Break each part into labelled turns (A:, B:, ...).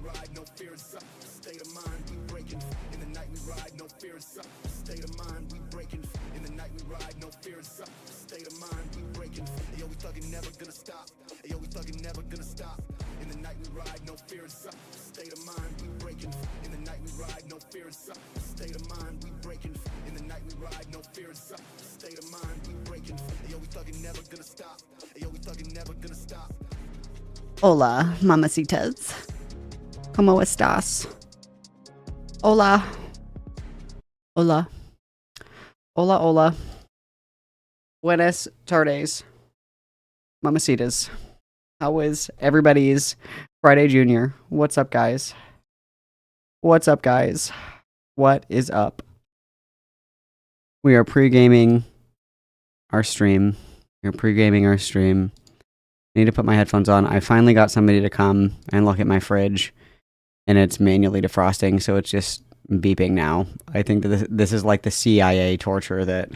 A: ride, no fear is up. State of mind, we breaking. In the night we ride, no fear is up. State of mind, we breaking. In the night we ride, no fear is up. State of mind, we breaking. Yo, we thuggin', never gonna stop. Yo, we thuggin', never gonna stop. In the night we ride, no fear is up. State of mind, we breaking. In the night we ride, no fear is up. State of mind, we breaking. In the night we ride, no fear is up. State of mind, we breaking. Yo, we thuggin', never gonna stop. Yo, we thuggin', never gonna stop.
B: Hola, mamacitas. ¿Cómo estás? Hola. Hola. Hola, hola. Buenas tardes. Mamacitas. How is everybody's Friday Junior? What's up, guys? What's up, guys? What is up? We are pre-gaming our stream. I need to put my headphones on. I finally got somebody to come and look at my fridge, and it's manually defrosting, so it's just beeping now. I think that this is like the CIA torture that,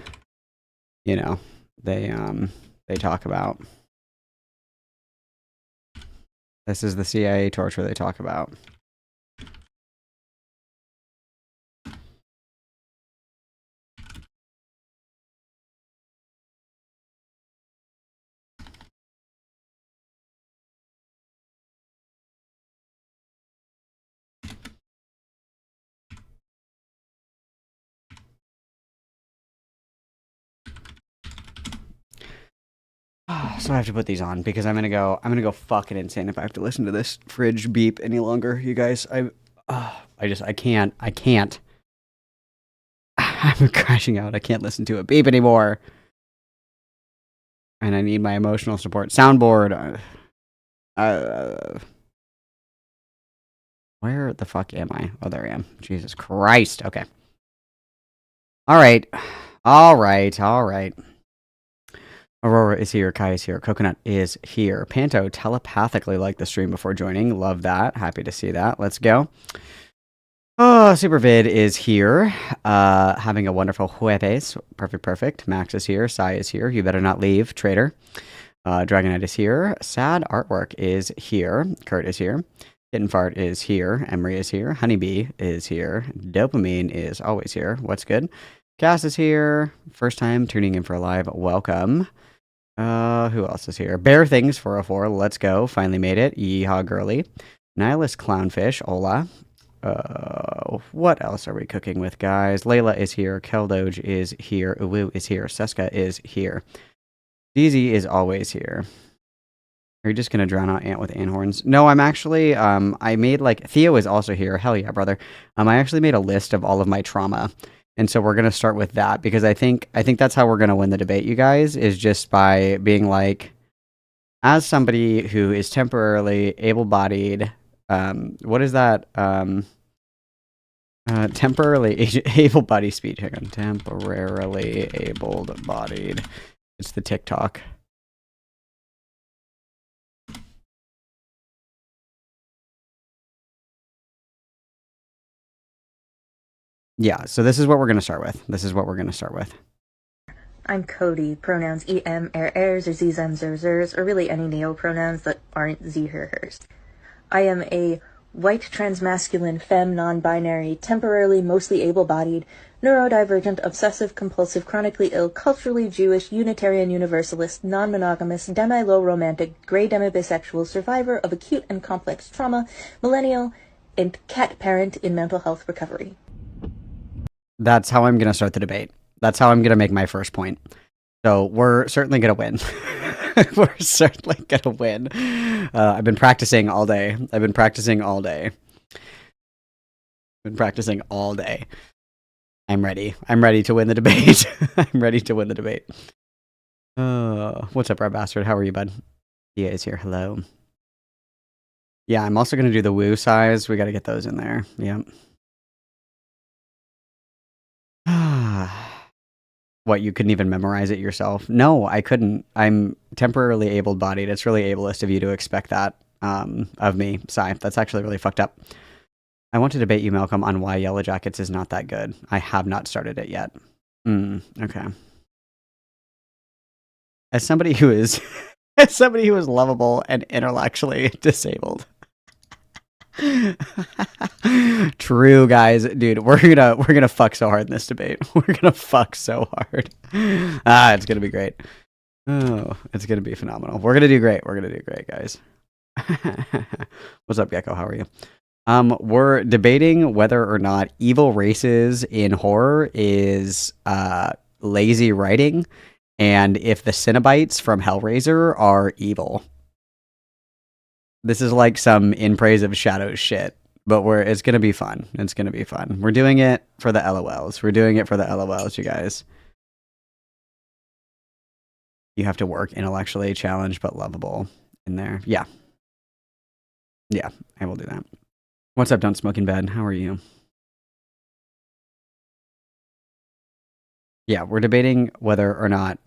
B: you know, they talk about. This is the CIA torture they talk about. So I have to put these on because I'm gonna go fucking insane if I have to listen to this fridge beep any longer, you guys. I can't. I'm crashing out. I can't listen to it beep anymore. And I need my emotional support. Soundboard. Where the fuck am I? Oh, there I am. Jesus Christ. Okay. All right. Aurora is here. Kai is here. Coconut is here. Panto telepathically liked the stream before joining. Love that. Happy to see that. Let's go. Oh, Supervid is here. Having a wonderful jueves. Perfect. Max is here. Sai is here. You better not leave. Trader. Dragonite is here. Sad Artwork is here. Kurt is here. Hidden Fart is here. Emery is here. Honeybee is here. Dopamine is always here. What's good? Cass is here. First time tuning in for a live. Welcome. Who else is here? Bear Things 404. Let's go. Finally made it. Yeehaw girly. Nihilist Clownfish. Hola. What else are we cooking with, guys? Layla is here. Keldoge is here. Uwu is here. Seska is here. DZ is always here. Are you just gonna drown out Ant with Anthorns? No, I'm actually, I made Theo is also here. Hell yeah, brother. I actually made a list of all of my trauma. And so we're going to start with that because I think that's how we're going to win the debate, you guys, is just by being like, as somebody who is temporarily able-bodied, what is that? Temporarily able-bodied speech. Hang on. Temporarily able-bodied. It's the TikTok. Yeah, so this is what we're going to start with.
C: I'm Cody, pronouns em, ers, or zem, zers, or really any neo-pronouns that aren't z, her, hers. I am a white transmasculine femme non-binary, temporarily mostly able-bodied, neurodivergent, obsessive-compulsive, chronically ill, culturally Jewish, Unitarian Universalist, non-monogamous, demi-low romantic, gray demi-bisexual, survivor of acute and complex trauma, millennial, and cat parent in mental health recovery.
B: That's how I'm going to start the debate. That's how I'm going to make my first point. So we're certainly going to win. I've been practicing all day. I'm ready to win the debate. What's up, Red Bastard? How are you, bud? Thea is here. Hello. Yeah, I'm also going to do the woo size. We got to get those in there. Yep. What, you couldn't even memorize it yourself? No, I couldn't. I'm temporarily able-bodied. It's really ableist of you to expect that of me. Sigh. That's actually really fucked up. I want to debate you, Malcolm, on why Yellow Jackets is not that good. I have not started it yet. Okay. As somebody who is lovable and intellectually disabled. True, guys. Dude, we're gonna fuck so hard in this debate. We're gonna fuck so hard. It's gonna be great. Oh, it's gonna be phenomenal. We're gonna do great. We're gonna do great, guys. What's up, Gecko? How are you? We're debating whether or not evil races in horror is lazy writing, and if the Cenobites from Hellraiser are evil. This is like some In Praise of Shadows shit, but it's gonna be fun. It's gonna be fun. We're doing it for the LOLs. We're doing it for the LOLs, you guys. You have to work intellectually challenged but lovable in there. Yeah. Yeah, I will do that. What's up, Don't Smoke in Bed? How are you? Yeah, we're debating whether or not,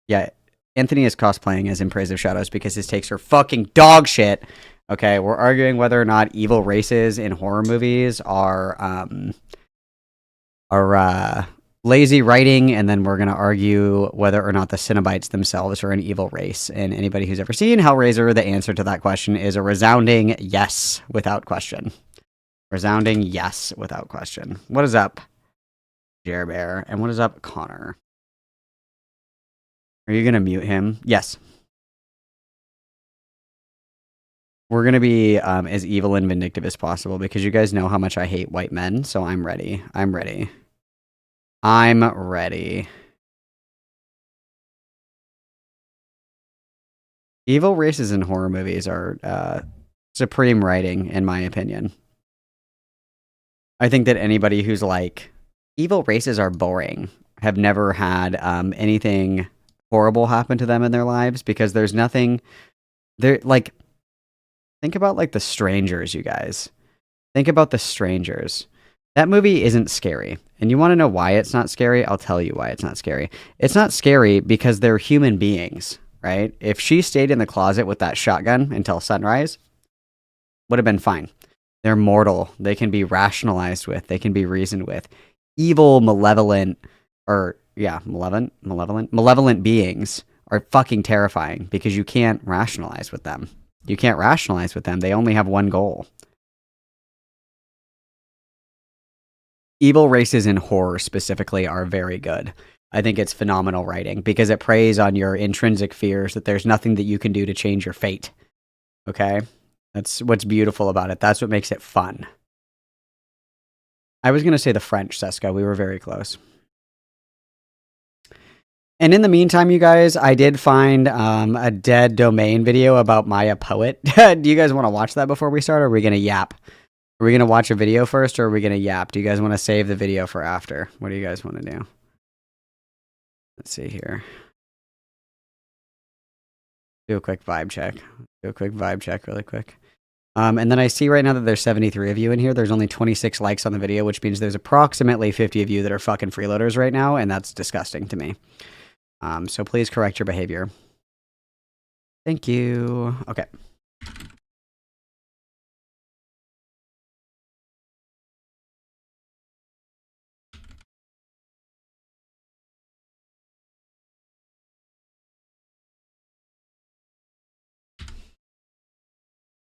B: yeah, Anthony is cosplaying as In Praise of Shadows because his takes are fucking dog shit. Okay, we're arguing whether or not evil races in horror movies are lazy writing, and then we're going to argue whether or not the Cenobites themselves are an evil race. And anybody who's ever seen Hellraiser, the answer to that question is a resounding yes, without question. Resounding yes, without question. What is up, Jerbear? And what is up, Connor? Are you going to mute him? Yes. We're going to be as evil and vindictive as possible because you guys know how much I hate white men, so I'm ready. I'm ready. I'm ready. Evil races in horror movies are supreme writing, in my opinion. I think that anybody who's like, evil races are boring, have never had anything horrible happen to them in their lives, because there's nothing... They're like... Think about like The Strangers, you guys. Think about The Strangers. That movie isn't scary. And you want to know why it's not scary? I'll tell you why it's not scary. It's not scary because they're human beings, right? If she stayed in the closet with that shotgun until sunrise, would have been fine. They're mortal. They can be rationalized with. They can be reasoned with. Evil, malevolent beings are fucking terrifying because you can't rationalize with them. You can't rationalize with them. They only have one goal. Evil races in horror specifically are very good. I think it's phenomenal writing because it preys on your intrinsic fears that there's nothing that you can do to change your fate. Okay? That's what's beautiful about it. That's what makes it fun. I was going to say the French, Seska. We were very close. And in the meantime, you guys, I did find a dead domain video about Maya Poet. Do you guys want to watch that before we start, or are we going to yap? Are we going to watch a video first, or are we going to yap? Do you guys want to save the video for after? What do you guys want to do? Let's see here. Do a quick vibe check. Do a quick vibe check really quick. And then I see right now that there's 73 of you in here. There's only 26 likes on the video, which means there's approximately 50 of you that are fucking freeloaders right now, and that's disgusting to me. So please correct your behavior. Thank you. Okay.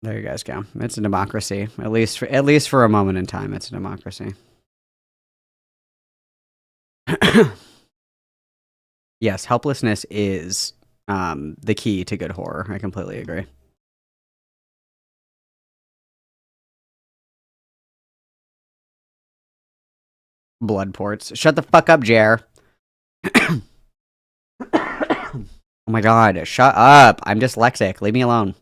B: There you guys go. It's a democracy. At least for a moment in time, it's a democracy. Yes, helplessness is the key to good horror. I completely agree. Blood ports. Shut the fuck up, Jer. Oh my god, shut up. I'm dyslexic. Leave me alone.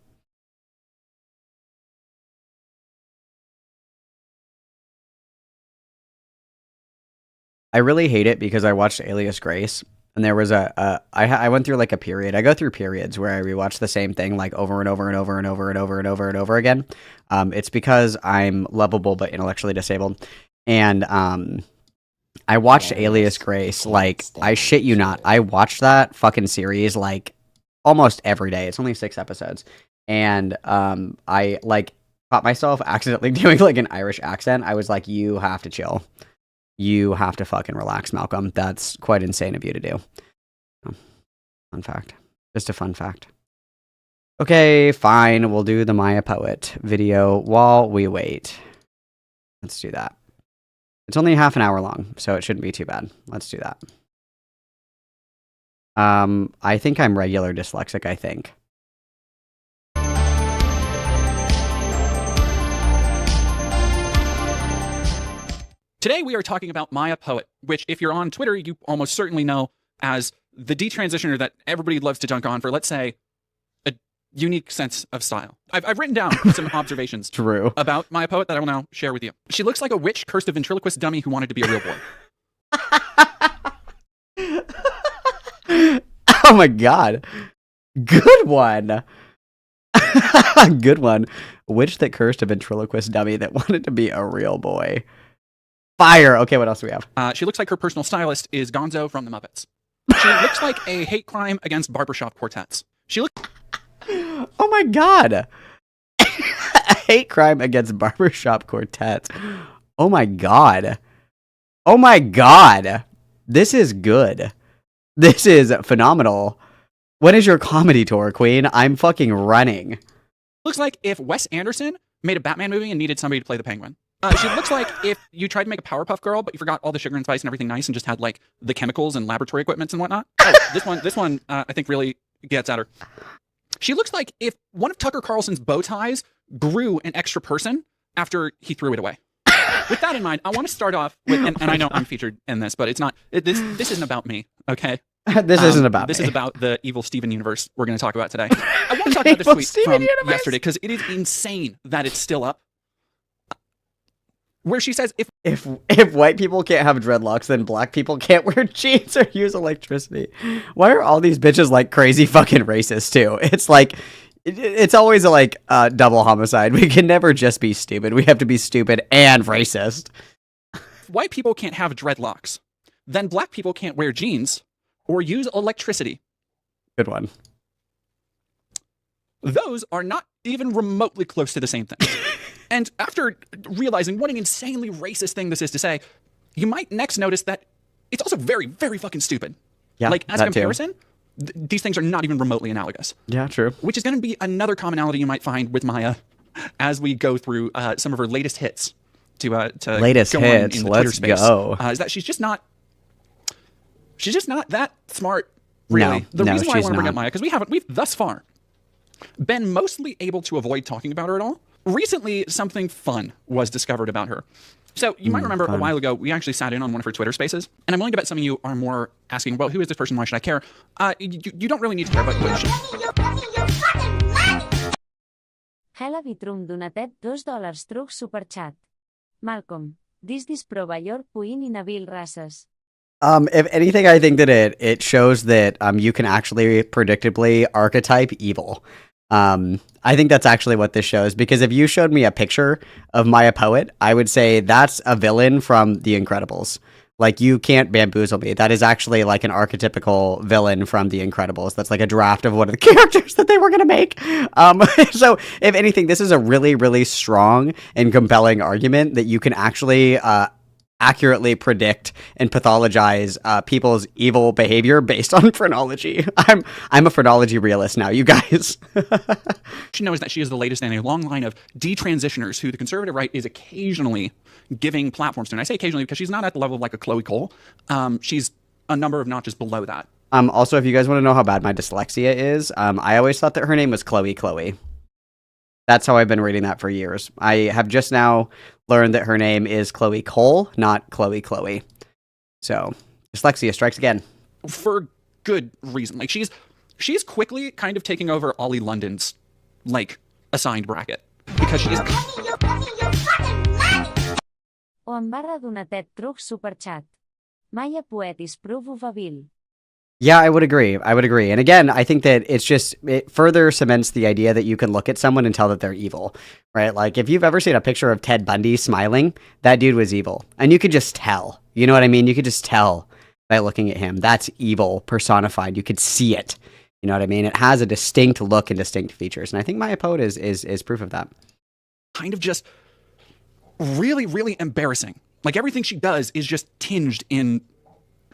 B: I really hate it because I watched Alias Grace, and there was I went through like a period. I go through periods where I rewatch the same thing like over and over and over and over and over and over and over again. It's because I'm lovable but intellectually disabled, and I watched Alias Grace, like, I shit you not. I watched that fucking series, like, almost every day. It's only 6 episodes. And I, like, caught myself accidentally doing, like, an Irish accent. I was like, you have to chill. You have to fucking relax, Malcolm. That's quite insane of you to do. Fun fact. Just a fun fact. Okay, fine. We'll do the Maya Poet video while we wait. Let's do that. It's only half an hour long, so it shouldn't be too bad. Let's do that. I think I'm regular dyslexic, I think.
D: Today we are talking about Maya Poet, which if you're on Twitter, you almost certainly know as the detransitioner that everybody loves to dunk on for, let's say, a unique sense of style. I've written down some observations about Maya Poet that I will now share with you. She looks like a witch cursed a ventriloquist dummy who wanted to be a real boy.
B: Oh my god. Good one. Good one. Witch that cursed a ventriloquist dummy that wanted to be a real boy. Fire. Okay, what else do we have?
D: She looks like her personal stylist is Gonzo from the Muppets. She looks like a hate crime against barbershop quartets. She looks...
B: Oh my god. A hate crime against barbershop quartets. Oh my god. Oh my god. This is good. This is phenomenal. When is your comedy tour, Queen? I'm fucking running.
D: Looks like if Wes Anderson made a Batman movie and needed somebody to play the Penguin. She looks like if you tried to make a Powerpuff Girl, but you forgot all the sugar and spice and everything nice and just had like the chemicals and laboratory equipments and whatnot. Oh, this one, I think really gets at her. She looks like if one of Tucker Carlson's bow ties grew an extra person after he threw it away. With that in mind, I want to start off with, and I know I'm featured in this, but it's not, this isn't about me, okay?
B: This isn't about
D: This
B: me.
D: is about the evil Steven universe we're going to talk about today. I want to talk about this tweet
B: Steven
D: from
B: universe.
D: yesterday because it is insane that it's still up. Where she says,
B: if white people can't have dreadlocks, then black people can't wear jeans or use electricity. Why are all these bitches like crazy fucking racist too? It's like, it's always like double homicide. We can never just be stupid. We have to be stupid and racist.
D: if white people can't have dreadlocks, then black people can't wear jeans or use electricity.
B: Good one.
D: Those are not even remotely close to the same thing. And after realizing what an insanely racist thing this is to say, you might next notice that it's also very, very fucking stupid.
B: Yeah,
D: like, as a
B: that too.
D: comparison, these things are not even remotely analogous.
B: Yeah, true.
D: Which is going to be another commonality you might find with Maya as we go through some of her latest hits to
B: Latest
D: go
B: hits,
D: on in the
B: let's
D: Twitter space.
B: go.
D: Is that she's just not that smart, really.
B: No,
D: The reason why I
B: she's
D: want to bring
B: not.
D: up Maya, because we've thus far been mostly able to avoid talking about her at all. Recently, something fun was discovered about her. So you might remember a while ago, we actually sat in on one of her Twitter spaces, and I'm willing to bet some of you are more asking, well, who is this person? Why should I care? You don't really need to care, but you should.
E: Hela Vitrum donatet $2 truc superchat. Malcolm, this prova your puin in abil races.
B: If anything, I think that it shows that you can actually predictably archetype evil. I think that's actually what this shows, because if you showed me a picture of Maya Poet, I would say that's a villain from The Incredibles. Like, you can't bamboozle me. That is actually like an archetypical villain from The Incredibles. That's like a draft of one of the characters that they were going to make. So if anything, this is a really, really strong and compelling argument that you can actually accurately predict and pathologize people's evil behavior based on phrenology. I'm a phrenology realist now, you guys.
D: She knows that she is the latest in a long line of detransitioners who the conservative right is occasionally giving platforms to. And I say occasionally because she's not at the level of like a Chloe Cole. She's a number of notches below that.
B: Also, if you guys want to know how bad my dyslexia is, I always thought that her name was Chloe. That's how I've been reading that for years. I have just now learned that her name is Chloe Cole, not Chloe. So, dyslexia strikes again.
D: For good reason. Like, she's quickly kind of taking over Ollie London's, like, assigned bracket. Because she's...
E: O embarra donatet truc superchat. Maya Poetis provu vabil.
B: Yeah, I would agree. And again, I think that it further cements the idea that you can look at someone and tell that they're evil, right? Like, if you've ever seen a picture of Ted Bundy smiling, that dude was evil. And you could just tell. You know what I mean? You could just tell by looking at him. That's evil personified. You could see it. You know what I mean? It has a distinct look and distinct features. And I think Maya Poet is proof of that.
D: kind of just really, really embarrassing. Like, everything she does is just tinged in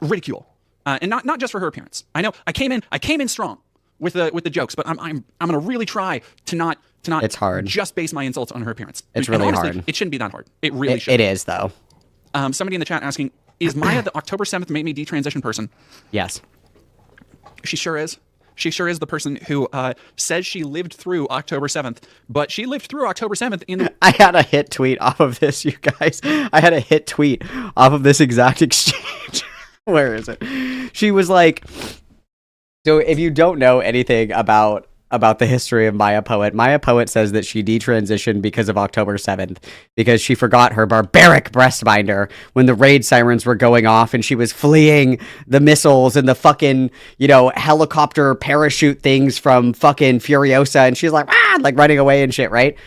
D: ridicule. And not just for her appearance. I know I came in strong with the jokes, but I'm gonna really try to not
B: It's hard.
D: just base my insults on her appearance.
B: It's
D: And
B: really
D: honestly,
B: hard.
D: It shouldn't be that hard. It really should.
B: It is though.
D: Somebody in the chat asking, is Maya the October 7th made me detransition person?
B: Yes.
D: She sure is. She sure is the person who says she lived through October 7th, but she lived through October 7th in the
B: I had a hit tweet off of this, you guys. I had a hit tweet off of this exact exchange. Where is it? She was like, so if you don't know anything about the history of Maya Poet says that she detransitioned because of October 7th, because she forgot her barbaric breast binder when the raid sirens were going off and she was fleeing the missiles and the fucking, helicopter parachute things from fucking Furiosa, and she's like, like running away and shit, right?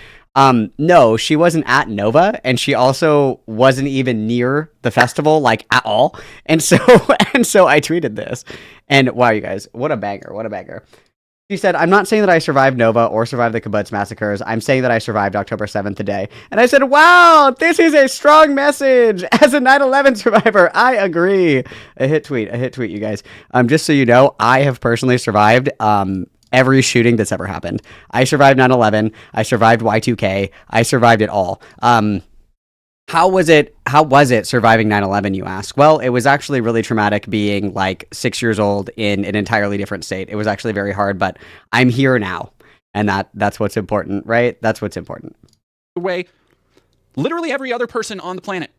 B: No, she wasn't at Nova, and she also wasn't even near the festival, like, at all. And so I tweeted this, and wow, you guys, what a banger. She said, I'm not saying that I survived Nova or survived the Kibbutz massacres. I'm saying that I survived October 7th today. And I said, wow, this is a strong message. As a 9/11 survivor, I agree. A hit tweet, you guys. Just so you know, I have personally survived every shooting that's ever happened. I survived 9/11. I survived Y2K. I survived it all. How was it surviving 9/11, you ask? Well, it was actually really traumatic being like 6 years old in an entirely different state. It was actually very hard, but I'm here now. And that's what's important, right? That's what's important.
D: way literally every other person on the planet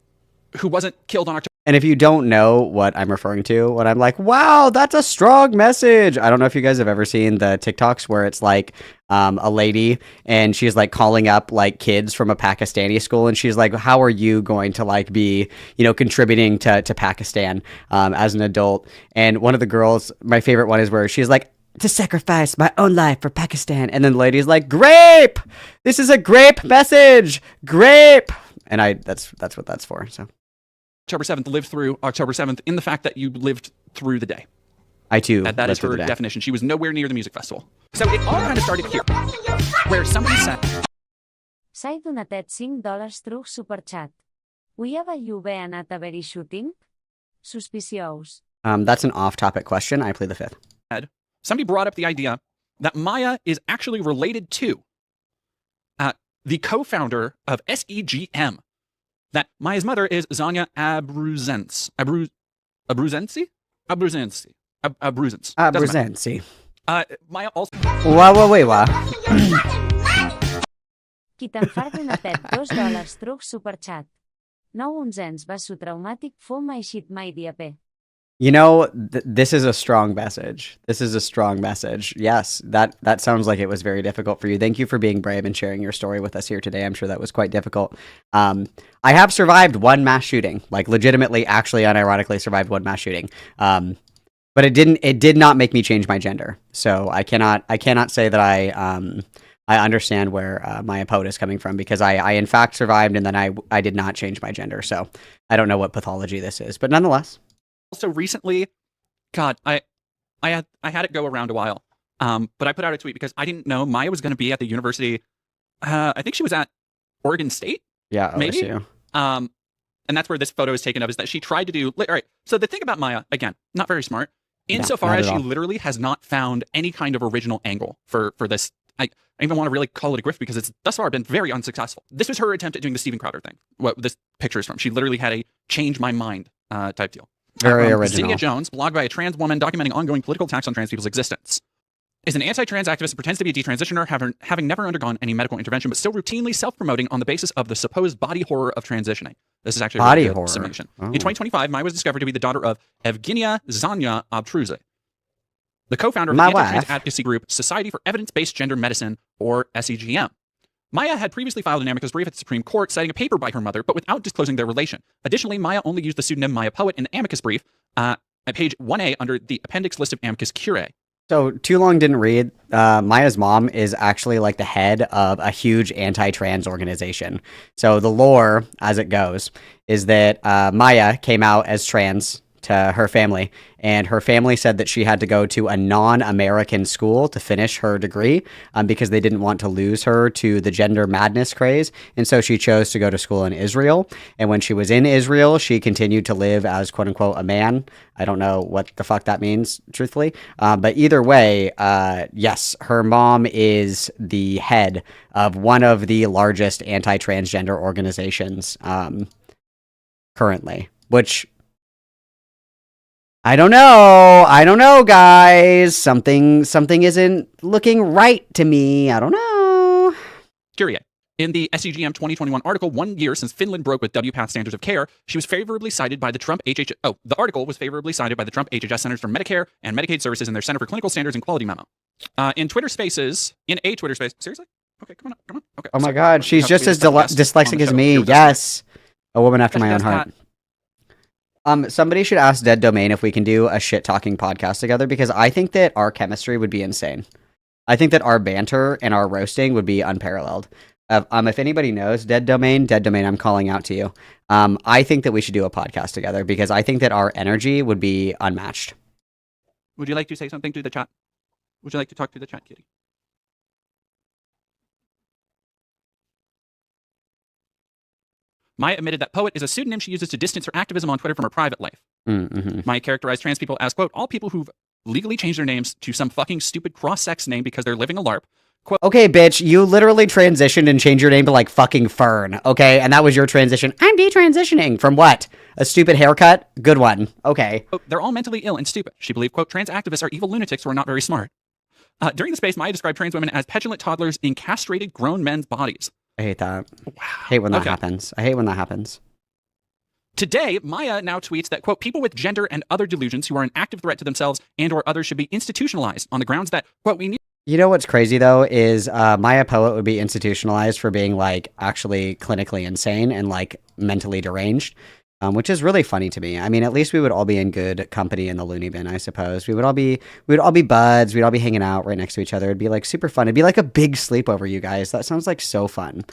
D: who wasn't killed on October.
B: And if you don't know what I'm referring to, when I'm like, wow, that's a strong message. I don't know if you guys have ever seen the TikToks where it's like a lady and she's like calling up like kids from a Pakistani school. And she's like, how are you going to like be, contributing to Pakistan as an adult? And one of the girls, my favorite one is where she's like, to sacrifice my own life for Pakistan. And then the lady's like, grape! This is a grape message! Grape! And that's what that's for, so.
D: October 7th, lived through October 7th in the fact that you lived through the day.
B: I too.
D: That is her definition. She was nowhere near the music festival. So it all kind of started here, where somebody said...
E: S'ha donatet $5 truc superchat. Uia va llover anat a haver-hi shooting? Suspiciós.
B: That's an off-topic question. I plead the fifth.
D: Somebody brought up the idea that Maya is actually related to the co-founder of SEGM. That Maya's mother is Zanya Abruzense. Abruzense. Maya also...
B: Wow.
E: Qui te'n fa donatet $2 truc superchat. 9/11 va su traumàtic fou mai eixit mai diapé.
B: This is a strong message. Yes, that sounds like it was very difficult for you. Thank you for being brave and sharing your story with us here today. I'm sure that was quite difficult. I have survived one mass shooting, like legitimately, actually, unironically survived one mass shooting. But it did not make me change my gender. So I cannot say that I understand where my poet is coming from, because I in fact survived, and then I did not change my gender. So I don't know what pathology this is, but nonetheless.
D: Also recently, God, I had it go around a while, but I put out a tweet because I didn't know Maya was going to be at the university. I think she was at Oregon State.
B: Yeah,
D: maybe.
B: OSU.
D: And that's where this photo is taken of, is that she tried to do. All right. So the thing about Maya, again, not very smart, insofar
B: not
D: as
B: at
D: she
B: all.
D: literally has not found any kind of original angle for this. I even want to really call it a grift because it's thus far been very unsuccessful. This was her attempt at doing the Steven Crowder thing. What this picture is from. She literally had a change my mind type deal.
B: Very original.
D: Zinnia Jones, blog by a trans woman documenting ongoing political attacks on trans people's existence, is an anti-trans activist who pretends to be a detransitioner, having never undergone any medical intervention, but still routinely self-promoting on the basis of the supposed body horror of transitioning. This is actually a really good summation.
B: Oh.
D: In 2025, Maya was discovered to be the daughter of Evgenia Zanya Obtruze, the co-founder of the anti-trans advocacy group Society for Evidence-Based Gender Medicine, or SEGM. Maya had previously filed an amicus brief at the Supreme Court citing a paper by her mother, but without disclosing their relation. Additionally, Maya only used the pseudonym Maya Poet in the amicus brief at page 1A under the appendix list of amicus curiae.
B: So, too long didn't read. Maya's mom is actually like the head of a huge anti-trans organization. So the lore, as it goes, is that Maya came out as trans to her family, and her family said that she had to go to a non-American school to finish her degree because they didn't want to lose her to the gender madness craze, and so she chose to go to school in Israel. And when she was in Israel, she continued to live as quote-unquote a man. I don't know what the fuck that means, truthfully, but either way, yes, her mom is the head of one of the largest anti-transgender organizations currently, which I don't know, guys. Something isn't looking right to me. I don't know.
D: Curie. In the SEGM 2021 article, 1 year since Finland broke with WPATH standards of care, she was favorably cited by the Trump the article was favorably cited by the Trump HHS Centers for Medicare and Medicaid Services in their Center for Clinical Standards and Quality memo. In a Twitter Space, seriously? Okay, come on. Okay.
B: Oh my God, she's just as dyslexic as me. Yes. A woman after my own heart. Somebody should ask Dead Domain if we can do a shit-talking podcast together, because I think that our chemistry would be insane. I think that our banter and our roasting would be unparalleled. If anybody knows Dead Domain, I'm calling out to you. I think that we should do a podcast together, because I think that our energy would be unmatched.
D: Would you like to say something to the chat? Would you like to talk to the chat, Kitty? Maya admitted that poet is a pseudonym she uses to distance her activism on Twitter from her private life.
B: Mm-hmm.
D: Maya characterized trans people as, quote, all people who've legally changed their names to some fucking stupid cross-sex name because they're living a LARP. Quote,
B: okay, bitch, you literally transitioned and changed your name to like fucking Fern, okay? And that was your transition. I'm detransitioning. From what? A stupid haircut? Good one. Okay.
D: quote, they're all mentally ill and stupid. She believed, quote, trans activists are evil lunatics who are not very smart. During the space, Maya described trans women as petulant toddlers in castrated grown men's bodies.
B: I hate that.
D: Wow.
B: I hate when that happens. I hate when that happens.
D: Today, Maya now tweets that, quote, people with gender and other delusions who are an active threat to themselves and or others should be institutionalized on the grounds that, quote, we need...
B: You know what's crazy, though, is Maya Poet would be institutionalized for being, like, actually clinically insane and, like, mentally deranged, which is really funny to me. I mean, at least we would all be in good company in the loony bin, I suppose. We would all be buds. We'd all be hanging out right next to each other. It'd be, like, super fun. It'd be like a big sleepover, you guys. That sounds like so fun.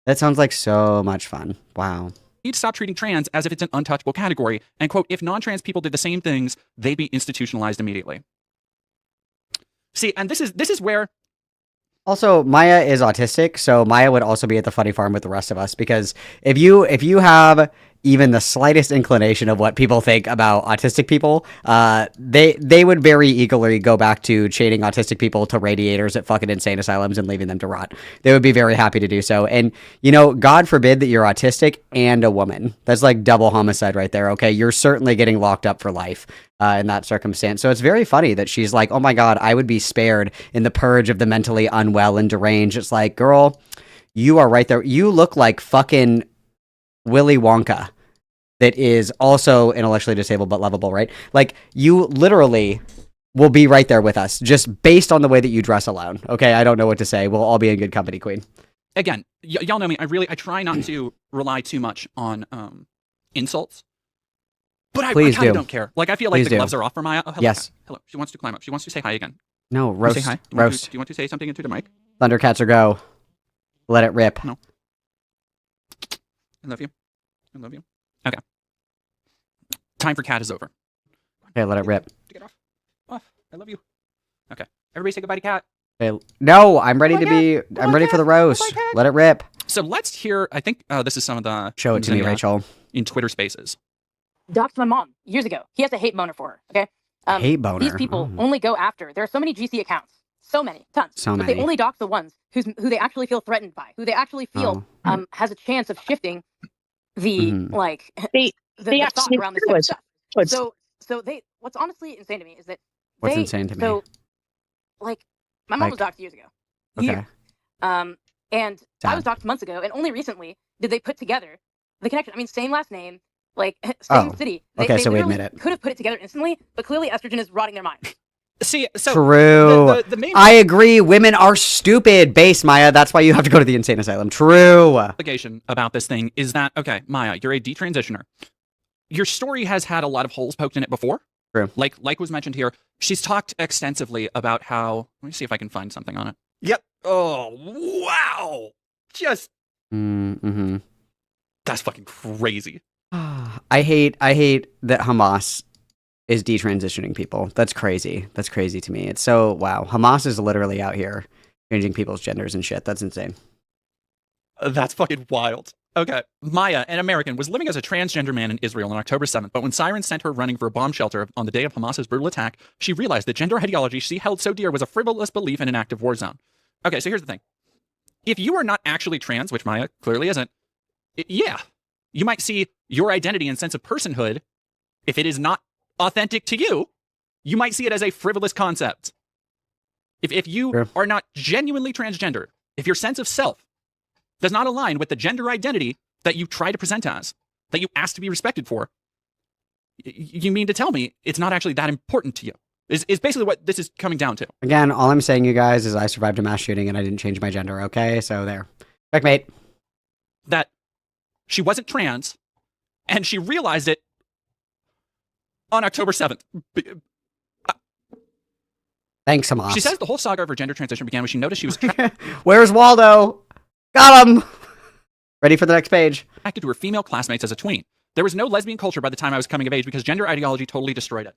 B: That sounds like so much fun. Wow.
D: need to stop treating trans as if it's an untouchable category. And quote, if non-trans people did the same things, they'd be institutionalized immediately. See, and this is where...
B: Also, Maya is autistic, so Maya would also be at the funny farm with the rest of us, because if you have even the slightest inclination of what people think about autistic people, they would very eagerly go back to chaining autistic people to radiators at fucking insane asylums and leaving them to rot. They would be very happy to do so. And, you know, God forbid that you're autistic and a woman. That's like double homicide right there, okay? You're certainly getting locked up for life in that circumstance. So it's very funny that she's like, oh my God, I would be spared in the purge of the mentally unwell and deranged. It's like, girl, you are right there. You look like fucking Willy Wonka that is also intellectually disabled but lovable, right? Like, you literally will be right there with us just based on the way that you dress alone. Okay, I don't know what to say. We'll all be in good company, Queen.
D: Again, y'all know me. I try not to rely too much on insults. But I kind of don't care. Like, I feel like the gloves are off for Maya. Oh, hello.
B: Yes.
D: Hello. She wants to climb up. She wants to say hi again.
B: No, roast.
D: Say hi.
B: Roast.
D: Do you want to say something into the mic?
B: Thundercats or go. Let it rip.
D: No. I love you. I love you. Okay. Time for cat is over.
B: Okay, let it rip.
D: Get off. Off. I love you. Okay. Everybody say goodbye to cat.
B: Okay. No, I'm ready I'm ready for the roast. Let it rip.
D: So let's hear, I think this is some of the...
B: Show it to me, Rachel.
D: In Twitter Spaces.
F: Doxed my mom years ago. He has a hate boner for her, okay?
B: Hate boner?
F: These people only go after. There are so many GC accounts. So many. Tons. But they only dox the ones who they actually feel threatened by, who they actually feel has a chance of shifting the, the thought around this type of stuff. So they, what's honestly insane to me is that
B: What's insane to me?
F: So, my mom was doxed years ago.
B: Okay.
F: And I was doxed months ago, and only recently did they put together the connection. I mean, same last name, same city. They
B: so we admit it.
F: Could have put it together instantly, but clearly estrogen is rotting their mind.
D: See, so
B: true.
D: The main
B: I agree. Women are stupid. Base, Maya. That's why you have to go to the insane asylum. True.
D: Allegation about this thing is that, okay, Maya, you're a detransitioner. Your story has had a lot of holes poked in it before.
B: True.
D: Like was mentioned here, she's talked extensively about how. Let me see if I can find something on it. Yep. Oh wow. Just. That's fucking crazy.
B: I hate that Hamas is detransitioning people. That's crazy. That's crazy to me. It's so, wow. Hamas is literally out here changing people's genders and shit. That's insane.
D: That's fucking wild. Okay. Maya, an American, was living as a transgender man in Israel on October 7th, but when sirens sent her running for a bomb shelter on the day of Hamas's brutal attack, she realized that gender ideology she held so dear was a frivolous belief in an active war zone. Okay, so here's the thing. If you are not actually trans, which Maya clearly isn't, yeah, you might see your identity and sense of personhood, if it is not authentic to you, you might see it as a frivolous concept. If you are not genuinely transgender, if your sense of self does not align with the gender identity that you try to present as, that you ask to be respected for, you mean to tell me it's not actually that important to you? Is basically what this is coming down to.
B: Again, all I'm saying, you guys, is I survived a mass shooting and I didn't change my gender, okay? So there. Checkmate.
D: That she wasn't trans, and she realized it on October 7th.
B: Thanks, Hamas.
D: She says the whole saga of her gender transition began when she noticed she was
B: Where's Waldo? Got him! Ready for the next page.
D: attracted to her female classmates as a tween. There was no lesbian culture by the time I was coming of age because gender ideology totally destroyed it.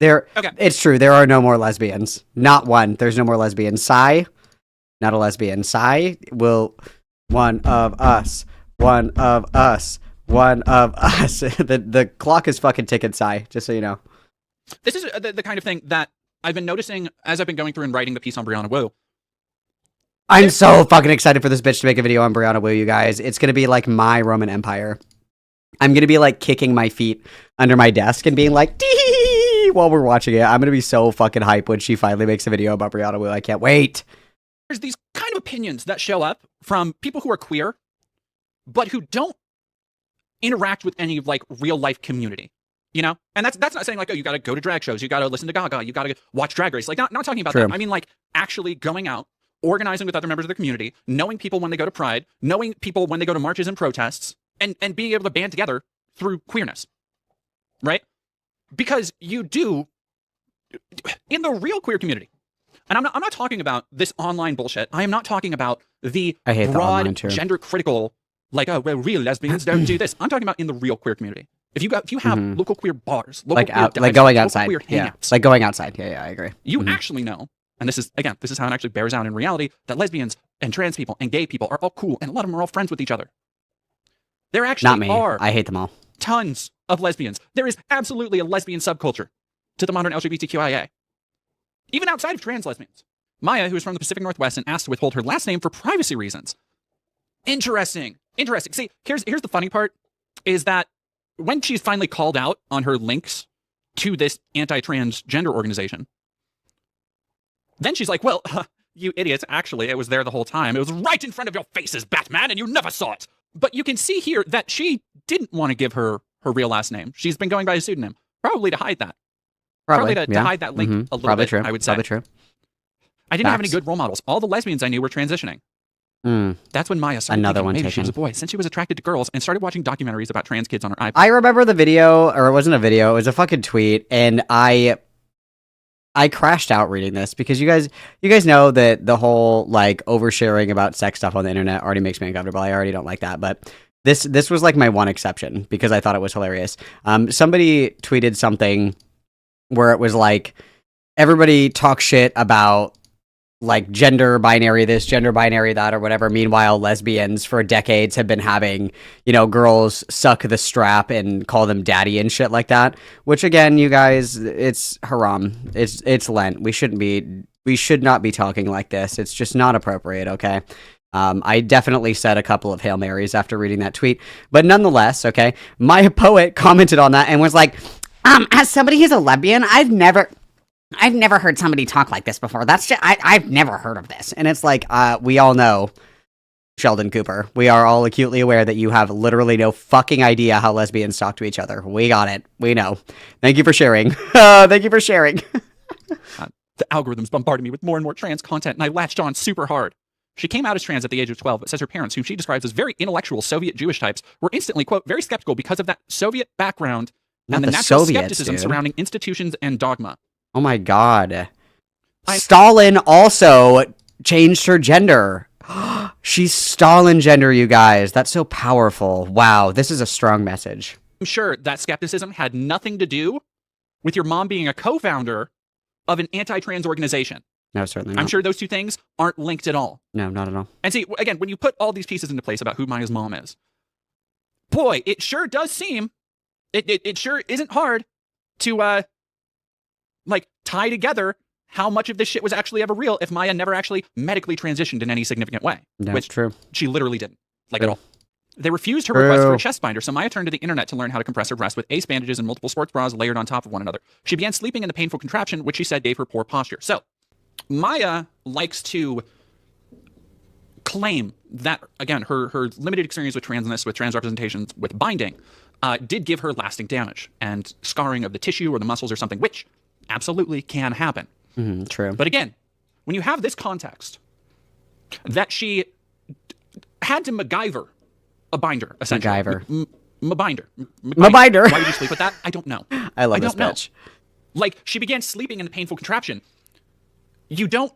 B: Okay. It's true. There are no more lesbians. Not one. There's no more lesbians. Sai, not a lesbian. Sai will one of us. One of us. One of us. The clock is fucking ticking, Sai, just so you know.
D: This is the kind of thing that I've been noticing as I've been going through and writing the piece on Brianna Wu.
B: I'm so fucking excited for this bitch to make a video on Brianna Wu, you guys. It's going to be like my Roman Empire. I'm going to be like kicking my feet under my desk and being like, dee while we're watching it. I'm going to be so fucking hype when she finally makes a video about Brianna Wu. I can't wait.
D: There's these kind of opinions that show up from people who are queer, but who don't interact with any like real life community, you know? And that's not saying like, oh, you got to go to drag shows, you got to listen to Gaga, you got to watch Drag Race. Like not talking about that. I mean like actually going out, organizing with other members of the community, knowing people when they go to Pride, knowing people when they go to marches and protests, and being able to band together through queerness, right? Because you do, in the real queer community, and I'm not talking about this online bullshit. I am not talking about the broad gender critical, like, oh, well, real lesbians don't do this. I'm talking about in the real queer community. If you have local queer bars, local
B: like
D: queer dives,
B: like going outside,
D: queer
B: yeah,
D: hangouts,
B: like going outside. Yeah, I agree.
D: You actually know, and this is how it actually bears out in reality, that lesbians and trans people and gay people are all cool, and a lot of them are all friends with each other. There actually
B: Not me.
D: are.
B: I hate them all.
D: Tons of lesbians. There is absolutely a lesbian subculture to the modern LGBTQIA. Even outside of trans lesbians. Maya, who is from the Pacific Northwest and asked to withhold her last name for privacy reasons. Interesting. See, here's the funny part, is that when she's finally called out on her links to this anti-transgender organization, then she's like, well, you idiots, actually, it was there the whole time. It was right in front of your faces, Batman, and you never saw it. But you can see here that she didn't want to give her real last name. She's been going by a pseudonym, probably to hide that. Probably to hide that link a little bit, I would say.
B: Probably true.
D: I didn't have any good role models. All the lesbians I knew were transitioning. That's when Maya started thinking maybe she was a boy, since she was attracted to girls and started watching documentaries about trans kids on her iPad.
B: I remember the video, or it wasn't a video, it was a fucking tweet, and I crashed out reading this because you guys know that the whole like oversharing about sex stuff on the internet already makes me uncomfortable. I already don't like that, but this was like my one exception because I thought it was hilarious. Somebody tweeted something where it was like everybody talks shit about like gender binary this, gender binary that, or whatever. Meanwhile, lesbians for decades have been having, you know, girls suck the strap and call them daddy and shit like that. Which again, you guys, it's haram. It's Lent. We should not be talking like this. It's just not appropriate. Okay. I definitely said a couple of Hail Marys after reading that tweet, but nonetheless, okay. My poet commented on that and was like, as somebody who's a lesbian, I've never heard somebody talk like this before. That's just, I've never heard of this. And it's like, we all know, Sheldon Cooper, we are all acutely aware that you have literally no fucking idea how lesbians talk to each other. We got it. We know. Thank you for sharing. Thank you for sharing.
D: The algorithms bombarded me with more and more trans content, and I latched on super hard. She came out as trans at the age of 12, but says her parents, whom she describes as very intellectual Soviet Jewish types, were instantly, quote, very skeptical because of that Soviet background and the natural skepticism surrounding institutions and dogma.
B: Oh my god. Stalin also changed her gender. She's Stalin gender, you guys. That's so powerful. Wow, this is a strong message.
D: sure that skepticism had nothing to do with your mom being a co-founder of an anti-trans organization.
B: No, certainly not.
D: I'm sure those two things aren't linked at all.
B: No, not at all.
D: And see, again, when you put all these pieces into place about who Maya's mom is, boy, it sure does seem, it sure isn't hard to, tie together how much of this shit was actually ever real if Maya never actually medically transitioned in any significant way.
B: That's
D: which
B: true.
D: She literally didn't, at
B: True.
D: all. They refused her request for a chest binder, so Maya turned to the internet to learn how to compress her breast with ace bandages and multiple sports bras layered on top of one another. She began sleeping in the painful contraption, which she said gave her poor posture. So, Maya likes to claim that, again, her limited experience with transness, with trans representations, with binding, did give her lasting damage and scarring of the tissue or the muscles or something, which absolutely can happen.
B: True.
D: But again, when you have this context, that she had to MacGyver a binder, essentially.
B: MacGyver.
D: Binder.
B: Binder.
D: Why did you sleep with that? I don't know.
B: I love this bitch.
D: Like, she began sleeping in the painful contraption. You don't,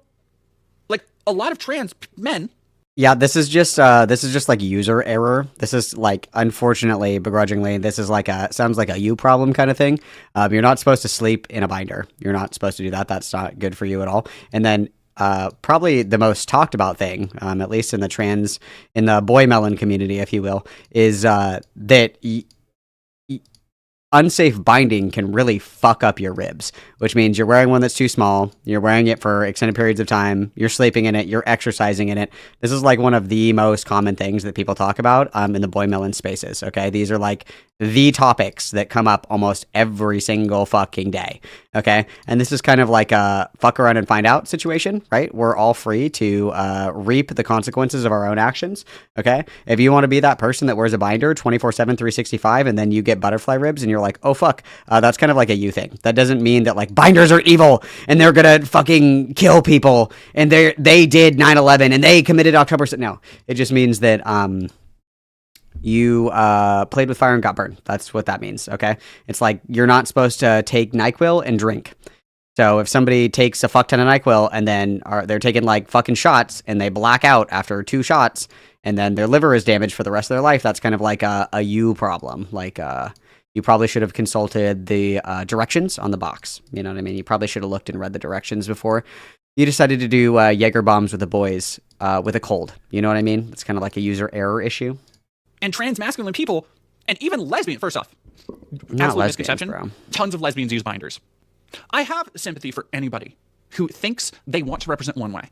D: like, a lot of trans men.
B: Yeah, this is just like user error. This is like, unfortunately, begrudgingly, this is like sounds like a you problem kind of thing. You're not supposed to sleep in a binder. You're not supposed to do that. That's not good for you at all. And then probably the most talked about thing, at least in the boy melon community, if you will, is that unsafe binding can really fuck up your ribs, which means you're wearing one that's too small, you're wearing it for extended periods of time, you're sleeping in it, you're exercising in it. This is like one of the most common things that people talk about in the boy melon spaces, okay? These are like the topics that come up almost every single fucking day, okay? And this is kind of like a fuck around and find out situation, right? We're all free to reap the consequences of our own actions, okay? If you want to be that person that wears a binder 24/7, 365, and then you get butterfly ribs and you're like, oh fuck, that's kind of like a you thing. That doesn't mean that like binders are evil and they're gonna fucking kill people and they did 9/11 and they committed October. No, it just means that you played with fire and got burned. That's what that means, okay? It's like you're not supposed to take NyQuil and drink. So if somebody takes a fuck ton of NyQuil and then they're taking like fucking shots and they black out after 2 shots and then their liver is damaged for the rest of their life, that's kind of like a you problem. Like you probably should have consulted the directions on the box. You know what I mean? You probably should have looked and read the directions before you decided to do Jaeger bombs with the boys with a cold. You know what I mean? It's kind of like a user error issue.
D: And trans masculine people, and even lesbian, first off,
B: not
D: absolute
B: lesbians,
D: misconception,
B: bro.
D: Tons of lesbians use binders. I have sympathy for anybody who thinks they want to represent one way.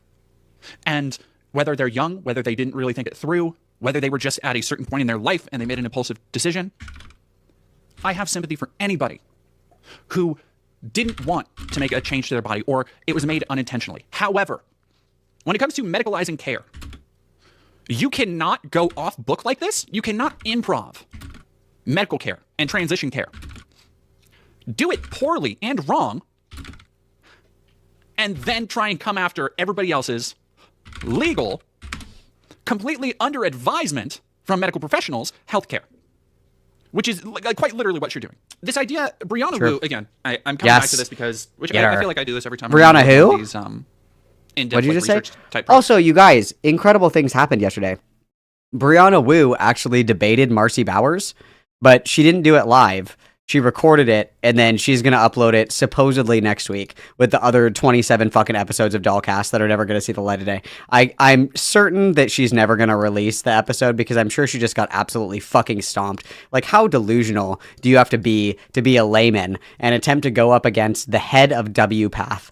D: And whether they're young, whether they didn't really think it through, whether they were just at a certain point in their life and they made an impulsive decision, I have sympathy for anybody who didn't want to make a change to their body or it was made unintentionally. However, when it comes to medicalizing care, you cannot go off book like this. You cannot improv medical care and transition care. Do it poorly and wrong, and then try and come after everybody else's legal, completely under advisement from medical professionals, healthcare. Which is quite literally what you're doing. This idea, Brianna Wu, again, I'm coming back to this because, I feel like I do this every time.
B: Brianna who?
D: These,
B: what did you just say? Also, you guys, incredible things happened yesterday. Brianna Wu actually debated Marcy Bowers, but she didn't do it live. She recorded it, and then she's going to upload it supposedly next week with the other 27 fucking episodes of Dollcast that are never going to see the light of day. I'm certain that she's never going to release the episode because I'm sure she just got absolutely fucking stomped. Like, how delusional do you have to be a layman and attempt to go up against the head of WPath?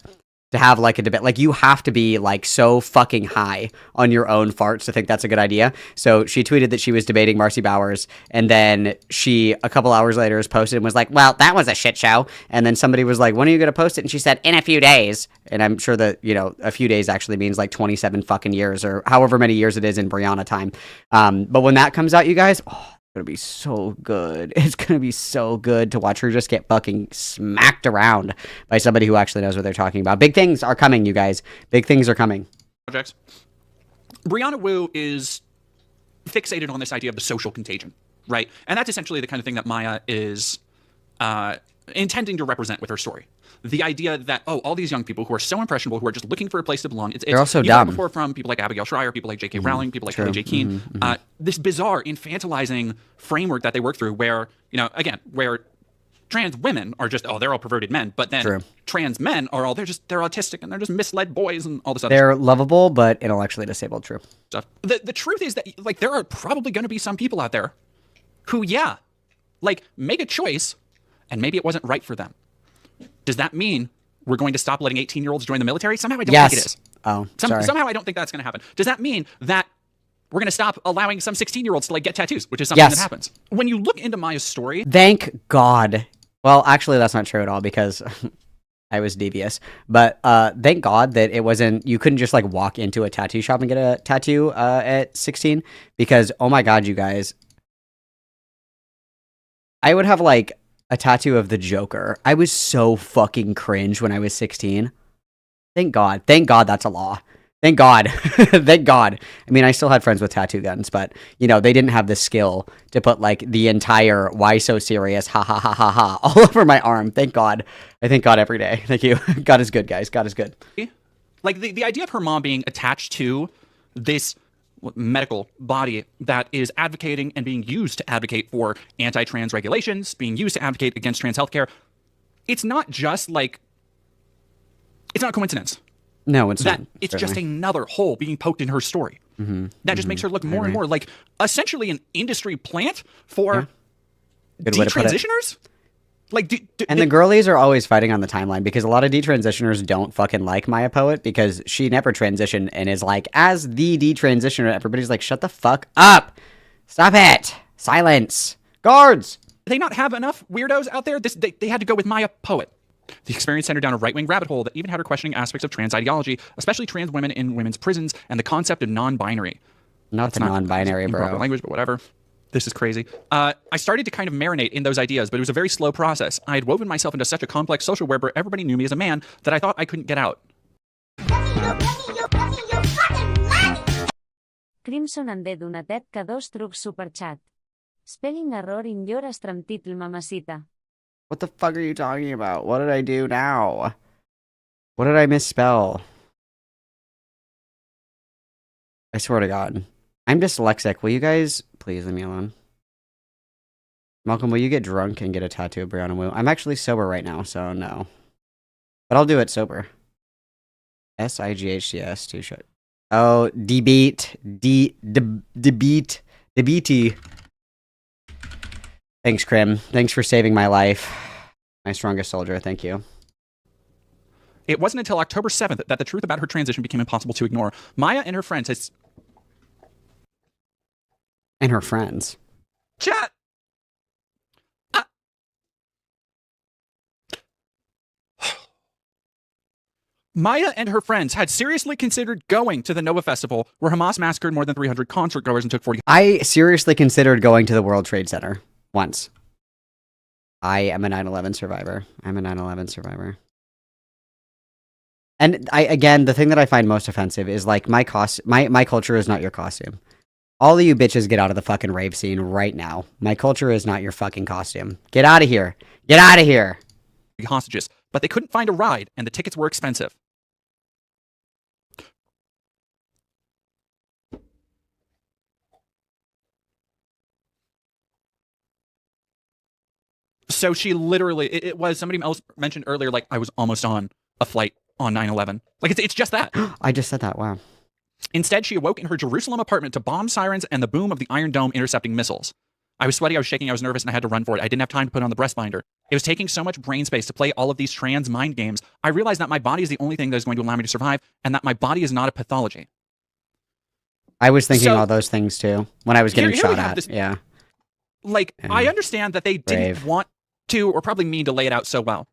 B: To have like a debate, like you have to be like so fucking high on your own farts to think that's a good idea. So she tweeted that she was debating Marcy Bowers, and then she a couple hours later was posted and was like, "Well, that was a shit show." And then somebody was like, "When are you gonna post it?" And she said, "In a few days." And I'm sure that a few days actually means like 27 fucking years or however many years it is in Brianna time. But when that comes out, you guys, it's gonna be so good. It's gonna be so good to watch her just get fucking smacked around by somebody who actually knows what they're talking about. Big things are coming, you guys. Big things are coming.
D: Projects. Brianna Wu is fixated on this idea of the social contagion, right? And that's essentially the kind of thing that Maya is intending to represent with her story. the idea that, oh, all these young people who are so impressionable, who are just looking for a place to belong.
B: They're also
D: dumb.
B: dumb.
D: Before from people like Abigail Schreier, people like J.K. Rowling, people like Kelly J. Keane. This bizarre infantilizing framework that they work through where, again, where trans women are just, they're all perverted men, but then trans men are all, they're autistic and they're just misled boys and all this other stuff.
B: They're lovable, but intellectually disabled, true.
D: Stuff. The truth is that, like, there are probably going to be some people out there who, make a choice and maybe it wasn't right for them. Does that mean we're going to stop letting 18-year-olds join the military? Somehow I don't think it is.
B: Oh, sorry.
D: Somehow I don't think that's going to happen. Does that mean that we're going to stop allowing some 16-year-olds to, get tattoos, which is something that happens? When you look into Maya's story...
B: Thank God. Well, actually, that's not true at all because I was devious. But thank God that it wasn't... You couldn't just, walk into a tattoo shop and get a tattoo at 16 because, oh my God, you guys... I would have, a tattoo of the Joker. I was so fucking cringe when I was 16. Thank God. Thank God that's a law. Thank God. Thank God. I mean, I still had friends with tattoo guns, but, they didn't have the skill to put, the entire why so serious, ha ha ha ha ha, all over my arm. Thank God. I thank God every day. Thank you. God is good, guys. God is good.
D: The idea of her mom being attached to this medical body that is advocating and being used to advocate for anti-trans regulations, being used to advocate against trans healthcare, it's not just, it's not a coincidence.
B: No, it's not.
D: It's just another hole being poked in her story. That just makes her look more and more like essentially an industry plant for detransitioners.
B: And the girlies are always fighting on the timeline because a lot of detransitioners don't fucking like Maya Poet because she never transitioned and is as the detransitioner, everybody's like, shut the fuck up. Stop it. Silence. Guards.
D: Did they not have enough weirdos out there? They had to go with Maya Poet. The experience sent her down a right-wing rabbit hole that even had her questioning aspects of trans ideology, especially trans women in women's prisons and the concept of non-binary.
B: Not the non-binary, bro.
D: Language, but whatever. This is crazy. I started to kind of marinate in those ideas, but it was a very slow process. I had woven myself into such a complex social web where everybody knew me as a man that I thought I couldn't get out.
E: Crimson ande donatet que 2 trucs superchat. Spelling error in your títol, mamacita.
B: What the fuck are you talking about? What did I do now? What did I misspell? I swear to God. I'm dyslexic. Will you guys please leave me alone? Malcolm, will you get drunk and get a tattoo of Brianna Wu? I'm actually sober right now, so no. But I'll do it sober. SIGHTS, too short. Oh, D-beat. D-beat. D-beaty. Thanks, Krim. Thanks for saving my life. My strongest soldier, thank you.
D: It wasn't until October 7th that the truth about her transition became impossible to ignore. Maya and her friends
B: And her friends.
D: Chat! Maya and her friends had seriously considered going to the Nova Festival, where Hamas massacred more than 300 concert goers and took 40...
B: I seriously considered going to the World Trade Center. Once. I am a 9/11 survivor. I'm a 9/11 survivor. And again, the thing that I find most offensive is my culture is not your costume. All of you bitches get out of the fucking rave scene right now. My culture is not your fucking costume. Get out of here. Get out of here.
D: Hostages, but they couldn't find a ride and the tickets were expensive. So she literally, it was, somebody else mentioned earlier, I was almost on a flight on 9/11. It's just that.
B: I just said that, wow.
D: Instead, she awoke in her Jerusalem apartment to bomb sirens and the boom of the Iron Dome intercepting missiles. I was sweaty, I was shaking, I was nervous, and I had to run for it. I didn't have time to put on the breast binder. It was taking so much brain space to play all of these trans mind games. I realized that my body is the only thing that is going to allow me to survive, and that my body is not a pathology.
B: I was thinking all those things, too, when I was getting shot at. Yeah.
D: I understand that they didn't want to, or probably mean to lay it out so well.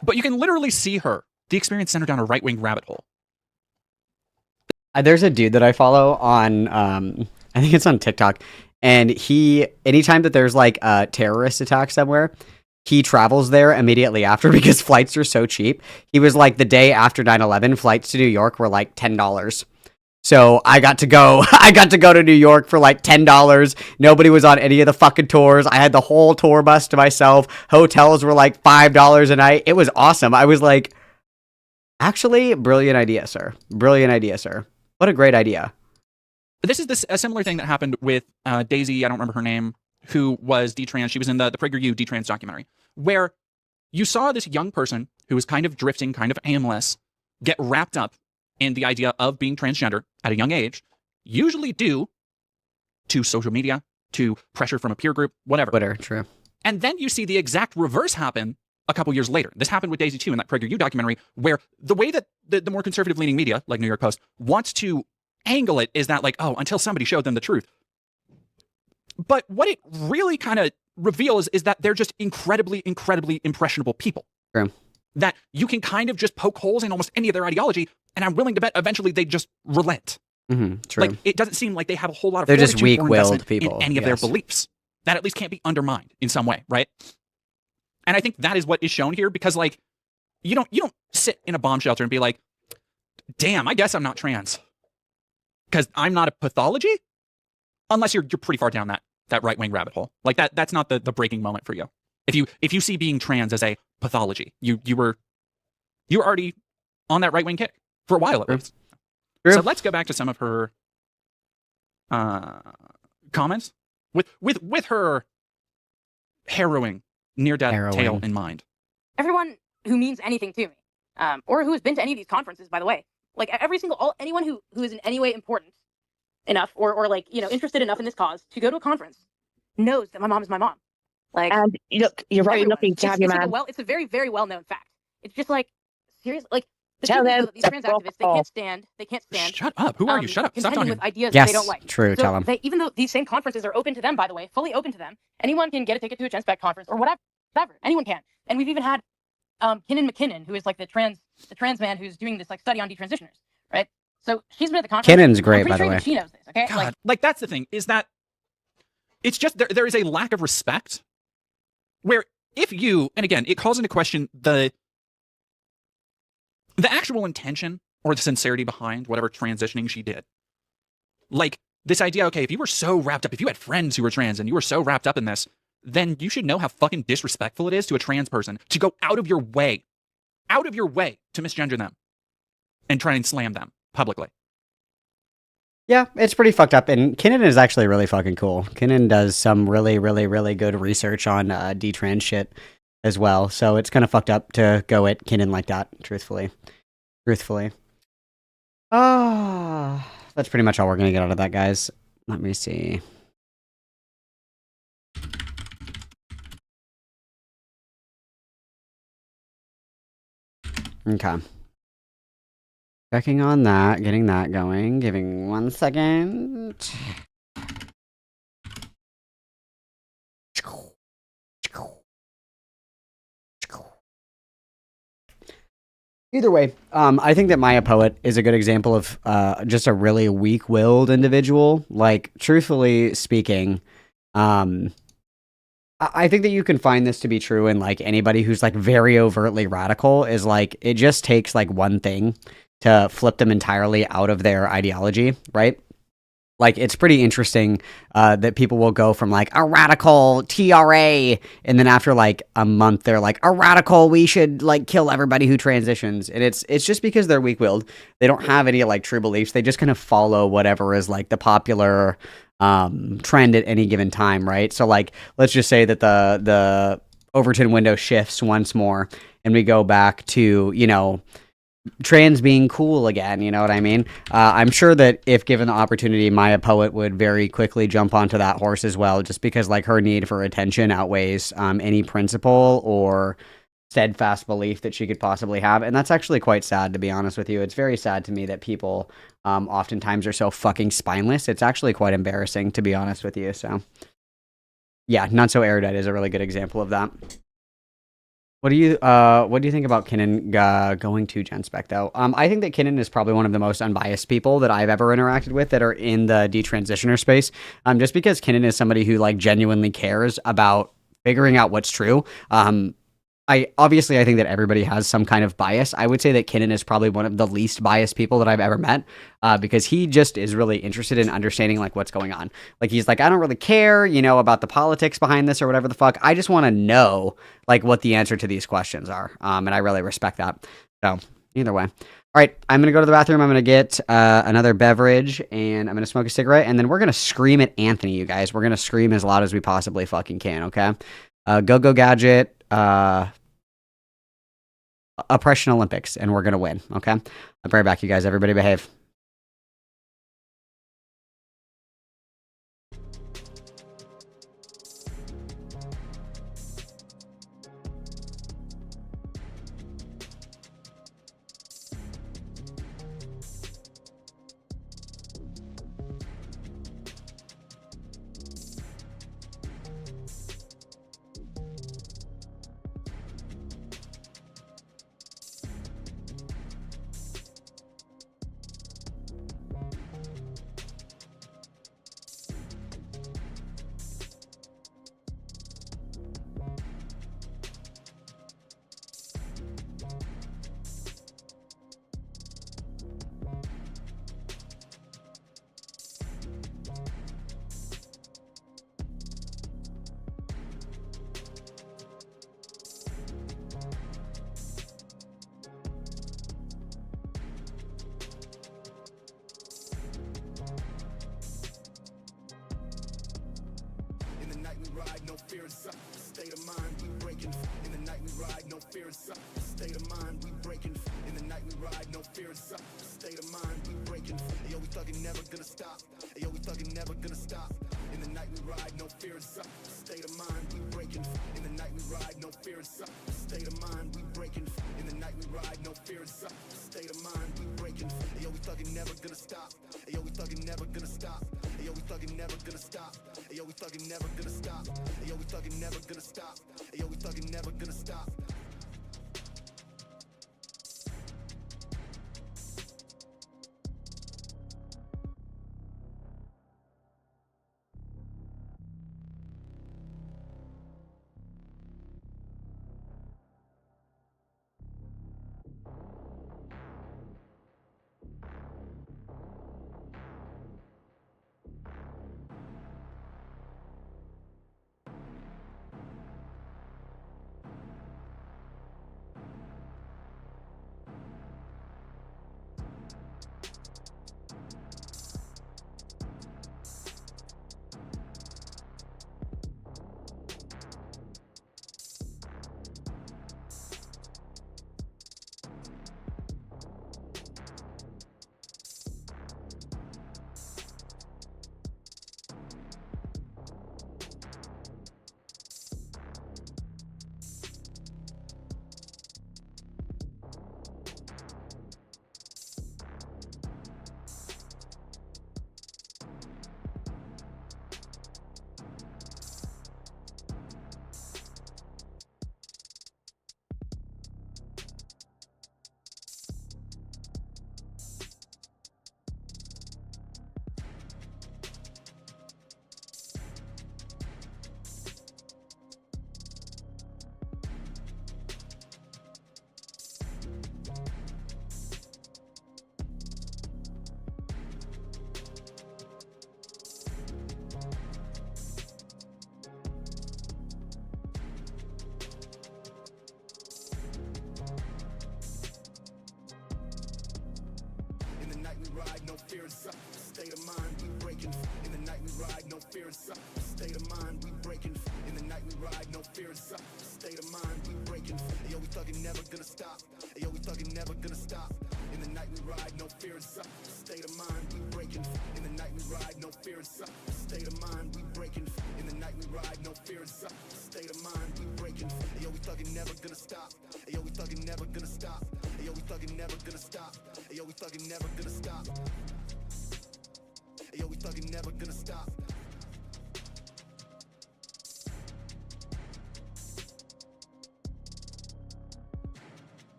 D: But you can literally see her. The experience sent her down a right-wing rabbit hole.
B: There's a dude that I follow on, I think it's on TikTok, and anytime that there's a terrorist attack somewhere, he travels there immediately after because flights are so cheap. He was the day after 9/11, flights to New York were $10. So I got to go to New York for like $10. Nobody was on any of the fucking tours. I had the whole tour bus to myself. Hotels were like $5 a night. It was awesome. I was like, actually, brilliant idea, sir. Brilliant idea, sir. What a great idea.
D: This is a similar thing that happened with Daisy, I don't remember her name, who was detrans. She was in the PragerU detrans documentary, where you saw this young person who was kind of drifting, kind of aimless, get wrapped up in the idea of being transgender at a young age, usually due to social media, to pressure from a peer group, whatever.
B: Twitter, true.
D: And then you see the exact reverse happen a couple years later. This happened with Daisy too in that PragerU documentary, where the way that the more conservative-leaning media, like New York Post, wants to angle it is that like, oh, until somebody showed them the truth. But what it really kind of reveals is that they're just incredibly, incredibly impressionable people.
B: True.
D: That you can kind of just poke holes in almost any of their ideology, and I'm willing to bet eventually they just relent.
B: True.
D: Like, it doesn't seem like they have a whole lot of
B: they're just
D: fortitude or
B: weak-willed
D: investment
B: people
D: in any of their beliefs. That at least can't be undermined in some way, right? And I think that is what is shown here, because like you don't sit in a bomb shelter and be like, damn, I guess I'm not trans because I'm not a pathology, unless you're pretty far down that right-wing rabbit hole. Like that's not the breaking moment for you. If you see being trans as a pathology, you were already on that right-wing kick for a while at least.
B: True.
D: So let's go back to some of her comments with her harrowing near-death tale in mind.
F: Everyone who means anything to me, or who has been to any of these conferences, by the way, like anyone who is in any way important enough or like, interested enough in this cause to go to a conference knows that my mom is my mom. Like,
G: and look, you're very lucky to have your man.
F: It's a very, very well-known fact. It's just like, seriously, like,
G: tell them
F: these trans activists, they can't stand.
D: Shut up. Who are you? Shut up. Stop talking.
F: With ideas
B: yes,
F: they don't like.
B: True.
F: So
B: tell them.
F: even though these same conferences are open to them, by the way, fully open to them, anyone can get a ticket to a Gen Spec conference or whatever. Anyone can. And we've even had Kinnan McKinnon, who is like the trans man who's doing this like study on detransitioners, right? So she's been at the conference.
B: Kinnan's great, by the way.
F: She knows this, okay?
D: God, like that's the thing, is that it's just there is a lack of respect where if you, and again, it calls into question the actual intention or the sincerity behind whatever transitioning she did. Like this idea, okay, if you were so wrapped up, if you had friends who were trans and you were so wrapped up in this, then you should know how fucking disrespectful it is to a trans person to go out of your way to misgender them and try and slam them publicly.
B: Yeah, it's pretty fucked up. And Kinnan is actually really fucking cool. Kinnan does some really, really, really good research on detrans shit as well. So it's kind of fucked up to go at Kinnan like that, truthfully. That's pretty much all we're going to get out of that, guys. Let me see. Okay. Checking on that, getting that going. Giving 1 second. Either way, I think that Maya Poet is a good example of just a really weak-willed individual. Like, truthfully speaking, I think that you can find this to be true in like anybody who's like very overtly radical. Is like it just takes like one thing to flip them entirely out of their ideology, right? Like it's pretty interesting that people will go from like a radical TRA, and then after like a month they're like a radical, we should like kill everybody who transitions, and it's just because they're weak-willed. They don't have any like true beliefs. They just kind of follow whatever is like the popular trend at any given time, right? So like let's just say that the Overton window shifts once more and we go back to, you know, trans being cool again, you know what I mean? I'm sure that if given the opportunity, Maya Poet would very quickly jump onto that horse as well, just because like her need for attention outweighs any principle or steadfast belief that she could possibly have. And that's actually quite sad, to be honest with you. It's very sad to me that people oftentimes are so fucking spineless. It's actually quite embarrassing, to be honest with you. So yeah, Not So Erudite is a really good example of that. What do you think about Kinnan going to Gen Spec though? I think that Kinnan is probably one of the most unbiased people that I've ever interacted with that are in the detransitioner space. Just because Kinnan is somebody who like genuinely cares about figuring out what's true. I think that everybody has some kind of bias. I would say that Kinnan is probably one of the least biased people that I've ever met, because he just is really interested in understanding like what's going on. Like he's like, I don't really care, about the politics behind this or whatever the fuck. I just want to know like what the answer to these questions are, and I really respect that. So either way. All right, I'm gonna go to the bathroom. I'm gonna get another beverage, and I'm gonna smoke a cigarette, and then we're gonna scream at Anthony, you guys. We're gonna scream as loud as we possibly fucking can. Okay, go gadget. Oppression Olympics, and we're gonna win. Okay, I'll be right back, you guys. Everybody behave.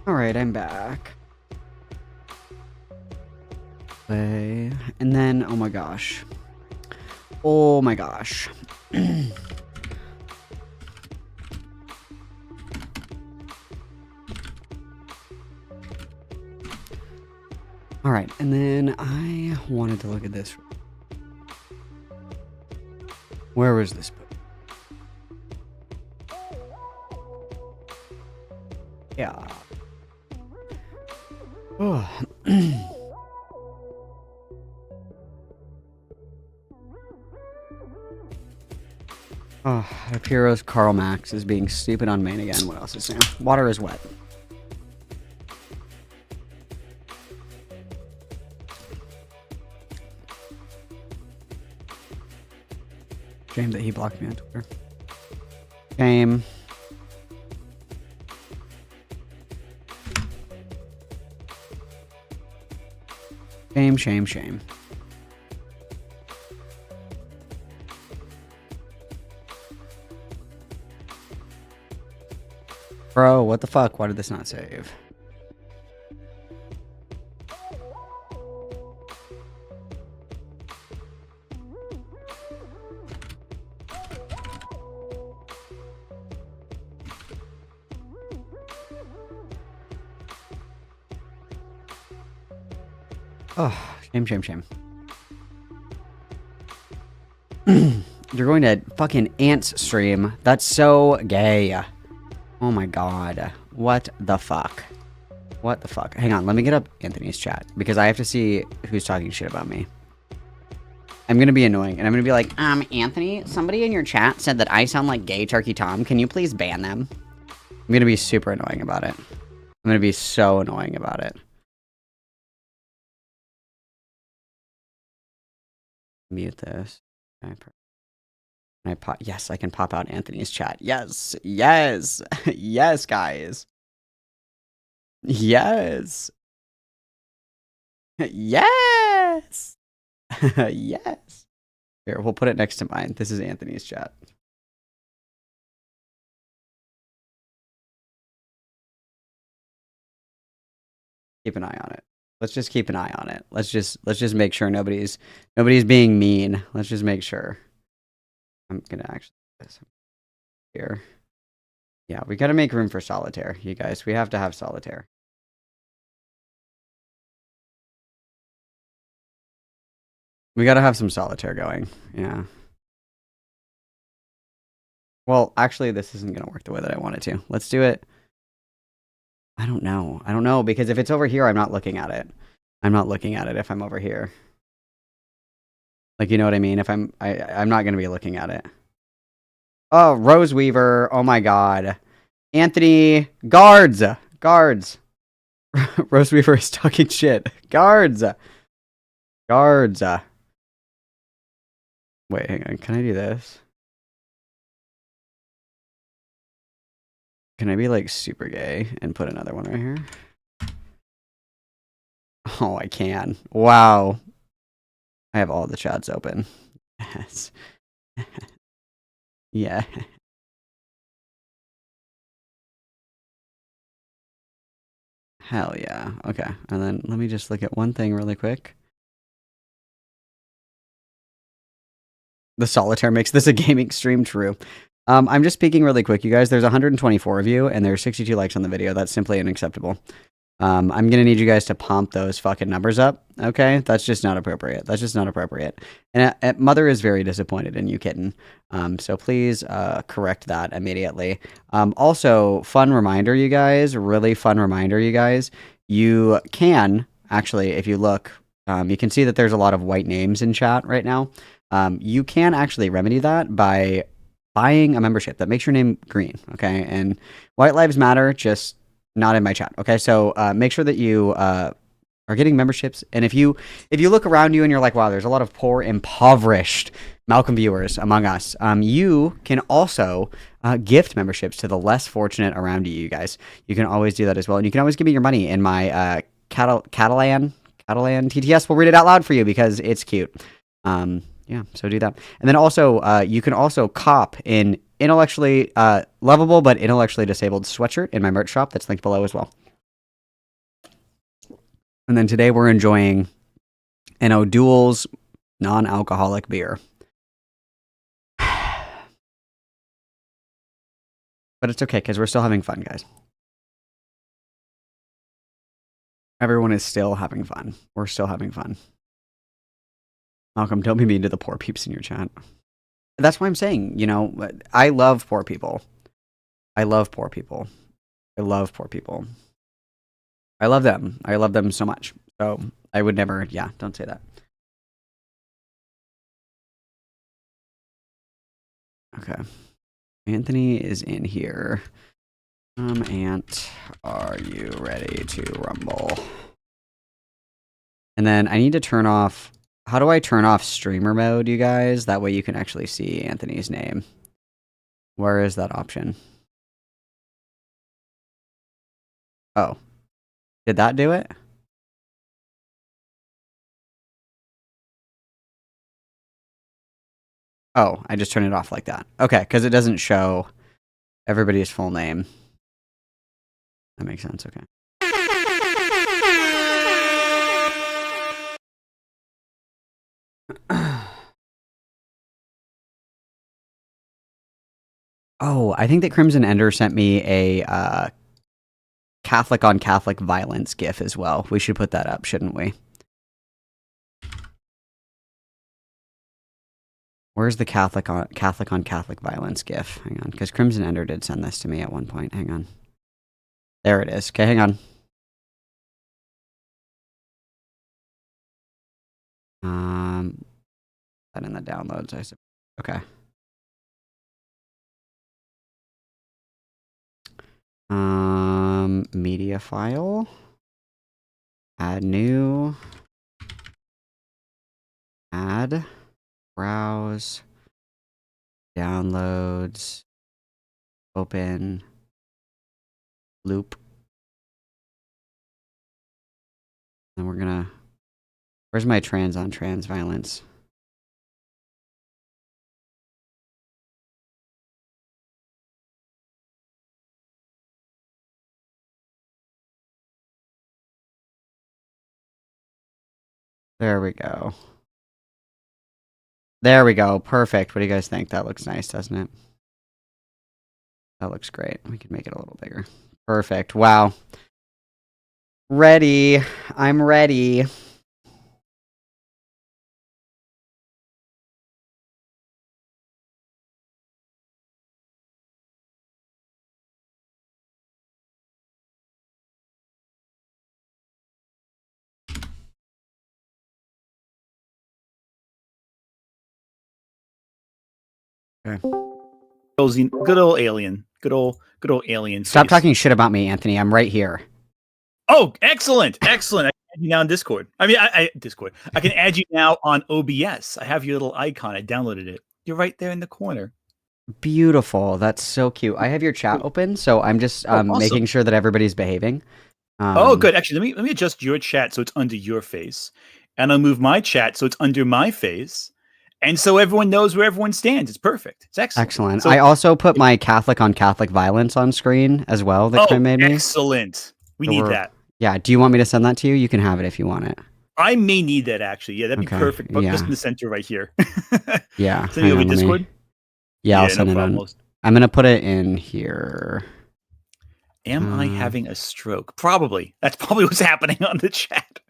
B: Alright, I'm back. Play. And then, oh my gosh. Oh my gosh. Alright, and then I wanted to look at this. Where was this book? Yeah. Oh. Oh, Apiro's Karl Max is being stupid on main again. What else is there? Water is wet. Shame that he blocked me on Twitter. Shame. Shame, shame, shame. Bro, what the fuck? Why did this not save? Oh, shame, shame, shame. You're going to fucking Ants stream. That's so gay. Oh my god. What the fuck? What the fuck? Hang on, let me get up Anthony's chat, because I have to see who's talking shit about me. I'm gonna be annoying, and I'm gonna be like, Anthony, somebody in your chat said that I sound like gay Turkey Tom. Can you please ban them? I'm gonna be super annoying about it. I'm gonna be so annoying about it. Mute this. Okay, can I pop? Yes, I can pop out Anthony's chat. Yes, yes, yes, guys. Yes. Yes. Yes. Here, we'll put it next to mine. This is Anthony's chat. Keep an eye on it. Let's just keep an eye on it. Let's just make sure nobody's being mean. Let's just make sure. I'm gonna actually do this here. Yeah, we gotta make room for solitaire, you guys. We have to have solitaire. We gotta have some solitaire going. Yeah. Well, actually, this isn't gonna work the way that I want it to. Let's do it. I don't know. I don't know, because if it's over here, I'm not looking at it. I'm not looking at it if I'm over here. Like, you know what I mean? If I'm not gonna be looking at it. Oh, Rose Weaver. Oh my god. Anthony. Guards. Guards. Rose Weaver is talking shit. Guards. Guards. Wait, hang on. Can I do this? Can I be like super gay and put another one right here? Oh, I can. Wow. I have all the chats open. Yes. Yeah. Hell yeah. Okay. And then let me just look at one thing really quick. The solitaire makes this a gaming stream. True. I'm just speaking really quick, you guys. There's 124 of you, and there's 62 likes on the video. That's simply unacceptable. I'm gonna need you guys to pump those fucking numbers up, okay? That's just not appropriate. That's just not appropriate. And Mother is very disappointed in you, kitten. So please correct that immediately. Also, fun reminder, you guys. Really fun reminder, you guys. You can, actually, if you look, you can see that there's a lot of white names in chat right now. You can actually remedy that by buying a membership that makes your name green, okay? And White Lives Matter, just not in my chat, okay? So make sure that you are getting memberships. And if you look around you and you're like, wow, there's a lot of poor, impoverished Malcolm viewers among us, you can also gift memberships to the less fortunate around you, you guys. You can always do that as well. And you can always give me your money in my Catalan TTS. We'll read it out loud for you because it's cute. Yeah, so do that. And then also, you can also cop an intellectually lovable but intellectually disabled sweatshirt in my merch shop that's linked below as well. And then today we're enjoying an O'Doul's non-alcoholic beer. But it's okay, because we're still having fun, guys. Everyone is still having fun. We're still having fun. Malcolm, don't be mean to the poor peeps in your chat. That's why I'm saying, you know, I love poor people. I love poor people. I love poor people. I love them. I love them so much. So I would never, yeah, don't say that. Okay. Anthony is in here. Ant, are you ready to rumble? And then I need to turn off... How do I turn off streamer mode, you guys? That way you can actually see Anthony's name. Where is that option? Oh. Did that do it? Oh, I just turned it off like that. Okay, because it doesn't show everybody's full name. That makes sense, okay. Oh, I think that Crimson Ender sent me a Catholic on Catholic violence gif as well. We should put that up, shouldn't we? Where's the Catholic on Catholic violence gif? Hang on, because Crimson Ender did send this to me at one point. Hang on. There it is. Okay, hang on. That in the downloads, I suppose. Okay. Media file. Add new. Add. Browse. Downloads. Open. Loop. And we're gonna... Where's my trans on trans violence? There we go. There we go. Perfect. What do you guys think? That looks nice, doesn't it? That looks great. We can make it a little bigger. Perfect. Wow. Ready. I'm ready. Okay.
H: Good old alien. Good old alien.
B: Stop
H: face.
B: talking shit about me, Anthony. I'm right here.
H: Oh, excellent. Excellent. I can add you now on Discord. I mean, Discord. I can add you now on OBS. I have your little icon. I downloaded it. You're right there in the corner.
B: Beautiful. That's so cute. I have your chat open, so I'm just
H: awesome.
B: making sure that everybody's behaving.
H: Oh, good. Actually, let me adjust your chat so it's under your face. And I'll move my chat so it's under my face. And so everyone knows where everyone stands. It's perfect. It's excellent.
B: Excellent.
H: So,
B: I also put my Catholic on Catholic violence on screen as well that Kim made me.
H: Excellent. We need that.
B: Yeah. Do you want me to send that to you? You can have it if you want it.
H: I may need that, actually. Yeah, that'd be perfect. But just in the center right here.
B: Yeah.
H: Send it over Discord?
B: Yeah, I'll send it on. I'm going to put it in here.
H: Am I having a stroke? Probably. That's probably what's happening on the chat.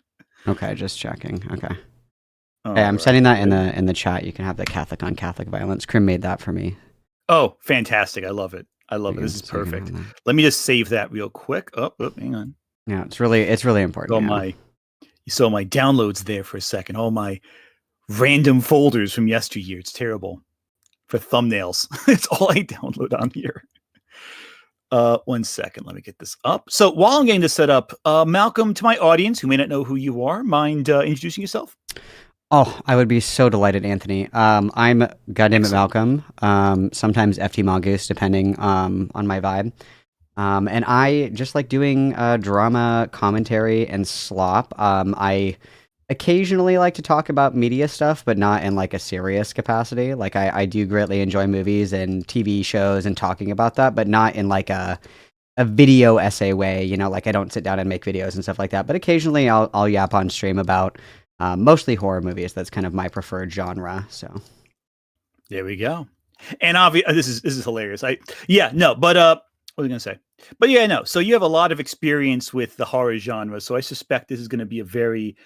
B: Okay, just checking. Okay. Hey, I'm sending that in the chat. You can have the Catholic on Catholic violence. Krim made that for me.
H: Oh, fantastic. I love it. I love it. This is perfect. Let me just save that real quick. Oh, hang on.
B: Yeah, it's really important.
H: You saw my downloads there for a second. All my random folders from yesteryear. It's terrible. For thumbnails. It's all I download on here. 1 second. Let me get this up. So while I'm getting this set up, Malcolm, to my audience who may not know who you are, mind introducing yourself?
B: Oh, I would be so delighted, Anthony. I'm Goddammit Malcolm, sometimes FT Mongoose, depending on my vibe. And I just like doing drama commentary and slop. I occasionally like to talk about media stuff, but not in like a serious capacity. Like I do greatly enjoy movies and TV shows and talking about that, but not in like a a video essay way, like I don't sit down and make videos and stuff like that, but occasionally I'll yap on stream about mostly horror movies. That's kind of my preferred genre. So
H: there we go. And obviously, this is hilarious. What was I gonna say? But yeah, no. So you have a lot of experience with the horror genre. So I suspect this is going to be a very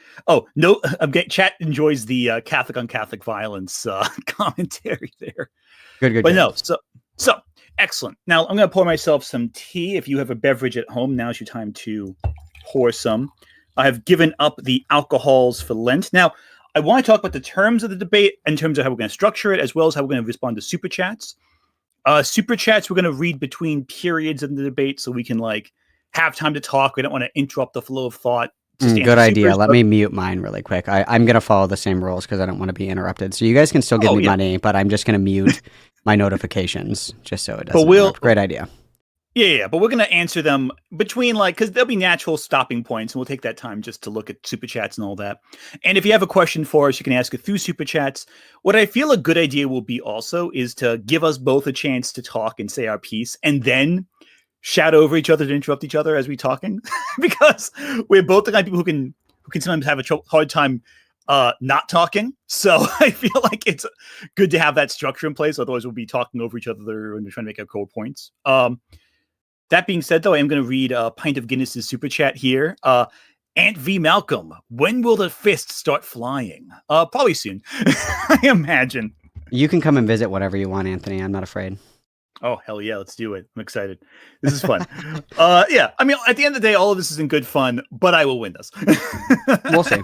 H: chat enjoys the Catholic on Catholic violence commentary there.
B: Good.
H: But no, so excellent. Now I'm going to pour myself some tea. If you have a beverage at home, now's your time to pour some. I have given up the alcohols for Lent. Now I want to talk about the terms of the debate in terms of how we're going to structure it, as well as how we're going to respond to super chats. Super chats we're going to read between periods in the debate so we can have time to talk. We don't want to interrupt the flow of thought.
B: Good idea. Let me mute mine really quick. I'm going to follow the same rules because I don't want to be interrupted. So you guys can still give me money, but I'm just going to mute my notifications just so it doesn't interrupt. Great idea.
H: Yeah, but we're going to answer them between because there'll be natural stopping points, and we'll take that time just to look at super chats and all that. And if you have a question for us, you can ask it through super chats. What I feel a good idea will be also is to give us both a chance to talk and say our piece, and then shout over each other to interrupt each other as we're talking, because we're both the kind of people who can sometimes have a hard time not talking. So I feel like it's good to have that structure in place. Otherwise, we'll be talking over each other when we're trying to make our core points. That being said, though, I am going to read a Pint of Guinness's super chat here. Aunt V. Malcolm, when will the fists start flying? Probably soon, I imagine.
B: You can come and visit whatever you want, Anthony. I'm not afraid.
H: Oh, hell yeah. Let's do it. I'm excited. This is fun. Yeah. I mean, at the end of the day, all of this is in good fun, but I will win this.
B: We'll see.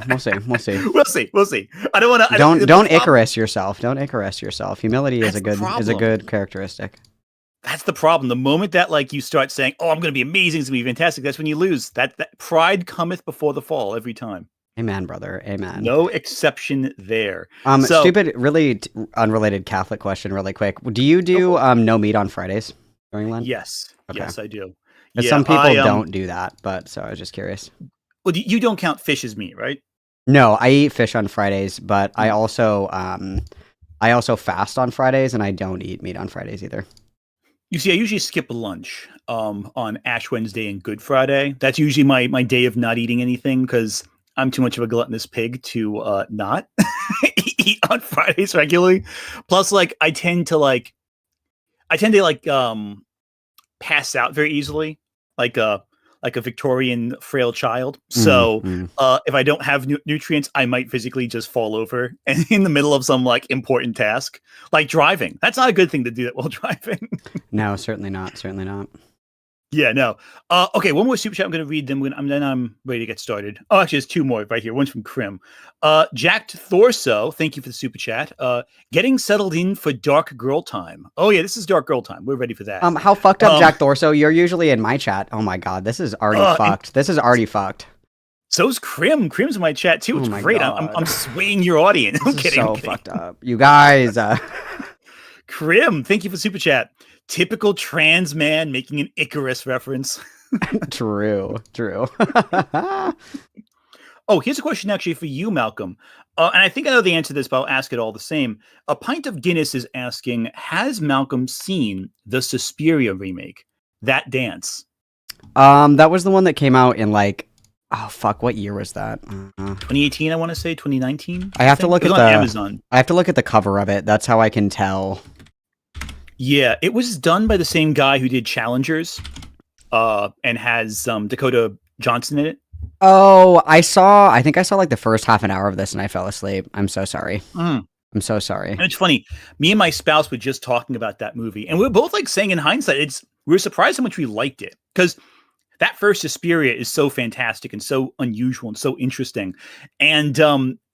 H: We'll see. I don't want to.
B: Don't Icarus yourself. Don't Icarus yourself. Humility is a good characteristic.
H: That's the problem. The moment that you start saying, "Oh, I'm going to be amazing, it's going to be fantastic," that's when you lose. That pride cometh before the fall every time.
B: Amen, brother. Amen.
H: No exception there.
B: Stupid, really unrelated Catholic question, really quick. Do you do no meat on Fridays during Lent?
H: Yes. Okay. Yes, I do.
B: Some people don't do that, but so I was just curious.
H: Well, you don't count fish as meat, right?
B: No, I eat fish on Fridays, but I also fast on Fridays, and I don't eat meat on Fridays either.
H: You see, I usually skip lunch on Ash Wednesday and Good Friday. That's usually my day of not eating anything because I'm too much of a gluttonous pig to not eat on Fridays regularly. Plus, I tend to pass out very easily, like a Victorian frail child. So if I don't have nutrients, I might physically just fall over and in the middle of some important task, like driving. That's not a good thing to do that while driving.
B: No, certainly not. Certainly not.
H: Yeah, no. Okay, one more super chat. I'm going to read them. Then I'm ready to get started. Oh, actually, there's two more right here. One's from Krim. Jacked Thorso, thank you for the super chat. Getting settled in for Dark Girl Time. Oh, yeah, this is Dark Girl Time. We're ready for that.
B: How fucked up, Jack Thorso? You're usually in my chat. Oh, my God. This is already fucked. This is already fucked.
H: So's Krim. Krim's in my chat, too. It's great. I'm swaying your audience. I'm kidding.
B: So fucked up. You guys.
H: Krim, thank you for super chat. Typical trans man making an Icarus reference.
B: True.
H: Oh, here's a question actually for you, Malcolm. And I think I know the answer to this, but I'll ask it all the same. A Pint of Guinness is asking, has Malcolm seen the Suspiria remake? That dance.
B: That was the one that came out in what year was that?
H: 2018, I want to say 2019.
B: I have to look at
H: on Amazon.
B: I have to look at the cover of it. That's how I can tell.
H: Yeah, it was done by the same guy who did Challengers, and has Dakota Johnson in it.
B: Oh, I think I saw the first half an hour of this and I fell asleep. I'm so sorry. I'm so sorry.
H: And it's funny. Me and my spouse were just talking about that movie, and we we're both saying in hindsight, we were surprised how much we liked it because that first Suspiria is so fantastic and so unusual and so interesting. And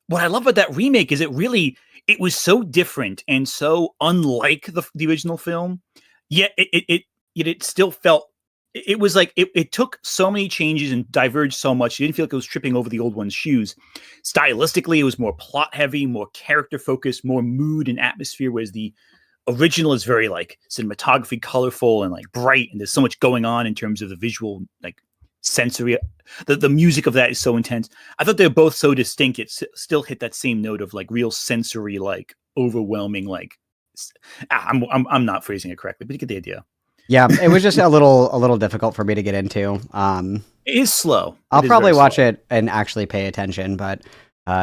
H: what I love about that remake is it was so different and so unlike the original film, yet it still felt, it was it took so many changes and diverged so much. You didn't feel like it was tripping over the old one's shoes. Stylistically, it was more plot heavy, more character focused, more mood and atmosphere, whereas the original is very cinematography, colorful and bright, and there's so much going on in terms of the visual sensory. The music of that is so intense. I thought they're both so distinct. It still hit that same note of real sensory, overwhelming. I'm not phrasing it correctly, but you get the idea.
B: Yeah, it was just a little difficult for me to get into.
H: It is slow.
B: I'll
H: It is
B: probably
H: very
B: watch
H: slow.
B: it and actually pay attention, but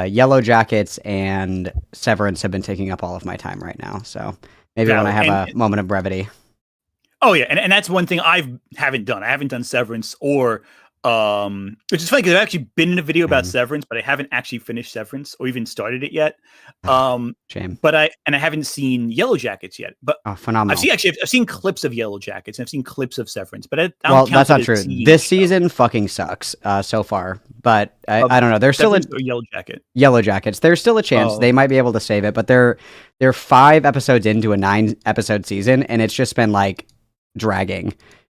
B: Yellow Jackets and Severance have been taking up all of my time right now. So maybe when I have a moment of brevity.
H: Oh yeah, and that's one thing I haven't done. I haven't done Severance or which is funny because I've actually been in a video about Severance, but I haven't actually finished Severance or even started it yet.
B: Shame.
H: But I haven't seen Yellow Jackets yet. But
B: phenomenal.
H: I've seen clips of Yellow Jackets and I've seen clips of Severance. But I don't
B: well,
H: count
B: that's not
H: it
B: true.
H: as seeing
B: This
H: the show.
B: season fucking sucks so far. But I don't know. There's still
H: Severance or Yellow Jacket.
B: Yellow Jackets. There's still a chance they might be able to save it, but they're 5 episodes into a 9-episode season, and it's just been like dragging.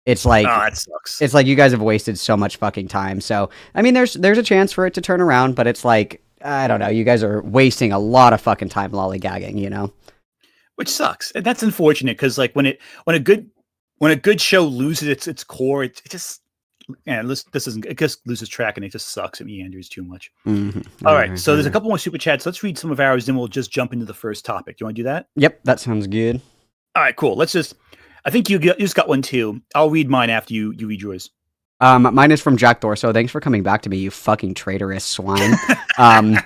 B: It's like
H: that sucks.
B: It's like you guys have wasted so much fucking time. So I mean, there's a chance for it to turn around, but it's like I don't know. You guys are wasting a lot of fucking time lollygagging, you know,
H: which sucks. And that's unfortunate because like when a good show loses its core, it just it just loses track and it just sucks. It meanders too much.
B: Mm-hmm.
H: All right, so there's a couple more super chats. Let's read some of ours, then we'll just jump into the first topic. Do you want to do that?
B: Yep, that sounds good.
H: All right, cool. I think you just got one too. I'll read mine after you read yours.
B: Mine is from Jack Thorso. Thanks for coming back to me, you fucking traitorous swine. Ant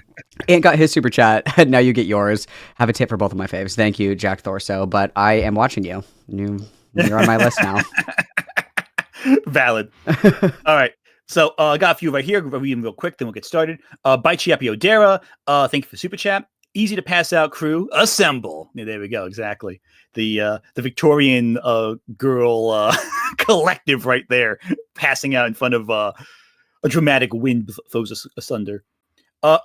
B: got his super chat. Now you get yours. Have a tip for both of my faves. Thank you, Jack Thorso. But I am watching you. You're on my list now.
H: Valid. All right. So I got a few right here. We'll read them real quick, then we'll get started. By Chiappy Odera. Thank you for super chat. Easy to pass out crew. Assemble. Yeah, there we go. Exactly. The Victorian girl collective right there, passing out in front of a dramatic wind throws us asunder.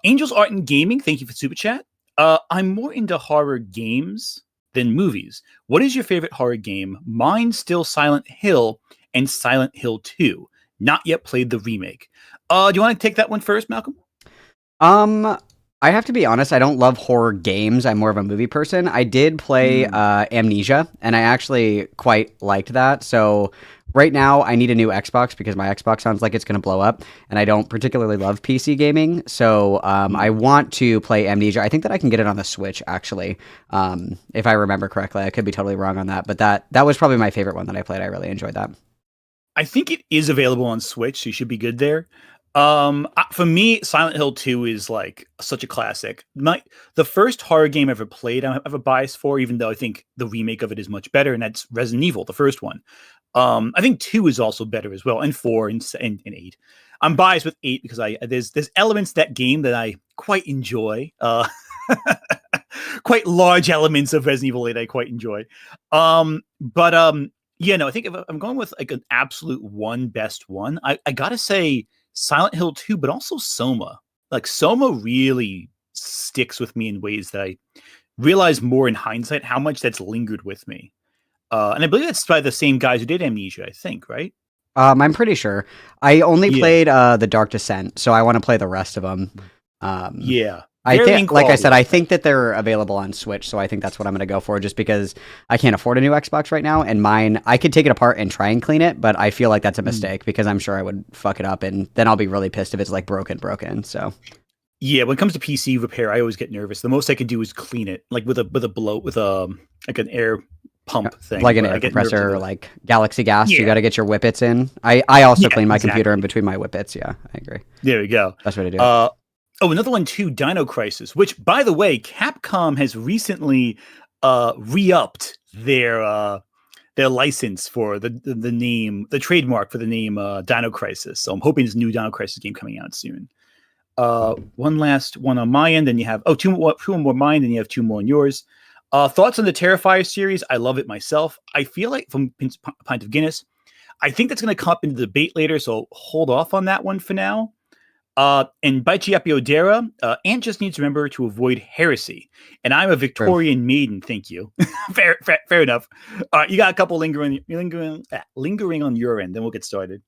H: Angels Art and Gaming, thank you for super chat. I'm more into horror games than movies. What is your favorite horror game? Mine's still Silent Hill and Silent Hill 2. Not yet played the remake. Do you want to take that one first, Malcolm?
B: I have to be honest, I don't love horror games. I'm more of a movie person. I did play Amnesia, and I actually quite liked that. So right now, I need a new Xbox because my Xbox sounds like it's going to blow up, and I don't particularly love PC gaming. So I want to play Amnesia. I think that I can get it on the Switch, actually, if I remember correctly. I could be totally wrong on that, but that was probably my favorite one that I played. I really enjoyed that.
H: I think it is available on Switch, so you should be good there. For me, Silent Hill 2 is like such a classic. The first horror game I ever played, I have a bias for, even though I think the remake of it is much better, and that's Resident Evil, the first one. I think 2 is also better as well, and 4 and 8. I'm biased with 8 because there's elements to that game that I quite enjoy. Quite large elements of Resident Evil 8 I quite enjoy. Yeah, no, I think if I'm going with like an absolute best one, I gotta say Silent Hill 2, but also Soma. Like Soma really sticks with me in ways that I realize more in hindsight how much that's lingered with me. And I believe that's by the same guys who did Amnesia, I think, right?
B: I'm pretty sure. I only played The Dark Descent, so I want to play the rest of them.
H: Yeah.
B: I think, like I said, I think that they're available on Switch, so I think that's what I'm going to go for, just because I can't afford a new Xbox right now, and mine, I could take it apart and try and clean it, but I feel like that's a mistake, because I'm sure I would fuck it up, and then I'll be really pissed if it's, like, broken, so...
H: Yeah, when it comes to PC repair, I always get nervous. The most I can do is clean it, like with like an air pump thing.
B: Like an air compressor, or like Galaxy Gas, you got to get your whippets in. I also clean my computer in between my whippets, I agree.
H: There we go.
B: That's what I do.
H: Another one too, Dino Crisis, which, by the way, Capcom has recently re-upped their license for the name, the trademark for the name Dino Crisis. So I'm hoping there's a new Dino Crisis game coming out soon. One last one on my end, and you have two more on mine, and you have 2 more on yours. Thoughts on the Terrifier series? I love it myself. I feel like from Pint of Guinness, I think that's going to come up into the debate later, so hold off on that one for now. And by Chiappy Odera, Ant just needs to remember to avoid heresy. And I'm a Victorian maiden, thank you. fair enough. You got a couple lingering on your end, then we'll get started.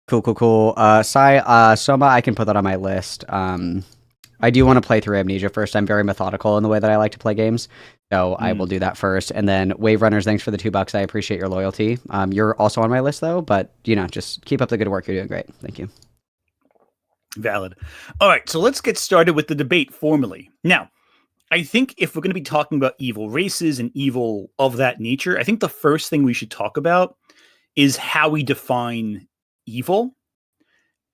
B: Cool. Soma, I can put that on my list. I do want to play through Amnesia first. I'm very methodical in the way that I like to play games. So I will do that first. And then Wave Runners, thanks for the $2. I appreciate your loyalty. You're also on my list, though. But, just keep up the good work. You're doing great. Thank you.
H: Valid. All right, so let's get started with the debate formally. Now, I think if we're going to be talking about evil races and evil of that nature, I think the first thing we should talk about is how we define evil,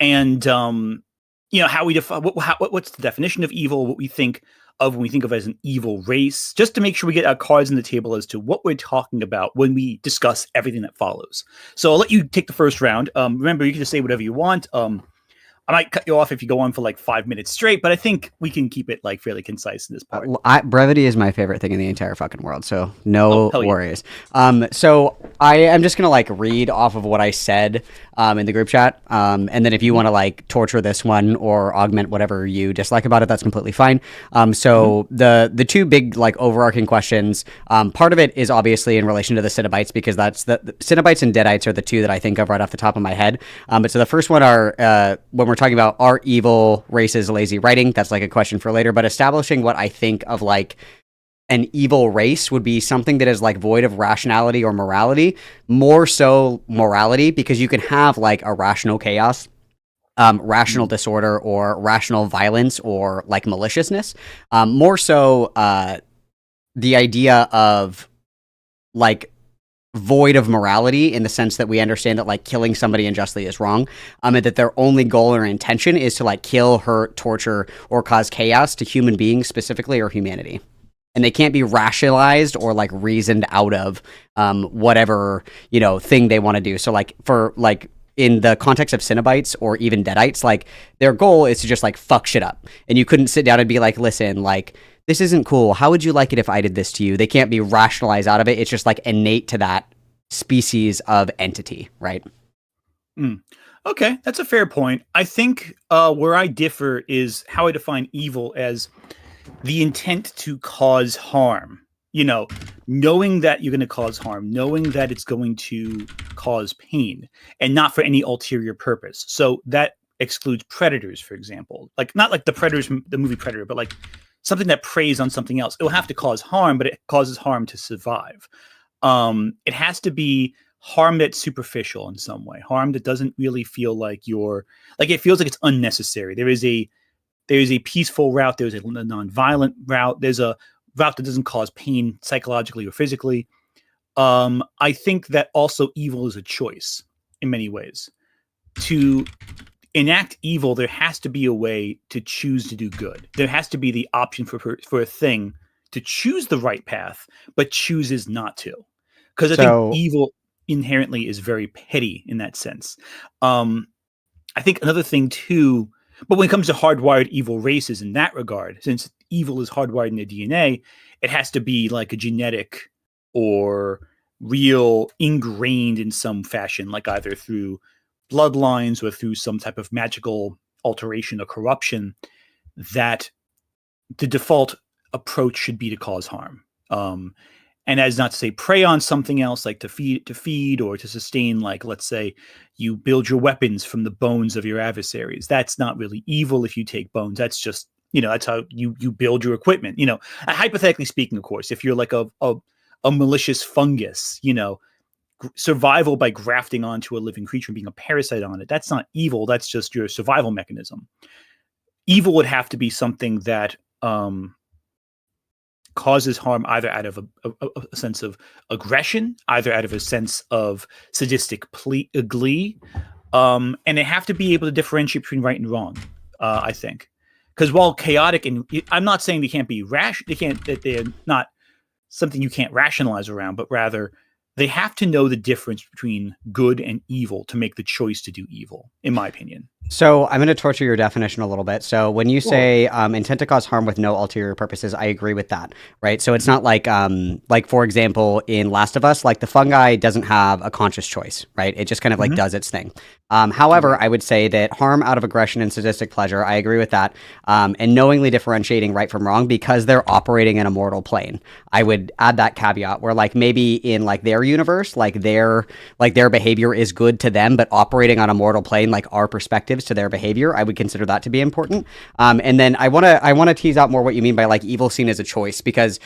H: and how we define what's the definition of evil, what we think of when we think of as an evil race, just to make sure we get our cards on the table as to what we're talking about when we discuss everything that follows. So I'll let you take the first round. Remember, you can just say whatever you want. I might cut you off if you go on for like 5 minutes straight, but I think we can keep it like fairly concise in this part.
B: Brevity is my favorite thing in the entire fucking world, so no worries. So I am just gonna like read off of what I said in the group chat, and then if you want to like torture this one or augment whatever you dislike about it, that's completely fine. So the two big like overarching questions, part of it is obviously in relation to the Cenobites, because that's the Cenobites and Deadites are the two that I think of right off the top of my head. But so the first one are when we're talking about are evil races lazy writing, that's like a question for later, but establishing what I think of like an evil race would be something that is like void of rationality or morality, more so morality, because you can have like a rational chaos, rational disorder, or rational violence, or like maliciousness. More so the idea of like void of morality, in the sense that we understand that like killing somebody unjustly is wrong, and that their only goal or intention is to like kill, hurt, torture, or cause chaos to human beings specifically, or humanity. And they can't be rationalized or like reasoned out of whatever, thing they want to do. So like for like in the context of Cenobites or even Deadites, like their goal is to just like fuck shit up. And you couldn't sit down and be like, listen, like this isn't cool. How would you like it if I did this to you? They can't be rationalized out of it. It's just like innate to that species of entity, right?
H: Okay, that's a fair point. I think where I differ is how I define evil as the intent to cause harm. Knowing that you're going to cause harm, knowing that it's going to cause pain, and not for any ulterior purpose. So that excludes predators, for example. Like, not like the Predators, the movie Predator, but like something that preys on something else. It will have to cause harm, but it causes harm to survive. It has to be harm that's superficial in some way, harm that doesn't really feel like it feels like it's unnecessary. There is a peaceful route. There's a non-violent route. There's a route that doesn't cause pain psychologically or physically. I think that also evil is a choice in many ways. To enact evil, there has to be a way to choose to do good. There has to be the option for a thing to choose the right path, but chooses not to. Because I think evil inherently is very petty in that sense. I think another thing too, but when it comes to hardwired evil races in that regard, since evil is hardwired in their DNA, it has to be like a genetic or real ingrained in some fashion, like either through bloodlines or through some type of magical alteration or corruption, that the default approach should be to cause harm. And as not to say prey on something else, like to feed or to sustain, like let's say you build your weapons from the bones of your adversaries. That's not really evil if you take bones. That's just, that's how you build your equipment. Hypothetically speaking, of course, if you're like a malicious fungus, survival by grafting onto a living creature and being a parasite on it, that's not evil. That's just your survival mechanism. Evil would have to be something that causes harm either out of a sense of aggression, either out of a sense of sadistic glee, and they have to be able to differentiate between right and wrong, I think. Because while chaotic, and I'm not saying that they're not something you can't rationalize around, but rather they have to know the difference between good and evil to make the choice to do evil, in my opinion.
B: So I'm going to torture your definition a little bit. So when you say intent to cause harm with no ulterior purposes, I agree with that, right? So it's not like for example, in Last of Us, like the fungi doesn't have a conscious choice, right? It just kind of like does its thing. However, I would say that harm out of aggression and sadistic pleasure, I agree with that. And knowingly differentiating right from wrong because they're operating in a mortal plane. I would add that caveat where like maybe in like their universe, like their behavior is good to them, but operating on a mortal plane, like our perspectives to their behavior, I would consider that to be important. And then I want to tease out more what you mean by like evil seen as a choice, because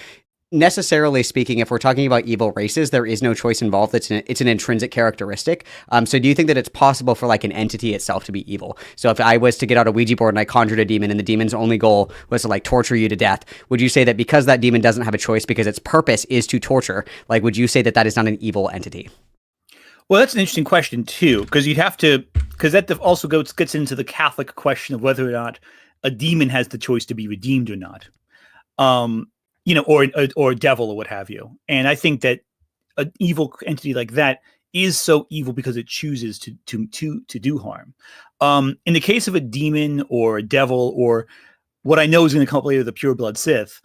B: necessarily speaking, if we're talking about evil races, there is no choice involved. It's an intrinsic characteristic. So do you think that it's possible for like an entity itself to be evil? So if I was to get out a Ouija board and I conjured a demon and the demon's only goal was to like torture you to death, would you say that because that demon doesn't have a choice because its purpose is to torture, like would you say that that is not an evil entity?
H: Well, that's an interesting question too, because that also gets into the Catholic question of whether or not a demon has the choice to be redeemed or not, or a devil or what have you. And I think that an evil entity like that is so evil because it chooses to do harm. In the case of a demon or a devil, or what I know is going to come up later, the pure blood Sith,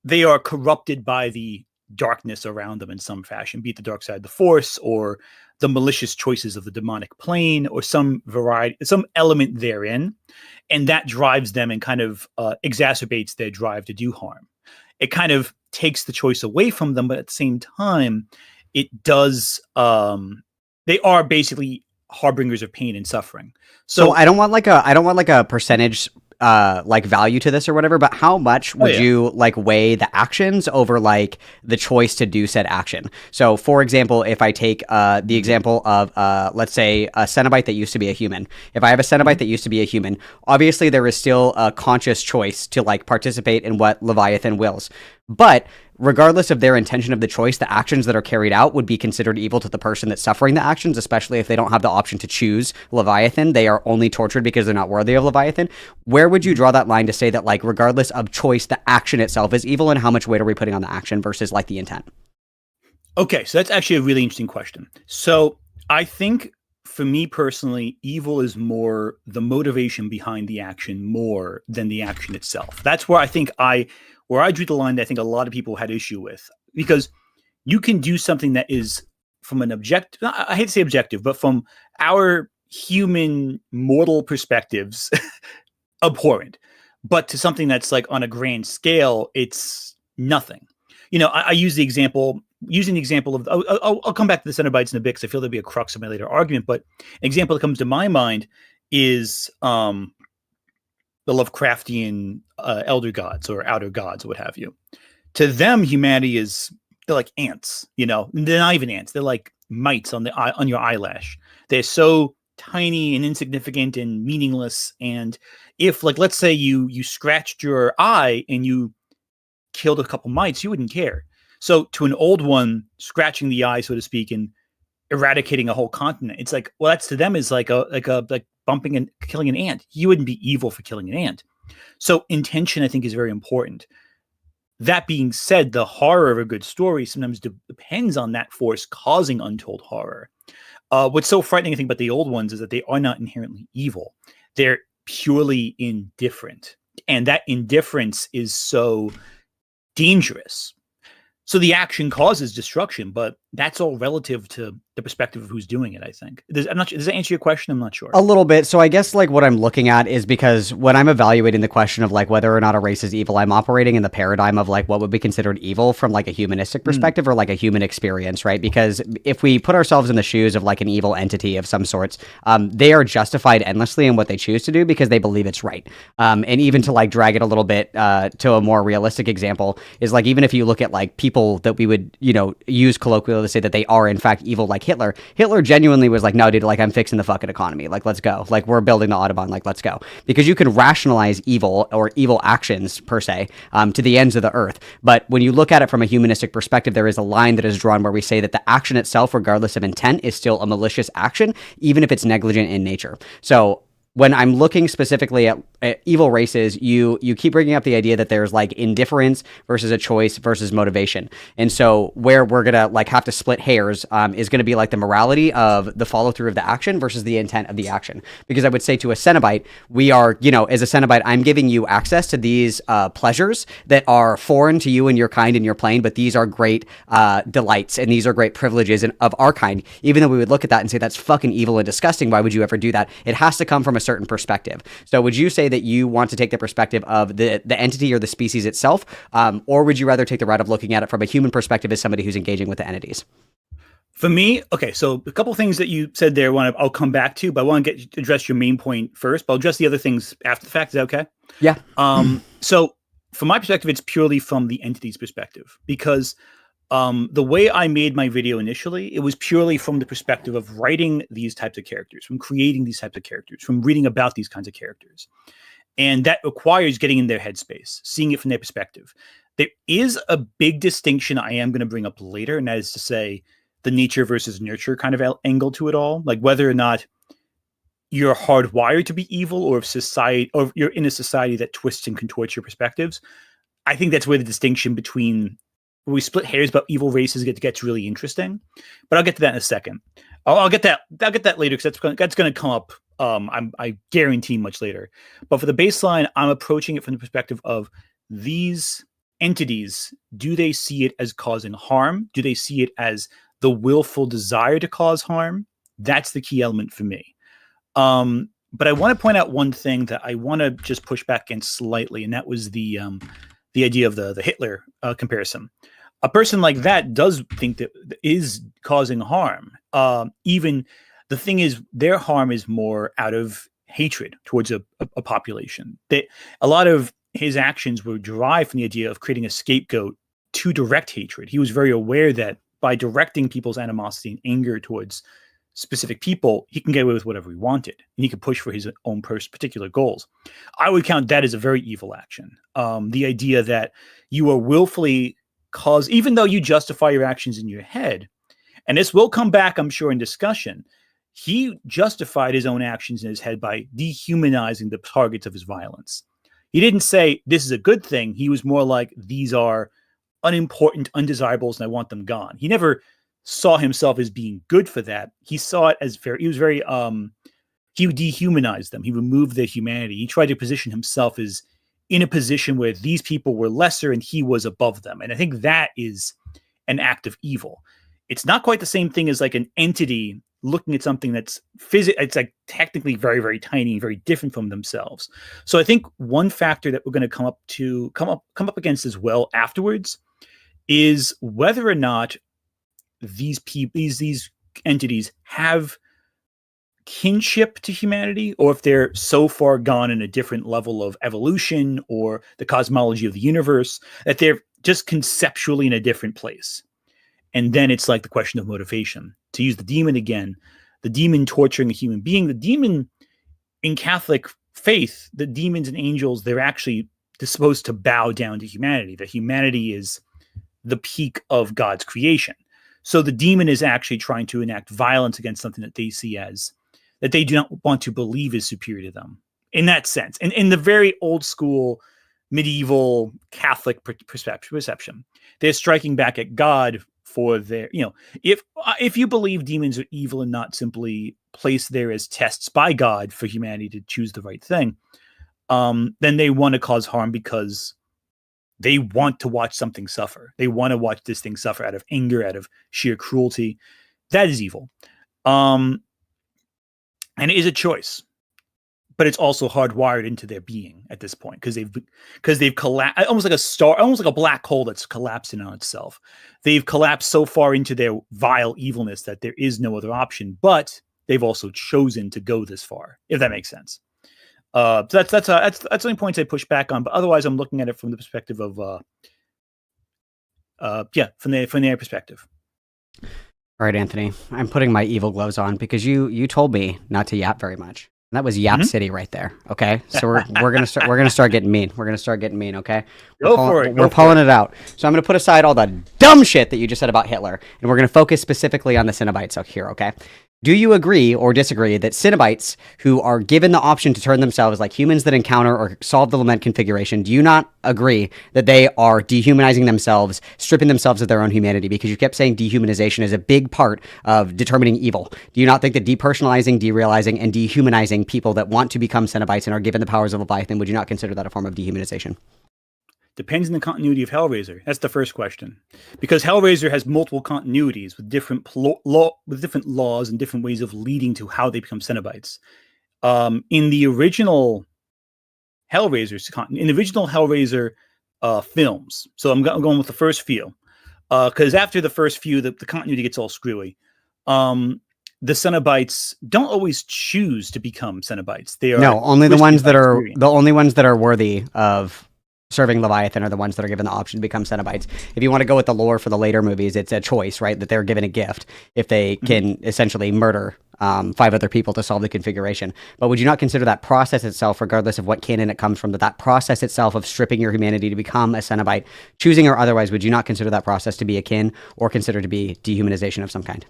H: they are corrupted by the darkness around them in some fashion, be it the dark side of the Force or the malicious choices of the demonic plane or some element therein. And that drives them and kind of exacerbates their drive to do harm. It kind of takes the choice away from them, but at the same time, it does. They are basically harbingers of pain and suffering.
B: So I don't want like a percentage like value to this or whatever, but how much would you like weigh the actions over like the choice to do said action? So for example, if I take the example of let's say a Cenobite that used to be a human. If I have a Cenobite that used to be a human, obviously there is still a conscious choice to like participate in what Leviathan wills. But regardless of their intention of the choice, the actions that are carried out would be considered evil to the person that's suffering the actions, especially if they don't have the option to choose Leviathan. They are only tortured because they're not worthy of Leviathan. Where would you draw that line to say that, like, regardless of choice, the action itself is evil, and how much weight are we putting on the action versus, like, the intent?
H: Okay, so that's actually a really interesting question. So I think, for me personally, evil is more the motivation behind the action more than the action itself. That's where I think where I drew the line that I think a lot of people had issue with, because you can do something that is from an objective, I hate to say objective, but from our human mortal perspectives, abhorrent, but to something that's like on a grand scale, it's nothing. I use the example, using the example of, I'll come back to the Cenobites in a bit because I feel there'll be a crux of my later argument, but an example that comes to my mind is, the Lovecraftian elder gods or outer gods or what have you. To them, humanity they're like ants, they're not even ants. They're like mites on your eyelash. They're so tiny and insignificant and meaningless. And if, like, let's say you scratched your eye and you killed a couple mites, you wouldn't care. So to an old one, scratching the eye, so to speak, and eradicating a whole continent, it's like, well, that's to them is like bumping and killing an ant. You wouldn't be evil for killing an ant. So intention, I think, is very important. That being said, the horror of a good story sometimes depends on that force causing untold horror. What's so frightening, I think, about the old ones is that they are not inherently evil. They're purely indifferent. And that indifference is so dangerous. So the action causes destruction, but that's all relative to the perspective of who's doing it, I think. Does that answer your question? I'm not sure.
B: A little bit. So I guess like what I'm looking at is, because when I'm evaluating the question of like whether or not a race is evil, I'm operating in the paradigm of like what would be considered evil from like a humanistic perspective or like a human experience, right? Because if we put ourselves in the shoes of like an evil entity of some sorts, they are justified endlessly in what they choose to do because they believe it's right. And even to like drag it a little bit to a more realistic example is like, even if you look at like people that we would, use colloquially to say that they are in fact evil, like Hitler. Hitler genuinely was like, no, dude, like I'm fixing the fucking economy. Like, let's go. Like, we're building the Autobahn. Like, let's go. Because you can rationalize evil or evil actions per se to the ends of the earth. But when you look at it from a humanistic perspective, there is a line that is drawn where we say that the action itself, regardless of intent, is still a malicious action, even if it's negligent in nature. So when I'm looking specifically at evil races, you keep bringing up the idea that there's like indifference versus a choice versus motivation. And so where we're going to like have to split hairs is going to be like the morality of the follow through of the action versus the intent of the action. Because I would say to a Cenobite, we are, as a Cenobite, I'm giving you access to these pleasures that are foreign to you and your kind and your plane, but these are great delights and these are great privileges of our kind. Even though we would look at that and say that's fucking evil and disgusting, why would you ever do that? It has to come from a certain perspective. So would you say that you want to take the perspective of the entity or the species itself, or would you rather take the route of looking at it from a human perspective as somebody who's engaging with the entities?
H: For me, okay, so a couple things that you said there, I'll come back to, but I want to address your main point first, but I'll address the other things after the fact. Is that okay?
B: Yeah.
H: So from my perspective, it's purely from the entity's perspective, because the way I made my video initially, it was purely from the perspective of writing these types of characters, from creating these types of characters, from reading about these kinds of characters. And that requires getting in their headspace, seeing it from their perspective. There is a big distinction I am going to bring up later, and that is to say, the nature versus nurture kind of angle to it all, like whether or not you're hardwired to be evil, or if society, or you're in a society that twists and contorts your perspectives. I think that's where the distinction between when we split hairs about evil races gets really interesting. But I'll get to that in a second. I'll get that later, because that's going to come up. I guarantee much later. But for the baseline, I'm approaching it from the perspective of these entities. Do they see it as causing harm? Do they see it as the willful desire to cause harm? That's the key element for me. But I want to point out one thing that I want to just push back against slightly, and that was the idea of the Hitler comparison. A person like that does think that is causing harm. Even the thing is, their harm is more out of hatred towards a population. A lot of his actions were derived from the idea of creating a scapegoat to direct hatred. He was very aware that by directing people's animosity and anger towards specific people, he can get away with whatever he wanted, and he could push for his own particular goals. I would count that as a very evil action. The idea that you are willfully even though you justify your actions in your head, and this will come back, I'm sure, in discussion, he justified his own actions in his head by dehumanizing the targets of his violence. He didn't say this is a good thing. He was more like, these are unimportant, undesirables, and I want them gone. He never saw himself as being good for that. He saw it as he dehumanized them. He removed their humanity. He tried to position himself as in a position where these people were lesser and he was above them. And I think that is an act of evil. It's not quite the same thing as like an entity looking at something that's it's like technically very, very tiny, very different from themselves. So I think one factor that we're going to come up against as well afterwards is whether or not these entities have kinship to humanity, or if they're so far gone in a different level of evolution or the cosmology of the universe that they're just conceptually in a different place. And then it's like the question of motivation. To use the demon again, the demon torturing a human being, the demon in Catholic faith, the demons and angels, they're actually supposed to bow down to humanity. That humanity is the peak of God's creation. So the demon is actually trying to enact violence against something that they see as, that they do not want to believe is superior to them. In that sense, and in the very old school, medieval Catholic perception, they're striking back at God for their, if you believe demons are evil and not simply placed there as tests by God for humanity to choose the right thing, then they want to cause harm because they want to watch something suffer. They want to watch this thing suffer out of anger, out of sheer cruelty. That is evil. And it is a choice, but it's also hardwired into their being at this point because they've collapsed, almost like a black hole that's collapsing on itself. They've collapsed so far into their vile evilness that there is no other option, but they've also chosen to go this far, if that makes sense. So that's the only points I push back on, but otherwise I'm looking at it from the perspective of from their perspective.
B: All right, Anthony, I'm putting my evil gloves on because you told me not to yap very much. And that was Yap City right there. Okay, so we're gonna start getting mean. We're gonna start getting mean. Okay, we're pulling it out. So I'm gonna put aside all the dumb shit that you just said about Hitler, and we're gonna focus specifically on the Cenobites here. Okay. Do you agree or disagree that Cenobites who are given the option to turn themselves like humans that encounter or solve the lament configuration, do you not agree that they are dehumanizing themselves, stripping themselves of their own humanity? Because you kept saying dehumanization is a big part of determining evil. Do you not think that depersonalizing, derealizing, and dehumanizing people that want to become Cenobites and are given the powers of Leviathan, would you not consider that a form of dehumanization?
H: Depends on the continuity of Hellraiser. That's the first question. Because Hellraiser has multiple continuities with different laws and different ways of leading to how they become Cenobites. In the original Hellraiser films, so I'm going with the first few, because after the first few, the continuity gets all screwy. The Cenobites don't always choose to become Cenobites. They are
B: only the ones that are worthy of serving Leviathan are the ones that are given the option to become Cenobites. If you want to go with the lore for the later movies, it's a choice, right? That they're given a gift if they can essentially murder 5 other people to solve the configuration. But would you not consider that process itself, regardless of what canon it comes from, that process itself of stripping your humanity to become a Cenobite, choosing or otherwise, would you not consider that process to be akin or consider to be dehumanization of some kind?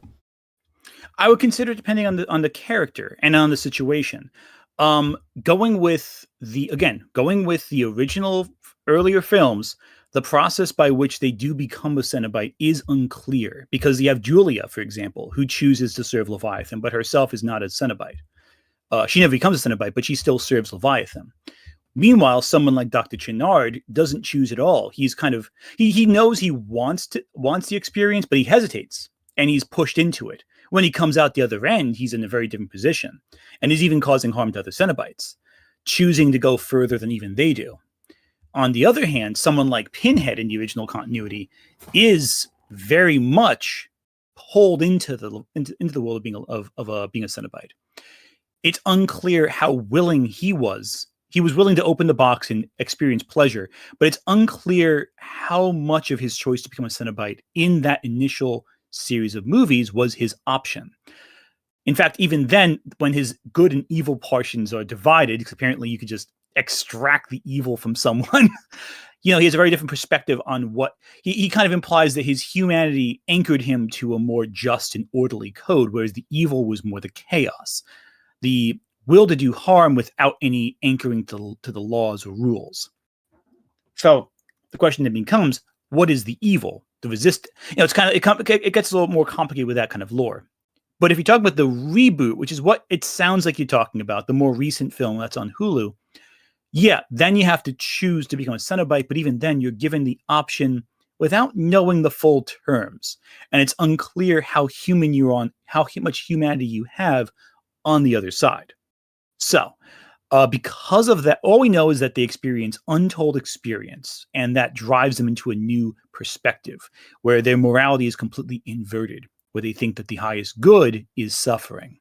H: I would consider, depending on the character and on the situation. Going with the original earlier films, the process by which they do become a Cenobite is unclear, because you have Julia, for example, who chooses to serve Leviathan, but herself is not a Cenobite. She never becomes a Cenobite, but she still serves Leviathan. Meanwhile, someone like Dr. Chenard doesn't choose at all. He's kind of he knows he wants the experience, but he hesitates and he's pushed into it. When he comes out the other end, he's in a very different position, and he's even causing harm to other Cenobites, choosing to go further than even they do. On the other hand, someone like Pinhead in the original continuity is very much pulled into the world of being a Cenobite. It's unclear how willing he was. He was willing to open the box and experience pleasure, but it's unclear how much of his choice to become a Cenobite in that initial series of movies was his option. In fact, even then, when his good and evil portions are divided, because apparently you could just extract the evil from someone, he has a very different perspective on what he kind of implies that his humanity anchored him to a more just and orderly code, whereas the evil was more the chaos, the will to do harm without any anchoring to the laws or rules. So the question then becomes, what is the evil? The resist, it's kind of it gets a little more complicated with that kind of lore. But if you talk about the reboot, which is what it sounds like you're talking about, the more recent film that's on Hulu, then you have to choose to become a Cenobite. But even then, you're given the option without knowing the full terms, and it's unclear how human you're on, how much humanity you have on the other side. So, because of that, all we know is that they experience untold experience, and that drives them into a new perspective where their morality is completely inverted, where they think that the highest good is suffering.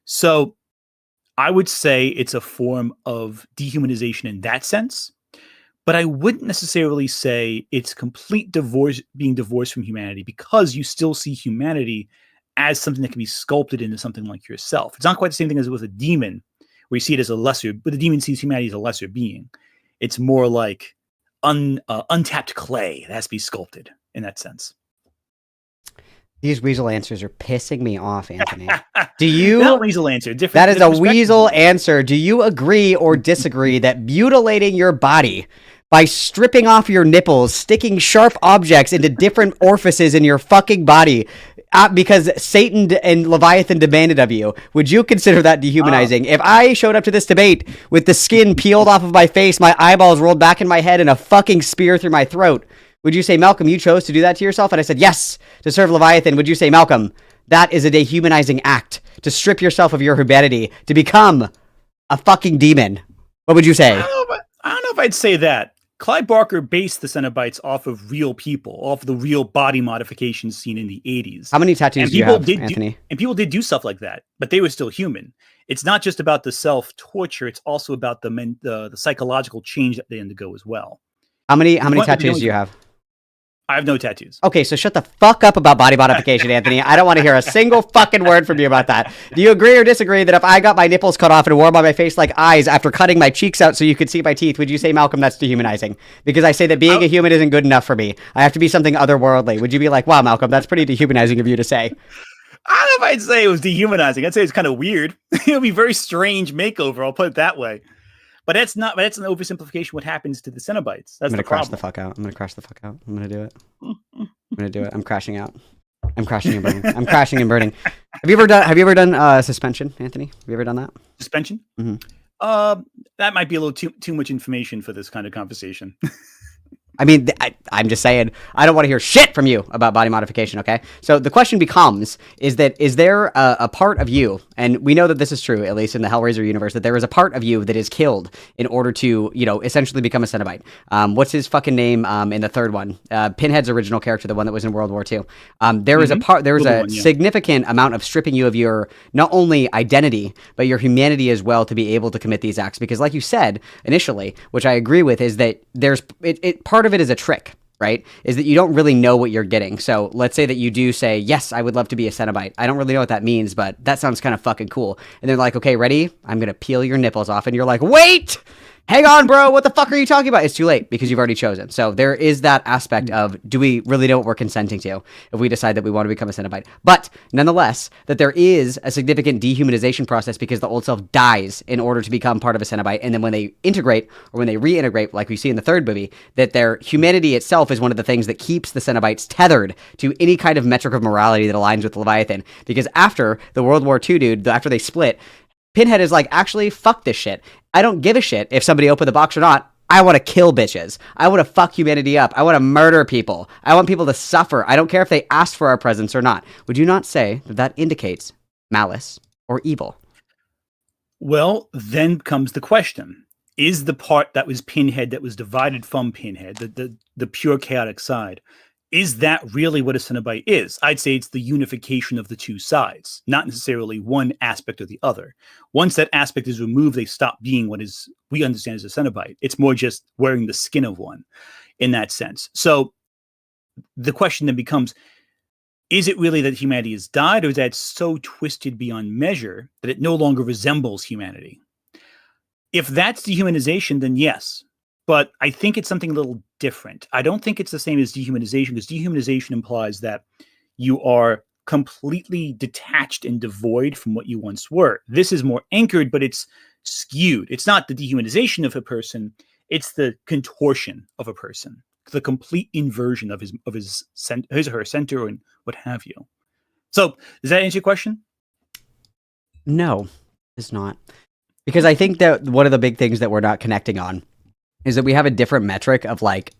H: So I would say it's a form of dehumanization in that sense, but I wouldn't necessarily say it's complete divorce, being divorced from humanity, because you still see humanity as something that can be sculpted into something like yourself. It's not quite the same thing as with a demon, where you see it as a lesser, but the demon sees humanity as a lesser being. It's more like untapped clay that has to be sculpted in that sense.
B: These weasel answers are pissing me off, Anthony. Do you?
H: Not weasel answer. Different.
B: That is a weasel answer. Do you agree or disagree that mutilating your body by stripping off your nipples, sticking sharp objects into different orifices in your fucking body, because Satan and Leviathan demanded of you, would you consider that dehumanizing? If I showed up to this debate with the skin peeled off of my face, my eyeballs rolled back in my head, and a fucking spear through my throat, would you say, Malcolm, you chose to do that to yourself? And I said, yes, to serve Leviathan. Would you say, Malcolm, that is a dehumanizing act, to strip yourself of your humanity, to become a fucking demon? What would you say?
H: I don't know if I'd say that. Clive Barker based the Cenobites off of real people, off the real body modifications seen in the 80s.
B: How many tattoos do you have, Anthony?
H: And people did do stuff like that, but they were still human. It's not just about the self-torture, it's also about the psychological change that they undergo as well.
B: How many tattoos do you have?
H: I have no tattoos.
B: Okay, so shut the fuck up about body modification, Anthony. I don't want to hear a single fucking word from you about that. Do you agree or disagree that if I got my nipples cut off and wore them on my face like eyes after cutting my cheeks out so you could see my teeth, would you say, Malcolm, that's dehumanizing? Because I say that being a human isn't good enough for me. I have to be something otherworldly. Would you be like, wow, Malcolm, that's pretty dehumanizing of you to say?
H: I don't know if I'd say it was dehumanizing. I'd say it's kind of weird. It would be a very strange makeover, I'll put it that way. But that's an oversimplification of what happens to the Cenobites. That's
B: I'm
H: the problem.
B: Crash the fuck out. I'm gonna crash the fuck out. I'm gonna do it. I'm gonna do it. I'm crashing out. I'm crashing and burning. I'm crashing and burning. Have you ever done suspension, Anthony? Have you ever done that?
H: Suspension?
B: Mm-hmm.
H: That might be a little too much information for this kind of conversation.
B: I mean, I'm just saying, I don't want to hear shit from you about body modification, okay? So the question becomes, is there a part of you, and we know that this is true, at least in the Hellraiser universe, that there is a part of you that is killed in order to, essentially become a Cenobite. What's his fucking name in the third one? Pinhead's original character, the one that was in World War II. There is a significant amount of stripping you of your, not only identity, but your humanity as well to be able to commit these acts. Because like you said initially, which I agree with, is that part of it is a trick, right? Is that you don't really know what you're getting. So let's say that you do say, yes, I would love to be a Cenobite. I don't really know what that means, but that sounds kind of fucking cool. And they're like, okay, ready? I'm going to peel your nipples off. And you're like, wait! Hang on, bro. What the fuck are you talking about? It's too late because you've already chosen. So there is that aspect of, do we really know what we're consenting to if we decide that we want to become a Cenobite? But nonetheless, that there is a significant dehumanization process because the old self dies in order to become part of a Cenobite. And then when they integrate or when they reintegrate, like we see in the third movie, that their humanity itself is one of the things that keeps the Cenobites tethered to any kind of metric of morality that aligns with Leviathan. Because after the World War II dude, after they split, Pinhead is like, actually, fuck this shit. I don't give a shit if somebody opened the box or not. I want to kill bitches. I want to fuck humanity up. I want to murder people. I want people to suffer. I don't care if they asked for our presence or not. Would you not say that that indicates malice or evil?
H: Well, then comes the question. Is the part that was Pinhead, that was divided from Pinhead, the pure chaotic side, is that really what a Cenobite is? I'd say it's the unification of the two sides, not necessarily one aspect or the other. Once that aspect is removed, they stop being what is we understand as a Cenobite. It's more just wearing the skin of one in that sense. So the question then becomes, is it really that humanity has died, or is that so twisted beyond measure that it no longer resembles humanity? If that's dehumanization, then yes. But I think it's something a little different. I don't think it's the same as dehumanization, because dehumanization implies that you are completely detached and devoid from what you once were. This is more anchored, but it's skewed. It's not the dehumanization of a person, it's the contortion of a person, the complete inversion of his or her center and what have you. So, does that answer your question?
B: No, it's not. Because I think that one of the big things that we're not connecting on is that we have a different metric of like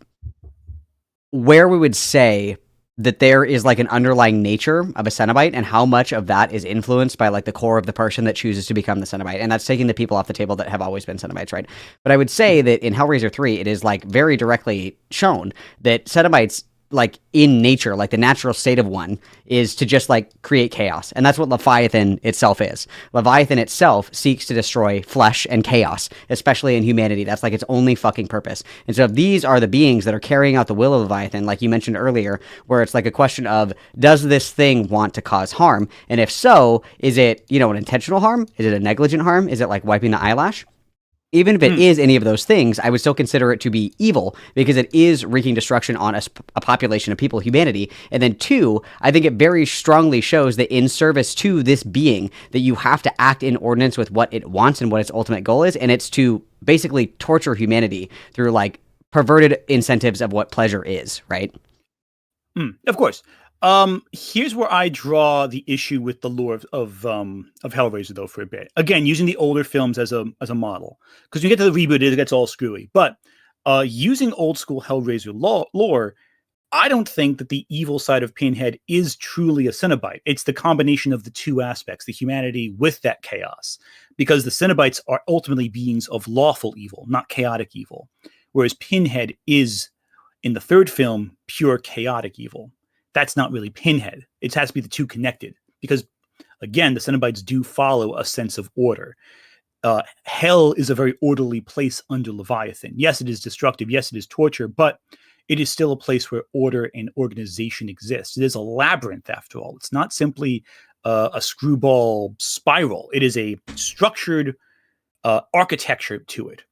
B: where we would say that there is like an underlying nature of a Cenobite and how much of that is influenced by like the core of the person that chooses to become the Cenobite. And that's taking the people off the table that have always been Cenobites, right? But I would say that in Hellraiser 3, it is like very directly shown that Cenobites, like in nature, like the natural state of one is to just like create chaos. And that's what Leviathan itself is. Leviathan itself seeks to destroy flesh and chaos, especially in humanity. That's like its only fucking purpose. And so if these are the beings that are carrying out the will of Leviathan, like you mentioned earlier, where it's like a question of, does this thing want to cause harm? And if so, is it, an intentional harm? Is it a negligent harm? Is it like wiping the eyelash? Even if it is any of those things, I would still consider it to be evil because it is wreaking destruction on a population of people, humanity. And then two, I think it very strongly shows that in service to this being, that you have to act in ordinance with what it wants and what its ultimate goal is. And it's to basically torture humanity through like perverted incentives of what pleasure is, right?
H: Of course. Here's where I draw the issue with the lore of Hellraiser, though, for a bit. Again, using the older films as a model, because when you get to the reboot, it gets all screwy. But using old school Hellraiser lore, I don't think that the evil side of Pinhead is truly a Cenobite. It's the combination of the two aspects, the humanity with that chaos, because the Cenobites are ultimately beings of lawful evil, not chaotic evil, whereas Pinhead is, in the third film, pure chaotic evil. That's not really Pinhead. It has to be the two connected because, again, the Cenobites do follow a sense of order. Hell is a very orderly place under Leviathan. Yes, it is destructive. Yes, it is torture, but it is still a place where order and organization exists. It is a labyrinth, after all. It's not simply a screwball spiral. It is a structured architecture to it.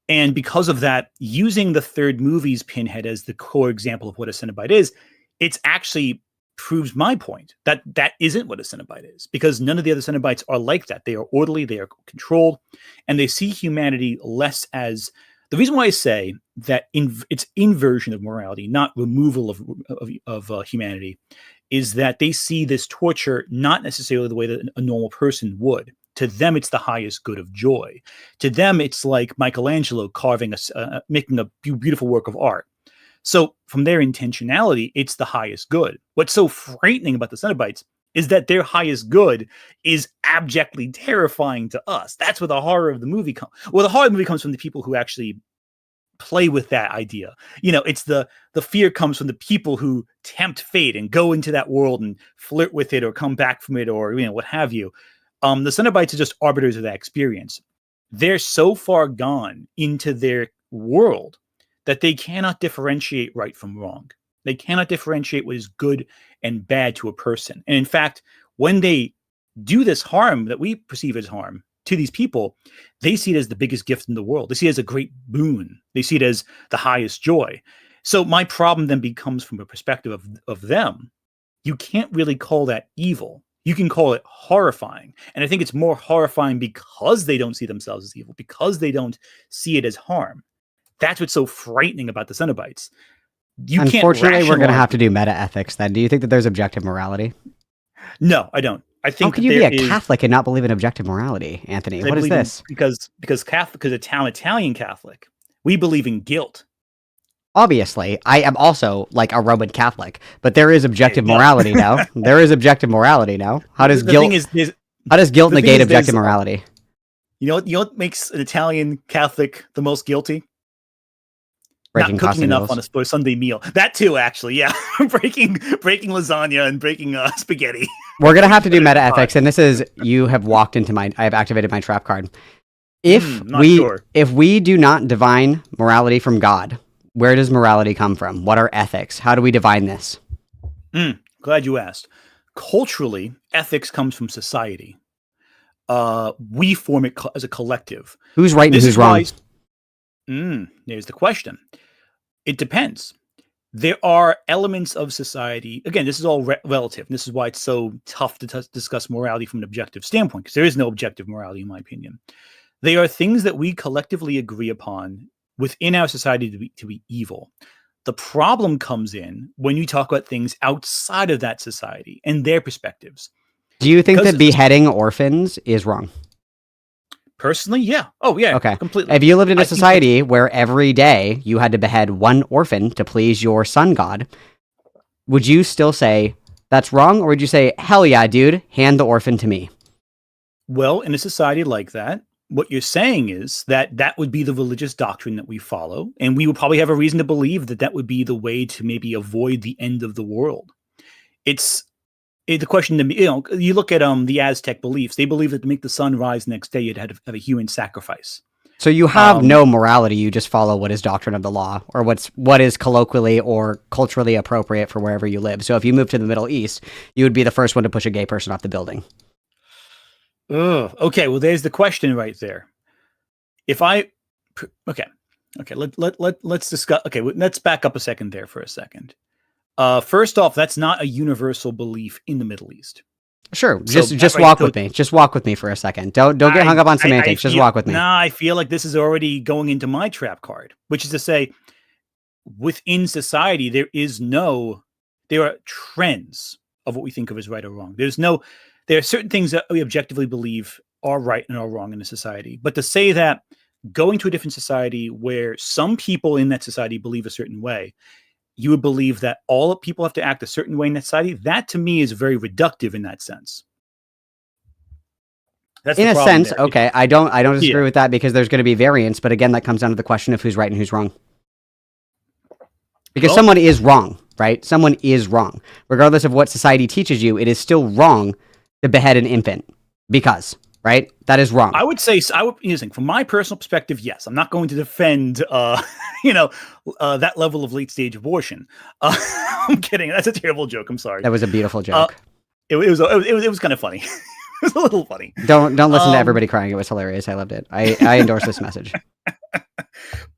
H: And because of that, using the third movie's Pinhead as the core example of what a Cenobite is, it's actually proves my point that that isn't what a Cenobite is, because none of the other Cenobites are like that. They are orderly, they are controlled, and they see humanity less as the reason why I say that it's inversion of morality, not removal of humanity, is that they see this torture not necessarily the way that a normal person would. To them, it's the highest good of joy. To them, it's like Michelangelo carving making a beautiful work of art. So from their intentionality, it's the highest good. What's so frightening about the Cenobites is that their highest good is abjectly terrifying to us. That's where the horror of the movie comes. Well, the horror of the movie comes from the people who actually play with that idea. It's the fear comes from the people who tempt fate and go into that world and flirt with it or come back from it or what have you. The Cenobites are just arbiters of that experience. They're so far gone into their world that they cannot differentiate right from wrong. They cannot differentiate what is good and bad to a person. And in fact, when they do this harm that we perceive as harm to these people, they see it as the biggest gift in the world. They see it as a great boon. They see it as the highest joy. So my problem then becomes from a perspective of them. You can't really call that evil. You can call it horrifying. And I think it's more horrifying because they don't see themselves as evil, because they don't see it as harm. That's what's so frightening about the Cenobites.
B: Unfortunately, we're going to have to do meta ethics then. Do you think that there's objective morality?
H: No, I don't. I think
B: how can you be a Catholic and not believe in objective morality, Anthony? What is this?
H: Because I'm Italian Catholic. We believe in guilt.
B: Obviously, I am also like a Roman Catholic, but there is objective morality now. There is objective morality now. How does guilt negate objective morality?
H: You know what makes an Italian Catholic the most guilty?
B: Breaking
H: not cooking enough on a Sunday meal. That too, actually, yeah. breaking lasagna and breaking spaghetti.
B: We're gonna have to do meta ethics, and this is I have activated my trap card. If we do not divine morality from God, where does morality come from? What are ethics? How do we divine this?
H: Glad you asked. Culturally, ethics comes from society. We form it as a collective.
B: Who's right and who's wrong?
H: There's the question. It depends. There are elements of society. Again, this is all relative. This is why it's so tough to discuss morality from an objective standpoint, because there is no objective morality, in my opinion. They are things that we collectively agree upon within our society to be evil. The problem comes in when you talk about things outside of that society and their perspectives.
B: Do you think that beheading orphans is wrong?
H: Personally, yeah. Oh, yeah.
B: Okay.
H: Completely.
B: If you lived in a society where every day you had to behead one orphan to please your sun god, would you still say that's wrong? Or would you say, hell yeah, dude, hand the orphan to me?
H: Well, in a society like that, what you're saying is that would be the religious doctrine that we follow. And we would probably have a reason to believe that would be the way to maybe avoid the end of the world. The question to me, you look at the Aztec beliefs. They believe that to make the sun rise next day, you'd have to have a human sacrifice.
B: So you have no morality. You just follow what is doctrine of the law, or what is colloquially or culturally appropriate for wherever you live. So if you move to the Middle East, you would be the first one to push a gay person off the building.
H: Okay. Well, there's the question right there. Let's discuss. Okay, let's back up a second there for a second. First off, that's not a universal belief in the Middle East.
B: Sure, just walk with me. Just walk with me for a second. Don't get hung up on semantics. Just walk with me.
H: I feel like this is already going into my trap card, which is to say, within society, there are trends of what we think of as right or wrong. There are certain things that we objectively believe are right and are wrong in a society. But to say that going to a different society where some people in that society believe a certain way, you would believe that all people have to act a certain way in that society, that to me is very reductive in that sense.
B: That's in a sense, there. Okay. I don't disagree with that, because there's going to be variance, but again, that comes down to the question of who's right and who's wrong. Because someone is wrong, right? Someone is wrong. Regardless of what society teaches you, it is still wrong to behead an infant. Because, right? That is wrong.
H: I would say, from my personal perspective, yes. I'm not going to defend, that level of late stage abortion. I'm kidding. That's a terrible joke. I'm sorry.
B: That was a beautiful joke.
H: It was kind of funny. It was a little funny.
B: Don't listen to everybody crying. It was hilarious. I loved it. I endorse this message.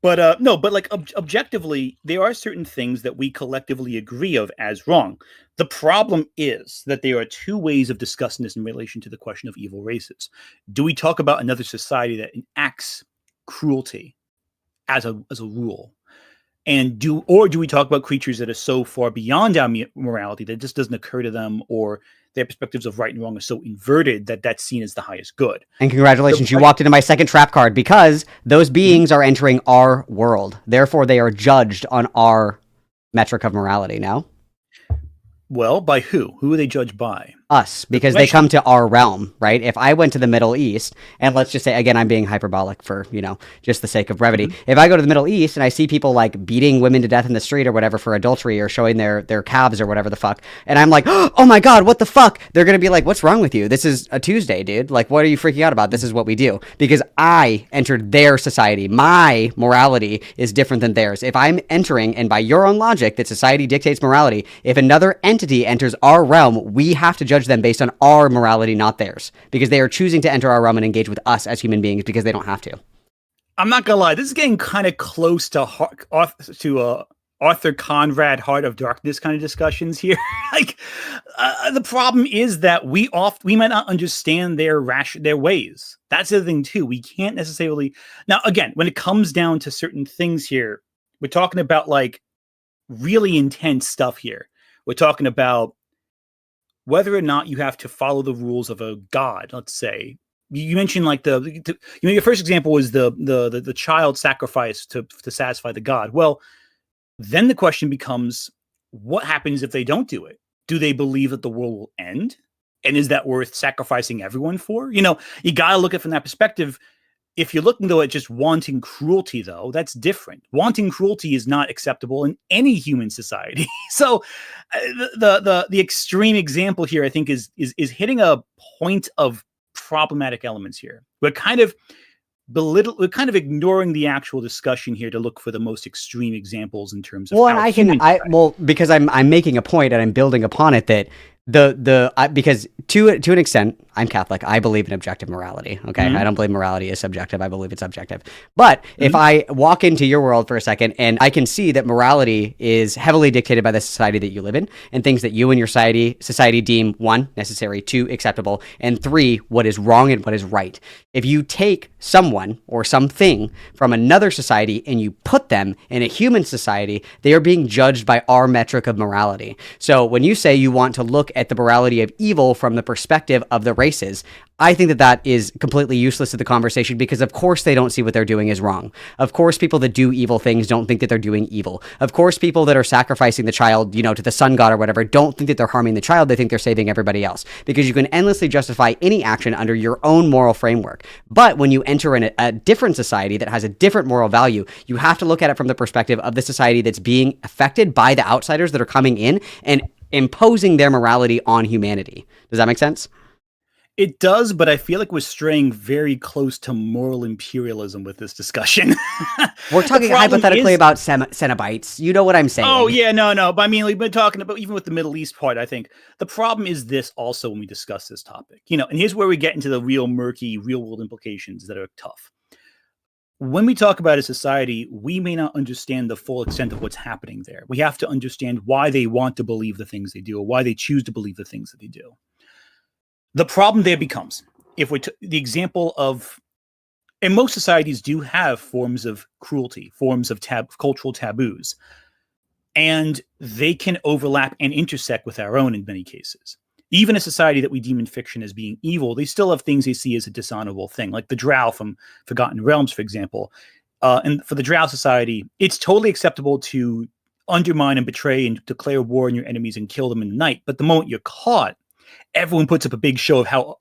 H: But objectively, there are certain things that we collectively agree of as wrong. The problem is that there are two ways of discussing this in relation to the question of evil races. Do we talk about another society that enacts cruelty as a rule? And do we talk about creatures that are so far beyond our morality that it just doesn't occur to them, or their perspectives of right and wrong are so inverted that that's seen as the highest good?
B: And congratulations, you walked into my second trap card, because those beings are entering our world. Therefore, they are judged on our metric of morality, no?
H: Well, by who? Who are they judged by?
B: Us, because they come to our realm, right? If I went to the Middle East, and let's just say, again, I'm being hyperbolic for, just the sake of brevity. Mm-hmm. If I go to the Middle East and I see people like beating women to death in the street or whatever for adultery or showing their calves or whatever the fuck, and I'm like, oh my God, what the fuck? They're going to be like, what's wrong with you? This is a Tuesday, dude. Like, what are you freaking out about? This is what we do. Because I entered their society. My morality is different than theirs. If I'm entering, and by your own logic, that society dictates morality, if another entity enters our realm, we have to judge them based on our morality, not theirs, because they are choosing to enter our realm and engage with us as human beings because they don't have to.
H: I'm not gonna lie, this is getting kind of close to Arthur Conrad Heart of Darkness kind of discussions here. The problem is that we might not understand their ways. That's the thing too. We can't necessarily. Now, again, when it comes down to certain things here, we're talking about like really intense stuff here. We're talking about whether or not you have to follow the rules of a god. Let's say you mentioned like your first example was the child sacrifice to satisfy the god. Well, then the question becomes, what happens if they don't do it? Do they believe that the world will end? And is that worth sacrificing everyone for? You gotta look at it from that perspective. If you're looking, though, at just wanting cruelty, though, that's different. Wanting cruelty is not acceptable in any human society. So the extreme example here, I think, is hitting a point of problematic elements here. We're kind of ignoring the actual discussion here to look for the most extreme examples in terms of
B: because I'm making a point and I'm building upon it that because to an extent, I'm Catholic. I believe in objective morality. Okay. Mm-hmm. I don't believe morality is subjective. I believe it's objective. But if I walk into your world for a second and I can see that morality is heavily dictated by the society that you live in and things that you and your society deem 1, necessary, 2, acceptable, and 3, what is wrong and what is right. If you take someone or something from another society and you put them in a human society, they are being judged by our metric of morality. So when you say you want to look at the morality of evil from the perspective of the races, I think that is completely useless to the conversation because of course they don't see what they're doing is wrong. Of course people that do evil things don't think that they're doing evil. Of course people that are sacrificing the child, to the sun god or whatever, don't think that they're harming the child. They think they're saving everybody else because you can endlessly justify any action under your own moral framework. But when you enter in a different society that has a different moral value, you have to look at it from the perspective of the society that's being affected by the outsiders that are coming in and imposing their morality on humanity. Does that make sense?
H: It does, but I feel like we're straying very close to moral imperialism with this discussion.
B: We're talking hypothetically about Cenobites. You know what I'm saying?
H: Oh, yeah, no. But I mean, we've been talking about, even with the Middle East part, I think the problem is this also when we discuss this topic. And here's where we get into the real murky, real-world implications that are tough. When we talk about a society, we may not understand the full extent of what's happening there. We have to understand why they want to believe the things they do or why they choose to believe the things that they do. The problem there becomes, if we the example of, and most societies do have forms of cruelty, forms of cultural taboos, and they can overlap and intersect with our own in many cases. Even a society that we deem in fiction as being evil, they still have things they see as a dishonorable thing, like the Drow from Forgotten Realms, for example. And for the Drow society, it's totally acceptable to undermine and betray and declare war on your enemies and kill them in the night. But the moment you're caught, everyone puts up a big show of how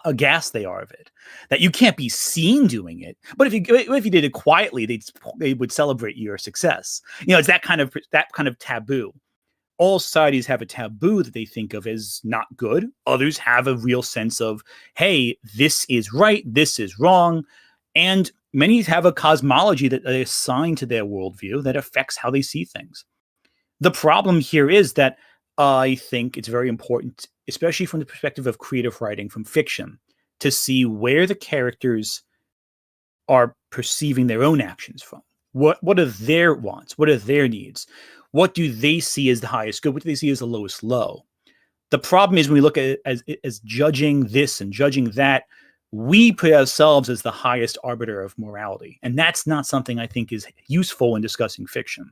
H: aghast they are of it. That you can't be seen doing it, but if you did it quietly, they would celebrate your success. It's that kind of taboo. All societies have a taboo that they think of as not good. Others have a real sense of, hey, this is right, this is wrong, and many have a cosmology that they assign to their worldview that affects how they see things. The problem here is that I think it's very important, especially from the perspective of creative writing from fiction, to see where the characters are perceiving their own actions from. What are their wants? What are their needs? What do they see as the highest good? What do they see as the lowest low? The problem is when we look at it as judging this and judging that, we put ourselves as the highest arbiter of morality. And that's not something I think is useful in discussing fiction.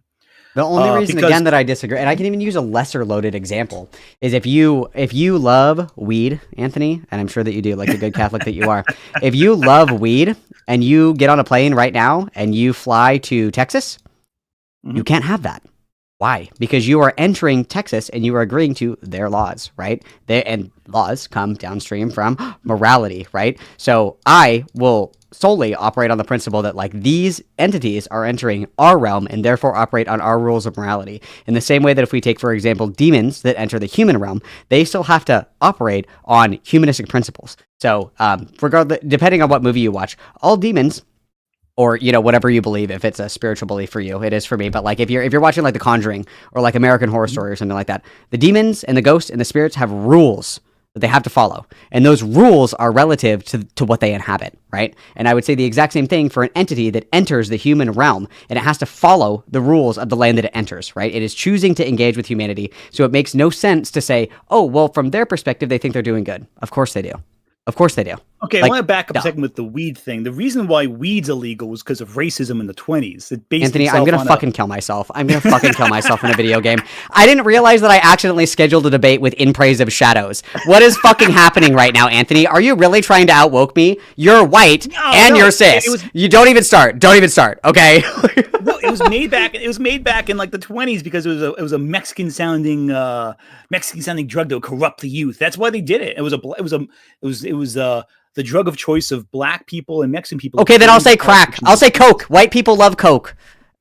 B: The only reason, again, that I disagree, and I can even use a lesser loaded example, is if you love weed, Anthony, and I'm sure that you do, like the good Catholic that you are, if you love weed and you get on a plane right now and you fly to Texas, you can't have that. Why? Because you are entering Texas and you are agreeing to their laws, right? And laws come downstream from morality, right? So I will solely operate on the principle that like these entities are entering our realm and therefore operate on our rules of morality. In the same way that if we take, for example, demons that enter the human realm, they still have to operate on humanistic principles. So regardless, depending on what movie you watch, all demons, or whatever you believe, if it's a spiritual belief for you, it is for me. But like if you're watching like The Conjuring or like American Horror Story or something like that, the demons and the ghosts and the spirits have rules that they have to follow, and those rules are relative to what they inhabit, right? And I would say the exact same thing for an entity that enters the human realm, and it has to follow the rules of the land that it enters, right? It is choosing to engage with humanity, so it makes no sense to say, oh, well, from their perspective, they think they're doing good. Of course they do. Of course they do.
H: Okay, I want to back up a second with the weed thing. The reason why weed's illegal was because of racism in the 20s. It based
B: Anthony, I'm going to fucking kill myself. I'm going to fucking kill myself in a video game. I didn't realize that I accidentally scheduled a debate with In Praise of Shadows. What is fucking happening right now, Anthony? Are you really trying to outwoke me? You're white and you're cis. You don't even start. Don't even start, okay?
H: No, it was made back in like the 20s because it was a Mexican sounding drug that would corrupt the youth. That's why they did it. It was the drug of choice of black people and Mexican people.
B: Okay, then I'll say crack. I'll say coke. White people love coke.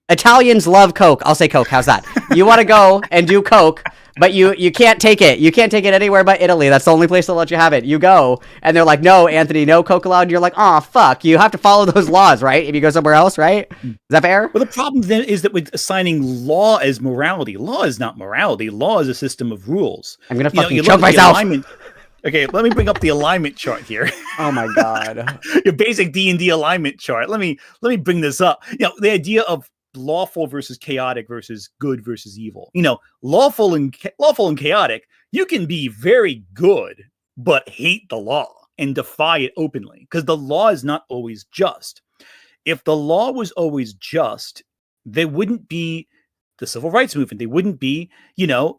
B: Italians love coke. I'll say coke. How's that? You want to go and do coke, but you can't take it. You can't take it anywhere but Italy. That's the only place they'll let you have it. You go, and they're like, no, Anthony, no coke allowed. And you're like, oh, fuck. You have to follow those laws, right? If you go somewhere else, right? Is that fair?
H: Well, the problem then is that with assigning law as morality, law is not morality. Law is a system of rules.
B: I'm going to fucking choke myself.
H: Okay, let me bring up the alignment chart here.
B: Oh my god.
H: Your basic D&D alignment chart. Let me bring this up. The idea of lawful versus chaotic versus good versus evil. Lawful and chaotic, you can be very good but hate the law and defy it openly because the law is not always just. If the law was always just, there wouldn't be the civil rights movement. They wouldn't be,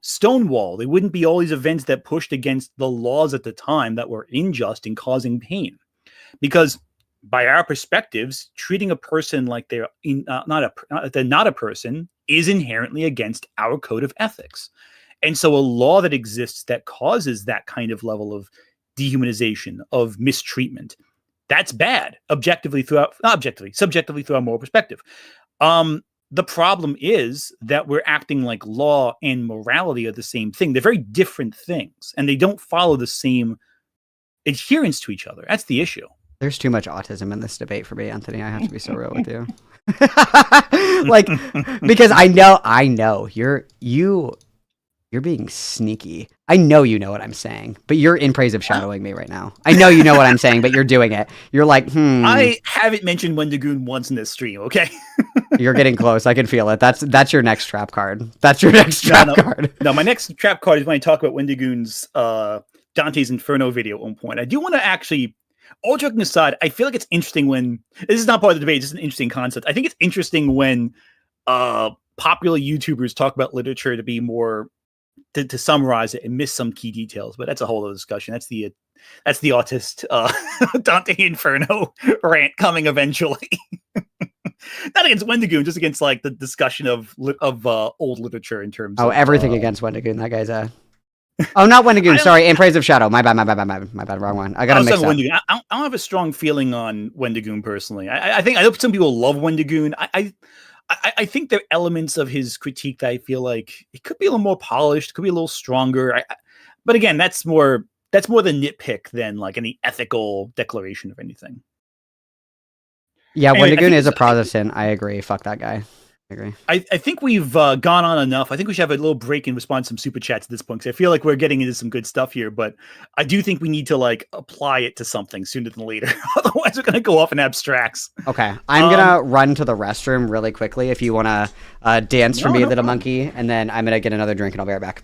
H: Stonewall. They wouldn't be all these events that pushed against the laws at the time that were unjust and causing pain. Because by our perspectives, treating a person like they're not a person is inherently against our code of ethics. And so a law that exists that causes that kind of level of dehumanization, of mistreatment, that's bad, subjectively through our moral perspective. The problem is that we're acting like law and morality are the same thing. They're very different things, and they don't follow the same adherence to each other. That's the issue.
B: There's too much autism in this debate for me, Anthony. I have to be so real with you. Because I know you're being sneaky. I know you know what I'm saying, but you're in praise of shadowing me right now. I know you know what I'm saying, but you're doing it. You're like,
H: I haven't mentioned Wendigoon once in this stream, okay?
B: You're getting close. I can feel it. That's your next trap card. That's your next trap card.
H: No, my next trap card is when I talk about Wendigoon's Dante's Inferno video at one point. I do want to actually, all joking aside, I feel like it's interesting when, this is not part of the debate, it's just an interesting concept. I think it's interesting when popular YouTubers talk about literature to be more, to summarize it and miss some key details, but that's a whole other discussion. That's the autist Dante Inferno rant coming eventually. Not against Wendigoon, just against like the discussion of old literature in terms.
B: Oh,
H: of,
B: everything against Wendigoon. That guy's Oh, not Wendigoon. Sorry, In Praise of Shadow. My bad. Wrong one. I gotta mix up.
H: Wendigoon. I don't have a strong feeling on Wendigoon personally. I know some people love Wendigoon. I think there are elements of his critique that I feel like it could be a little more polished, could be a little stronger. But again, that's more the nitpick than like any ethical declaration of anything.
B: Yeah, anyway, Wendigoon is a Protestant. I agree. Fuck that guy. I agree.
H: I think we've gone on enough. I think we should have a little break and respond to some super chats at this point, because I feel like we're getting into some good stuff here, but I do think we need to like apply it to something sooner than later. Otherwise, we're going to go off in abstracts.
B: Okay. I'm going to run to the restroom really quickly if you want to dance for me, little monkey, and then I'm going to get another drink and I'll be right back.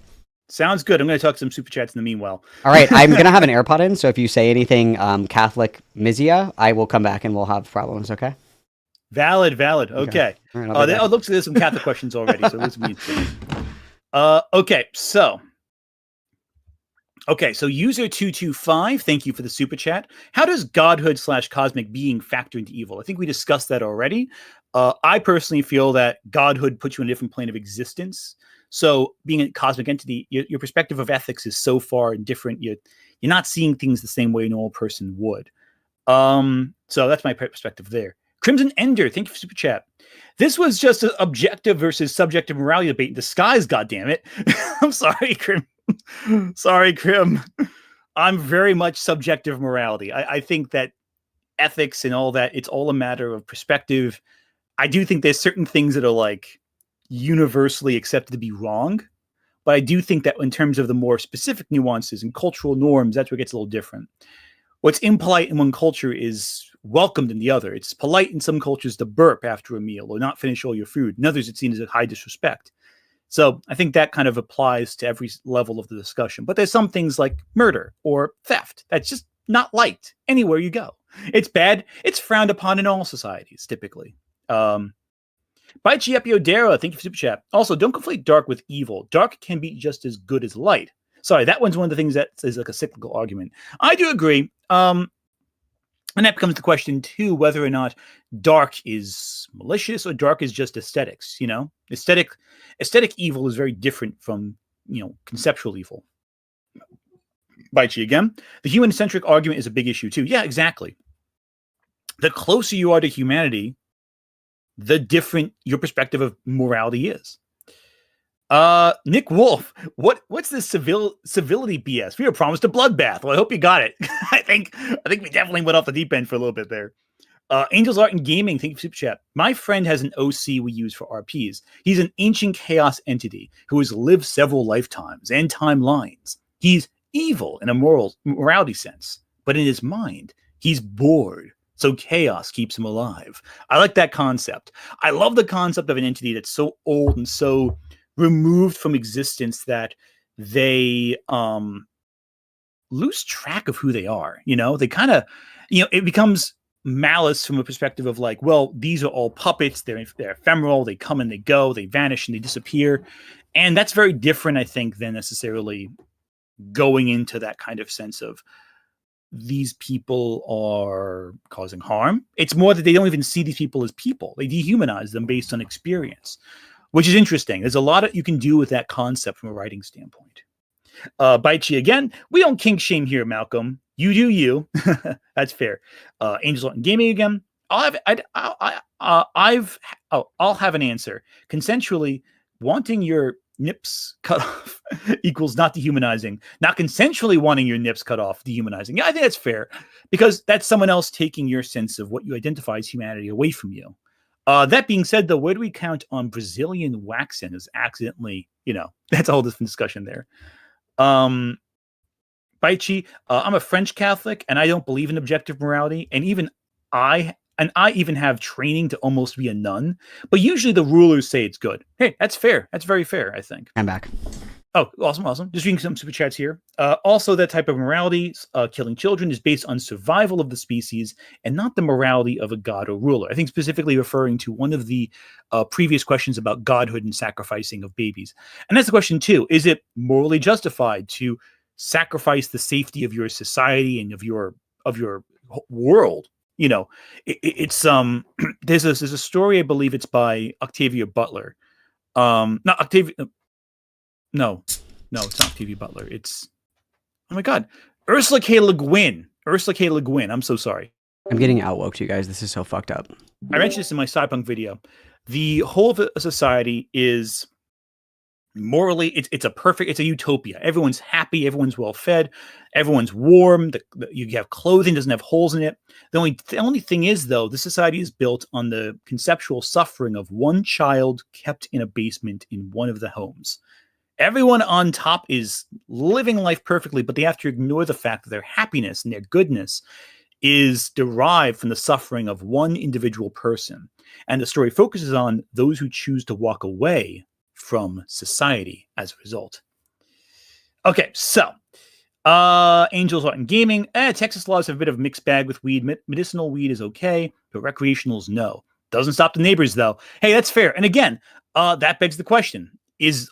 H: Sounds good. I'm going to talk some super chats in the meanwhile.
B: All right. I'm going to have an AirPod in, so if you say anything Catholic Mizia, I will come back and we'll have problems, okay?
H: Valid. Okay. Right, it looks like there's some Catholic questions already, so let's meet. Okay, so user 225, thank you for the super chat. How does godhood / cosmic being factor into evil? I think we discussed that already. I personally feel that godhood puts you in a different plane of existence. So being a cosmic entity, your perspective of ethics is so far different. You're not seeing things the same way a normal person would. So that's my perspective there. Crimson Ender, thank you for super chat. This was just an objective versus subjective morality debate in disguise, goddammit. I'm sorry, Crim. Sorry, Crim. I'm very much subjective morality. I think that ethics and all that, it's all a matter of perspective. I do think there's certain things that are like universally accepted to be wrong, but I do think that in terms of the more specific nuances and cultural norms, that's where it gets a little different. What's impolite in one culture is welcomed in the other. It's polite in some cultures to burp after a meal or not finish all your food. In others, it's seen as a high disrespect. So I think that kind of applies to every level of the discussion. But there's some things like murder or theft that's just not liked anywhere you go. It's bad. It's frowned upon in all societies, typically. By Chiepio thank you for super chat. Also, don't conflate dark with evil. Dark can be just as good as light. Sorry, that one's one of the things that is like a cyclical argument. I do agree. And that becomes the question too, whether or not dark is malicious or dark is just aesthetics. You know, aesthetic evil is very different from, you know, conceptual evil. Baichi again. The human-centric argument is a big issue too. Yeah, exactly. The closer you are to humanity, the different your perspective of morality is. Nick Wolf, what's this civility BS? We were promised a bloodbath. Well, I hope you got it. I think we definitely went off the deep end for a little bit there. Angels Art and Gaming, thank you for super chat. My friend has an OC we use for RPs. He's an ancient chaos entity who has lived several lifetimes and timelines. He's evil in a morality sense, but in his mind, he's bored. So chaos keeps him alive. I like that concept. I love the concept of an entity that's so old and so removed from existence that they lose track of who they are. You know, they kind of, you know, it becomes malice from a perspective of like, well, these are all puppets. They're ephemeral. They come and they go. They vanish and they disappear. And that's very different, I think, than necessarily going into that kind of sense of these people are causing harm. It's more that they don't even see these people as people. They dehumanize them based on experience, which is interesting. There's a lot that you can do with that concept from a writing standpoint. Baichi again. We don't kink shame here, Malcolm. You do you. That's fair. Angels Art and Gaming again. I'll have an answer. Consensually, wanting your nips cut off equals not dehumanizing. Not consensually wanting your nips cut off dehumanizing. Yeah, I think that's fair because that's someone else taking your sense of what you identify as humanity away from you. That being said, though, where do we count on Brazilian waxing as accidentally, you know, that's a whole different discussion there. Baichi, I'm a French Catholic and I don't believe in objective morality. And I even have training to almost be a nun, but usually the rulers say it's good. Hey, that's fair. That's very fair, I think.
B: I'm back.
H: Oh, awesome. Just reading some super chats here. Also, that type of morality, killing children, is based on survival of the species and not the morality of a god or ruler. I think specifically referring to one of the previous questions about godhood and sacrificing of babies. And that's the question too. Is it morally justified to sacrifice the safety of your society and of your world? You know, it's there's a story, I believe it's by Octavia Butler. Not Octavia. No, it's not Octavia Butler. It's, oh my God, Ursula K. Le Guin. Ursula K. Le Guin. I'm so sorry.
B: I'm getting outwoke, you guys. This is so fucked up.
H: I mentioned this in my Cyberpunk video. The whole of a society is morally, it's a utopia. Everyone's happy. Everyone's well fed. Everyone's warm. You have clothing doesn't have holes in it. The only thing is, though, the society is built on the conceptual suffering of one child kept in a basement in one of the homes. Everyone on top is living life perfectly, but they have to ignore the fact that their happiness and their goodness is derived from the suffering of one individual person. And the story focuses on those who choose to walk away from society as a result. Okay, so Angels Art and Gaming. Texas laws have a bit of a mixed bag with weed. Medicinal weed is okay, but recreationals, no. Doesn't stop the neighbors, though. Hey, that's fair. And again, that begs the question.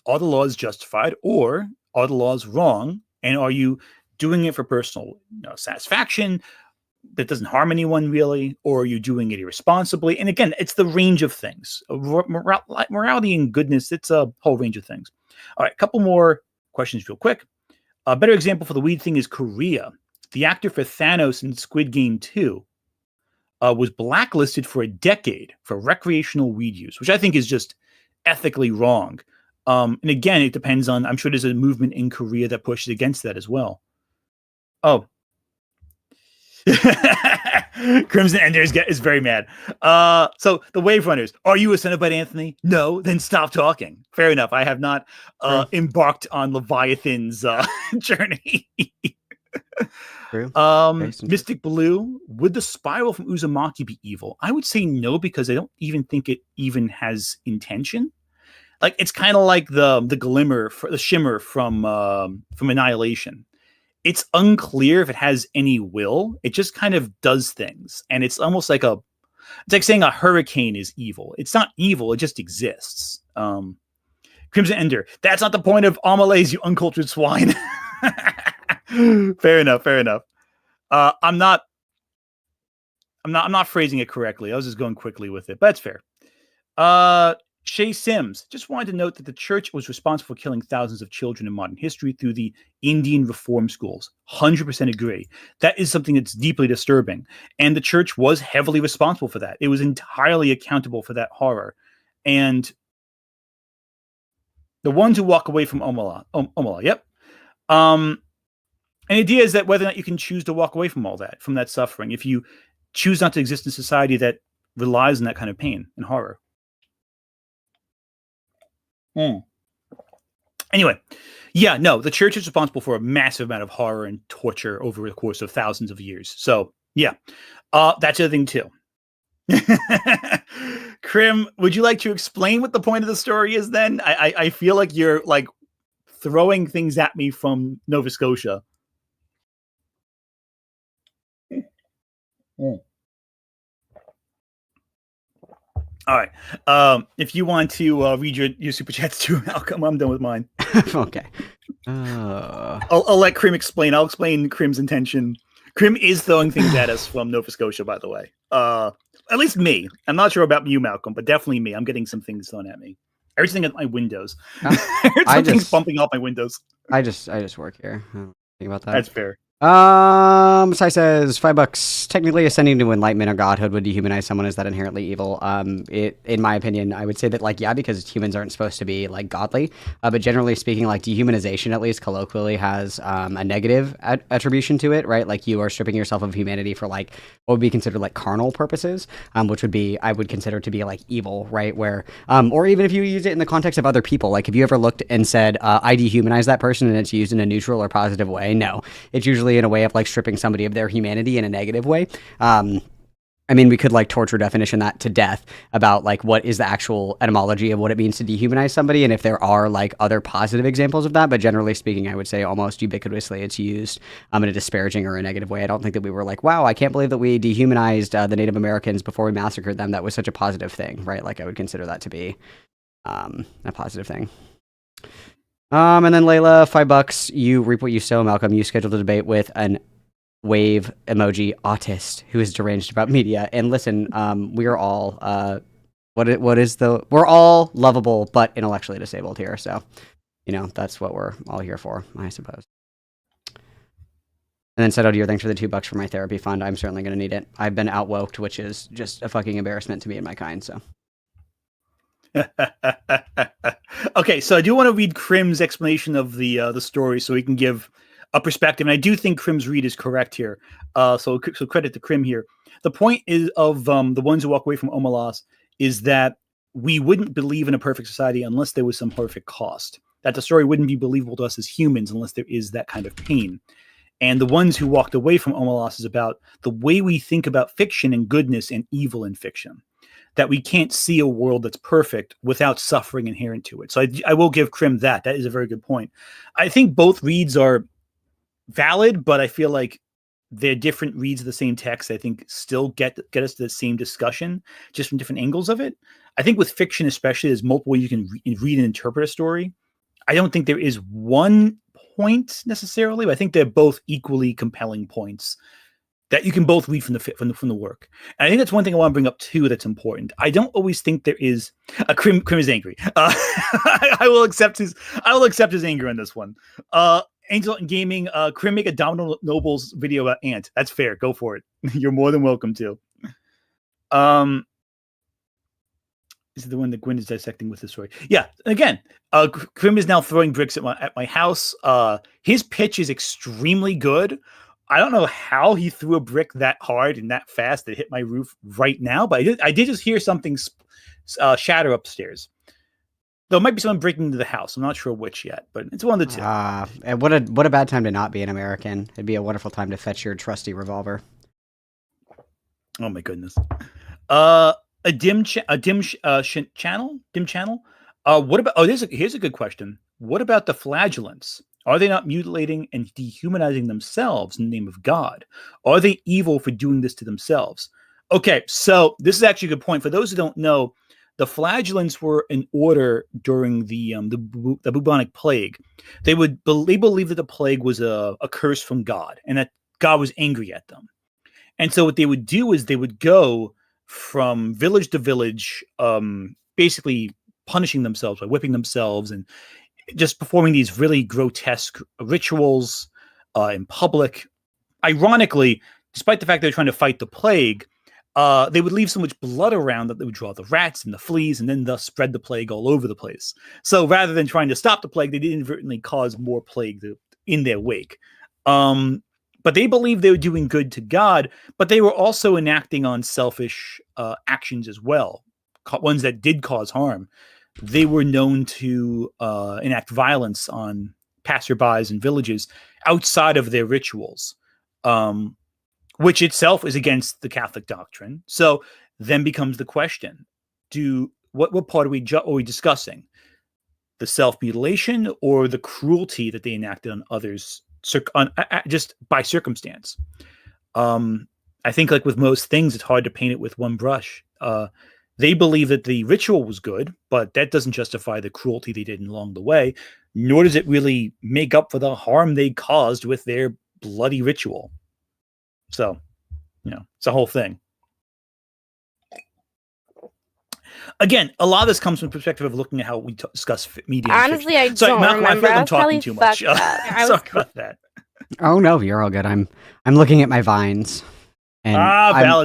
H: Are the laws justified or are the laws wrong? And are you doing it for personal satisfaction? that doesn't harm anyone really, or you're doing it irresponsibly. And again, it's the range of things. Morality and goodness, it's a whole range of things. All right, a couple more questions real quick. A better example for the weed thing is Korea. The actor for Thanos in Squid Game 2 was blacklisted for a decade for recreational weed use, which I think is just ethically wrong. And again, it depends on, I'm sure there's a movement in Korea that pushes against that as well. Oh. Crimson Ender is very mad. So the Wave Runners, are you a Cenobite, Anthony? No, then stop talking. Fair enough. I have not embarked on Leviathan's journey. Mystic Blue, would the spiral from Uzumaki be evil? I would say no, because I don't even think it even has intention. Like, it's kind of like the glimmer, the shimmer from Annihilation. It's unclear if it has any will. It just kind of does things, and it's almost like it's like saying a hurricane is evil. It's not evil; it just exists. Crimson Ender, that's not the point of Amalaise, you uncultured swine. Fair enough. I'm not phrasing it correctly. I was just going quickly with it, but that's fair. Shay Sims, just wanted to note that the church was responsible for killing thousands of children in modern history through the Indian reform schools. 100% agree. That is something that's deeply disturbing. And the church was heavily responsible for that. It was entirely accountable for that horror. And the ones who walk away from Omala, yep. And the idea is that whether or not you can choose to walk away from all that, from that suffering, if you choose not to exist in a society that relies on that kind of pain and horror. Anyway, yeah, no, the church is responsible for a massive amount of horror and torture over the course of thousands of years. So, yeah, that's the other thing, too. Krim, would you like to explain what the point of the story is then? I feel like you're, like, throwing things at me from Nova Scotia. All right. If you want to read your super chats too, Malcolm, I'm done with mine.
B: Okay.
H: I'll let Krim explain. I'll explain Krim's intention. Krim is throwing things at us from Nova Scotia, by the way. At least me. I'm not sure about you, Malcolm, but definitely me. I'm getting some things thrown at me. Everything at my windows. Something's bumping off my windows.
B: I just work here. I don't think about that.
H: That's fair.
B: Sai says $5. Technically, ascending to enlightenment or godhood would dehumanize someone. Is that inherently evil? In my opinion, I would say that, like, yeah, because humans aren't supposed to be like godly. But generally speaking, like, dehumanization, at least colloquially, has a negative attribution to it, right? Like, you are stripping yourself of humanity for, like, what would be considered like carnal purposes, which would be, I would consider to be like evil, right? Where, or even if you use it in the context of other people, like, if you ever looked and said, I dehumanize that person, and it's used in a neutral or positive way, no, it's usually in a way of, like, stripping somebody of their humanity in a negative way. I mean, we could, like, torture definition that to death about, like, what is the actual etymology of what it means to dehumanize somebody, and if there are, like, other positive examples of that. But generally speaking, I would say almost ubiquitously it's used in a disparaging or a negative way. I don't think that we were like, wow, I can't believe that we dehumanized the Native Americans before we massacred them. That was such a positive thing, right? Like, I would consider that to be a positive thing. And then Layla, $5. You reap what you sow, Malcolm. You scheduled a debate with an wave emoji autist who is deranged about media. And listen, we are all we're all lovable but intellectually disabled here. So, you know, that's what we're all here for, I suppose. And then said, oh dear, thanks for the $2 for my therapy fund. I'm certainly going to need it. I've been outwoked, which is just a fucking embarrassment to me and my kind. So.
H: Okay, so I do want to read Krim's explanation of the story so he can give a perspective. And I do think Krim's read is correct here. So credit to Krim here. The point is of the ones who walk away from Omelas is that we wouldn't believe in a perfect society unless there was some horrific cost. That the story wouldn't be believable to us as humans unless there is that kind of pain. And the ones who walked away from Omelas is about the way we think about fiction and goodness and evil in fiction. That we can't see a world that's perfect without suffering inherent to it. So I will give Krim that. That is a very good point. I think both reads are valid, but I feel like they're different reads of the same text. I think still get us to the same discussion, just from different angles of it. I think with fiction especially, there's multiple ways you can read and interpret a story. I don't think there is one point necessarily, but I think they're both equally compelling points that you can both read from the work. And I think that's one thing I want to bring up too that's important. I don't always think there is Krim is angry. I will accept his anger on this one. Angel and Gaming, Krim, make a Domino Nobles video about Ant. That's fair. Go for it. You're more than welcome to. This is the one that Gwen is dissecting with the story. Yeah, again, Krim is now throwing bricks at my house. His pitch is extremely good. I don't know how he threw a brick that hard and that fast that hit my roof right now, but I did just hear something shatter upstairs. Though it might be someone breaking into the house. I'm not sure which yet, but it's one of the two.
B: And what a bad time to not be an American. It'd be a wonderful time to fetch your trusty revolver.
H: Oh my goodness. A dim channel. What about? Here's a good question. What about the flagellants? Are they not mutilating and dehumanizing themselves in the name of God? Are they evil for doing this to themselves? Okay, so this is actually a good point. For those who don't know, the flagellants were an order during the bubonic plague. They believed that the plague was a curse from God and that God was angry at them. And so what they would do is they would go from village to village, basically punishing themselves by whipping themselves and just performing these really grotesque rituals in public. Ironically, despite the fact they're trying to fight the plague, they would leave so much blood around that they would draw the rats and the fleas and then thus spread the plague all over the place. So rather than trying to stop the plague, they did inadvertently cause more plague in their wake. But they believed they were doing good to God, but they were also enacting on selfish actions as well, ones that did cause harm. They were known to enact violence on passerbys and villages outside of their rituals, which itself is against the Catholic doctrine. So then becomes the question: what part are we discussing? The self-mutilation or the cruelty that they enacted on others, just by circumstance? I think, like with most things, it's hard to paint it with one brush. They believe that the ritual was good, but that doesn't justify the cruelty they did along the way, nor does it really make up for the harm they caused with their bloody ritual. So, it's a whole thing. Again, a lot of this comes from the perspective of looking at how we discuss media.
G: Honestly, I don't remember.
H: I feel like I'm talking too much. Sorry about that.
B: Oh no, you're all good. I'm looking at my vines. And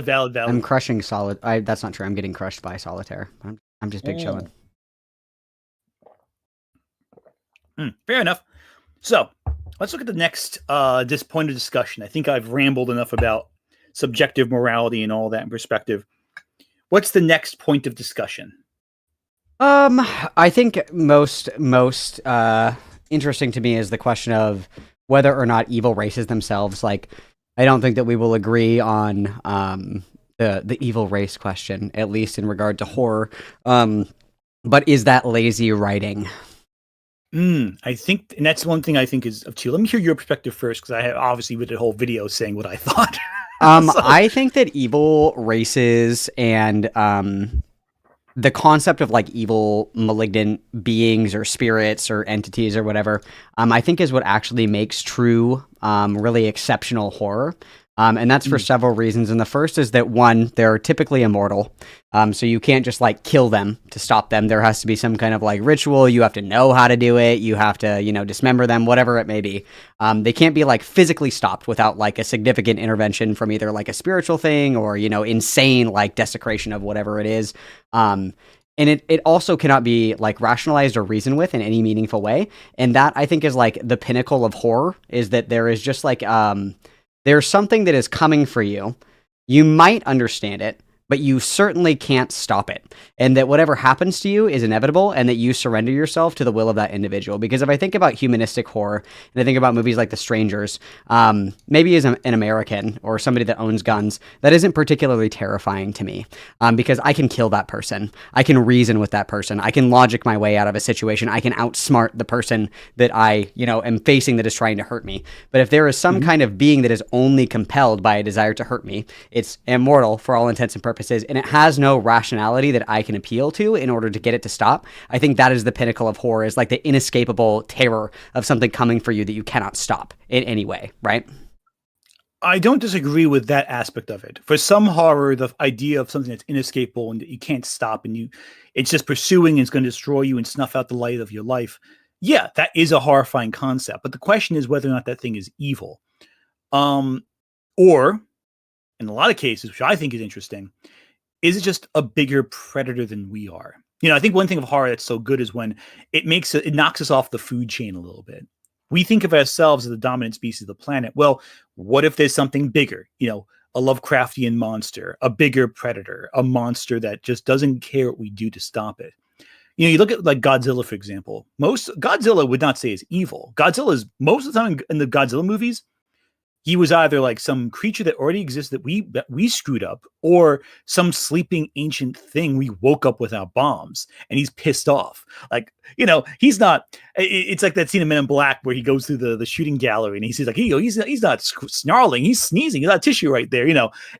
H: valid.
B: I'm crushing that's not true. I'm getting crushed by solitaire. I'm just big chilling.
H: Fair enough. So let's look at the next point of discussion. I think I've rambled enough about subjective morality and all that in perspective. What's the next point of discussion?
B: I think most interesting to me is the question of whether or not evil races themselves. Like, I don't think that we will agree on the evil race question, at least in regard to horror. But is that lazy writing?
H: I think, and that's one thing I think is of two. Let me hear your perspective first, because I have obviously did a whole video saying what I thought.
B: I think that evil races and the concept of like evil, malignant beings or spirits or entities or whatever, I think is what actually makes true, really exceptional horror. And that's for several reasons. And the first is that, one, they're typically immortal. So you can't just like kill them to stop them. There has to be some kind of like ritual. You have to know how to do it. You have to, dismember them, whatever it may be. They can't be like physically stopped without like a significant intervention from either like a spiritual thing or, insane like desecration of whatever it is. And it also cannot be like rationalized or reasoned with in any meaningful way. And that, I think, is like the pinnacle of horror, is that there is just like, there's something that is coming for you. You might understand it, but you certainly can't stop it. And that whatever happens to you is inevitable, and that you surrender yourself to the will of that individual. Because if I think about humanistic horror, and I think about movies like The Strangers, maybe as an American or somebody that owns guns, that isn't particularly terrifying to me. Because I can kill that person. I can reason with that person. I can logic my way out of a situation. I can outsmart the person that I, am facing that is trying to hurt me. But if there is some kind of being that is only compelled by a desire to hurt me, it's immortal for all intents and purposes, and it has no rationality that I can appeal to in order to get it to stop. I think that is the pinnacle of horror, is like the inescapable terror of something coming for you that you cannot stop in any way, right?
H: I don't disagree with that aspect of it. For some horror, the idea of something that's inescapable and that you can't stop and it's just pursuing and it's going to destroy you and snuff out the light of your life. Yeah, that is a horrifying concept. But the question is whether or not that thing is evil. Or, in a lot of cases, which I think is interesting, is it just a bigger predator than we are? I think one thing of horror that's so good is when it knocks us off the food chain a little bit. We think of ourselves as the dominant species of the planet. Well, what if there's something bigger? A Lovecraftian monster, a bigger predator, a monster that just doesn't care what we do to stop it. You look at like Godzilla, for example. Godzilla would not say is evil. Godzilla is most of the time in the Godzilla movies, he was either like some creature that already exists that we screwed up, or some sleeping ancient thing we woke up with our bombs, and he's pissed off. Like, he's not. It's like that scene in Men in Black where he goes through the shooting gallery and he's like, he's not snarling, he's sneezing, he's got tissue right there.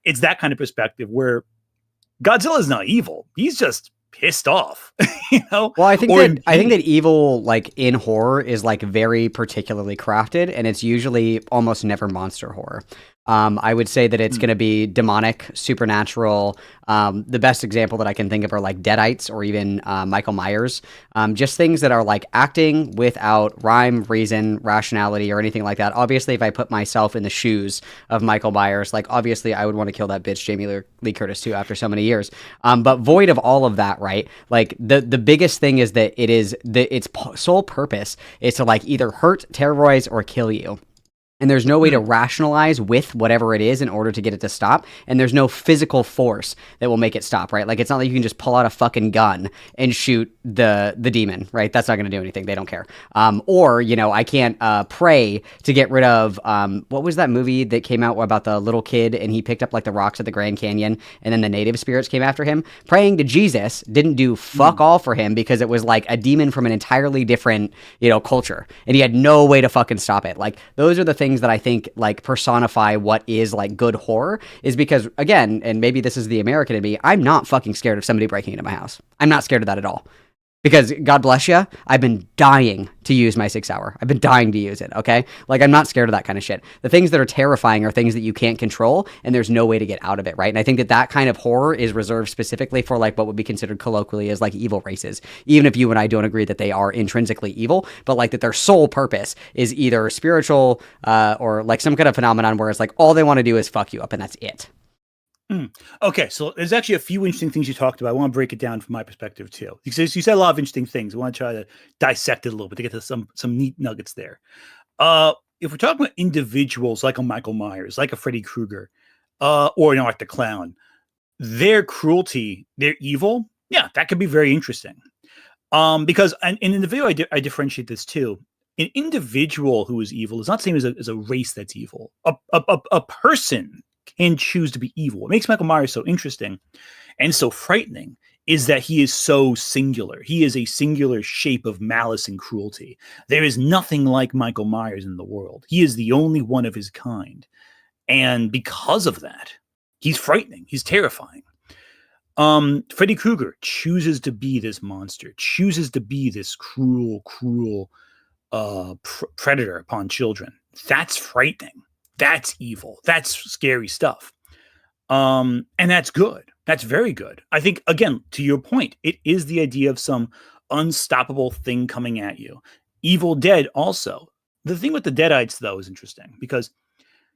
H: It's that kind of perspective where Godzilla is not evil. He's just pissed off. Well,
B: I think that evil, like in horror, is like very particularly crafted, and it's usually almost never monster horror. I would say that it's going to be demonic, supernatural. The best example that I can think of are like Deadites or even Michael Myers. Just things that are like acting without rhyme, reason, rationality, or anything like that. Obviously, if I put myself in the shoes of Michael Myers, like obviously I would want to kill that bitch Jamie Lee Curtis too after so many years. But void of all of that, right? Like the biggest thing is that its sole purpose is to like either hurt, terrorize, or kill you. And there's no way to rationalize with whatever it is in order to get it to stop. And there's no physical force that will make it stop, right? Like, it's not like you can just pull out a fucking gun and shoot the demon, right? That's not going to do anything. They don't care. Or, I can't pray to get rid of, what was that movie that came out about the little kid and he picked up like the rocks at the Grand Canyon and then the native spirits came after him? Praying to Jesus didn't do fuck all for him because it was like a demon from an entirely different, culture. And he had no way to fucking stop it. Like, those are the things that I think like personify what is like good horror, is because, again, and maybe this is the American in me, I'm not fucking scared of somebody breaking into my house. I'm not scared of that at all. Because God bless you, I've been dying to use my 6 hour. I've been dying to use it, okay? Like, I'm not scared of that kind of shit. The things that are terrifying are things that you can't control, and there's no way to get out of it, right? And I think that kind of horror is reserved specifically for, like, what would be considered colloquially as, like, evil races. Even if you and I don't agree that they are intrinsically evil, but, like, that their sole purpose is either spiritual or, like, some kind of phenomenon where it's, like, all they want to do is fuck you up, and that's it.
H: Okay, so there's actually a few interesting things you talked about. I want to break it down from my perspective too, because you said a lot of interesting things. I want to try to dissect it a little bit to get to some neat nuggets there. If we're talking about individuals like a Michael Myers, like a Freddy Krueger, or Art the Clown, their cruelty, their evil, yeah, that could be very interesting. Because and in the video I differentiate this too. An individual who is evil is not the same as a race that's evil. A person can choose to be evil. What makes Michael Myers so interesting and so frightening is that he is so singular. He is a singular shape of malice and cruelty. There is nothing like Michael Myers in the world. He is the only one of his kind. And because of that, he's frightening. He's terrifying. Freddy Krueger chooses to be this monster, chooses to be this cruel predator upon children. That's frightening. That's evil. That's scary stuff. And that's good. That's very good. I think, again, to your point, it is the idea of some unstoppable thing coming at you. Evil Dead also. The thing with the Deadites, though, is interesting because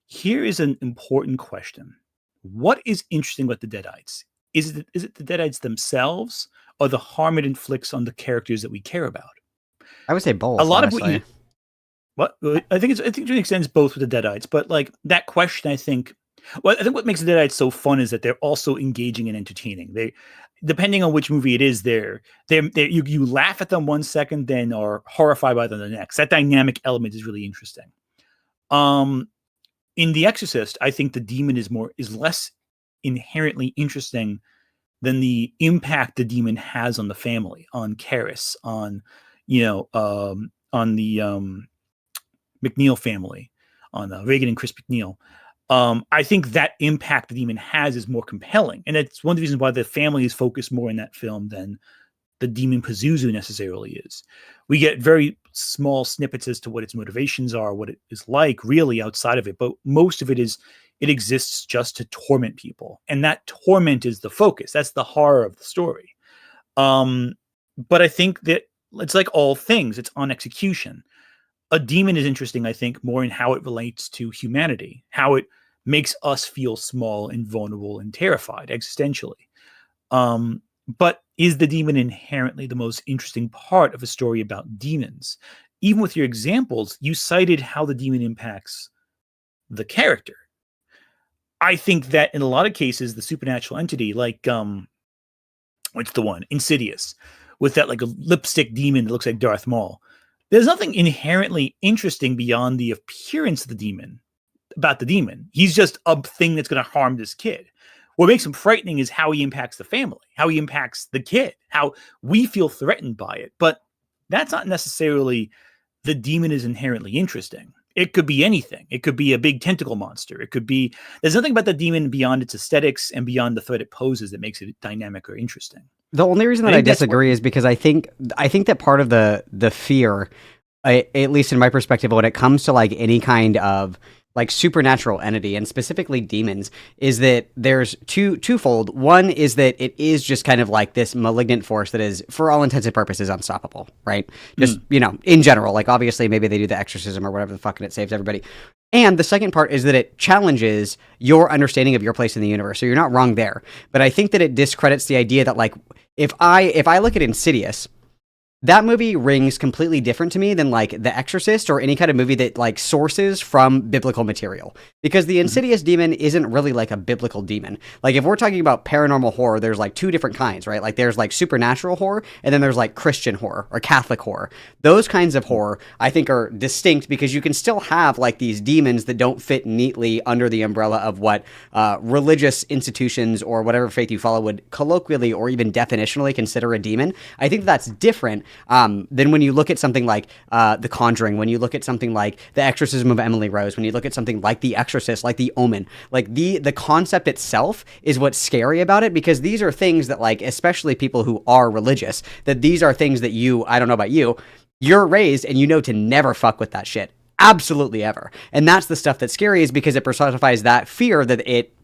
H: here is an important question. What is interesting with the Deadites? Is it the Deadites themselves or the harm it inflicts on the characters that we care about?
B: I would say both.
H: A lot
B: honestly.
H: of what I think to an extent both with the Deadites, but like that question, I think what makes the Deadites so fun is that they're also engaging and entertaining. They, depending on which movie it is, you laugh at them 1 second, then are horrified by them the next. That dynamic element is really interesting. In The Exorcist, I think the demon is less inherently interesting than the impact the demon has on the family, on Karis, on the McNeil family, on Reagan and Chris McNeil. I think that impact the demon has is more compelling. And it's one of the reasons why the family is focused more in that film than the demon Pazuzu necessarily is. We get very small snippets as to what its motivations are, what it is like really outside of it. But most of it is It exists just to torment people. And that torment is the focus. That's the horror of the story. But I think that it's like all things. It's on execution. A demon is interesting, I think, more in how it relates to humanity, how it makes us feel small and vulnerable and terrified existentially. But is the demon inherently the most interesting part of a story about demons? Even with your examples, you cited how the demon impacts the character. I think that in a lot of cases, the supernatural entity, like, what's the one? Insidious, with that like a lipstick demon that looks like Darth Maul. There's nothing inherently interesting beyond the appearance of the demon, about the demon. He's just a thing that's going to harm this kid. What makes him frightening is how he impacts the family, how he impacts the kid, how we feel threatened by it. But that's not necessarily the demon is inherently interesting. It could be anything. It could be a big tentacle monster. It could be, there's nothing about the demon beyond its aesthetics and beyond the threat it poses that makes it dynamic or interesting.
B: The only reason that I disagree is because I think that part of the fear, at least in my perspective, when it comes to like any kind of like supernatural entity and specifically demons, is that there's twofold. One is that it is just kind of like this malignant force that is, for all intents and purposes, unstoppable, right? Just, in general, like obviously maybe they do the exorcism or whatever the fuck and it saves everybody. And the second part is that it challenges your understanding of your place in the universe. So you're not wrong there. But I think that it discredits the idea that like, if I look at Insidious, that movie rings completely different to me than like The Exorcist or any kind of movie that like sources from biblical material, because the Insidious demon isn't really like a biblical demon. Like if we're talking about paranormal horror, there's like two different kinds, right? Like there's like supernatural horror and then there's like Christian horror or Catholic horror. Those kinds of horror I think are distinct because you can still have like these demons that don't fit neatly under the umbrella of what religious institutions or whatever faith you follow would colloquially or even definitionally consider a demon. I think that's different then when you look at something like The Conjuring, when you look at something like The Exorcism of Emily Rose, when you look at something like The Exorcist, like The Omen, like the concept itself is what's scary about it, because these are things that like, especially people who are religious, that these are things that I don't know about you, you're raised and you know to never fuck with that shit. Absolutely ever. And that's the stuff that's scary, is because it personifies that fear that it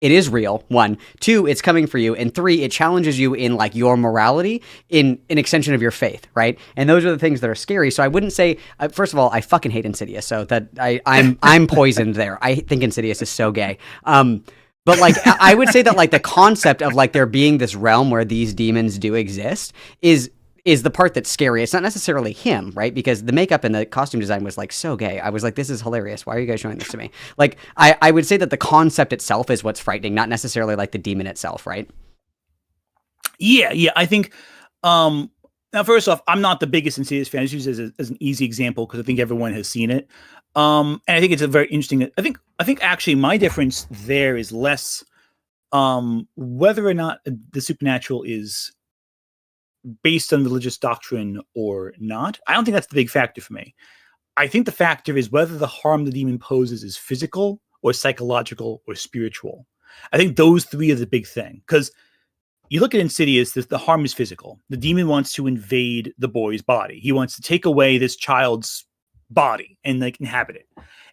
B: is real, one. Two, it's coming for you. And three, it challenges you in like your morality, in an extension of your faith, right? And those are the things that are scary. So I wouldn't say, first of all, I fucking hate Insidious. So that I'm poisoned there. I think Insidious is so gay. But like, I would say that like the concept of like there being this realm where these demons do exist is the part that's scary. It's not necessarily him, right? Because the makeup and the costume design was like so gay. I was like, this is hilarious. Why are you guys showing this to me? Like, I would say that the concept itself is what's frightening, not necessarily like the demon itself, right?
H: Yeah. I think, now first off, I'm not the biggest Insidious fan. I just use it as an easy example because I think everyone has seen it. And I think it's a very interesting, I think actually my difference there is less whether or not the supernatural is based on religious doctrine or not. I don't think that's the big factor for me. I think the factor is whether the harm the demon poses is physical or psychological or spiritual. I think those three are the big thing, because you look at Insidious, the harm is physical. The demon wants to invade the boy's body. He wants to take away this child's body and like inhabit it.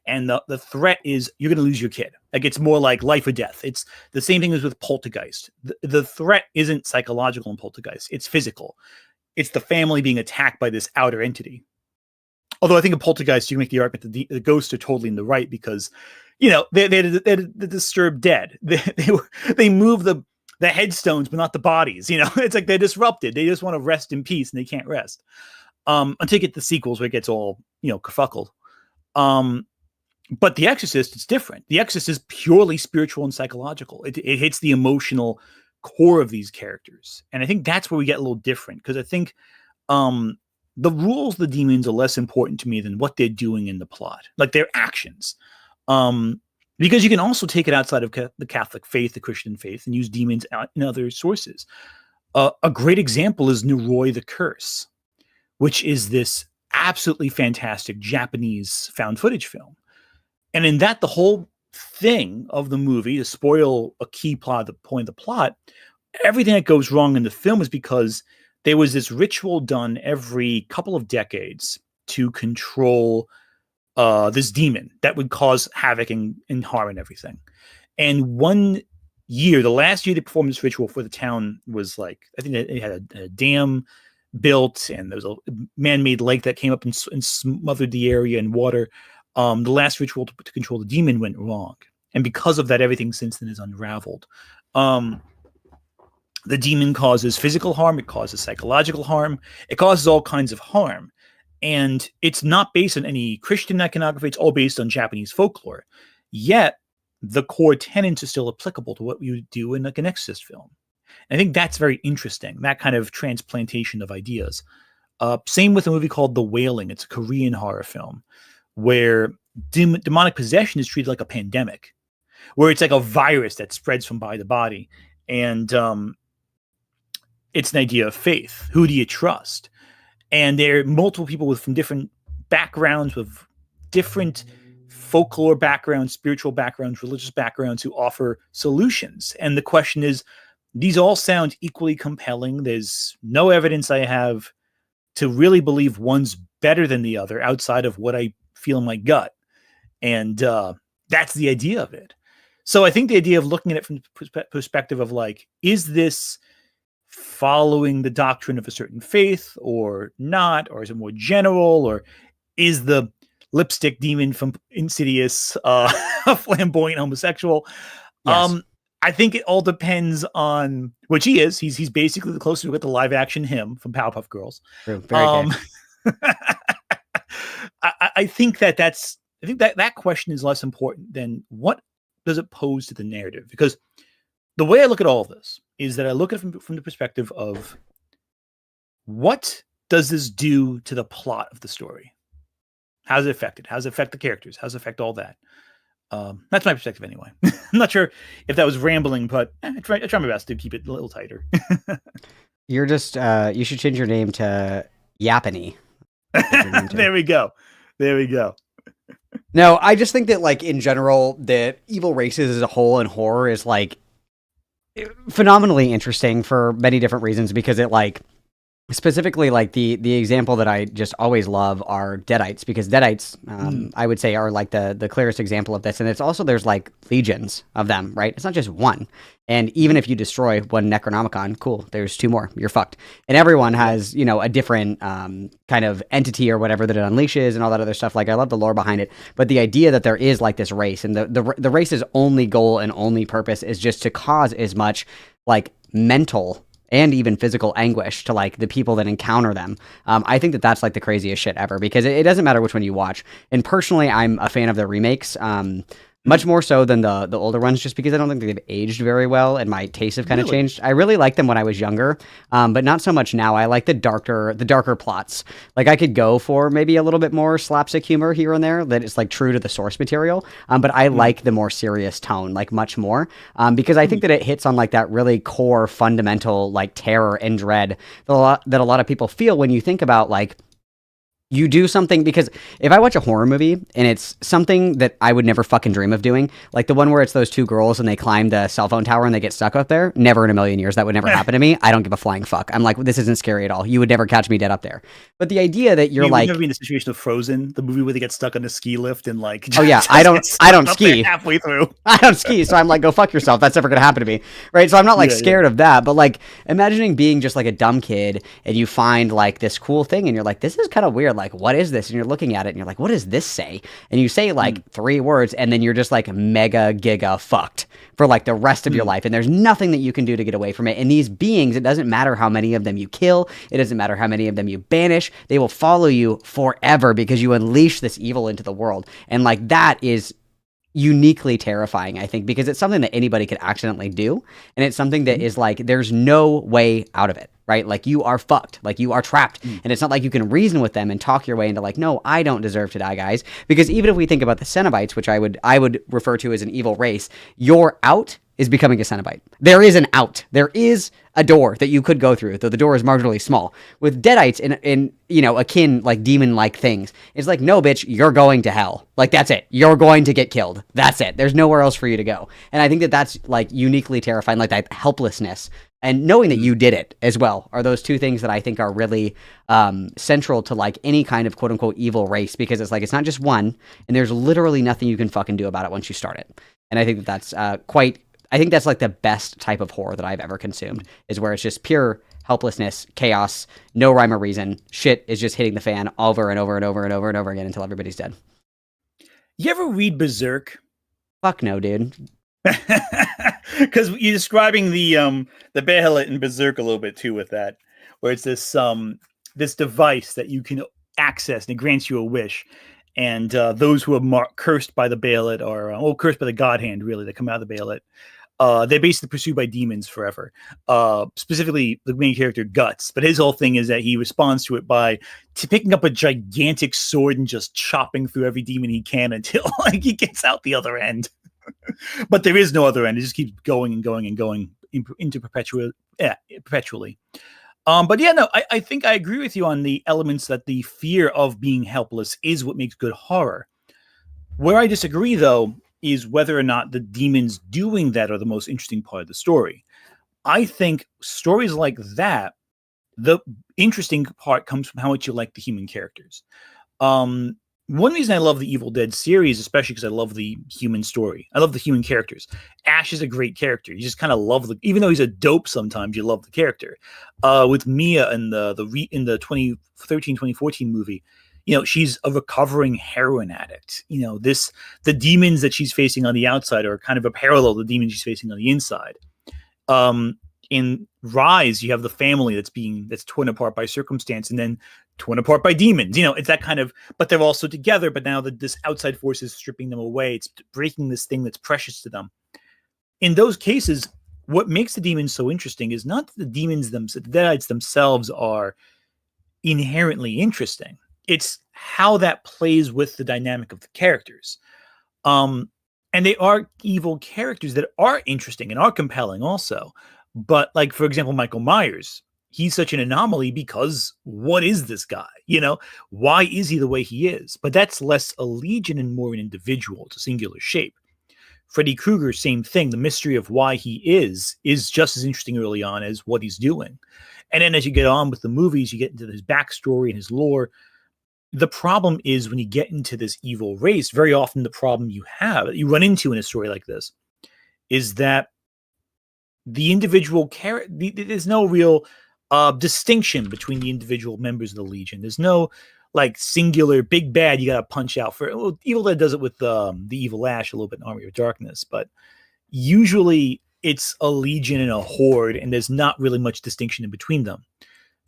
H: And the threat is you're going to lose your kid. Like it's more like life or death. It's the same thing as with Poltergeist. The threat isn't psychological in Poltergeist. It's physical. It's the family being attacked by this outer entity. Although I think in Poltergeist, you can make the argument that the ghosts are totally in the right because, they're the disturbed dead. They move the headstones, but not the bodies. It's like they're disrupted. They just want to rest in peace and they can't rest. Until you get the sequels where it gets all, kerfuckled. But The Exorcist, it's different. The Exorcist is purely spiritual and psychological. It hits the emotional core of these characters. And I think that's where we get a little different, because I think the rules of the demons are less important to me than what they're doing in the plot, like their actions. Because you can also take it outside of the Catholic faith, the Christian faith, and use demons in other sources. A great example is Noroi the Curse, which is this absolutely fantastic Japanese found footage film. And in that, the whole thing of the movie, to spoil a key plot, the point of the plot, everything that goes wrong in the film is because there was this ritual done every couple of decades to control this demon that would cause havoc and harm and everything. And one year, the last year they performed this ritual for the town was like, I think they had a dam built, and there was a man-made lake that came up and smothered the area in water. The last ritual to control the demon went wrong. And because of that, everything since then is unraveled. The demon causes physical harm. It causes psychological harm. It causes all kinds of harm. And it's not based on any Christian iconography. It's all based on Japanese folklore. Yet, the core tenets are still applicable to what you do in like an Exorcist film. And I think that's very interesting, that kind of transplantation of ideas. Same with a movie called The Wailing. It's a Korean horror film where demonic possession is treated like a pandemic, where it's like a virus that spreads from body to body. And it's an idea of faith. Who do you trust? And there are multiple people from different backgrounds, with different folklore backgrounds, spiritual backgrounds, religious backgrounds, who offer solutions. And the question is, these all sound equally compelling. There's no evidence I have to really believe one's better than the other outside of what I feel in my gut. And that's the idea of it. So I think the idea of looking at it from the perspective of like, is this following the doctrine of a certain faith or not? Or is it more general? Or is the lipstick demon from Insidious a flamboyant homosexual? Yes. I think it all depends on which he is. He's basically the closest we get to live action him from Powerpuff Girls.
B: Very
H: I think that question is less important than what does it pose to the narrative. Because the way I look at all of this is that I look at it from the perspective of what does this do to the plot of the story? How does it affect it? How does it affect the characters? How does it affect all that? That's my perspective anyway. I'm not sure if that was rambling, but I try my best to keep it a little tighter.
B: You're just, you should change your name to Yapany.
H: There we go.
B: No, I just think that, like, in general, that evil races as a whole in horror is, like, phenomenally interesting for many different reasons, because it, like, specifically, like, the example that I just always love are Deadites, because Deadites, I would say, are, like, the clearest example of this, and it's also, there's, like, legions of them, right? It's not just one. And even if you destroy one Necronomicon, cool, there's two more, you're fucked. And everyone has, you know, a different kind of entity or whatever that it unleashes and all that other stuff. Like, I love the lore behind it. But the idea that there is, like, this race, and the race's only goal and only purpose is just to cause as much, like, mental and even physical anguish to, like, the people that encounter them. I think that that's, like, the craziest shit ever, because it doesn't matter which one you watch. And personally, I'm a fan of the remakes. Much more so than the older ones, just because I don't think they've aged very well, and my tastes have kind of changed. I really liked them when I was younger, but not so much now. I like the darker plots. Like, I could go for maybe a little bit more slapstick humor here and there that is, like, true to the source material, but I like the more serious tone, like, much more, because I think that it hits on, like, that really core, fundamental, like, terror and dread that a lot of people feel when you think about, like, you do something, because if I watch a horror movie and it's something that I would never fucking dream of doing, like the one where it's those two girls and they climb the cell phone tower and they get stuck up there, never in a million years. That would never happen to me. I don't give a flying fuck. I'm like, this isn't scary at all. You would never catch me dead up there. But the idea that you're like,
H: never been in the situation of Frozen, the movie where they get stuck on a ski lift and like,
B: oh yeah, I don't ski
H: halfway through.
B: I don't ski, so I'm like, go fuck yourself. That's never gonna happen to me, right? So I'm not like scared of that, but like imagining being just like a dumb kid and you find like this cool thing and you're like, this is kind of weird. Like, what is this? And you're looking at it and you're like, what does this say? And you say like 3 words and then you're just like mega giga fucked for like the rest of your life. And there's nothing that you can do to get away from it. And these beings, it doesn't matter how many of them you kill. It doesn't matter how many of them you banish. They will follow you forever because you unleash this evil into the world. And like that is uniquely terrifying, I think, because it's something that anybody could accidentally do. And it's something that is like, there's no way out of it, right? Like you are fucked, like you are trapped. And it's not like you can reason with them and talk your way into like, no, I don't deserve to die, guys. Because even if we think about the Cenobites, which I would refer to as an evil race, your out is becoming a Cenobite. There is an out. There is a door that you could go through, though the door is marginally small. With Deadites in you know, akin like demon-like things, it's like, no, bitch, you're going to hell. Like, that's it. You're going to get killed. That's it. There's nowhere else for you to go. And I think that that's like uniquely terrifying, like that helplessness And knowing that you did it as well are those two things that I think are really central to like any kind of quote unquote evil race, because it's like, it's not just one, and there's literally nothing you can fucking do about it once you start it. And I think that that's I think that's like the best type of horror that I've ever consumed, is where it's just pure helplessness, chaos, no rhyme or reason. Shit is just hitting the fan over and over and over and over and over again until everybody's dead.
H: You ever read Berserk?
B: Fuck no, dude.
H: Because you're describing the Behelit in Berserk a little bit too with that, where it's this this device that you can access and it grants you a wish, and those who are cursed by the Behelit or cursed by the God Hand, really, that come out of the Behelit, they're basically pursued by demons forever. Specifically, the main character Guts, but his whole thing is that he responds to it by picking up a gigantic sword and just chopping through every demon he can until like he gets out the other end. But there is no other end. It just keeps going and going and going into perpetually. But yeah, no, I think I agree with you on the elements that the fear of being helpless is what makes good horror. Where I disagree, though, is whether or not the demons doing that are the most interesting part of the story. I think stories like that, the interesting part comes from how much you like the human characters. One reason I love the Evil Dead series, especially because I love the human story. I love the human characters. Ash is a great character. You just kind of love even though he's a dope sometimes, you love the character. With Mia in the 2013-2014 movie, she's a recovering heroin addict. The demons that she's facing on the outside are kind of a parallel to the demons she's facing on the inside. In Rise, you have the family that's torn apart by circumstance and then torn apart by demons. It's that kind of, but they're also together, but now this outside force is stripping them away. It's breaking this thing that's precious to them. In those cases, what makes the demons so interesting is not that the demons the Deadites themselves are inherently interesting. It's how that plays with the dynamic of the characters. And they are evil characters that are interesting and are compelling also. But like, for example, Michael Myers, he's such an anomaly because what is this guy? Why is he the way he is? But that's less a legion and more an individual. It's a singular shape. Freddy Krueger, same thing. The mystery of why he is just as interesting early on as what he's doing. And then as you get on with the movies, you get into his backstory and his lore. The problem is when you get into this evil race, very often the problem you run into in a story like this is that the individual there's no real distinction between the individual members of the Legion. There's no like singular big bad you got to punch out for. Well, Evil Dead does it with the Evil Ash a little bit in Army of Darkness, but usually it's a Legion and a Horde, and there's not really much distinction in between them.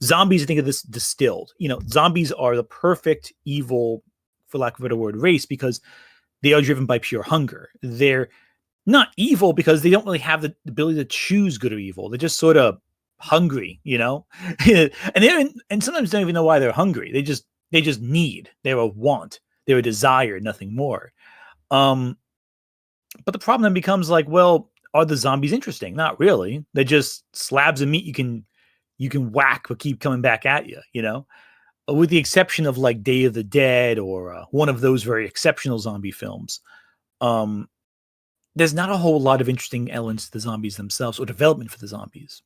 H: Zombies, I think of this distilled. Zombies are the perfect evil, for lack of a better word, race because they are driven by pure hunger. They're not evil because they don't really have the ability to choose good or evil. They're just sort of hungry, and sometimes don't even know why they're hungry. They just need. They're a want. They're a desire, nothing more. But the problem then becomes like, well, are the zombies interesting? Not really. They're just slabs of meat you can whack but keep coming back at you. With the exception of like Day of the Dead or one of those very exceptional zombie films. There's not a whole lot of interesting elements to the zombies themselves or development for the zombies,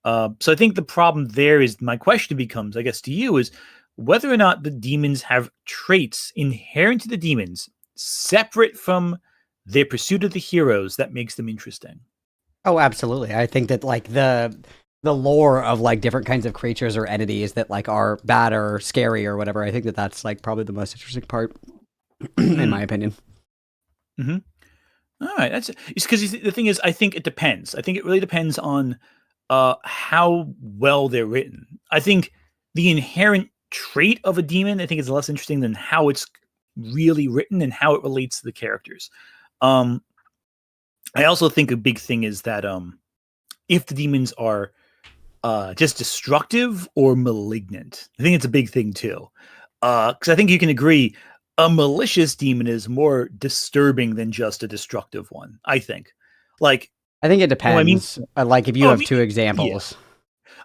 H: So I think the problem there is, my question becomes, I guess, to you is whether or not the demons have traits inherent to the demons separate from their pursuit of the heroes that makes them interesting.
B: Oh, absolutely. I think that like the lore of like different kinds of creatures or entities that like are bad or scary or whatever, I think that that's like probably the most interesting part in my opinion.
H: Mm-hmm. All right, it's because the thing is, I think it depends. I think it really depends on how well they're written. I think the inherent trait of a demon, I think, is less interesting than how it's really written and how it relates to the characters. I also think a big thing is that if the demons are just destructive or malignant, I think it's a big thing too. Because I think you can agree, a malicious demon is more disturbing than just a destructive one, I think. Like,
B: I think it depends. Like, if you have two examples.
H: Yeah.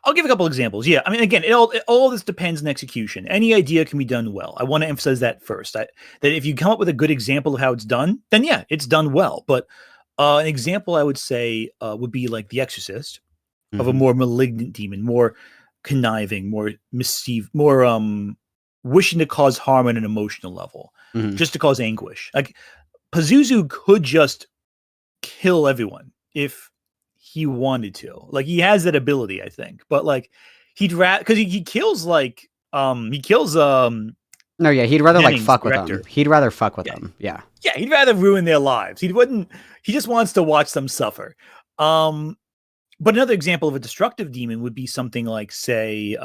H: I'll give a couple examples. Yeah. I mean, again, all this depends on execution. Any idea can be done well. I want to emphasize that first. That if you come up with a good example of how it's done, then yeah, it's done well. But an example I would say would be like The Exorcist, of a more malignant demon, more conniving, more mischief, more wishing to cause harm on an emotional level, just to cause anguish. Like Pazuzu could just kill everyone if he wanted to. Like he has that ability, I think. But like he'd because he kills like he kills
B: no, yeah, he'd rather
H: Jennings,
B: like fuck with
H: director.
B: them. He'd rather fuck with them. Yeah.
H: Yeah, he'd rather ruin their lives. He just wants to watch them suffer. But another example of a destructive demon would be something like, say,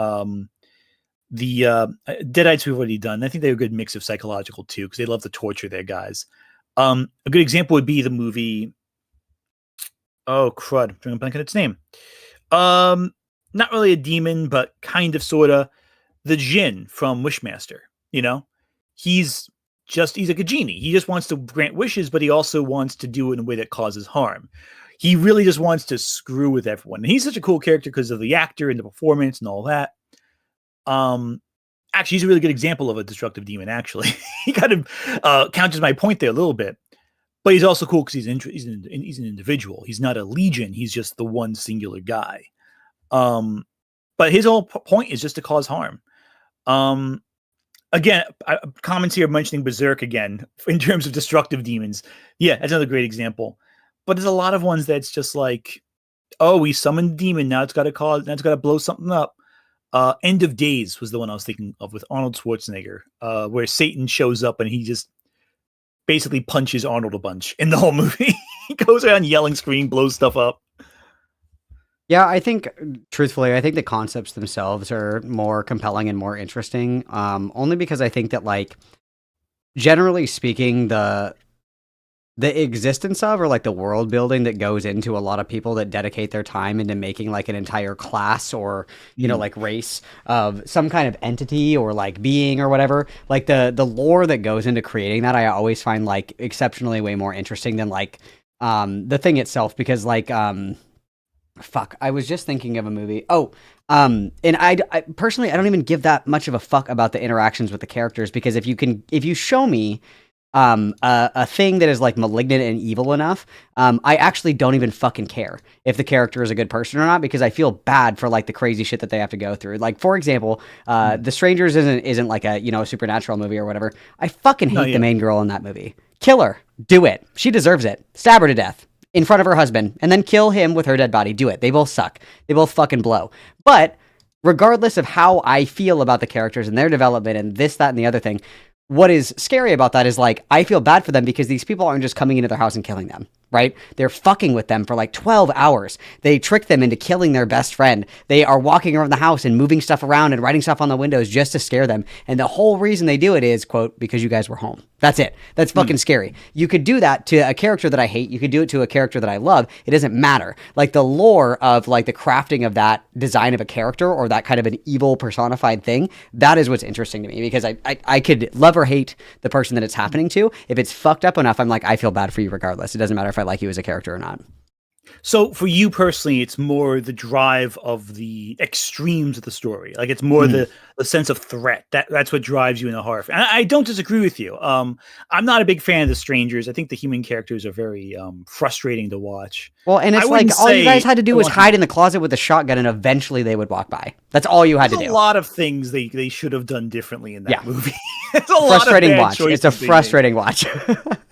H: the Deadites we've already done. I think they're a good mix of psychological too, because they love to torture their guys. A good example would be the movie. Oh crud! I'm drawing a blank on its name. Not really a demon, but kind of, sorta. The Jinn from Wishmaster. You know, he's like a genie. He just wants to grant wishes, but he also wants to do it in a way that causes harm. He really just wants to screw with everyone. And he's such a cool character because of the actor and the performance and all that. Actually, he's a really good example of a destructive demon, actually. He kind of counters my point there a little bit. But he's also cool because he's an individual. He's not a legion. He's just the one singular guy. But his whole point is just to cause harm. Again, comments here mentioning Berserk again in terms of destructive demons. Yeah, that's another great example. But there's a lot of ones that's just like, oh, we summoned a demon. Now it's got to blow something up. End of Days was the one I was thinking of with Arnold Schwarzenegger, where Satan shows up and he just basically punches Arnold a bunch in the whole movie. He goes around yelling, screaming, blows stuff up.
B: Yeah, I think, truthfully, I think the concepts themselves are more compelling and more interesting. Only because I think that, like, generally speaking, the existence of, or like the world building that goes into a lot of people that dedicate their time into making like an entire class or, you know, like race of some kind of entity or like being or whatever, like the lore that goes into creating that, I always find like exceptionally way more interesting than like the thing itself, because like fuck, I was just thinking of a movie. And I personally, I don't even give that much of a fuck about the interactions with the characters, because if you show me a thing that is like malignant and evil enough, I actually don't even fucking care if the character is a good person or not, because I feel bad for like the crazy shit that they have to go through. Like, for example, The Strangers isn't like a, you know, a supernatural movie or whatever. I fucking hate the main girl in that movie. Kill her. Do it. She deserves it. Stab her to death in front of her husband and then kill him with her dead body. Do it. They both suck. They both fucking blow. But regardless of how I feel about the characters and their development and this, that, and the other thing, what is scary about that is, like, I feel bad for them because these people aren't just coming into their house and killing them, right? They're fucking with them for like 12 hours. They trick them into killing their best friend. They are walking around the house and moving stuff around and writing stuff on the windows just to scare them. And the whole reason they do it is, quote, because you guys were home. That's it. That's fucking scary. You could do that to a character that I hate. You could do it to a character that I love. It doesn't matter. Like, the lore of like the crafting of that design of a character or that kind of an evil personified thing, that is what's interesting to me, because I could love or hate the person that it's happening to. If it's fucked up enough, I'm like, I feel bad for you regardless. It doesn't matter if I like you as a character or not.
H: So for you personally, it's more the drive of the extremes of the story. Like, it's more the sense of threat. That's what drives you in a horror film. And I don't disagree with you. I'm not a big fan of The Strangers. I think the human characters are very frustrating to watch.
B: Well, and it's like all you guys had to do was hide in the closet with a shotgun and eventually they would walk by. That's all you had to do.
H: There's a lot of things they should have done differently in that movie. It's a
B: frustrating watch. It's a frustrating watch.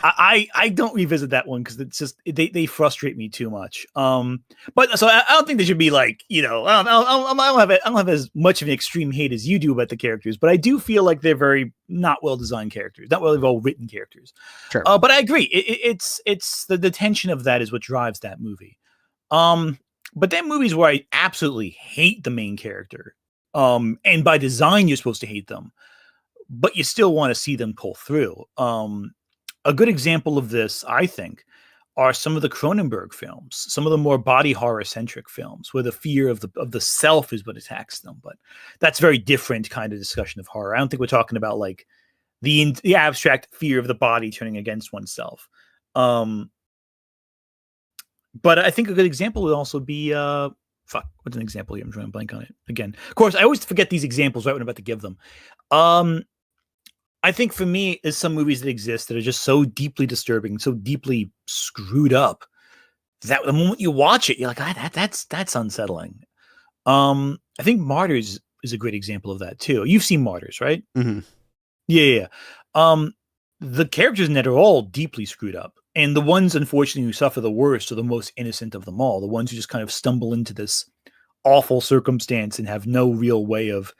H: I don't revisit that one because it's just they frustrate me too much. But so I don't think they should be like, you know, I don't have as much of an extreme hate as you do about the characters, but I do feel like they're very not well designed characters, not really well written characters.
B: Sure.
H: But I agree. It's the tension of that is what drives that movie. But then movies where I absolutely hate the main character, and by design you're supposed to hate them, but you still want to see them pull through. A good example of this, I think, are some of the Cronenberg films, some of the more body horror centric films, where the fear of the self is what attacks them. But that's very different kind of discussion of horror. I don't think we're talking about like the abstract fear of the body turning against oneself. But I think a good example would also be what's an example here? I'm drawing a blank on it again. Of course, I always forget these examples right when I'm about to give them. I think for me is some movies that exist that are just so deeply disturbing, so deeply screwed up that the moment you watch it, you're like, that's unsettling. I think Martyrs is a great example of that too. You've seen Martyrs, right?
B: Mm-hmm.
H: Yeah. The characters in that are all deeply screwed up. And the ones, unfortunately, who suffer the worst are the most innocent of them all. The ones who just kind of stumble into this awful circumstance and have no real way of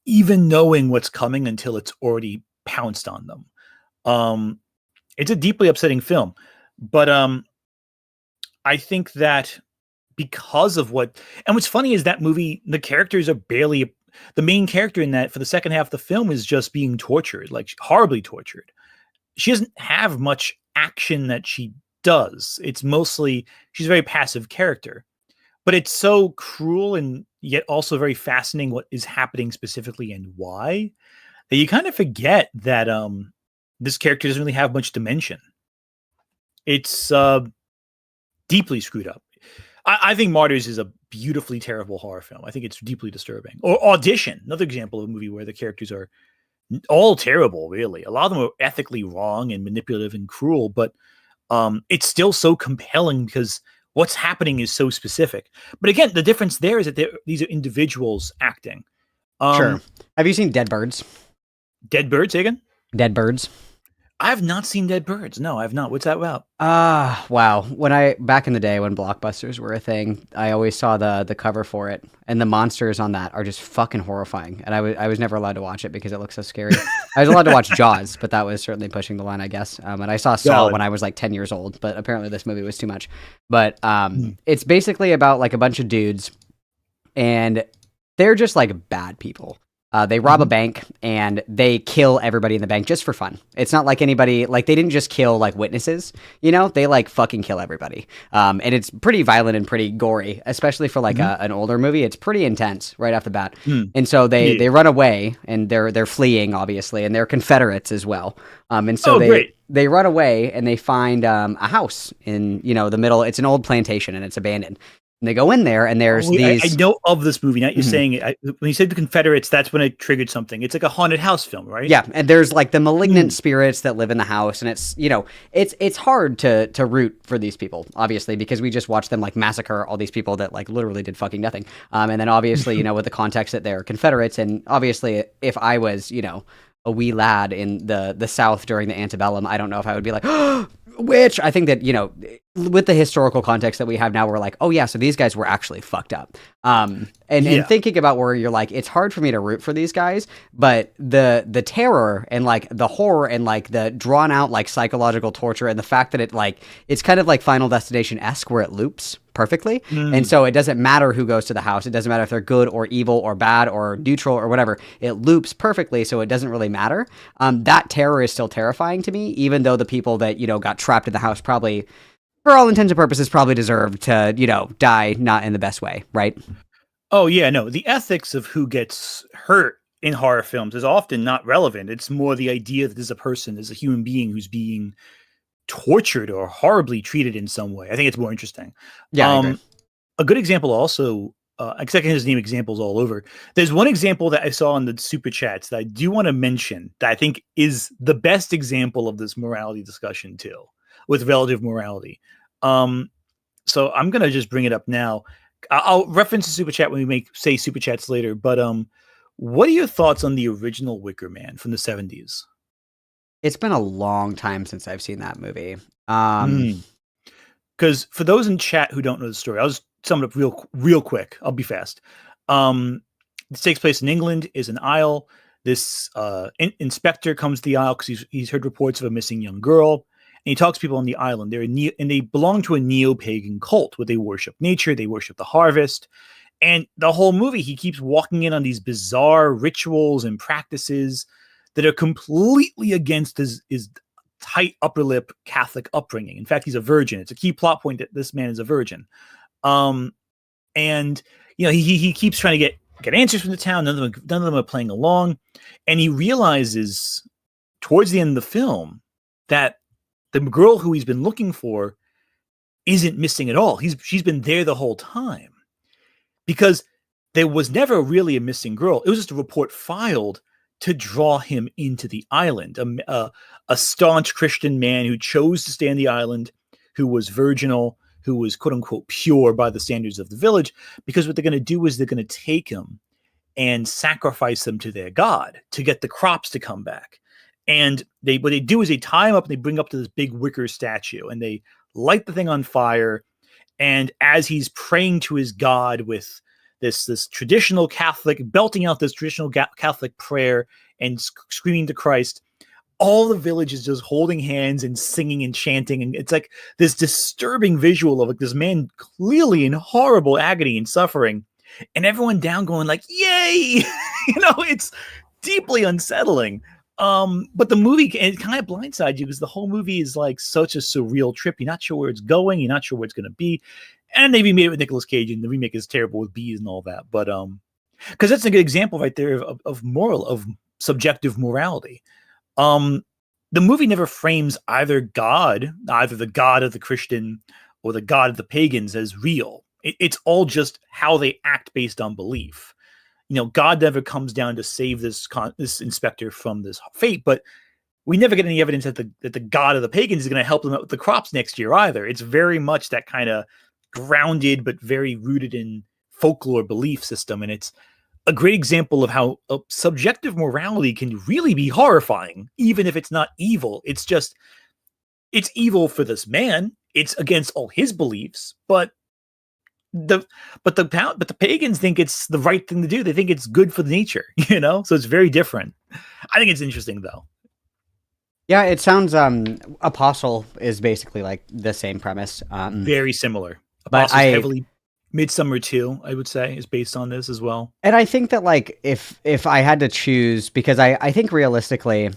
H: even knowing what's coming until it's already pounced on them. It's a deeply upsetting film. But I think that because of what's funny is that movie, the characters are barely, the main character in that for the second half of the film is just being tortured, like horribly tortured. She doesn't have much action that she does. It's mostly, she's a very passive character, but it's so cruel and yet also very fascinating what is happening specifically and why, that you kind of forget that this character doesn't really have much dimension. It's deeply screwed up. I think Martyrs is a beautifully terrible horror film. I think it's deeply disturbing. Or Audition, another example of a movie where the characters are all terrible, really. A lot of them are ethically wrong and manipulative and cruel, but it's still so compelling because what's happening is so specific. But again, the difference there is that these are individuals acting.
B: Sure. Have you seen Dead Birds?
H: Dead Birds, again?
B: Dead Birds.
H: I have not seen Dead Birds. No, I have not. What's that about?
B: Wow. Back in the day when blockbusters were a thing, I always saw the cover for it, and the monsters on that are just fucking horrifying. And I was never allowed to watch it because it looks so scary. I was allowed to watch Jaws, but that was certainly pushing the line, I guess. And I saw Saw when I was like 10 years old, but apparently this movie was too much. But it's basically about like a bunch of dudes, and they're just like bad people. They rob a bank and they kill everybody in the bank just for fun. It's not like anybody, like they didn't just kill like witnesses, you know, they like fucking kill everybody. And it's pretty violent and pretty gory, especially for like an older movie. It's pretty intense right off the bat. And so they run away and they're fleeing obviously, and they're Confederates as well. And so they run away and they find a house in, you know, the middle. It's an old plantation and it's abandoned. And they go in there, and there's these.
H: I know of this movie. Now you're saying it. When you said the Confederates, that's when it triggered something. It's like a haunted house film, right?
B: Yeah, and there's like the malignant spirits that live in the house, and it's, you know, it's hard to root for these people, obviously, because we just watched them like massacre all these people that like literally did fucking nothing. And then obviously, you know, with the context that they're Confederates, and obviously, if I was, you know, a wee lad in the South during the antebellum, I don't know if I would be like, which I think that, you know, with the historical context that we have now, we're like, oh yeah, so these guys were actually fucked up. And thinking about where you're like, it's hard for me to root for these guys, but the terror and like the horror and like the drawn out like psychological torture and the fact that it's kind of like Final Destination-esque where it loops perfectly. And so it doesn't matter who goes to the house. It doesn't matter if they're good or evil or bad or neutral or whatever. It loops perfectly, so it doesn't really matter. That terror is still terrifying to me, even though the people that, you know, got trapped in the house probably, for all intents and purposes, probably deserve to, you know, die not in the best way, right?
H: Oh, yeah, no. The ethics of who gets hurt in horror films is often not relevant. It's more the idea that there's a person, there's a human being who's being tortured or horribly treated in some way. I think it's more interesting.
B: Yeah,
H: a good example also, I can just name examples all over. There's one example that I saw in the super chats that I do want to mention that I think is the best example of this morality discussion too, with relative morality. So I'm going to just bring it up now. I'll reference the super chat when we say super chats later, but what are your thoughts on the original Wicker Man from the 70s?
B: It's been a long time since I've seen that movie.
H: Because for those in chat who don't know the story, I'll just sum it up real quick. I'll be fast. This takes place in England, is an isle. This inspector comes to the isle because he's heard reports of a missing young girl. And he talks to people on the island. And they belong to a neo-pagan cult where they worship nature, they worship the harvest. And the whole movie, he keeps walking in on these bizarre rituals and practices that are completely against his tight upper lip Catholic upbringing. In fact, he's a virgin. It's a key plot point that this man is a virgin. And you know, he keeps trying to get answers from the town. None of them are playing along. And he realizes towards the end of the film that the girl who he's been looking for isn't missing at all. She's been there the whole time, because there was never really a missing girl. It was just a report filed to draw him into the island. A staunch Christian man who chose to stay on the island, who was virginal, who was quote unquote pure by the standards of the village, because what they're going to do is they're going to take him and sacrifice them to their god to get the crops to come back. And what they do is they tie him up and they bring up to this big wicker statue and they light the thing on fire. And as he's praying to his god with this traditional Catholic, belting out this traditional Catholic prayer and screaming to Christ, all the village is just holding hands and singing and chanting. And it's like this disturbing visual of like this man clearly in horrible agony and suffering, and everyone down going like, yay! It's deeply unsettling. But the movie, it kind of blindsides you because the whole movie is like such a surreal trip. You're not sure where it's going. You're not sure where it's going to be. And they remade it with Nicolas Cage, and the remake is terrible with bees and all that. But because that's a good example right there of subjective morality. The movie never frames either the god of the Christian or the god of the pagans as real. It's all just how they act based on belief. God never comes down to save this inspector from this fate, but we never get any evidence that the god of the pagans is going to help them out with the crops next year either. It's very much that kind of grounded but very rooted in folklore belief system, and it's a great example of how subjective morality can really be horrifying, even if it's not evil. It's evil for this man. It's against all his beliefs, but the pagans think it's the right thing to do. They think it's good for nature, so it's very different. I think it's interesting though.
B: Yeah, it sounds Apostle is basically like the same premise.
H: Very similar.
B: But
H: Apostle's heavily Midsummer 2, I would say, is based on this as well.
B: And I think that like if I had to choose, because I think realistically,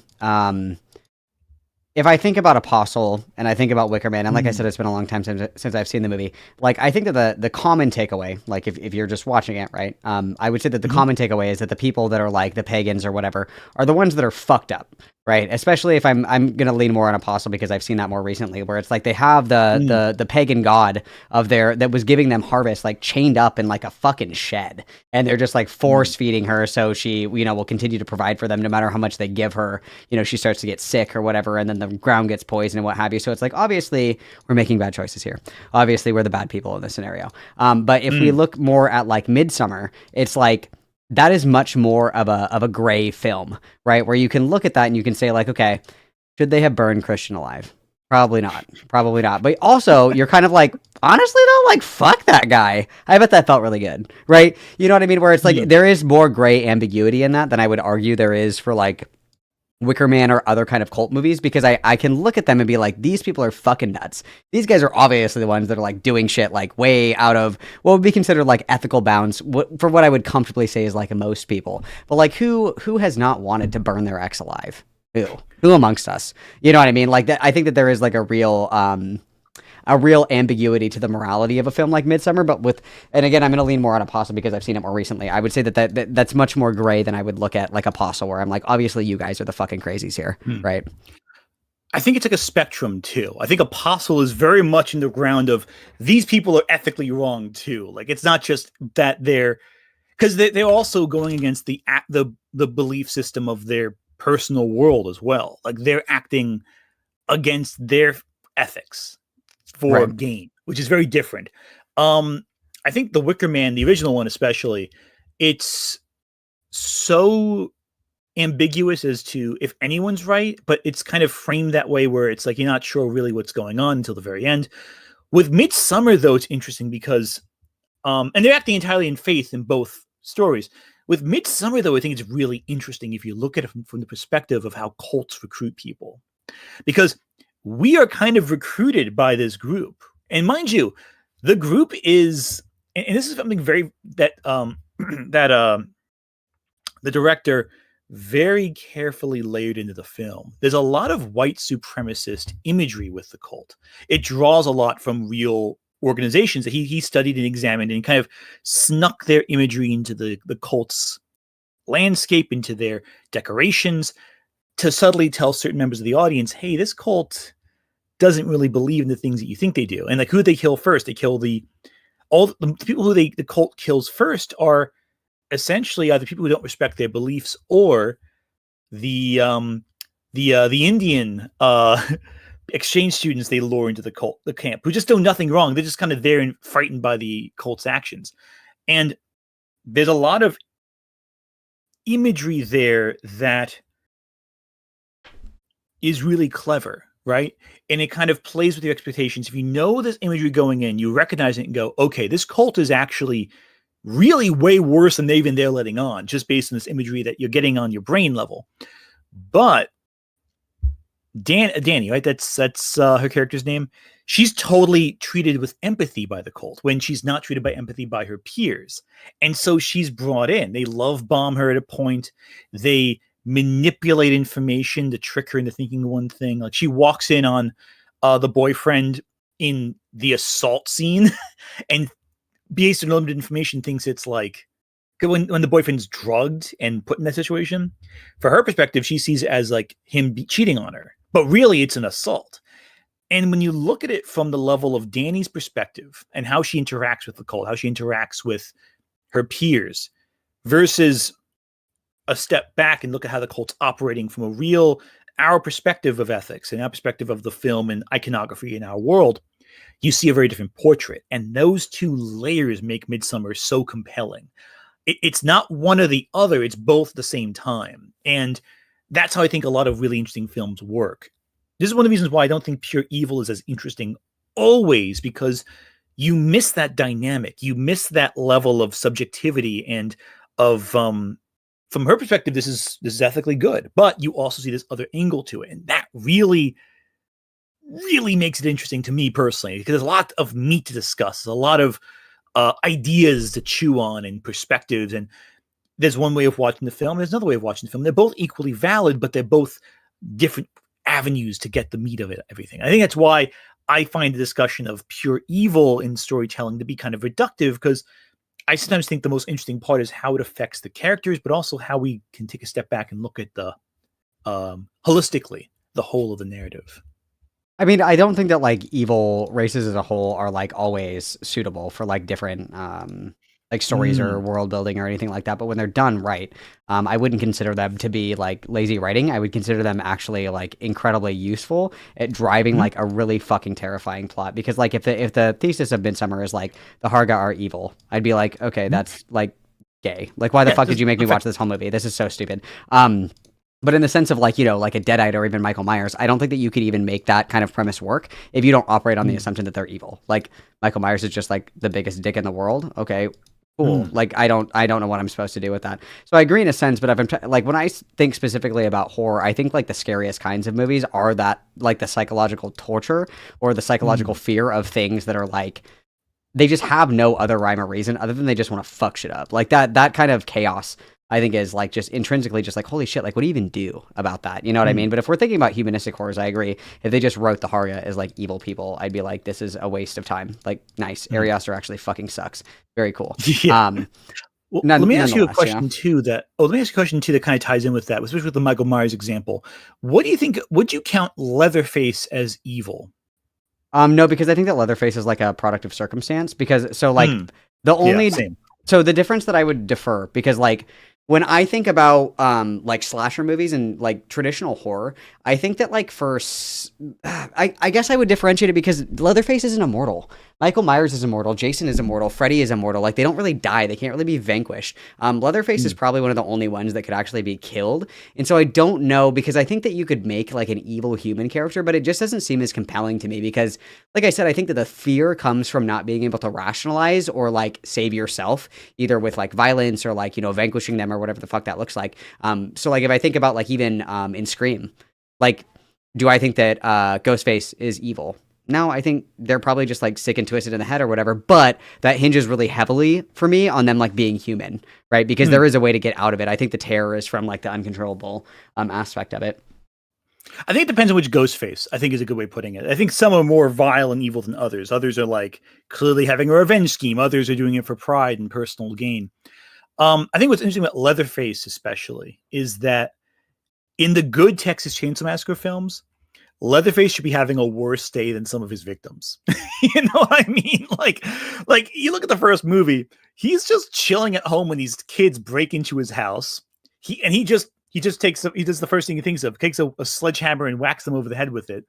B: if I think about Apostle and I think about Wicker Man, and like I said, it's been a long time since I've seen the movie. Like, I think that the common takeaway, like if you're just watching it, right? I would say that the common takeaway is that the people that are like the pagans or whatever are the ones that are fucked up, right? Especially if I'm gonna lean more on Apostle because I've seen that more recently, where it's like they have the pagan god of that was giving them harvest like chained up in like a fucking shed, and they're just like force feeding her so she will continue to provide for them no matter how much they give her. She starts to get sick or whatever, and then the ground gets poisoned and what have you. So it's like, obviously we're making bad choices here. Obviously we're the bad people in this scenario. But if we look more at like Midsummer, it's like that is much more of a gray film, right? Where you can look at that and you can say like, okay, should they have burned Christian alive? Probably not. But also, you're kind of like, honestly though, like, fuck that guy. I bet that felt really good, right? You know what I mean? Where it's like, there is more gray ambiguity in that than I would argue there is for like Wicker Man or other kind of cult movies, because I can look at them and be like, these people are fucking nuts. These guys are obviously the ones that are like doing shit like way out of what would be considered like ethical bounds for what I would comfortably say is like most people. But like who has not wanted to burn their ex alive? Who amongst us? You know what I mean? Like that. I think that there is like a real ambiguity to the morality of a film like Midsummer, and again, I'm going to lean more on Apostle because I've seen it more recently. I would say that's much more gray than I would look at like Apostle, where I'm like, obviously you guys are the fucking crazies here, right?
H: I think it's like a spectrum too. I think Apostle is very much in the ground of these people are ethically wrong too. Like it's not just that because they're also going against the belief system of their personal world as well. Like they're acting against their ethics for gain, which is very different. I think the Wicker Man, the original one especially, it's so ambiguous as to if anyone's right, but it's kind of framed that way where it's like you're not sure really what's going on until the very end. With Midsummer, though, it's interesting because and they're acting entirely in faith in both stories. With Midsummer, though, I think it's really interesting if you look at it from the perspective of how cults recruit people, because we are kind of recruited by this group. And mind you, the group is, and this is something very that the director very carefully layered into the film. There's a lot of white supremacist imagery with the cult. It draws a lot from real organizations that he studied and examined and kind of snuck their imagery into the cult's landscape, into their decorations, to subtly tell certain members of the audience, hey, this cult doesn't really believe in the things that you think they do. And like, who they kill first? They kill the people who the cult kills first are essentially either people who don't respect their beliefs or the Indian exchange students they lure into the camp, who just do nothing wrong. They're just kind of there and frightened by the cult's actions. And there's a lot of imagery there that is really clever, right? And it kind of plays with your expectations. If you know this imagery going in, you recognize it and go, okay, this cult is actually really way worse than they're letting on, just based on this imagery that you're getting on your brain level. But Danny, right? That's her character's name. She's totally treated with empathy by the cult when she's not treated by empathy by her peers. And so she's brought in. They love bomb her at a point. They manipulate information to trick her into thinking one thing. Like she walks in on the boyfriend in the assault scene and based on limited information thinks it's like when the boyfriend's drugged and put in that situation, for her perspective, she sees it as like him cheating on her, but really it's an assault. And when you look at it from the level of Danny's perspective and how she interacts with the cult, how she interacts with her peers versus a step back and look at how the cult's operating from our perspective of ethics and our perspective of the film and iconography in our world, you see a very different portrait. And those two layers make Midsommar so compelling. It's not one or the other. It's both at the same time. And that's how I think a lot of really interesting films work. This is one of the reasons why I don't think Pure Evil is as interesting always, because you miss that dynamic. You miss that level of subjectivity and of, from her perspective, this is ethically good, but you also see this other angle to it. And that really, really makes it interesting to me personally, because there's a lot of meat to discuss. There's a lot of ideas to chew on and perspectives. And there's one way of watching the film. There's another way of watching the film. They're both equally valid, but they're both different avenues to get the meat of it, everything. I think that's why I find the discussion of Pure Evil in storytelling to be kind of reductive, because I sometimes think the most interesting part is how it affects the characters, but also how we can take a step back and look at the holistically, the whole of the narrative.
B: I mean, I don't think that like evil races as a whole are like always suitable for like different like stories or world building or anything like that. But when they're done right, I wouldn't consider them to be like lazy writing. I would consider them actually like incredibly useful at driving like a really fucking terrifying plot. Because like if the thesis of Midsommar is like the Harga are evil, I'd be like, okay, that's like gay. Like, why the fuck did you make me watch this whole movie? This is so stupid. But in the sense of like, you know, like a Deadite or even Michael Myers, I don't think that you could even make that kind of premise work if you don't operate on the assumption that they're evil. Like Michael Myers is just like the biggest dick in the world. Okay, cool. Like I don't know what I'm supposed to do with that. So I agree in a sense, but like when I think specifically about horror, I think like the scariest kinds of movies are that like the psychological torture or the psychological fear of things that are like, they just have no other rhyme or reason other than they just want to fuck shit up. Like that kind of chaos, I think, is like just intrinsically just like, holy shit, like what do you even do about that? You know what I mean? But if we're thinking about humanistic horrors, I agree. If they just wrote the Harga as like evil people, I'd be like, this is a waste of time. Like, nice. Ari Aster actually fucking sucks. Very cool.
H: Yeah. Well, let me ask you a question too that kind of ties in with that, especially with the Michael Myers example. What do you think? Would you count Leatherface as evil?
B: No, because I think that Leatherface is like a product of circumstance. Because so like the only so the difference that I would defer, because like when I think about like slasher movies and like traditional horror, I think that like I guess I would differentiate it because Leatherface isn't immortal. Michael Myers is immortal. Jason is immortal. Freddy is immortal. Like they don't really die. They can't really be vanquished. Leatherface is probably one of the only ones that could actually be killed. And so I don't know, because I think that you could make like an evil human character, but it just doesn't seem as compelling to me because, like I said, I think that the fear comes from not being able to rationalize or like save yourself, either with like violence or like, you know, vanquishing them or whatever the fuck that looks like. So like if I think about like even in Scream, like, do I think that Ghostface is evil? No, I think they're probably just like sick and twisted in the head or whatever, but that hinges really heavily for me on them like being human, right? Because there is a way to get out of it. I think the terror is from like the uncontrollable aspect of it.
H: I think it depends on which Ghostface, I think is a good way of putting it. I think some are more vile and evil than others. Others are like clearly having a revenge scheme. Others are doing it for pride and personal gain. I think what's interesting about Leatherface especially is that in the good Texas Chainsaw Massacre films, Leatherface should be having a worse day than some of his victims. You know what I mean? Like you look at the first movie, he's just chilling at home when these kids break into his house. He does the first thing he thinks of, takes a sledgehammer and whacks them over the head with it.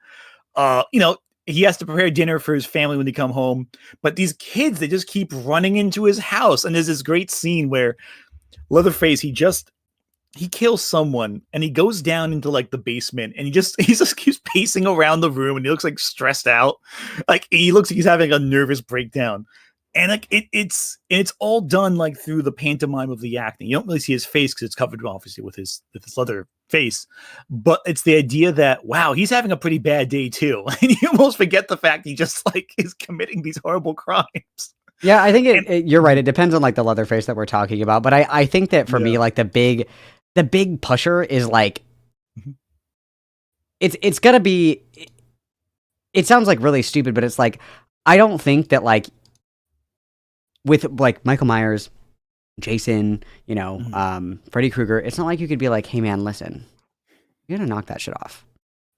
H: he has to prepare dinner for his family when they come home. But these kids, they just keep running into his house. And there's this great scene where Leatherface, he kills someone and he goes down into like the basement and he just keeps pacing around the room and he looks like stressed out. Like he looks like he's having a nervous breakdown. And like it's all done like through the pantomime of the acting. You don't really see his face because it's covered obviously with his leather face, but it's the idea that wow, he's having a pretty bad day too, and you almost forget the fact he just like is committing these horrible crimes.
B: Yeah, I think you're right. It depends on like the Leatherface that we're talking about, but I think that for me, like the big pusher is like it's gonna be. It sounds like really stupid, but it's like I don't think that like. With like Michael Myers, Jason, Freddy Krueger, it's not like you could be like, hey man, listen, you gotta knock that shit off.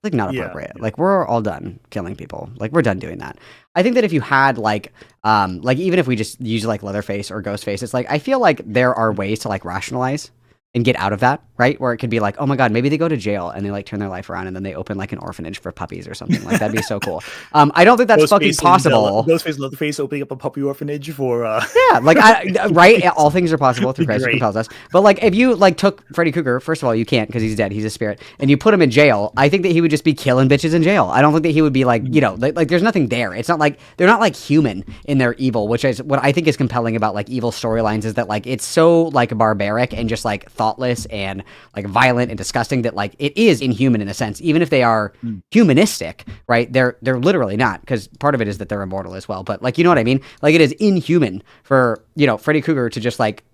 B: Like not appropriate. Yeah. Like we're all done killing people. Like we're done doing that. I think that if you had like even if we just use like Leatherface or Ghostface, it's like I feel like there are ways to like rationalize and get out of that, right? Where it could be like, oh my God, maybe they go to jail and they like turn their life around and then they open like an orphanage for puppies or something. Like that'd be so cool. I don't think that's fucking possible.
H: Ghostface, Leatherface opening up a puppy orphanage for
B: yeah, like right? All things are possible through Christ who compels us. But like if you like took Freddy Krueger, first of all, you can't because he's dead, he's a spirit, and you put him in jail, I think that he would just be killing bitches in jail. I don't think that he would be like, like there's nothing there. It's not like they're not like human in their evil, which is what I think is compelling about like evil storylines is that like it's so like barbaric and just like thoughtless and like violent and disgusting that like it is inhuman in a sense, even if they are humanistic, right? They're literally not, because part of it is that they're immortal as well. But like, you know what I mean? Like it is inhuman for, Freddy Krueger to just like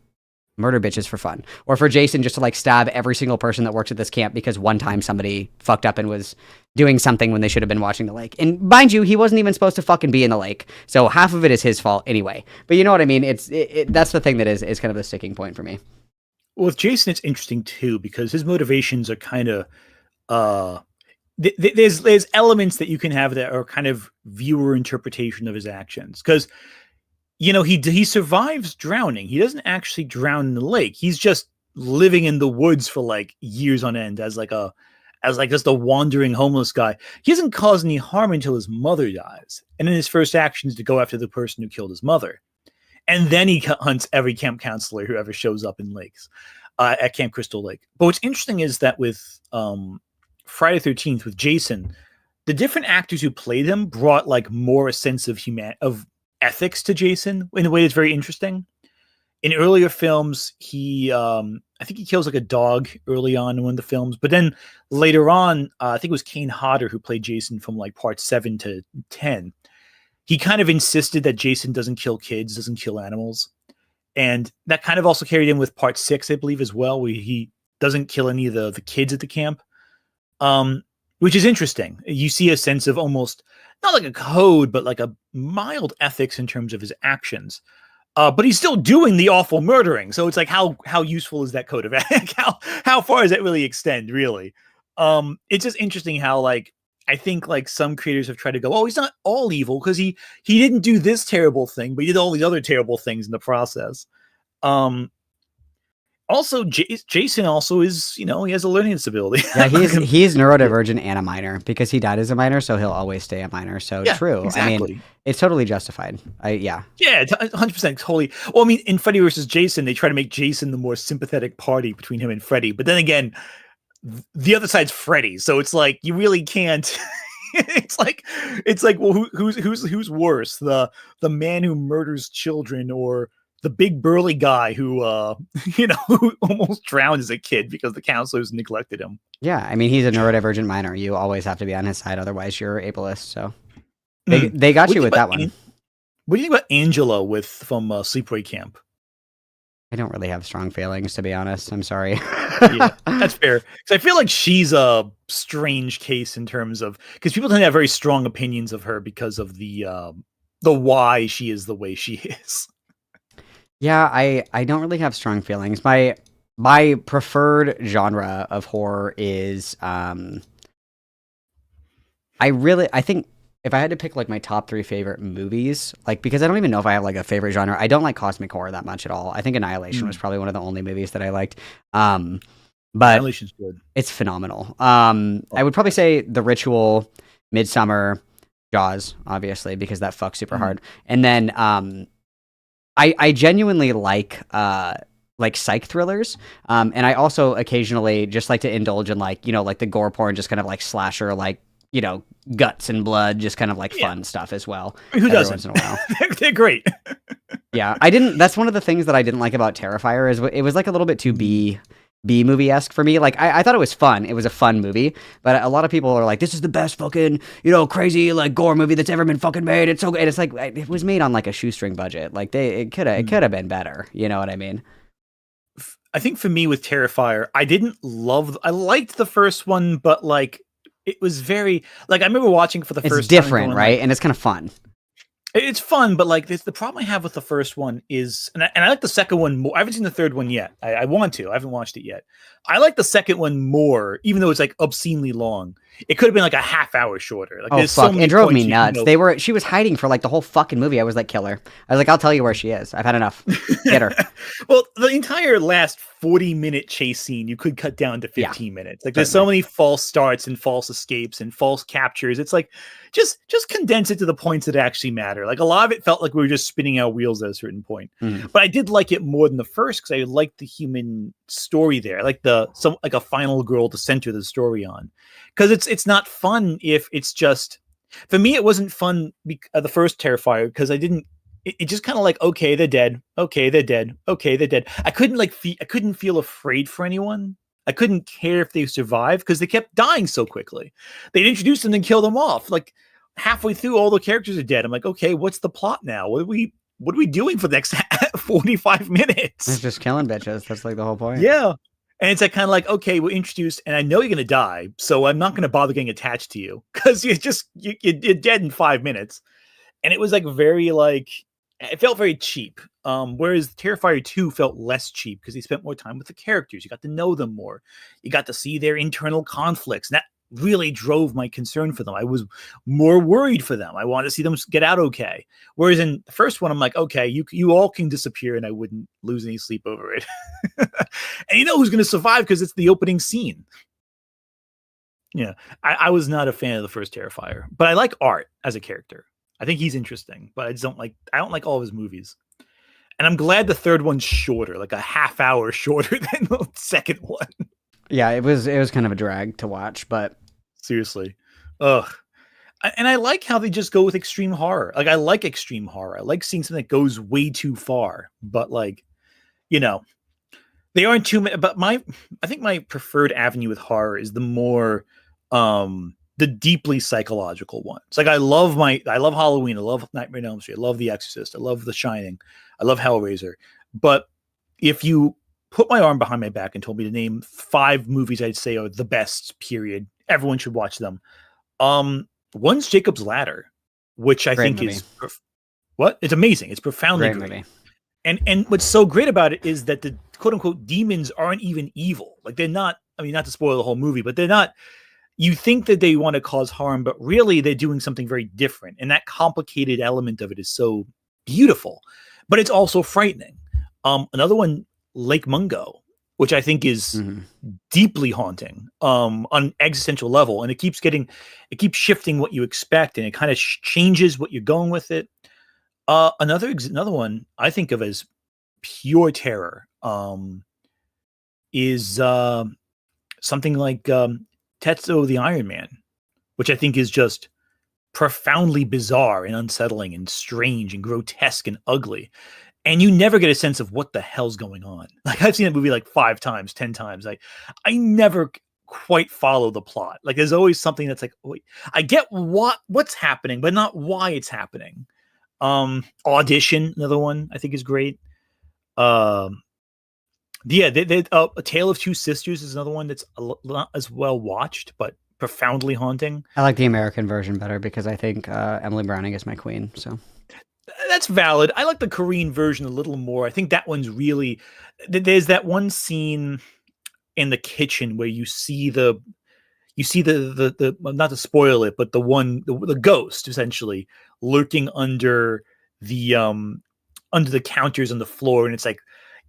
B: murder bitches for fun, or for Jason just to like stab every single person that works at this camp because one time somebody fucked up and was doing something when they should have been watching the lake. And mind you, he wasn't even supposed to fucking be in the lake. So half of it is his fault anyway. But you know what I mean? That's the thing that is kind of the sticking point for me.
H: Well, with Jason, it's interesting too because his motivations are kind of there's elements that you can have that are kind of viewer interpretation of his actions. Because he survives drowning. He doesn't actually drown in the lake. He's just living in the woods for like years on end as just a wandering homeless guy. He doesn't cause any harm until his mother dies, and then his first action is to go after the person who killed his mother. And then he hunts every camp counselor who ever shows up in lakes at Camp Crystal Lake. But what's interesting is that with Friday the 13th, with Jason, the different actors who played him brought like more a sense of ethics to Jason in a way that's very interesting. In earlier films, I think he kills like a dog early on in one of the films. But then later on, I think it was Kane Hodder who played Jason from like part 7 to 10. He kind of insisted that Jason doesn't kill kids, doesn't kill animals. And that kind of also carried in with part 6, I believe, as well, where he doesn't kill any of the kids at the camp, which is interesting. You see a sense of almost, not like a code, but like a mild ethics in terms of his actions. But he's still doing the awful murdering. So it's like, how useful is that code of ethics? How far does that really extend, really? It's just interesting how, like, I think like some creators have tried to go, oh, he's not all evil because he didn't do this terrible thing, but he did all the other terrible things in the process. Also, Jason also is, he has a learning disability.
B: Yeah, he's neurodivergent and a minor because he died as a minor, so he'll always stay a minor. So yeah, true. Exactly. I mean, it's totally justified. Yeah,
H: 100% totally. Well, I mean, in Freddy versus Jason, they try to make Jason the more sympathetic party between him and Freddy, but then again, the other side's Freddy, so it's like you really can't. it's like well, who's worse, the man who murders children or the big burly guy who who almost drowned as a kid because the counselors neglected him?
B: Yeah, I mean, he's a neurodivergent minor. You always have to be on his side, otherwise you're ableist. So they got you with that one.
H: What do you think about Angela from Sleepaway Camp?
B: I don't really have strong feelings, to be honest. I'm sorry.
H: Yeah, that's fair. Because I feel like she's a strange case in terms of, because people tend to have very strong opinions of her because of the why she is the way she is.
B: Yeah, I don't really have strong feelings. My preferred genre of horror is I think if I had to pick like my top 3 favorite movies, like, because I don't even know if I have like a favorite genre. I don't like cosmic horror that much at all. I think Annihilation was probably one of the only movies that I liked. But
H: Annihilation's good.
B: It's phenomenal. I would probably say The Ritual, Midsummer, Jaws, obviously, because that fucks super hard. And then I genuinely like psych thrillers. And I also occasionally just like to indulge in like the gore porn, just kind of like slasher, like, guts and blood, just kind of like fun stuff as well.
H: Who doesn't?
B: Once in a while.
H: They're great.
B: Yeah, that's one of the things that I didn't like about Terrifier, is it was like a little bit too B movie-esque for me. Like, I thought it was fun. It was a fun movie, but a lot of people are like, this is the best fucking, crazy, like, gore movie that's ever been fucking made. It's so good. And it's like, it was made on like a shoestring budget. Like, it could have been better. You know what I mean?
H: I think for me with Terrifier, I liked the first one, but like, it was very, like, I remember watching for the first time.
B: It's different, right? And it's kind of fun.
H: It's fun, but like the problem I have with the first one is, and I like the second one more. I haven't seen the third one yet. I want to. I haven't watched it yet. I like the second one more, even though it's like obscenely long. It could have been like a half hour shorter. Like,
B: fuck! It drove me nuts. She was hiding for like the whole fucking movie. I was like, kill her. I was like, I'll tell you where she is. I've had enough. Get her.
H: Well, the entire last 40-minute chase scene you could cut down to 15 minutes. Like, there's so many false starts and false escapes and false captures. It's like, just condense it to the points that actually matter. Like, a lot of it felt like we were just spinning our wheels at a certain point. But I did like it more than the first, because I liked the human story there. I like like a final girl to center the story on, because it's not fun if it's just, for me it wasn't fun the first Terrifier, because it just kind of like, okay, they're dead, okay, they're dead, okay, they're dead. I couldn't feel afraid for anyone. I couldn't care if they survived, because they kept dying so quickly. They'd introduce them and kill them off. Like, halfway through, all the characters are dead. I'm like, okay, what's the plot now? What are we doing for the next 45 minutes?
B: It's just killing bitches. That's like the whole point.
H: Yeah. And it's like, kind of like, okay, we're introduced, and I know you're going to die, so I'm not going to bother getting attached to you, because you're dead in 5 minutes. And it was like very, like, it felt very cheap. Whereas Terrifier 2 felt less cheap, because he spent more time with the characters. You got to know them more. You got to see their internal conflicts. And that really drove my concern for them. I was more worried for them. I wanted to see them get out okay. Whereas in the first one, I'm like, okay, you all can disappear, and I wouldn't lose any sleep over it. And you know who's going to survive, because it's the opening scene. Yeah, I was not a fan of the first Terrifier, but I like Art as a character. I think he's interesting, but I don't like all of his movies. And I'm glad the third one's shorter, like a half hour shorter than the second one.
B: Yeah, it was kind of a drag to watch, but
H: seriously, ugh. And I like how they just go with extreme horror. Like, I like extreme horror. I like seeing something that goes way too far, but like, they aren't too many. But I think my preferred avenue with horror is the more, the deeply psychological ones. Like, I love Halloween. I love Nightmare on Elm Street. I love The Exorcist. I love The Shining. I love Hellraiser. But if you put my arm behind my back and told me to name 5 movies I'd say are the best, period, everyone should watch them. One's Jacob's Ladder, which I think is it's amazing. It's profoundly great. And what's so great about it is that the quote unquote demons aren't even evil. Like, they're not, I mean, not to spoil the whole movie, but they're not, you think that they want to cause harm, but really they're doing something very different. And that complicated element of it is so beautiful, but it's also frightening. Another one, Lake Mungo, which I think is deeply haunting on an existential level. And it keeps shifting what you expect, and it kind of changes what you're going with it. Another one I think of as pure terror is something like Tetsuo the Iron Man, which I think is just profoundly bizarre and unsettling and strange and grotesque and ugly. And you never get a sense of what the hell's going on. Like, I've seen that movie like 5 times, 10 times. I never quite follow the plot. Like, there's always something that's like, wait, I get what's happening, but not why it's happening. Audition, another one I think is great. A Tale of Two Sisters is another one that's not as well watched, but profoundly haunting.
B: I like the American version better, because I think Emily Browning is my queen. So
H: that's valid. I like the Korean version a little more. I think that one's really, there's that one scene in the kitchen where you see the not to spoil it, but the ghost essentially lurking under the counters on the floor. And it's like,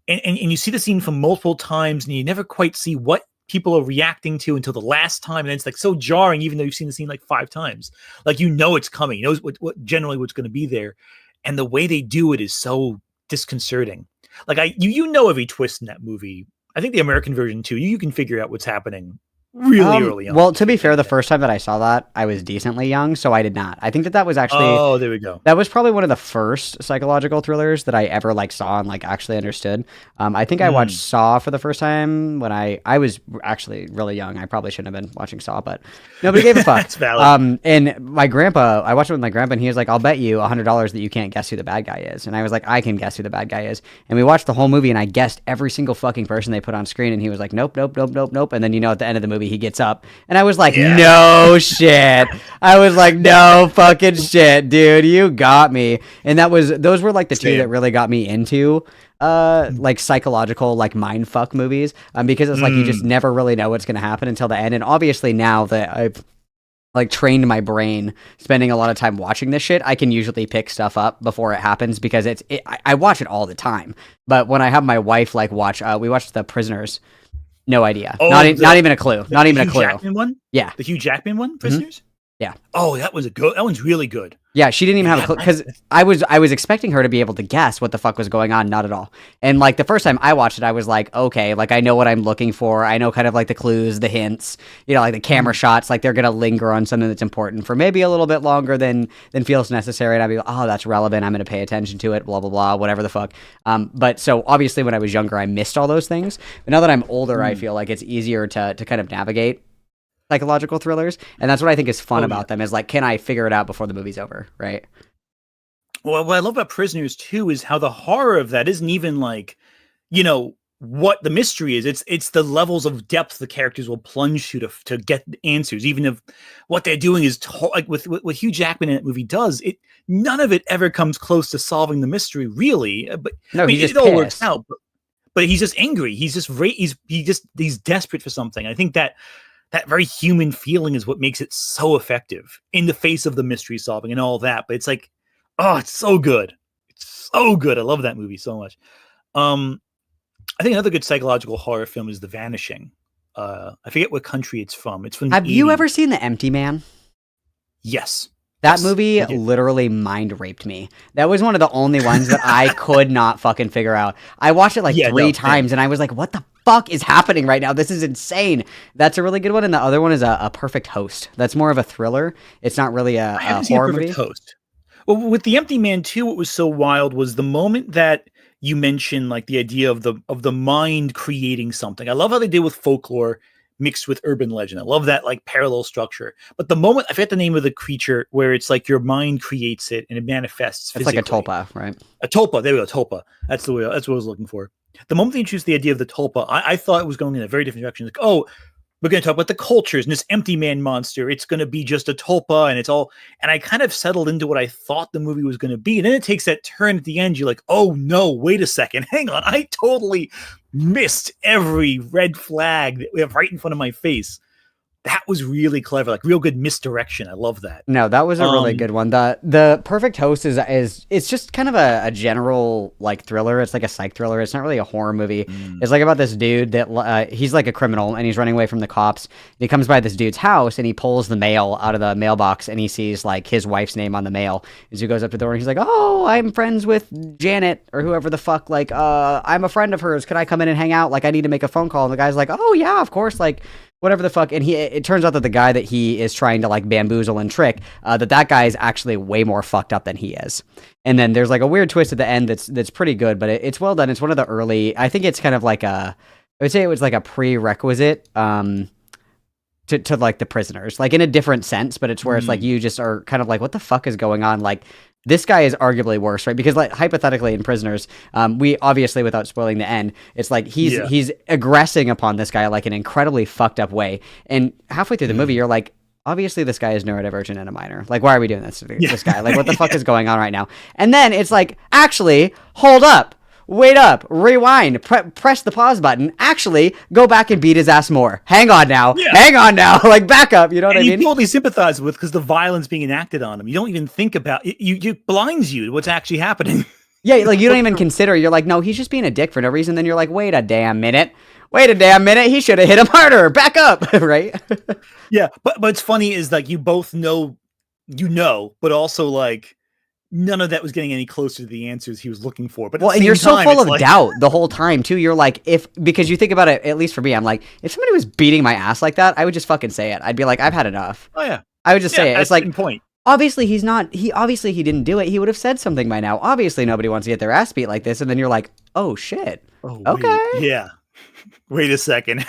H: and you see the scene from multiple times, and you never quite see what people are reacting to until the last time, and it's like so jarring, even though you've seen the scene like 5 times. Like it's coming, you know what generally what's going to be there, and the way they do it is so disconcerting. Like you know every twist in that movie. I think the American version too. You can figure out what's happening really early on.
B: Well, to be fair, the first time that I saw that, I was decently young, so I did not. I think that was actually...
H: Oh, there we go.
B: That was probably one of the first psychological thrillers that I ever like saw and like actually understood. I think I watched Saw for the first time when I was actually really young. I probably shouldn't have been watching Saw, but nobody gave a fuck.
H: That's valid.
B: And my grandpa, I watched it with my grandpa, and he was like, "I'll bet you $100 that you can't guess who the bad guy is." And I was like, "I can guess who the bad guy is." And we watched the whole movie, and I guessed every single fucking person they put on screen, and he was like, "Nope, nope, nope, nope, nope." And then at the end of the movie, he gets up, and I was like, "No shit." I was like, "No fucking shit, dude, you got me." And those were like the two that really got me into like psychological like mind fuck movies, because it's like you just never really know what's going to happen until the end. And obviously now that I've like trained my brain spending a lot of time watching this shit, I can usually pick stuff up before it happens, because I watch it all the time. But when I have my wife like watch, we watched The Prisoners. No idea. Not even a clue. Not even a clue.
H: Jackman one?
B: Yeah.
H: The Hugh Jackman one, Prisoners?
B: Yeah.
H: Oh, that one's really good.
B: Yeah, she didn't even have a clue, because I was expecting her to be able to guess what the fuck was going on. Not at all. And like the first time I watched it, I was like, okay, like I know what I'm looking for. I know kind of like the clues, the hints, like the camera shots, like they're gonna linger on something that's important for maybe a little bit longer than feels necessary. And I'd be like, oh, that's relevant. I'm gonna pay attention to it. Blah blah blah. Whatever the fuck. But so obviously when I was younger, I missed all those things. But now that I'm older, I feel like it's easier to kind of navigate psychological thrillers, and that's what I think is fun about them, is like, can I figure it out before the movie's over, right?
H: Well, what I love about Prisoners too is how the horror of that isn't even like, what the mystery is. It's the levels of depth the characters will plunge to get answers, even if what they're doing is like with what Hugh Jackman in that movie does. None of it ever comes close to solving the mystery, really. But
B: no,
H: it all works out. But he's just angry. He's desperate for something. I think that very human feeling is what makes it so effective in the face of the mystery solving and all that. But it's like, oh, it's so good. It's so good. I love that movie so much. I think another good psychological horror film is The Vanishing. I forget what country it's from. It's from.
B: Have you ever seen The Empty Man?
H: Yes.
B: That movie literally mind raped me. That was one of the only ones that I could not fucking figure out. I watched it like 3 times, and I was like, what the fuck is happening right now? This is insane. That's a really good one. And the other one is a Perfect Host. That's more of a thriller. It's not really a horror movie.
H: Host. Well, with The Empty Man too, what was so wild was the moment that you mentioned like the idea of the mind creating something. I love how they did with folklore mixed with urban legend. I love that like parallel structure. But the moment, I forget the name of the creature, where it's like your mind creates it and it manifests physically.
B: It's like a tulpa, right?
H: A tulpa. There we go. Tulpa. That's what I was looking for. The moment they introduced the idea of the tulpa, I thought it was going in a very different direction. Like, oh, we're going to talk about the cultures and this empty man monster. It's going to be just a tulpa, and it's all. And I kind of settled into what I thought the movie was going to be. And then it takes that turn at the end. You're like, oh no, wait a second. Hang on. I totally missed every red flag that we have right in front of my face. That was really clever, like real good misdirection. I love that.
B: No, that was a really good one. The Perfect Host is it's just kind of a general like thriller. It's like a psych thriller. It's not really a horror movie. It's like about this dude that he's like a criminal, and he's running away from the cops. And he comes by this dude's house, and he pulls the mail out of the mailbox, and he sees like his wife's name on the mail. As he goes up to the door, and he's like, "Oh, I'm friends with Janet or whoever the fuck. Like, I'm a friend of hers. Could I come in and hang out? Like, I need to make a phone call." And the guy's like, "Oh yeah, of course. Like, whatever the fuck." And it turns out that the guy that he is trying to like bamboozle and trick, that guy is actually way more fucked up than he is. And then there's like a weird twist at the end that's pretty good, but it's well done. It's one of the early, I think it's kind of like I would say it was like a prerequisite to like The Prisoners, like in a different sense, but it's where it's like you just are kind of like, what the fuck is going on? Like, this guy is arguably worse, right? Because like hypothetically in Prisoners, we obviously, without spoiling the end, it's like he's aggressing upon this guy like an incredibly fucked up way. And halfway through the movie, you're like, obviously this guy is neurodivergent and a minor. Like, why are we doing this to this guy? Like, what the fuck is going on right now? And then it's like, actually, hold up. Wait up, rewind, press the pause button, actually go back and beat his ass more. Hang on now, like back up, you know what I mean?
H: You totally sympathize with, because the violence being enacted on him. You don't even think about it. You blinds you to what's actually happening.
B: Yeah, like you don't even consider, you're like, no, he's just being a dick for no reason. Then you're like, wait a damn minute. Wait a damn minute, he should have hit him harder. Back up, right?
H: Yeah, but it's funny is like you both know, but also like none of that was getting any closer to the answers he was looking for. But
B: and you're so full of doubt the whole time too. You're like, because you think about it, at least for me, I'm like, if somebody was beating my ass like that, I would just fucking say it. I'd be like, I've had enough.
H: Oh yeah,
B: I would just say it. It's like,
H: point.
B: Obviously he's not. Obviously he didn't do it. He would have said something by now. Obviously nobody wants to get their ass beat like this. And then you're like, oh shit.
H: Oh,
B: okay.
H: Wait. Yeah. Wait a second.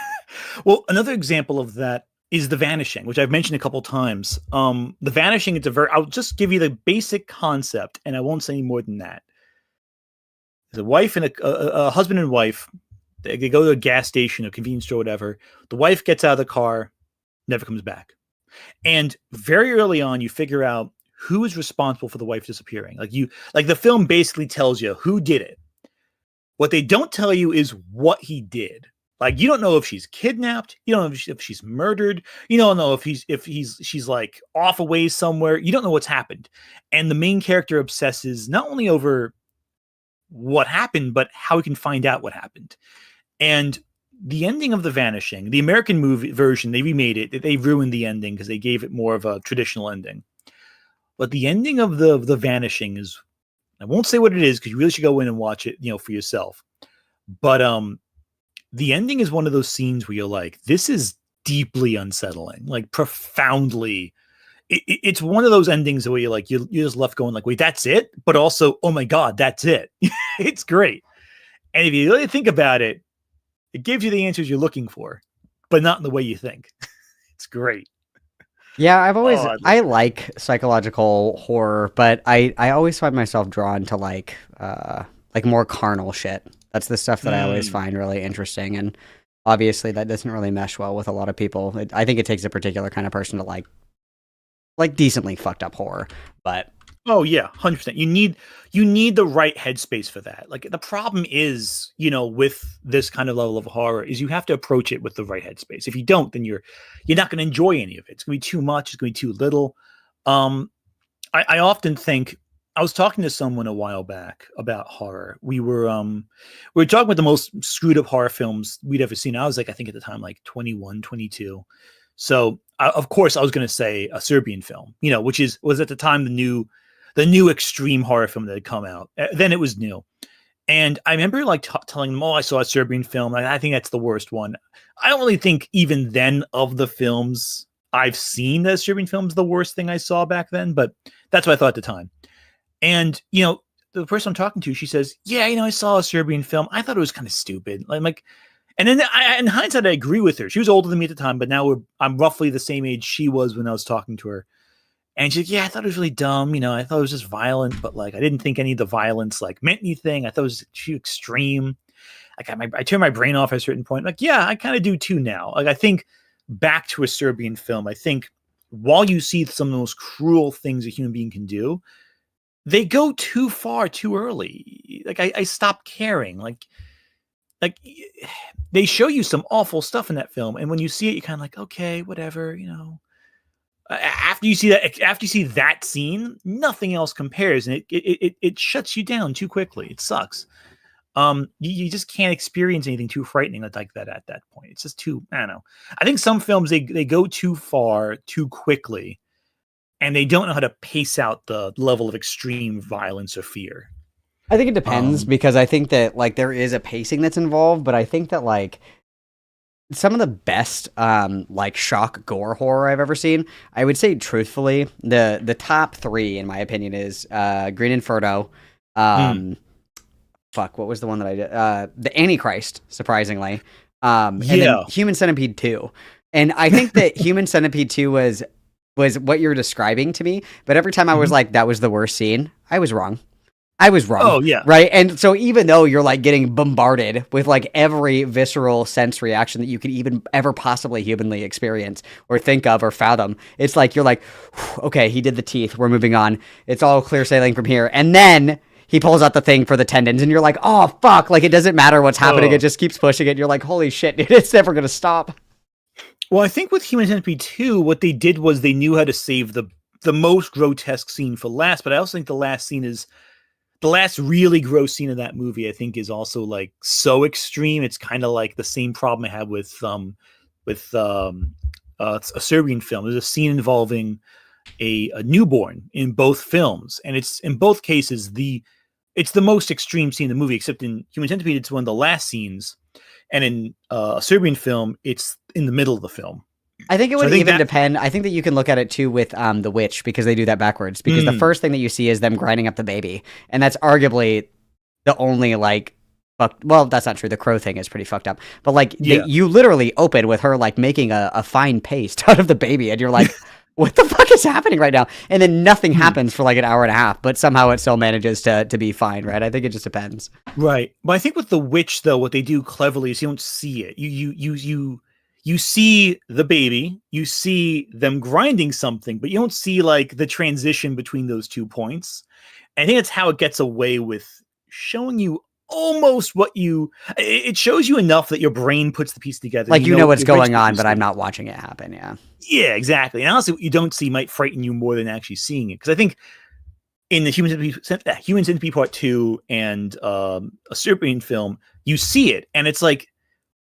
H: Well, another example of that is The Vanishing, which I've mentioned a couple times. The Vanishing, I'll just give you the basic concept, and I won't say any more than that. There's a wife and a husband and wife. They go to a gas station, a convenience store, whatever. The wife gets out of the car, never comes back. And very early on, you figure out who is responsible for the wife disappearing. Like the film basically tells you who did it. What they don't tell you is what he did. Like, you don't know if she's kidnapped. You don't know if she's murdered. You don't know if she's like off away somewhere. You don't know what's happened. And the main character obsesses not only over what happened, but how he can find out what happened. And the ending of The Vanishing, the American movie version, they remade it. They ruined the ending because they gave it more of a traditional ending. But the ending of the Vanishing is, I won't say what it is because you really should go in and watch it, for yourself. But the ending is one of those scenes where you're like, this is deeply unsettling, like profoundly. It's one of those endings where you're just left going like, wait, that's it? But also, oh my God, that's it. It's great. And if you really think about it, it gives you the answers you're looking for, but not in the way you think. It's great.
B: Yeah, I like psychological horror, but I always find myself drawn to like more carnal shit. That's the stuff that I always find really interesting, and obviously that doesn't really mesh well with a lot of people. I think it takes a particular kind of person to like decently fucked up horror, but
H: oh yeah, 100%. You need the right headspace for that. Like the problem is, with this kind of level of horror is you have to approach it with the right headspace. If you don't, then you're not going to enjoy any of it. It's going to be too much. It's going to be too little. I often think, I was talking to someone a while back about horror. We were talking about the most screwed up horror films we'd ever seen. I was like, I think at the time, like 21, 22. So of course I was going to say a Serbian film, which was at the time the new extreme horror film that had come out. Then it was new. And I remember like telling them, I saw a Serbian film. Like, I think that's the worst one. I don't really think even then of the films I've seen as Serbian films, the worst thing I saw back then, but that's what I thought at the time. And, the person I'm talking to, she says, yeah, I saw a Serbian film. I thought it was kind of stupid. And then in hindsight, I agree with her. She was older than me at the time, but now I'm roughly the same age she was when I was talking to her. And she's like, yeah, I thought it was really dumb. I thought it was just violent, but like, I didn't think any of the violence like meant anything. I thought it was too extreme. I turned my brain off at a certain point. Like, yeah, I kind of do too now. Like, I think back to a Serbian film, I think while you see some of the most cruel things a human being can do, they go too far too early. Like, I stopped caring. Like they show you some awful stuff in that film. And when you see it, you're kind of like, okay, whatever, after you see that scene, nothing else compares, and it shuts you down too quickly. It sucks. You just can't experience anything too frightening like that at that point. It's just too, I don't know. I think some films they go too far too quickly, and they don't know how to pace out the level of extreme violence or fear.
B: I think it depends because I think that like there is a pacing that's involved, but I think that like some of the best like shock gore horror I've ever seen, I would say truthfully, the top 3 in my opinion is Green Inferno, fuck, what was the one that I did? The Antichrist, surprisingly. And then Human Centipede 2. And I think that Human Centipede 2 was what you're describing to me, but every time I was like, that was the worst scene, I was wrong.
H: Oh, yeah.
B: Right? And so even though you're like getting bombarded with like every visceral sense reaction that you could even ever possibly humanly experience or think of or fathom, it's like you're like, okay, he did the teeth, we're moving on. It's all clear sailing from here. And then he pulls out the thing for the tendons and you're like, oh, fuck. Like, it doesn't matter what's happening. It just keeps pushing it. You're like, holy shit, dude, it's never going to stop.
H: Well, I think with Human Centipede 2, what they did was they knew how to save the most grotesque scene for last. But I also think the last scene is the last really gross scene of that movie, I think, is also like so extreme. It's kind of like the same problem I had with a Serbian film. There's a scene involving a newborn in both films, and it's in both cases it's the most extreme scene in the movie. Except in Human Centipede, it's one of the last scenes, and in a Serbian film, it's in the middle of the film.
B: I think it would even depend. I think that you can look at it too with The Witch, because they do that backwards. Because the first thing that you see is them grinding up the baby, and that's arguably the only like. Well, that's not true. The crow thing is pretty fucked up. But like, you literally open with her like making a fine paste out of the baby, and you're like, "What the fuck is happening right now?" And then nothing happens for like an hour and a half, but somehow it still manages to be fine, right? I think it just depends.
H: Right, but I think with The Witch, though, what they do cleverly is you don't see it. You see the baby, you see them grinding something, but you don't see like the transition between those 2 points. And I think that's how it gets away with showing you almost what it shows you enough that your brain puts the piece together.
B: Like, you know what's going on, but I'm not watching it happen. Yeah.
H: Yeah, exactly. And honestly, what you don't see might frighten you more than actually seeing it. Because I think in the Human Centipede Part 2 and a Serbian film, you see it, and it's like,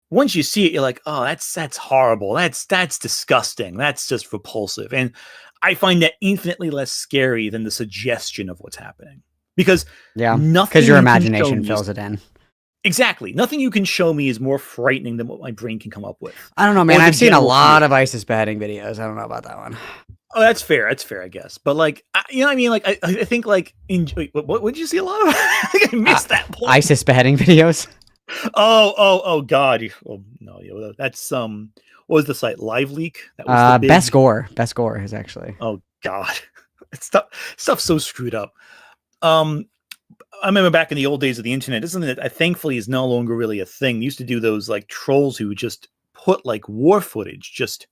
H: once you see it, you're like, oh, that's horrible. That's disgusting. That's just repulsive. And I find that infinitely less scary than the suggestion of what's happening. Because
B: your imagination fills it in.
H: Exactly. Nothing you can show me is more frightening than what my brain can come up with.
B: I don't know, man. I've seen a lot of ISIS beheading videos. I don't know about that one.
H: Oh, that's fair. That's fair, I guess. But like, you know what I mean? Like, I think like, what did you see a lot of? I think I missed that point.
B: ISIS beheading videos.
H: Oh God. Oh no, that's what was the site? Live Leak? That was the big...
B: Best Gore is actually.
H: Oh God. Stuff's so screwed up. I remember back in the old days of the internet, this is something that thankfully is no longer really a thing. They used to do those like trolls who would just put like war footage just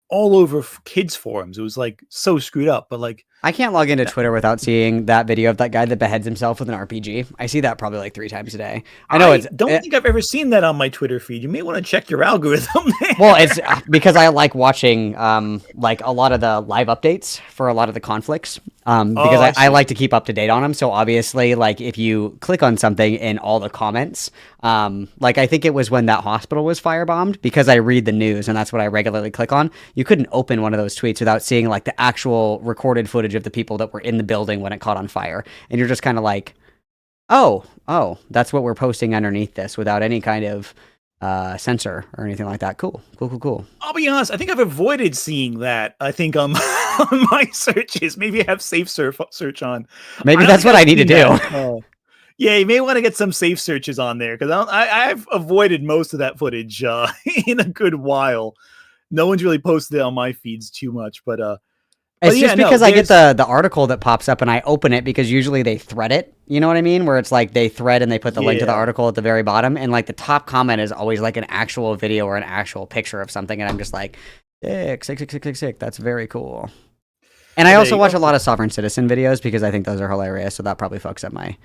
H: all over kids forums. It was like so screwed up, but like
B: I can't log into Twitter without seeing that video of that guy that beheads himself with an RPG. I see that probably like 3 times a day. I don't
H: think I've ever seen that on my Twitter feed. You may want to check your algorithm there.
B: Well, it's because I like watching like a lot of the live updates for a lot of the conflicts. Because I like to keep up to date on them. So obviously, like if you click on something in all the comments, like I think it was when that hospital was firebombed, because I read the news and that's what I regularly click on. You couldn't open one of those tweets without seeing like the actual recorded footage of the people that were in the building when it caught on fire. And you're just kind of like, oh, that's what we're posting underneath this without any kind of censor or anything like that. Cool.
H: I'll be honest, I think I've avoided seeing that. I think on my searches, maybe I have safe search on.
B: Maybe that's what I need to do.
H: Yeah, you may want to get some safe searches on there, because I've avoided most of that footage in a good while. No one's really posted it on my feeds too much, but
B: it's just because I get the article that pops up and I open it, because usually they thread it. You know what I mean? Where it's like they thread and they put the link to the article at the very bottom, and like the top comment is always like an actual video or an actual picture of something, and I'm just like, sick. That's very cool. And I also watch a lot of Sovereign Citizen videos because I think those are hilarious. So that probably fucks up my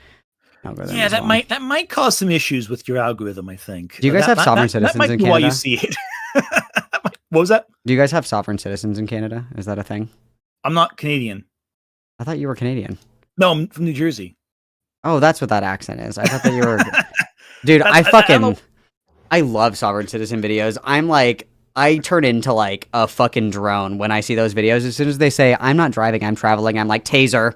B: algorithm.
H: Yeah, that might cause some issues with your algorithm, I think.
B: Do you guys have Sovereign Citizens in Canada? That might be why
H: you see it. What was that?
B: Do you guys have Sovereign Citizens in Canada? Is that a thing?
H: I'm not Canadian.
B: I thought you were Canadian.
H: No, I'm from New Jersey.
B: Oh, that's what that accent is. I thought that you were... Dude, I love Sovereign Citizen videos. I'm like... I turn into like a fucking drone when I see those videos. As soon as they say, I'm not driving, I'm traveling, I'm like, taser,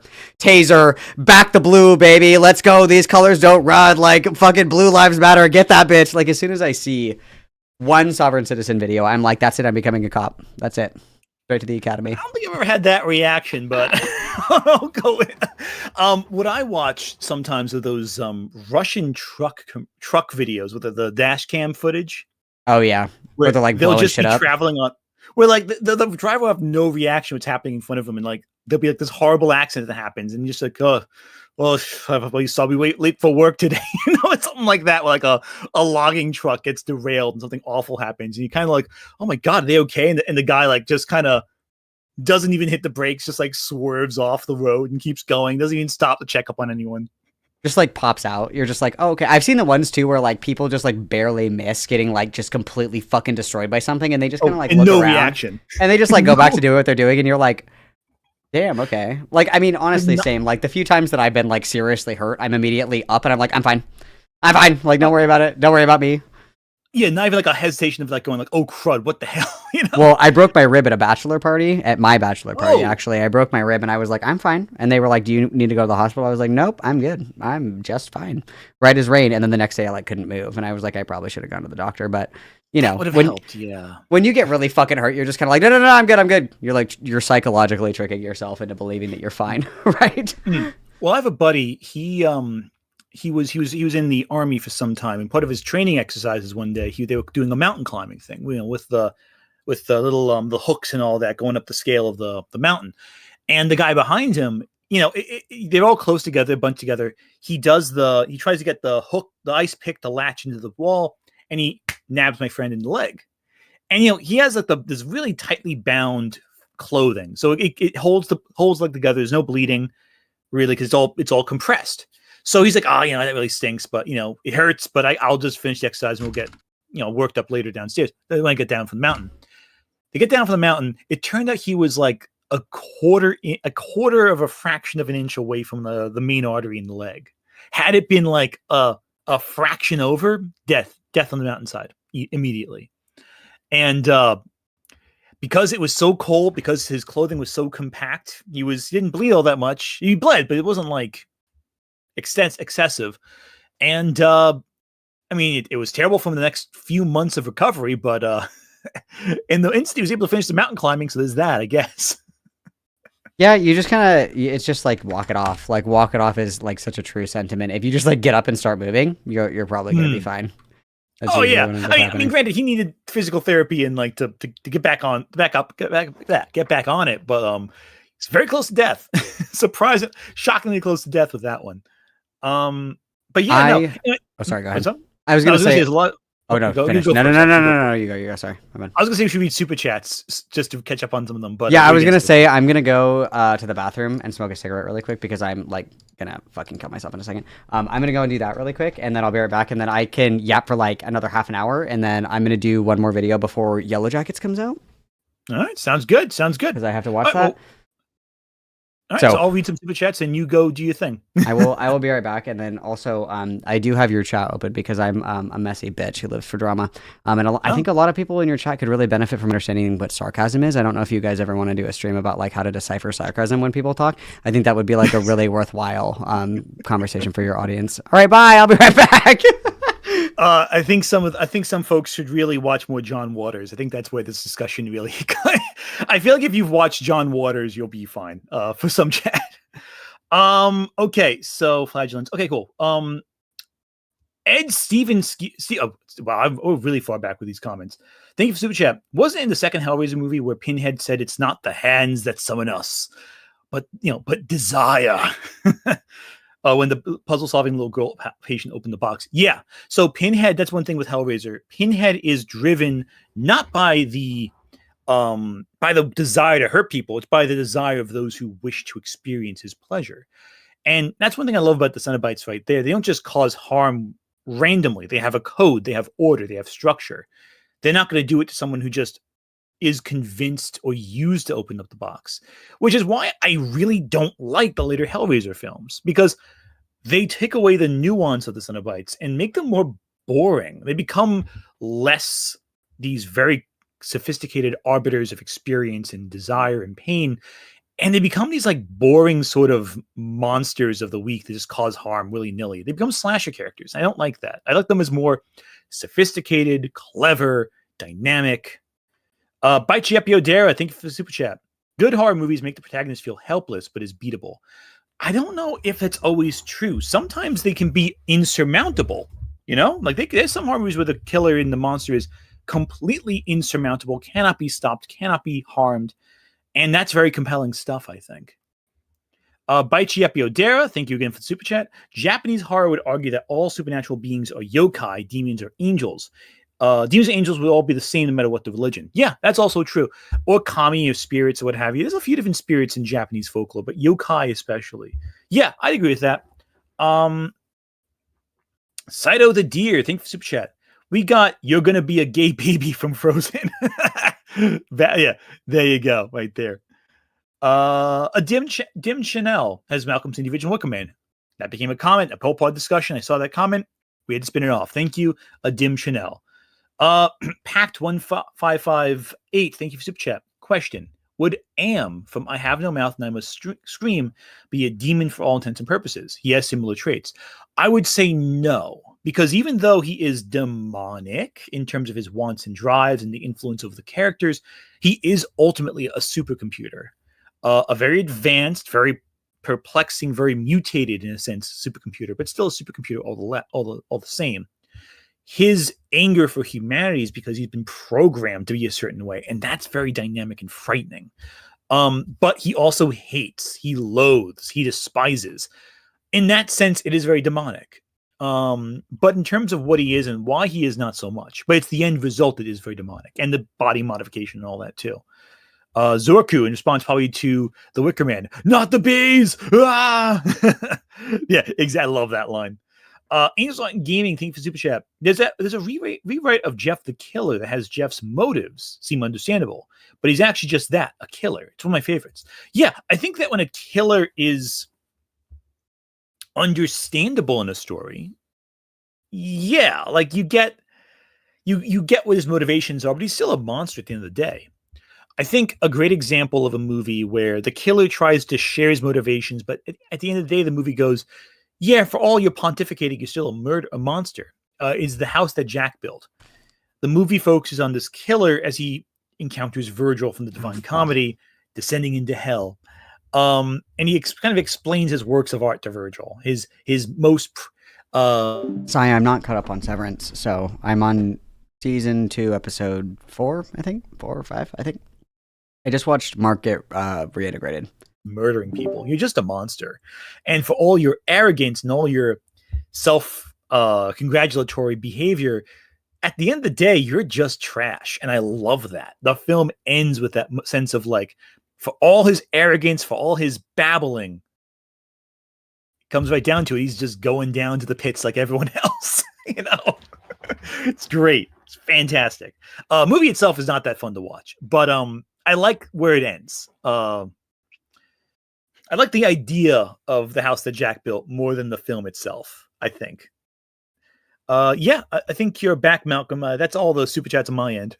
B: back the blue, baby. Let's go. These colors don't run. Like, fucking blue lives matter. Get that bitch. Like, as soon as I see one Sovereign Citizen video, I'm like, that's it. I'm becoming a cop. That's it. Straight to the academy.
H: I don't think I've ever had that reaction, but I'll go with what I watch sometimes are those Russian truck videos with the dash cam footage.
B: Oh yeah, where they're like
H: they'll just
B: shit
H: be
B: up.
H: traveling on, where like the driver will have no reaction to what's happening in front of him, and like there'll be like this horrible accident that happens, and you're just like, oh, well, you saw me late for work today, you know, it's something like that. Where like a logging truck gets derailed and something awful happens, and you kind of like, oh my god, are they okay? And the guy like just kind of doesn't even hit the brakes, just like swerves off the road and keeps going, doesn't even stop to check up on anyone.
B: Just like pops out. You're just like, oh, okay. I've seen the ones too where like people just like barely miss getting like just completely fucking destroyed by something, and they just kind of like look
H: no
B: around,
H: reaction,
B: and they just like go back to doing what they're doing, and you're like, Damn, okay. Like, I mean, honestly, same. Like, the few times that I've been, like, seriously hurt, I'm immediately up and I'm like, I'm fine. I'm fine. Like, don't worry about it. Don't worry about me.
H: Yeah, not even like a hesitation of like going like, oh crud, what the hell? You know?
B: Well, I broke my rib at a bachelor party, at my bachelor party, actually. I broke my rib and I was like, I'm fine. And they were like, do you need to go to the hospital? I was like, nope, I'm good. I'm just fine. Right as rain. And then the next day I like couldn't move. And I was like, I probably should have gone to the doctor. But, you know,
H: would have helped, yeah.
B: When you get really fucking hurt, you're just kind of like, no, I'm good. You're like, you're psychologically tricking yourself into believing that you're fine, right?
H: Well, I have a buddy. He was in the army for some time, and part of his training exercises one day, they were doing a mountain climbing thing, you know, with the little the hooks and all that going up the scale of the mountain. And the guy behind him, you know, they're all close together, bunched together. He tries to get the hook, the ice pick to latch into the wall, and he nabs my friend in the leg. And you know, he has like this really tightly bound clothing, so it holds like together. There's no bleeding really because it's all compressed. So he's like, you know, that really stinks, but you know, it hurts, but I'll just finish the exercise and we'll get, you know, worked up later downstairs. They want to get down from the mountain. They get down from the mountain. It turned out he was like a quarter of a fraction of an inch away from the main artery in the leg. Had it been like a fraction over, death on the mountainside immediately. And because it was so cold, because his clothing was so compact, he didn't bleed all that much. He bled, but it wasn't like excessive. And I mean, it was terrible from the next few months of recovery, but in the instant he was able to finish the mountain climbing, so there's that, I guess.
B: Yeah, you just kind of, it's just like walk it off. Like walk it off is like such a true sentiment. If you just like get up and start moving, you're probably going to be fine. That's
H: yeah. I mean, granted, he needed physical therapy and like to get back on it, but it's very close to death. Shockingly close to death with that one. But yeah,
B: sorry, go ahead.
H: I was going to say there's a lot.
B: Oh no! No! You go. Sorry, I was
H: gonna say we should read super chats just to catch up on some of them. But
B: yeah, I was gonna say I'm gonna go to the bathroom and smoke a cigarette really quick because I'm like gonna fucking cut myself in a second. I'm gonna go and do that really quick, and then I'll be right back, and then I can yap for like another half an hour, and then I'm gonna do one more video before Yellow Jackets comes out.
H: All right, sounds good.
B: Because I have to watch that.
H: All right, so I'll read some super chats and you go do your thing.
B: I will be right back, and then also I do have your chat open because I'm a messy bitch who lives for drama. And I think a lot of people in your chat could really benefit from understanding what sarcasm is. I don't know if you guys ever want to do a stream about like how to decipher sarcasm when people talk. I think that would be like a really worthwhile conversation for your audience. All right, bye. I'll be right back.
H: I think some folks should really watch more John Waters. I think that's where this discussion really. I feel like if you've watched John Waters, you'll be fine. For some chat. Okay, so flagellants. Okay, cool. Ed Stevens. Wow, I'm really far back with these comments. Thank you for super chat. Wasn't it in the second Hellraiser movie where Pinhead said it's not the hands that summon us, but desire. When the puzzle-solving little girl patient opened the box. Yeah. So Pinhead, that's one thing with Hellraiser. Pinhead is driven not by the desire to hurt people. It's by the desire of those who wish to experience his pleasure. And that's one thing I love about the Cenobites right there. They don't just cause harm randomly. They have a code. They have order. They have structure. They're not going to do it to someone who just is convinced or used to open up the box, which is why I really don't like the later Hellraiser films, because they take away the nuance of the Cenobites and make them more boring. They become less these very sophisticated arbiters of experience and desire and pain, and they become these like boring sort of monsters of the week that just cause harm willy-nilly. They become slasher characters. I don't like that. I like them as more sophisticated, clever, dynamic. Baichiepio Dara, thank you for the super chat. Good horror movies make the protagonist feel helpless but is beatable. I don't know if that's always true. Sometimes they can be insurmountable. You know, like there's some horror movies where the killer and the monster is completely insurmountable, cannot be stopped, cannot be harmed, and that's very compelling stuff, I think. Baichiepio Dara, thank you again for the super chat. Japanese horror would argue that all supernatural beings are yokai, demons, or angels. Demons and angels will all be the same no matter what the religion. Yeah, that's also true. Or kami, or spirits, or what have you. There's a few different spirits in Japanese folklore, but yokai especially. Yeah, I agree with that. Saito the Deer, thank you for super chat. We got You're Gonna Be a Gay Baby from Frozen. Yeah, there you go, right there. A dim Chanel has Malcolm's individual Wicker Man. That became a comment, a poll pod discussion. I saw that comment. We had to spin it off. Thank you, a dim Chanel. Pact 1558. Thank you for super chat. Question: would Am from I Have No Mouth and I Must Scream be a demon for all intents and purposes? He has similar traits. I would say no, because even though he is demonic in terms of his wants and drives and the influence of the characters, he is ultimately a supercomputer, a very advanced, very perplexing, very mutated in a sense supercomputer, but still a supercomputer all the same. His anger for humanity is because he's been programmed to be a certain way, and that's very dynamic and frightening. But he also hates, he loathes, he despises. In that sense, it is very demonic. But in terms of what he is and why he is, not so much. But it's the end result that is very demonic, and the body modification and all that too. Zorku, in response probably to the Wicker Man, not the bees! Ah! Yeah, exactly. I love that line. Angels Light Gaming, thank you for Super Chat. There's a rewrite of Jeff the Killer that has Jeff's motives seem understandable, but he's actually just that, a killer. It's one of my favorites. Yeah, I think that when a killer is understandable in a story, yeah, like you get what his motivations are, but he's still a monster at the end of the day. I think a great example of a movie where the killer tries to share his motivations, but at the end of the day, the movie goes, yeah, for all your pontificating, you're still a monster, is The House That Jack Built. The movie focuses on this killer as he encounters Virgil from the Divine Comedy, descending into hell. And he kind of explains his works of art to Virgil. His most...
B: Sorry, I'm not caught up on Severance, so I'm on season 2, episode 4, I think. 4 or 5, I think. I just watched Mark get reintegrated.
H: Murdering people. You're just a monster. And for all your arrogance and all your self-congratulatory behavior, at the end of the day, you're just trash. And I love that. The film ends with that sense of like, for all his arrogance, for all his babbling, it comes right down to it. He's just going down to the pits like everyone else. You know? It's great. It's fantastic. Movie itself is not that fun to watch, but I like where it ends. I like the idea of The House That Jack Built more than the film itself, I think. Yeah, I think you're back, Malcolm. That's all the super chats on my end.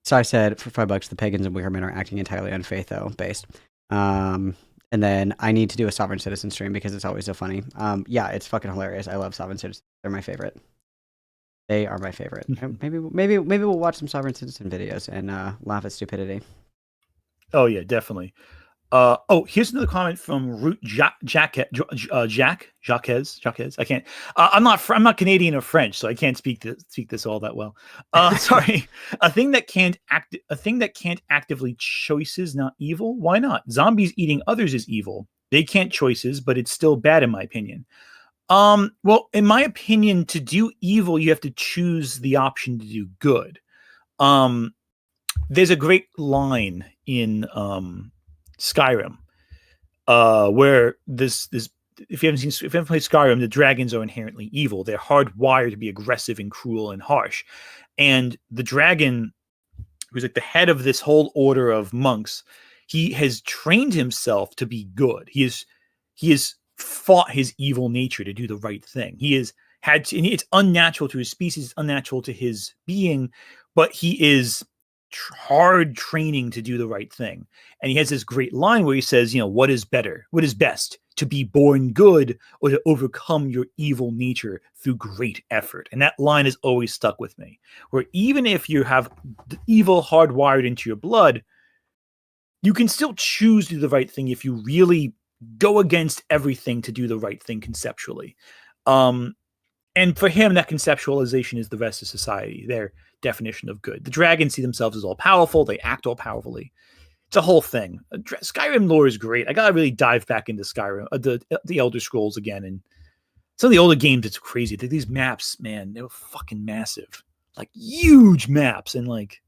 B: So I said, for $5, the pagans and Wickerman are acting entirely on faith, though, based. And then I need to do a Sovereign Citizen stream because it's always so funny. Yeah, it's fucking hilarious. I love Sovereign Citizens. They're my favorite. They are my favorite. Maybe we'll watch some Sovereign Citizen videos and laugh at stupidity.
H: Oh yeah, definitely. Here's another comment from Root Jacques. I can't. I'm not Canadian or French, so I can't speak this all that well. Sorry. A thing that can't actively choices not evil. Why not? Zombies eating others is evil. They can't choices, but it's still bad in my opinion. Well, in my opinion, to do evil, you have to choose the option to do good. There's a great line in Skyrim where this if you haven't played Skyrim, the dragons are inherently evil. They're hardwired to be aggressive and cruel and harsh. And the dragon, who's like the head of this whole order of monks, he has trained himself to be good. He has fought his evil nature to do the right thing. He has had to, and it's unnatural to his species, it's unnatural to his being, but he is hard training to do the right thing. And he has this great line where he says, you know, what is best, to be born good or to overcome your evil nature through great effort? And that line has always stuck with me, where even if you have the evil hardwired into your blood, you can still choose to do the right thing if you really go against everything to do the right thing conceptually. And for him, that conceptualization is the rest of society, their definition of good. The dragons see themselves as all powerful. They act all powerfully. It's a whole thing. Skyrim lore is great. I got to really dive back into Skyrim, the Elder Scrolls again. And some of the older games, it's crazy. These maps, man, they were fucking massive. Like huge maps. And like,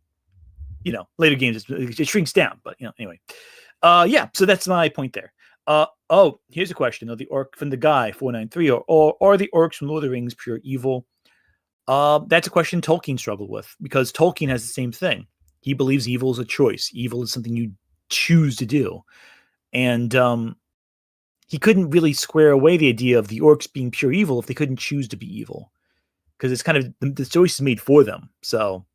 H: you know, later games, it shrinks down. But, you know, anyway. Yeah, so that's my point there. Here's a question of the orc from the guy 493. Or are the orcs from Lord of the Rings pure evil? That's a question Tolkien struggled with, because Tolkien has the same thing. He believes evil is a choice. Evil is something you choose to do. And he couldn't really square away the idea of the orcs being pure evil if they couldn't choose to be evil. Because it's kind of, the choice is made for them. So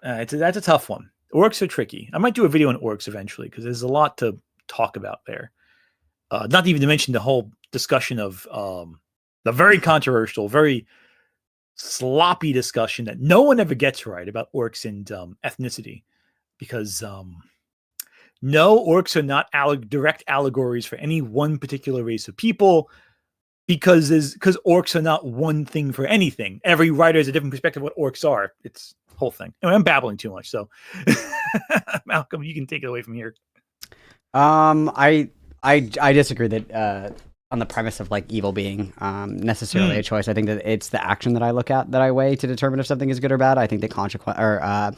H: that's a tough one. Orcs are tricky. I might do a video on orcs eventually, because there's a lot to talk about there. Not even to mention the whole discussion of the very controversial, very sloppy discussion that no one ever gets right about orcs and ethnicity, because no, orcs are not direct allegories for any one particular race of people, because orcs are not one thing for anything. Every writer has a different perspective of what orcs are. It's the whole thing. Anyway, I'm babbling too much, so Malcolm, you can take it away from here.
B: I disagree that on the premise of like evil being necessarily a choice. I think that it's the action that I look at, that I weigh to determine if something is good or bad. I think the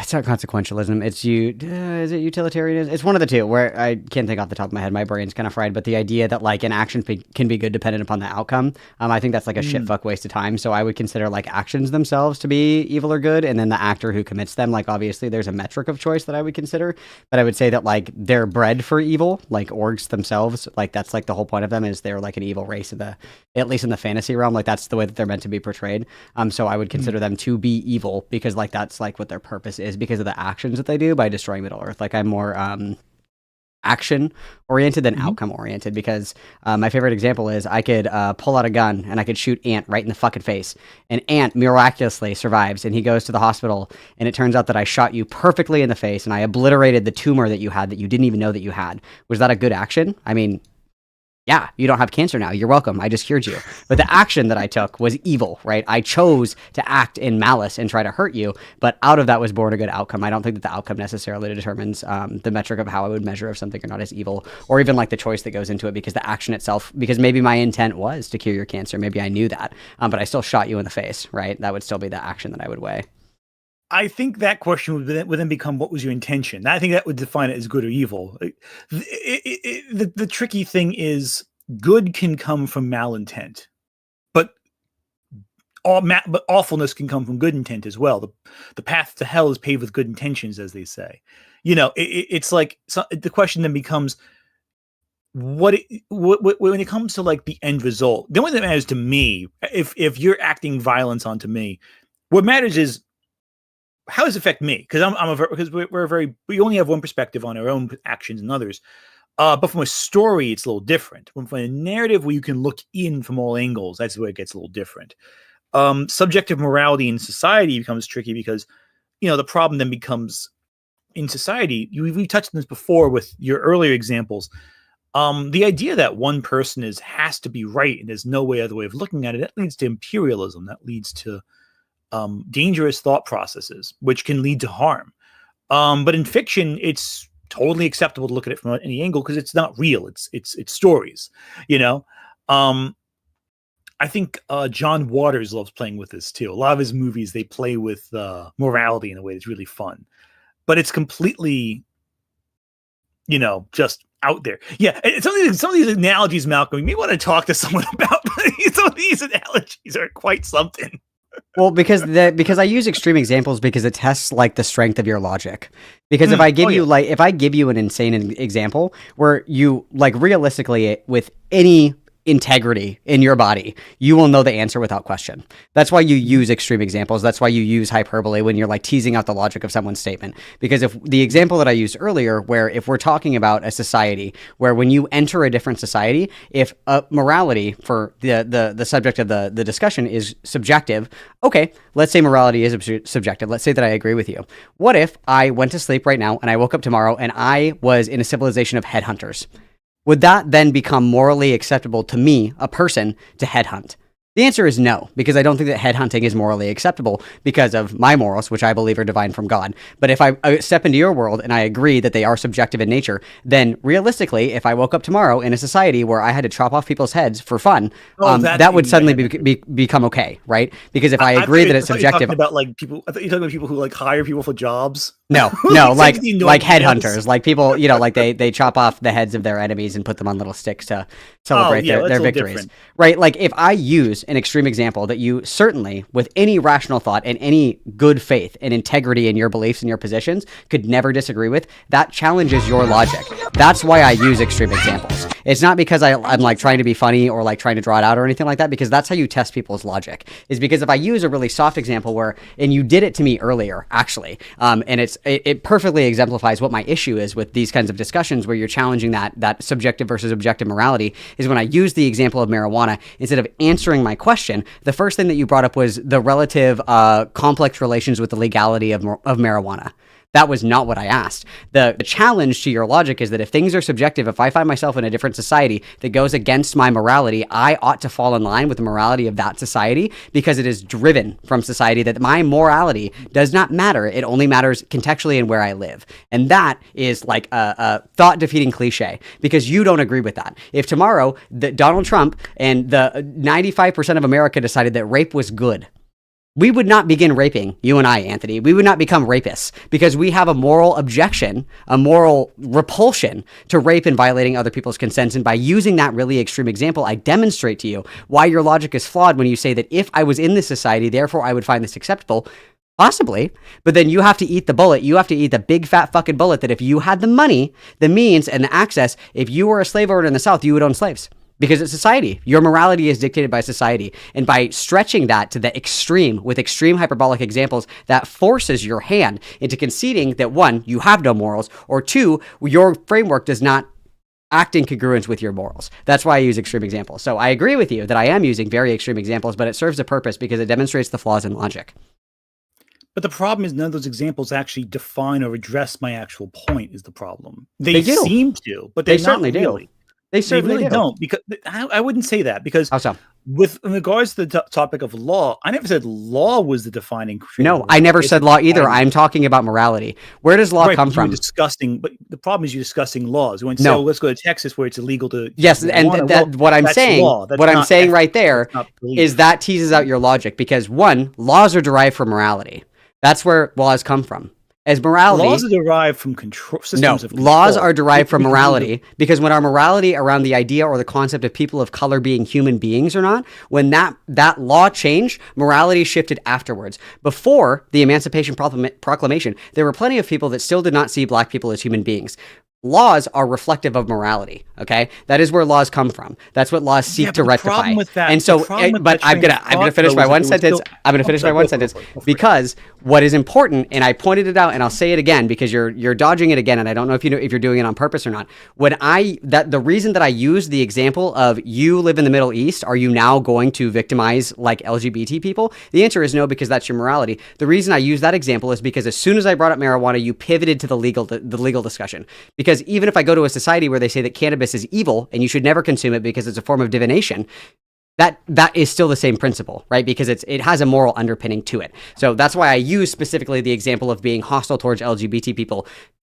B: it's not consequentialism. It's is it utilitarianism? It's one of the two, where I can't think off the top of my head. My brain's kind of fried. But the idea that like an action can be good dependent upon the outcome, I think that's like a shitfuck waste of time. So I would consider like actions themselves to be evil or good, and then the actor who commits them, like obviously there's a metric of choice that I would consider. But I would say that like they're bred for evil, like orcs themselves. Like that's like the whole point of them, is they're like an evil race at least in the fantasy realm. Like that's the way that they're meant to be portrayed. So I would consider them to be evil, because like that's like what their purpose is, because of the actions that they do by destroying Middle Earth. Like I'm more action oriented than outcome oriented, because my favorite example is I could pull out a gun and I could shoot Ant right in the fucking face, and Ant miraculously survives, and he goes to the hospital, and it turns out that I shot you perfectly in the face and I obliterated the tumor that you had that you didn't even know that you had. Was that a good action? I mean, yeah, you don't have cancer now. You're welcome. I just cured you. But the action that I took was evil, right? I chose to act in malice and try to hurt you, but out of that was born a good outcome. I don't think that the outcome necessarily determines the metric of how I would measure if something or not is evil, or even like the choice that goes into it, because the action itself, because maybe my intent was to cure your cancer. Maybe I knew that, but I still shot you in the face, right? That would still be the action that I would weigh.
H: I think that question would then become, what was your intention? I think that would define it as good or evil. The tricky thing is, good can come from malintent, but awfulness can come from good intent as well. The path to hell is paved with good intentions, as they say. You know, it's like, the question then becomes, when it comes to like the end result, the only thing that matters to me, if you're acting violence onto me, what matters is, how does it affect me? Because we only have one perspective on our own actions and others. But from a story, it's a little different. From a narrative where you can look in from all angles, that's where it gets a little different. Subjective morality in society becomes tricky, because, the problem then becomes, in society, we've touched on this before with your earlier examples. The idea that one person has to be right and there's no other way of looking at it, that leads to imperialism. That leads to dangerous thought processes, which can lead to harm. But in fiction, it's totally acceptable to look at it from any angle, because it's not real. It's stories, I think John Waters loves playing with this too. A lot of his movies, they play with morality in a way that's really fun, but it's completely, just out there. Yeah, some of these analogies, Malcolm, you may want to talk to someone about. Some of these analogies are quite something.
B: Well, because I use extreme examples because it tests like the strength of your logic. Because if I give you an insane example where you like realistically with any integrity in your body, you will know the answer without question. That's why you use extreme examples. That's why you use hyperbole when you're like teasing out the logic of someone's statement. Because if the example that I used earlier, where if we're talking about a society where when you enter a different society, if morality for the subject of the discussion is subjective, okay, let's say morality is subjective. Let's say that I agree with you. What if I went to sleep right now and I woke up tomorrow and I was in a civilization of headhunters? Would that then become morally acceptable to me, a person, to headhunt? The answer is no, because I don't think that headhunting is morally acceptable because of my morals, which I believe are divine from God. But if I step into your world and I agree that they are subjective in nature, then realistically, if I woke up tomorrow in a society where I had to chop off people's heads for fun, that would suddenly become okay, right? Because if I agree that it's subjective,
H: about like people, I thought you were talking about people who like hire people for jobs.
B: No, like headhunters, like people, like they chop off the heads of their enemies and put them on little sticks to celebrate their victories, right? Like if I use an extreme example that you certainly, with any rational thought and any good faith and integrity in your beliefs and your positions, could never disagree with, that challenges your logic. That's why I use extreme examples. It's not because I'm like trying to be funny or like trying to draw it out or anything like that, because that's how you test people's logic. Is because if I use a really soft example where, and you did it to me earlier, actually, and it perfectly exemplifies what my issue is with these kinds of discussions where you're challenging that subjective versus objective morality, is when I use the example of marijuana, instead of answering my question, the first thing that you brought up was the relative complex relations with the legality of marijuana. That was not what I asked. The challenge to your logic is that if things are subjective, if I find myself in a different society that goes against my morality, I ought to fall in line with the morality of that society, because it is driven from society that my morality does not matter. It only matters contextually and where I live. And that is like a thought-defeating cliche, because you don't agree with that. If tomorrow Donald Trump and the 95% of America decided that rape was good, we would not begin raping, you and I, Anthony. We would not become rapists, because we have a moral objection, a moral repulsion to rape and violating other people's consents. And by using that really extreme example, I demonstrate to you why your logic is flawed when you say that if I was in this society, therefore I would find this acceptable. Possibly, but then you have to eat the bullet. You have to eat the big fat fucking bullet that if you had the money, the means, and the access, if you were a slave owner in the South, you would own slaves. Because it's society. Your morality is dictated by society. And by stretching that to the extreme with extreme hyperbolic examples, that forces your hand into conceding that, one, you have no morals, or two, your framework does not act in congruence with your morals. That's why I use extreme examples. So I agree with you that I am using very extreme examples, but it serves a purpose because it demonstrates the flaws in logic.
H: But the problem is none of those examples actually define or address my actual point is the problem. They seem to, but they certainly
B: do. They certainly
H: don't, because I wouldn't say that, because
B: how so?
H: With in regards to the topic of law, I never said law was the defining.
B: No, I never said law either. I'm talking about morality. Where does law come from?
H: But the problem is you're discussing laws. When say, let's go to Texas where it's illegal to.
B: Yes, and what I'm saying, what I'm saying right there is that teases out your logic, because one, laws are derived from morality. That's where laws come from. As morality,
H: laws are derived from systems of control.
B: Laws are derived from morality, because when our morality around the idea or the concept of people of color being human beings or not, when that law changed, morality shifted afterwards. Before the Emancipation Proclamation, there were plenty of people that still did not see black people as human beings. Laws are reflective of morality, okay? That is where laws come from. That's what laws seek to rectify. And so, but I'm gonna finish my one sentence. I'm gonna finish my one sentence, because what is important, and I pointed it out, and I'll say it again because you're dodging it again, and I don't know if you're doing it on purpose or not. The reason that I use the example of you live in the Middle East, are you now going to victimize like LGBT people? The answer is no, because that's your morality. The reason I use that example is because as soon as I brought up marijuana, you pivoted to the legal discussion. Because even if I go to a society where they say that cannabis is evil and you should never consume it because it's a form of divination, that is still the same principle, right? Because it has a moral underpinning to it. So that's why I use specifically the example of being hostile towards LGBT people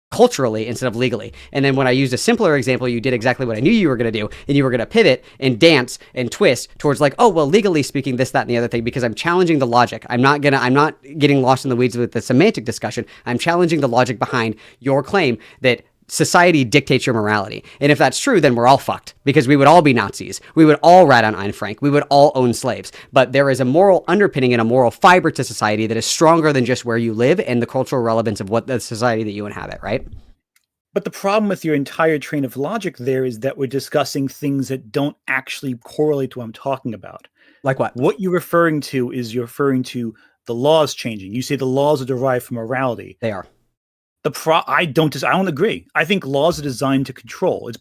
B: culturally instead of legally. And then when I used a simpler example, you did exactly what I knew you were going to do, and you were going to pivot and dance and twist towards like, oh, well, legally speaking, this, that, and the other thing, because I'm challenging the logic. I'm not getting lost in the weeds with the semantic discussion. I'm challenging the logic behind your claim that society dictates your morality. And if that's true, then we're all fucked, because we would all be Nazis. We would all rat on Ayn Frank. We would all own slaves. But there is a moral underpinning and a moral fiber to society that is stronger than just where you live and the cultural relevance of what the society that you inhabit, right?
H: But the problem with your entire train of logic there is that we're discussing things that don't actually correlate to what I'm talking about.
B: Like what?
H: What you're referring to is you're referring to the laws changing. You say the laws are derived from morality.
B: They are.
H: I don't agree. I think laws are designed to control.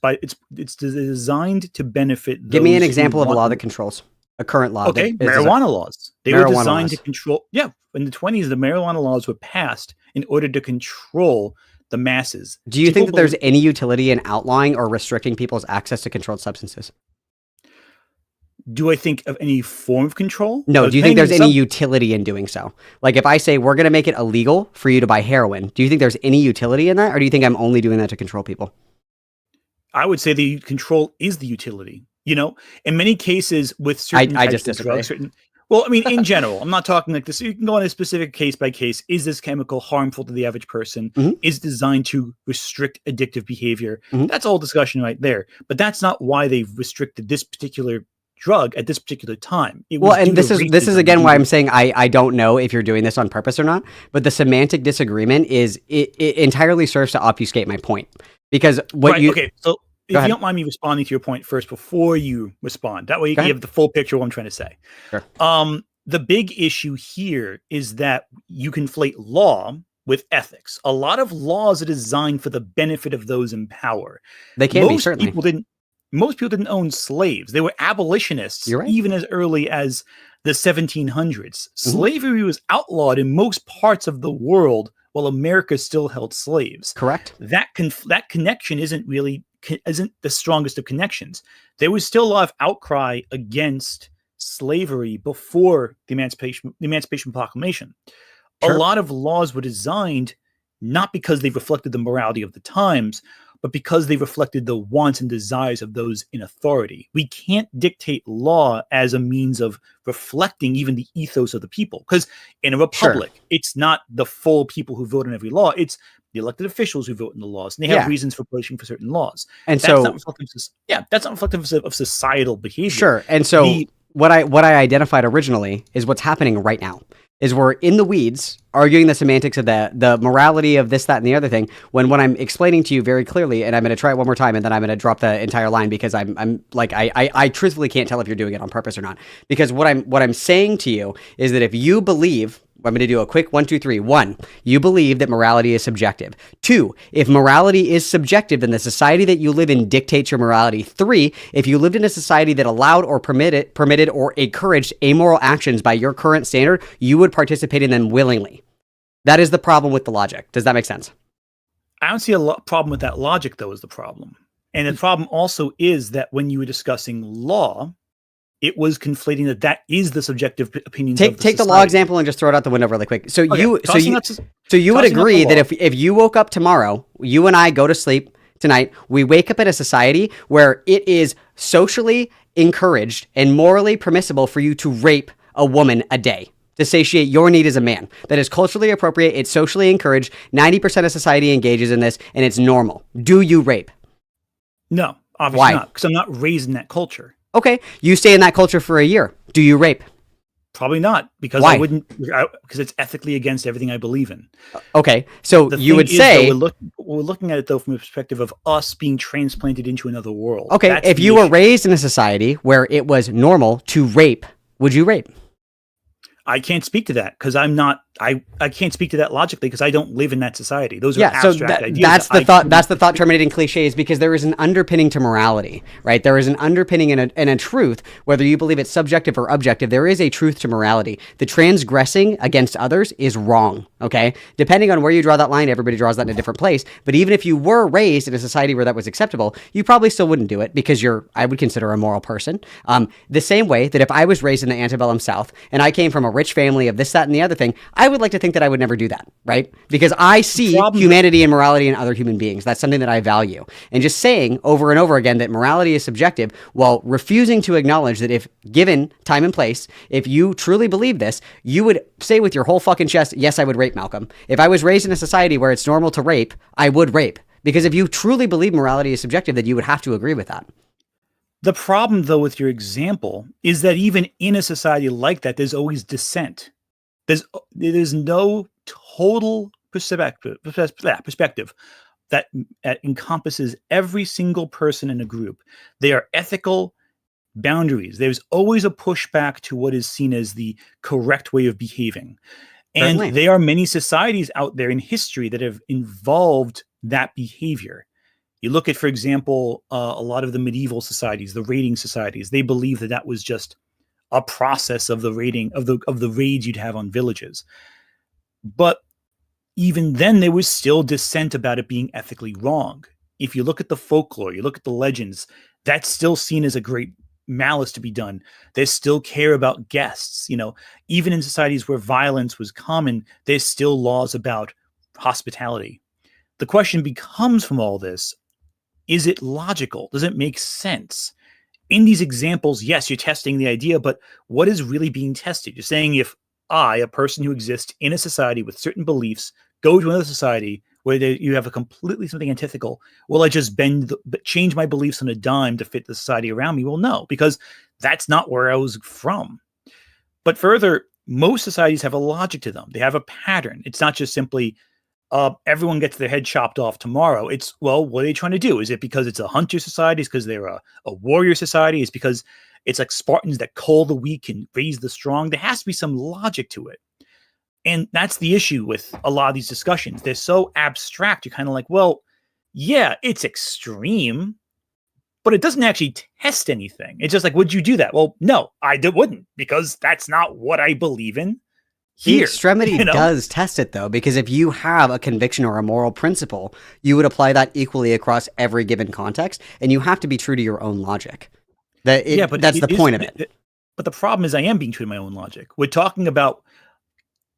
H: It's designed to benefit.
B: Give me an example of a law that controls a current law.
H: Okay, marijuana laws. They were designed to control. Yeah, in the 1920s, the marijuana laws were passed in order to control the masses.
B: Do you think that there's any utility in outlawing or restricting people's access to controlled substances?
H: Do I think of any form of control?
B: No. Do you think there's any utility in doing so? Like if I say we're going to make it illegal for you to buy heroin, do you think there's any utility in that? Or do you think I'm only doing that to control people?
H: I would say the control is the utility. You know, in many cases with certain types of drugs, well, I mean, in general, I'm not talking like this. You can go on a specific case by case. Is this chemical harmful to the average person? Mm-hmm. Is designed to restrict addictive behavior? Mm-hmm. That's all discussion right there. But that's not why they've restricted this particular drug at this particular time.
B: Well, and this is again why I'm saying I don't know if you're doing this on purpose or not, but the semantic disagreement it entirely serves to obfuscate my point. Because
H: okay, so if you don't mind me responding to your point first before you respond, that way you can have the full picture of what I'm trying to say.
B: Sure.
H: The big issue here is that you conflate law with ethics. A lot of laws are designed for the benefit of those in power.
B: They can be, certainly.
H: Most people didn't own slaves. They were abolitionists, even as early as the 1700s. Mm-hmm. Slavery was outlawed in most parts of the world while America still held slaves.
B: Correct.
H: That connection isn't the strongest of connections. There was still a lot of outcry against slavery before the Emancipation Proclamation. Sure. A lot of laws were designed not because they reflected the morality of the times, but because they reflected the wants and desires of those in authority. We can't dictate law as a means of reflecting even the ethos of the people. Because in a republic, it's not the full people who vote on every law. It's the elected officials who vote in the laws. And they have reasons for pushing for certain laws. And that's not reflective of societal behavior.
B: Sure. And so what I identified originally is what's happening right now. Is we're in the weeds arguing the semantics of the morality of this, that, and the other thing, when I'm explaining to you very clearly, and I'm going to try it one more time, and then I'm going to drop the entire line because I'm like, I truthfully can't tell if you're doing it on purpose or not. Because what I'm saying to you is that if you believe, I'm going to do a quick 1, 2, 3. 1, you believe that morality is subjective. 2, if morality is subjective, then the society that you live in dictates your morality. 3, if you lived in a society that allowed or permitted or encouraged amoral actions by your current standard, you would participate in them willingly. That is the problem with the logic. Does that make sense?
H: I don't see a problem with that logic, though, is the problem. And the problem also is that when you were discussing law, it was conflating that is the subjective opinions of the
B: society. Take the law example and just throw it out the window really quick. So you would agree that if you woke up tomorrow, you and I go to sleep tonight, we wake up in a society where it is socially encouraged and morally permissible for you to rape a woman a day to satiate your need as a man. That is culturally appropriate, it's socially encouraged, 90% of society engages in this, and it's normal. Do you rape?
H: No, obviously not, because I'm not raised in that culture.
B: Okay, you stay in that culture for a year. Do you rape?
H: Probably not, because
B: Why?
H: I wouldn't. Because it's ethically against everything I believe in.
B: Okay, so you would say
H: we're looking at it though from the perspective of us being transplanted into another world.
B: Okay, if you were raised in a society where it was normal to rape, would you rape?
H: I can't speak to that because I'm not. I can't speak to that logically because I don't live in that society. Those are abstract ideas.
B: That's the thought terminating cliches, because there is an underpinning to morality, right? There is an underpinning and a truth, whether you believe it's subjective or objective. There is a truth to morality. The transgressing against others is wrong. Okay, depending on where you draw that line, everybody draws that in a different place. But even if you were raised in a society where that was acceptable, you probably still wouldn't do it because I would consider a moral person. The same way that if I was raised in the antebellum South and I came from a rich family of this, that, and the other thing, I would like to think that I would never do that, right? Because I see humanity and morality in other human beings. That's something that I value. And just saying over and over again that morality is subjective while refusing to acknowledge that if given time and place, if you truly believe this, you would say with your whole fucking chest, yes, I would rape Malcolm. If I was raised in a society where it's normal to rape, I would rape. Because if you truly believe morality is subjective, then you would have to agree with that.
H: The problem, though, with your example is that even in a society like that, there's always dissent. There's no total perspective that encompasses every single person in a group. They are ethical boundaries. There's always a pushback to what is seen as the correct way of behaving. And
B: Certainly.
H: there are many societies out there in history that have involved that behavior. You look at, for example, a lot of the medieval societies, the raiding societies. They believe that was just a process of the raiding of the raids you'd have on villages. But even then, there was still dissent about it being ethically wrong. If you look at the folklore, you look at the legends, that's still seen as a great malice to be done. They still care about guests. Even in societies where violence was common, there's still laws about hospitality. The question becomes from all this, is it logical? Does it make sense? In these examples, yes, you're testing the idea, but what is really being tested? You're saying if I, a person who exists in a society with certain beliefs, go to another society where you have a completely something antithetical. Will I just change my beliefs on a dime to fit the society around me? Well, no, because that's not where I was from. But further, most societies have a logic to them. They have a pattern. It's not just simply everyone gets their head chopped off tomorrow. It's, well, what are they trying to do? Is it because it's a hunter society? Is it because they're a warrior society? Is it because it's like Spartans that cull the weak and raise the strong? There has to be some logic to it. And that's the issue with a lot of these discussions. They're so abstract. You're kind of like, well, yeah, it's extreme, but it doesn't actually test anything. It's just like, would you do that? Well, no, I wouldn't, because that's not what I believe in here.
B: The extremity does test it, though, because if you have a conviction or a moral principle, you would apply that equally across every given context, and you have to be true to your own logic. That's the point of it.
H: But the problem is I am being true to my own logic. We're talking about,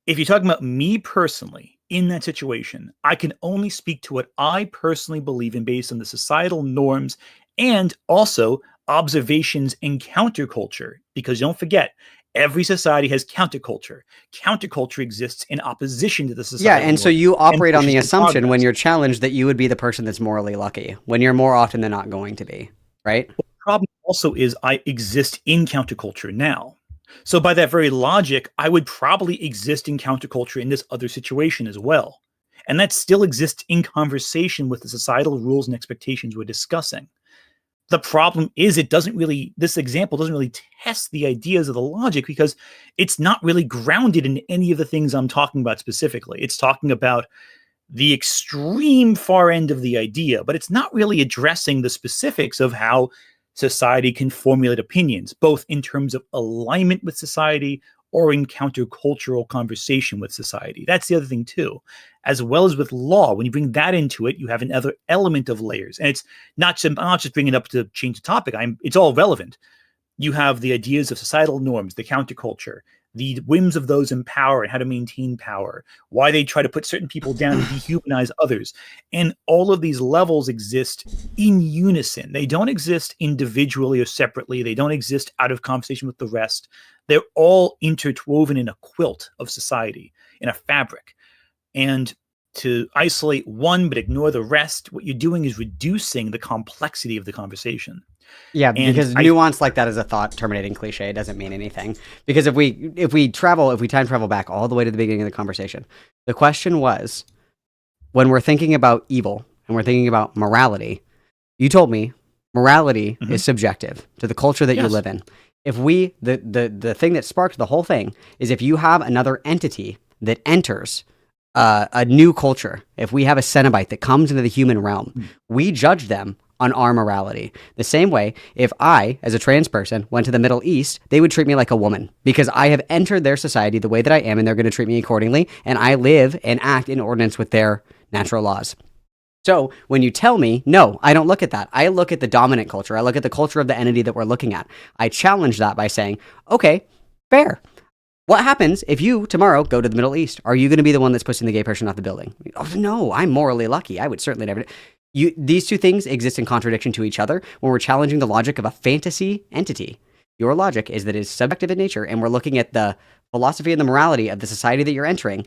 H: if you're talking about me personally in that situation, I can only speak to what I personally believe in based on the societal norms and also observations in counterculture. Because don't forget, every society has counterculture. Counterculture exists in opposition to the society.
B: Yeah, and so you operate on the assumption when you're challenged that you would be the person that's morally lucky, when you're more often than not going to be, right?
H: Well, the problem also is I exist in counterculture now. So by that very logic, I would probably exist in counterculture in this other situation as well. And that still exists in conversation with the societal rules and expectations we're discussing. The problem is this example doesn't really test the ideas of the logic, because it's not really grounded in any of the things I'm talking about specifically. It's talking about the extreme far end of the idea, but it's not really addressing the specifics of how society can formulate opinions, both in terms of alignment with society or in countercultural conversation with society. That's the other thing too. As well as with law, when you bring that into it, you have another element of layers. And it's not I'm not just bringing it up to change the topic. It's all relevant. You have the ideas of societal norms, the counterculture, the whims of those in power and how to maintain power, why they try to put certain people down and dehumanize others. And all of these levels exist in unison. They don't exist individually or separately. They don't exist out of conversation with the rest. They're all interwoven in a quilt of society, in a fabric. And to isolate one but ignore the rest, what you're doing is reducing the complexity of the conversation.
B: Yeah, because nuance like that is a thought-terminating cliche. It doesn't mean anything. Because if we time travel back all the way to the beginning of the conversation, the question was, when we're thinking about evil and we're thinking about morality, you told me morality is subjective to the culture that you live in. If the thing that sparked the whole thing is if you have another entity that enters a new culture, if we have a Cenobite that comes into the human realm, we judge them on our morality. The same way, if I, as a trans person, went to the Middle East, they would treat me like a woman because I have entered their society the way that I am, and they're going to treat me accordingly, and I live and act in ordinance with their natural laws. So when you tell me, no, I don't look at that. I look at the dominant culture. I look at the culture of the entity that we're looking at. I challenge that by saying, okay, fair. What happens if you tomorrow go to the Middle East? Are you going to be the one that's pushing the gay person off the building? Oh, no, I'm morally lucky. I would certainly never. These two things exist in contradiction to each other when we're challenging the logic of a fantasy entity. Your logic is that it is subjective in nature, and we're looking at the philosophy and the morality of the society that you're entering.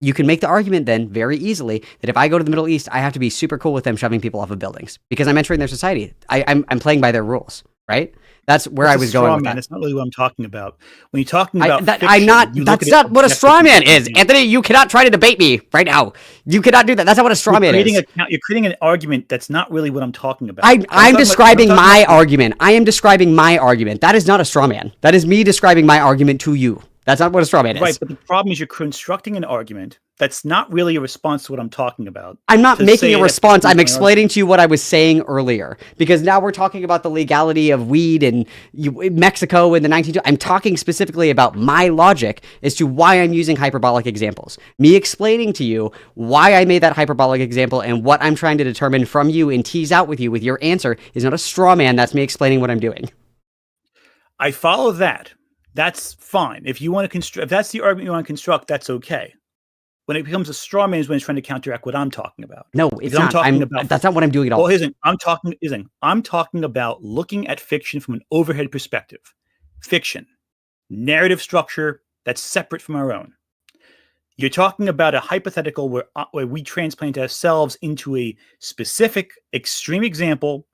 B: You can make the argument then very easily that if I go to the Middle East, I have to be super cool with them shoving people off of buildings because I'm entering their society. I'm playing by their rules, right? That's where I was going with that.
H: That's not really what I'm talking about. When you're talking about
B: that's not what a straw man is, Anthony. You cannot try to debate me right now. You cannot do that. That's not what a straw man is.
H: You're creating an argument that's not really what I'm talking about.
B: I'm describing my argument. I am describing my argument. That is not a straw man. That is me describing my argument to you. That's not what a straw man is.
H: Right, but the problem is you're constructing an argument that's not really a response to what I'm talking about.
B: I'm not making a response. I'm explaining to you what I was saying earlier. Because now we're talking about the legality of weed in Mexico in the 1920s. I'm talking specifically about my logic as to why I'm using hyperbolic examples. Me explaining to you why I made that hyperbolic example and what I'm trying to determine from you and tease out with you with your answer is not a straw man. That's me explaining what I'm doing.
H: I follow that. That's fine. If you want to construct, if that's the argument you want to construct, that's okay. When it becomes a straw man is when it's trying to counteract what I'm talking about.
B: No, it's not. That's not what I'm doing at all.
H: Well, I'm talking about looking at fiction from an overhead perspective. Fiction, narrative structure that's separate from our own. You're talking about a hypothetical where we transplant ourselves into a specific extreme example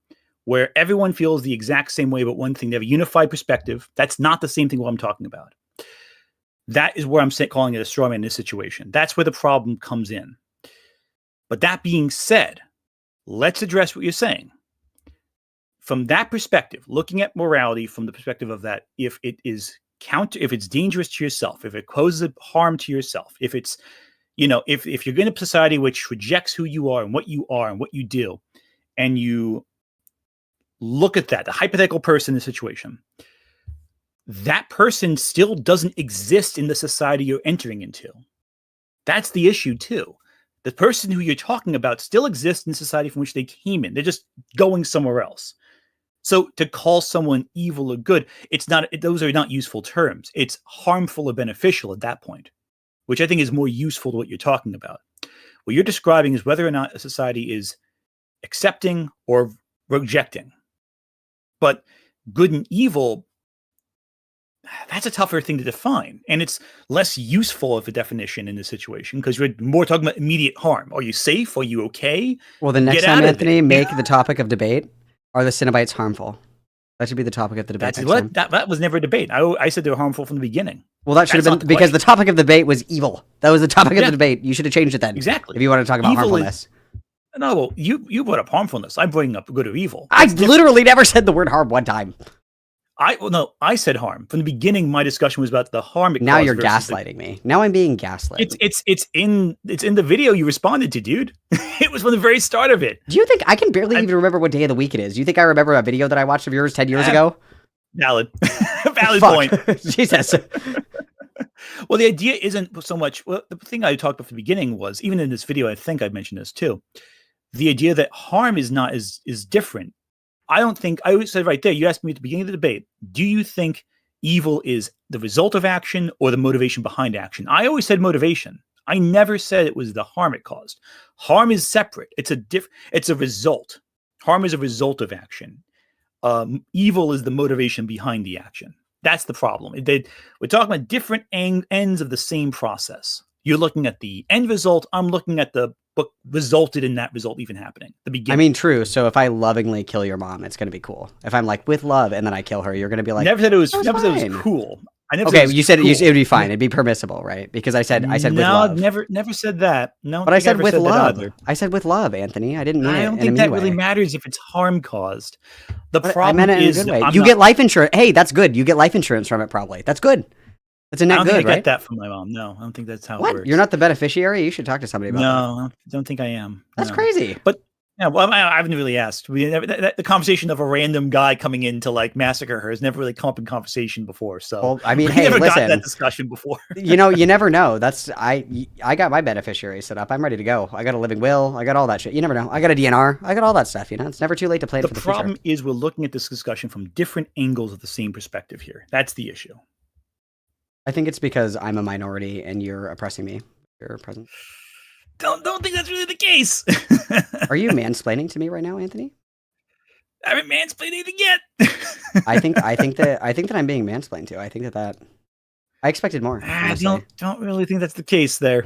H: where everyone feels the exact same way about one thing. They have a unified perspective. That's not the same thing what I'm talking about. That is where I'm calling it a straw man in this situation. That's where the problem comes in. But that being said, let's address what you're saying. From that perspective, looking at morality from the perspective of that, if it's dangerous to yourself, if it poses harm to yourself, if it's, if you're in a society which rejects who you are and what you do, and you look at that, the hypothetical person in the situation, that person still doesn't exist in the society you're entering into. That's the issue too. The person who you're talking about still exists in the society from which they came in. They're just going somewhere else. So to call someone evil or good, those are not useful terms. It's harmful or beneficial at that point, which I think is more useful to what you're talking about. What you're describing is whether or not a society is accepting or rejecting. But good and evil, that's a tougher thing to define. And it's less useful of a definition in this situation because we're more talking about immediate harm. Are you safe? Are you okay?
B: Well, the next time, Anthony, make the topic of debate, are the Cenobites harmful? That should be the topic of the debate.
H: That was never a debate. I said they were harmful from the beginning.
B: Well, that should have been because the topic of the debate was evil. That was the topic of the debate. You should have changed it then.
H: Exactly.
B: If you want to talk about harmfulness.
H: No, you brought up harmfulness. I'm bringing up good or evil.
B: I literally never said the word harm one time.
H: I said harm. From the beginning, my discussion was about the harm it caused.
B: Now you're gaslighting me. Now I'm being gaslit.
H: It's in the video you responded to, dude. It was from the very start of it.
B: Do you think I can barely even remember what day of the week it is? Do you think I remember a video that I watched of yours 10 years ago?
H: Valid. Valid point.
B: Jesus.
H: Well, the idea isn't so much. Well, the thing I talked about from the beginning was, even in this video, I think I mentioned this too. The idea that harm is different. I always said right there, you asked me at the beginning of the debate, do you think evil is the result of action or the motivation behind action? I always said motivation. I never said it was the harm it caused. Harm is separate. It's a result. Harm is a result of action. Evil is the motivation behind the action. That's the problem. We're talking about different ends of the same process. You're looking at the end result. I'm looking at what resulted in that result even happening. The beginning.
B: I mean, true. So if I lovingly kill your mom, it's going to be cool. If I'm like with love and then I kill her, you're going to be like,
H: never said it was cool.
B: You said it would be fine. It'd be permissible, right? Because I said with love.
H: Never said that. No,
B: but I said with love. I said with love, Anthony. I didn't mean it.
H: I don't think that really matters if it's harm caused. The problem
B: I meant it in a good way. You get life insurance. Hey, that's good. You get life insurance from it, probably. That's good. That's a net good, right? I don't think I
H: get that from my mom. No, I don't think that's how it works.
B: You're not the beneficiary? You should talk to somebody about that.
H: No, I don't think I am.
B: That's crazy.
H: But yeah, well, I haven't really asked. The conversation of a random guy coming in to like massacre her has never really come up in conversation before. So,
B: well, I mean,
H: we
B: hey,
H: never
B: listen,
H: got that discussion before.
B: You never know. I got my beneficiary set up. I'm ready to go. I got a living will. I got all that shit. You never know. I got a DNR. I got all that stuff. It's never too late to plan for the future.
H: The problem is we're looking at this discussion from different angles of the same perspective here. That's the issue.
B: I think it's because I'm a minority and you're oppressing me. You're present.
H: Don't think that's really the case.
B: Are you mansplaining to me right now, Anthony?
H: I haven't mansplained anything yet.
B: I think that I'm being mansplained to. I think that I expected more.
H: I don't really think that's the case there.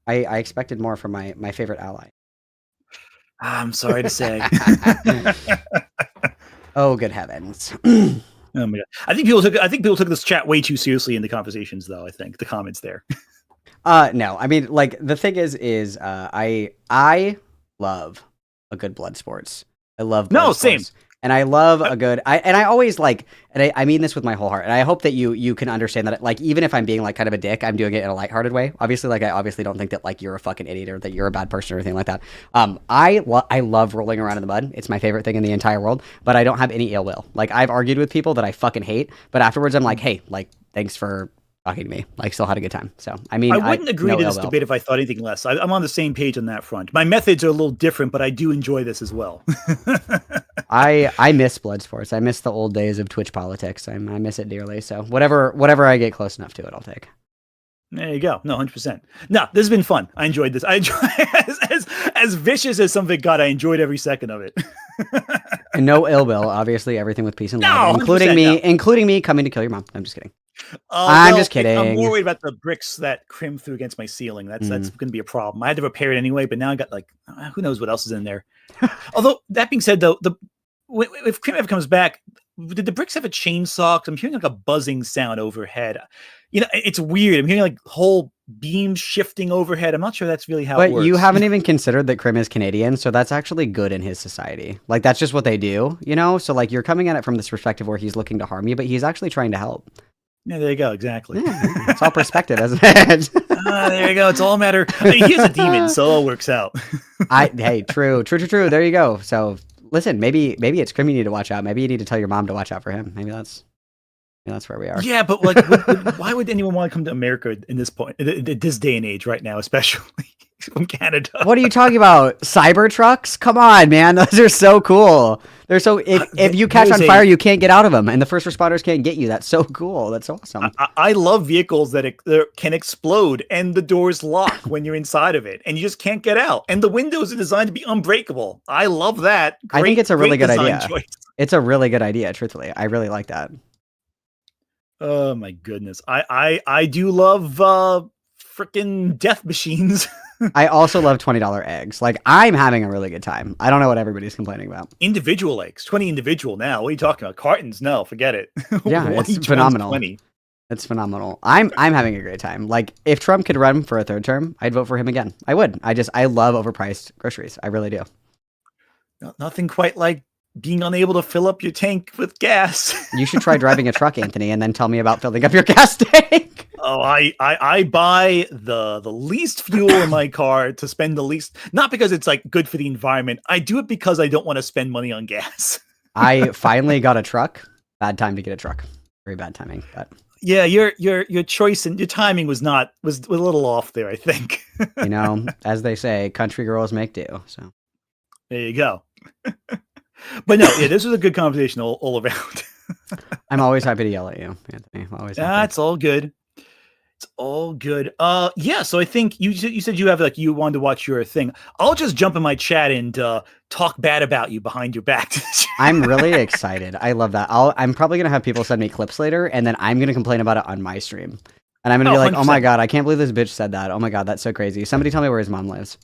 B: I expected more from my favorite ally.
H: I'm sorry to say.
B: Oh, good heavens.
H: Oh my God. I think people took this chat way too seriously in the conversations, though. I think the comments there.
B: No, I mean, like the thing is I love a good blood sports. I love blood sports.
H: Same.
B: And I love a good, I always like, and I mean this with my whole heart. And I hope that you can understand that, like, even if I'm being like kind of a dick, I'm doing it in a lighthearted way. Obviously, like, I obviously don't think that like you're a fucking idiot or that you're a bad person or anything like that. I love rolling around in the mud. It's my favorite thing in the entire world, but I don't have any ill will. Like, I've argued with people that I fucking hate, but afterwards I'm like, hey, like, thanks for talking to me. Like, still had a good time. So, I mean,
H: I wouldn't agree to this debate if I thought anything less. I'm on the same page on that front. My methods are a little different, but I do enjoy this as well.
B: I miss blood sports. I miss the old days of Twitch politics. I miss it dearly. So whatever I get close enough to it, I'll take.
H: There you go. No, 100%. No, this has been fun. I enjoyed this. I enjoy as vicious as something got. I enjoyed every second of it.
B: And no ill will. Obviously, everything with peace and love, including me coming to kill your mom. I'm just kidding. I'm
H: well,
B: just kidding.
H: I'm more worried about the bricks that crim through against my ceiling. That's going to be a problem. I had to repair it anyway, but now I got like who knows what else is in there. Although that being said, though, if crim ever comes back, did the bricks have a chainsaw? 'Cause I'm hearing like a buzzing sound overhead. You know, it's weird. I'm hearing like whole beams shifting overhead. I'm not sure that's really how it works.
B: But you haven't even considered that Krim is Canadian, so that's actually good in his society. Like, that's just what they do, you know? So, like, you're coming at it from this perspective where he's looking to harm you, but he's actually trying to help.
H: Yeah, there you go. Exactly.
B: Yeah, it's all perspective, isn't it?
H: There you go. It's all a matter. I mean, he's a demon, so it all works out.
B: Hey, true. There you go. So, listen, maybe it's Krim you need to watch out. Maybe you need to tell your mom to watch out for him. Maybe that's where we are.
H: Yeah, but like, why would anyone want to come to America in this point, at this day and age, right now, especially from Canada?
B: What are you talking about? Cyber trucks? Come on, man! Those are so cool. They're so if you catch on fire, you can't get out of them, and the first responders can't get you. That's so cool. That's awesome.
H: I love vehicles that can explode and the doors lock when you're inside of it, and you just can't get out. And the windows are designed to be unbreakable. I love that.
B: I think it's a really good idea.
H: Choice.
B: It's a really good idea. Truthfully, I really like that.
H: Oh my goodness. I do love freaking death machines.
B: I also love $20 eggs. Like, I'm having a really good time. I don't know what everybody's complaining about.
H: Individual eggs, 20 individual now. What are you talking about? Cartons? No, forget it.
B: Yeah, it's phenomenal. 20. It's phenomenal. I'm having a great time. Like, if Trump could run for a third term, I'd vote for him again. I would. I love overpriced groceries. I really do.
H: Nothing quite like being unable to fill up your tank with gas.
B: You should try driving a truck, Anthony, and then tell me about filling up your gas tank.
H: Oh, I buy the least fuel in my car to spend the least, not because it's like good for the environment. I do it because I don't want to spend money on gas. I
B: finally got a truck. Bad time to get a truck. Very bad timing. But
H: yeah, your choice and your timing was a little off there, I think.
B: You know, as they say, country girls make do. So
H: there you go. But no, yeah, this was a good conversation all around.
B: I'm always happy to yell at you, Anthony. Always happy.
H: It's all good. It's all good. Yeah. So I think you said you have you wanted to watch your thing. I'll just jump in my chat and talk bad about you behind your back.
B: I'm really excited. I love that. I'm probably gonna have people send me clips later, and then I'm gonna complain about it on my stream. And I'm gonna be like, 100%. Oh my god, I can't believe this bitch said that. Oh my god, that's so crazy. Somebody tell me where his mom lives.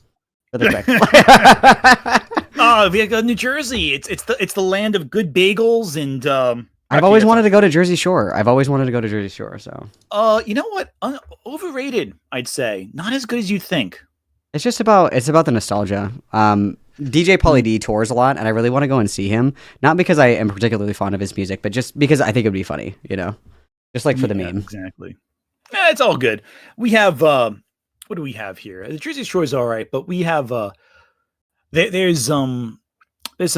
H: Oh, we go to New Jersey. It's the land of good bagels and
B: I've always wanted to go to Jersey Shore. So
H: you know what? Overrated, I'd say. Not as good as you think.
B: It's about the nostalgia. DJ Pauly D tours a lot, and I really want to go and see him. Not because I am particularly fond of his music, but just because I think it would be funny, you know? Just like for the meme. Exactly.
H: Yeah, it's all good. We have what do we have here? The Jersey Shore is all right, but we have there's some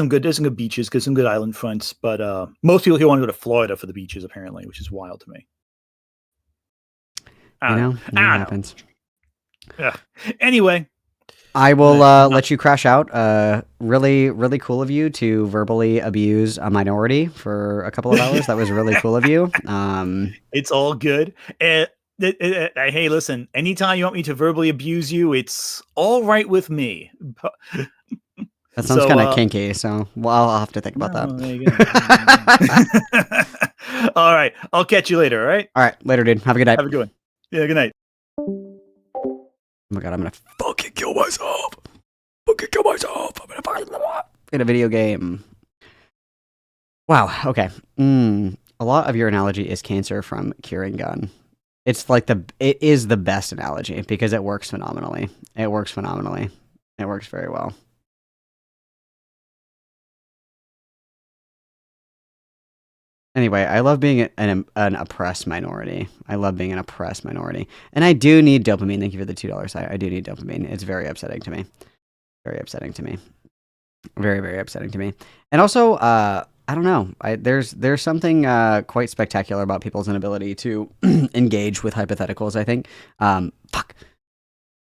H: good beaches, some good island fronts, but most people here want to go to Florida for the beaches, apparently, which is wild to me.
B: You know, it happens.
H: Yeah. Anyway,
B: I will let you crash out. Really, really cool of you to verbally abuse a minority for a couple of hours. That was really cool of you.
H: It's all good. Hey, listen, anytime you want me to verbally abuse you, it's all right with me.
B: That sounds kind of kinky, so I'll have to think about that.
H: There you go. All right. I'll catch you later, all right?
B: All right. Later, dude. Have a good night.
H: Have a good one. Yeah, good night.
B: Oh my god, I'm going to fucking kill myself. I'm going to fucking in a video game. Wow. Okay. A lot of your analogy is cancer from Curing Gun. It is the best analogy because it works phenomenally. It works very well. Anyway, I love being an oppressed minority. And I do need dopamine. Thank you for the $2. I do need dopamine. It's very upsetting to me. Very, very upsetting to me. And also, I don't know. There's something quite spectacular about people's inability to engage with hypotheticals, I think. Fuck.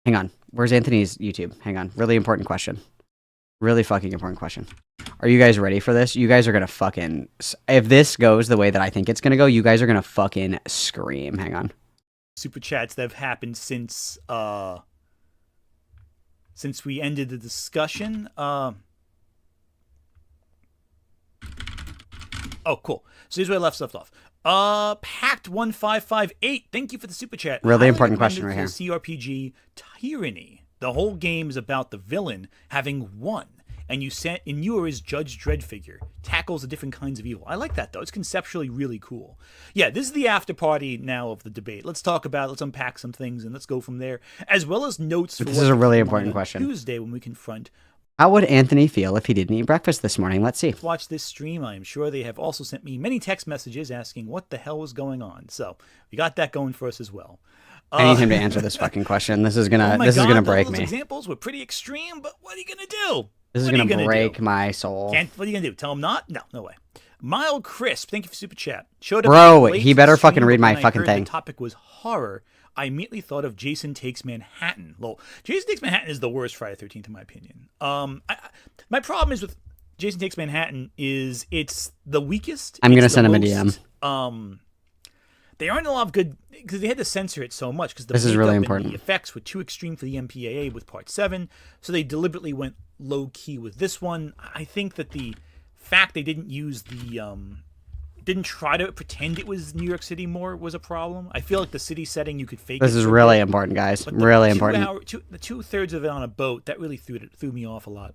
B: Hang on. Where's Anthony's YouTube? Hang on. Really important question. Really fucking important question. Are you guys ready for this? You guys are going to fucking... If this goes the way that I think it's going to go, you guys are going to fucking scream. Hang on.
H: Super chats that have happened since we ended the discussion. Oh, cool. So here's where I left stuff off. Packed 1558. Thank you for the super chat.
B: Really important question right here.
H: CRPG Tyranny. The whole game is about the villain having won, and you are his Judge Dredd figure. Tackles the different kinds of evil. I like that though. It's conceptually really cool. Yeah, this is the after party now of the debate. Let's talk about. Let's unpack some things and let's go from there, as well as notes.
B: This is a really important question.
H: Tuesday when we confront.
B: How would Anthony feel if he didn't eat breakfast this morning? Let's see.
H: Watch this stream. I am sure they have also sent me many text messages asking what the hell was going on. So we got that going for us as well.
B: I need him to answer this fucking question. This is gonna break me.
H: Examples were pretty extreme, but what are you gonna do?
B: This is gonna break my soul.
H: What are you gonna do? Tell him not? No way. Mild Crisp, thank you for super chat. Showed up
B: Bro, he better fucking read my fucking thing.
H: The topic was horror. I immediately thought of Jason Takes Manhattan. Lol. Jason Takes Manhattan is the worst Friday the 13th in my opinion. My problem is with Jason Takes Manhattan is it's the weakest.
B: I'm gonna send him a DM.
H: They aren't a lot of good because they had to censor it so much because
B: this is really important.
H: The effects were too extreme for the MPAA with Part 7, so they deliberately went low key with this one. I think that the fact they didn't use didn't try to pretend it was New York City more was a problem. I feel like the city setting you could fake.
B: This is really important, guys. Really important.
H: The 2/3 of it on a boat that really threw me off a lot.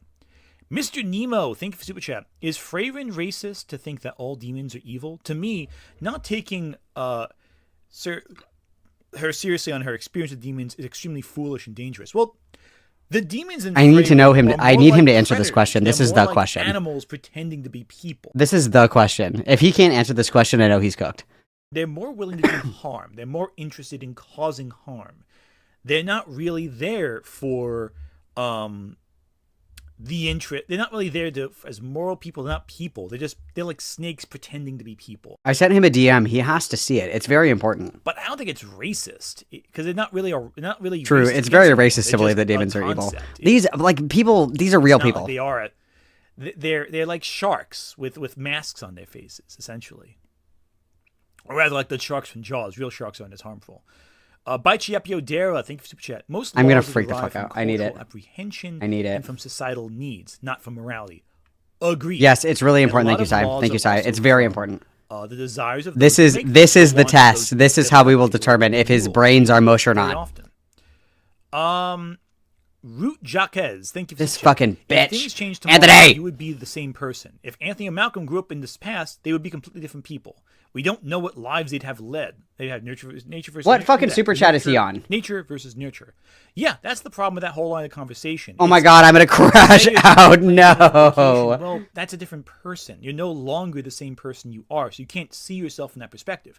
H: Mr. Nemo, thank you for super chat. Is Fraven racist to think that all demons are evil? To me, not taking her seriously on her experience with demons is extremely foolish and dangerous. Well, the demons in
B: I need to know him. I need him to
H: like
B: answer this question. This is the question.
H: Animals pretending to be people.
B: This is the question. If he can't answer this question, I know he's cooked.
H: They're more willing to do harm. They're more interested in causing harm. They're not really there for the interest. They're not really there as moral people. They're not people. They're like snakes pretending to be people.
B: I sent him a DM. He has to see it. It's very important.
H: But I don't think it's racist because they're not really
B: true. It's very racist to believe that demons are evil. These people. These are real people.
H: Like they are. They're like sharks with masks on their faces, essentially, or rather, like the sharks from Jaws. Real sharks aren't as harmful. Baichiapio Dera, thank you for super chat. Most
B: I'm gonna freak the fuck out. I need it.
H: Apprehension.
B: I need it.
H: And from societal needs, not from morality. Agreed.
B: Yes, it's really important. Thank you, Sai. Thank you, Sai. It's very important.
H: The desires of
B: this is the test. This is how we will determine if his brains are mush or not.
H: Root Jacques, thank you for
B: this fucking bitch.
H: If things changed tomorrow,
B: Anthony,
H: you would be the same person. If Anthony and Malcolm grew up in this past, they would be completely different people. We don't know what lives they'd have led. They'd have nature versus
B: what fucking super chat is he on?
H: Nature versus nurture. Yeah, that's the problem with that whole line of conversation.
B: Oh my god, I'm gonna crash out. No.
H: Well, that's a different person. You're no longer the same person you are, so you can't see yourself from that perspective.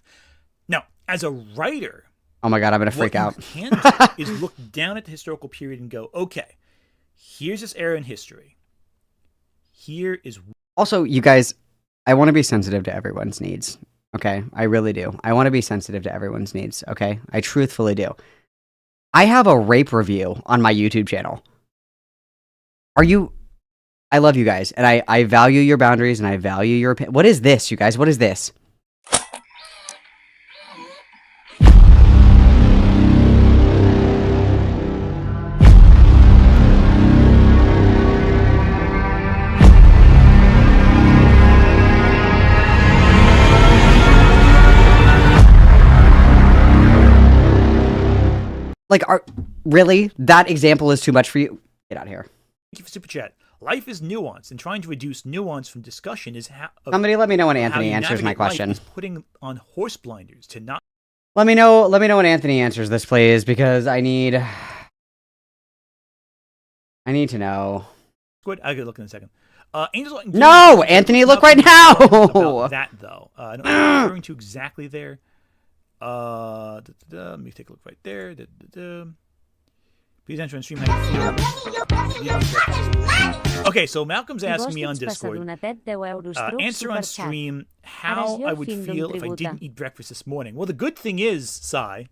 H: Now, as a writer,
B: oh my god, I'm gonna freak out.
H: What you can do is look down at the historical period and go, okay, here's this era in history. Here is
B: also, you guys, I want to be sensitive to everyone's needs. Okay, I really do. I want to be sensitive to everyone's needs. Okay, I truthfully do. I have a rape review on my YouTube channel. I love you guys, and I value your boundaries, and I value your opinion. What is this, you guys? What is this? Like, really? That example is too much for you? Get out of here.
H: Thank you for super chat. Life is nuanced, and trying to reduce nuance from discussion is how.
B: Somebody let me know when Anthony answers my question.
H: Putting on horse blinders to not.
B: Let me know when Anthony answers this, please, because I need to know.
H: Good. I'll look in a second. Angels.
B: No, Anthony, look right now.
H: About that though, I'm referring to exactly there. Let me take a look right there. Please enter and stream how you feel. Okay, so Malcolm's asking me on Discord. Answer on stream how I would feel if I didn't eat breakfast this morning. Well, the good thing is, Sai,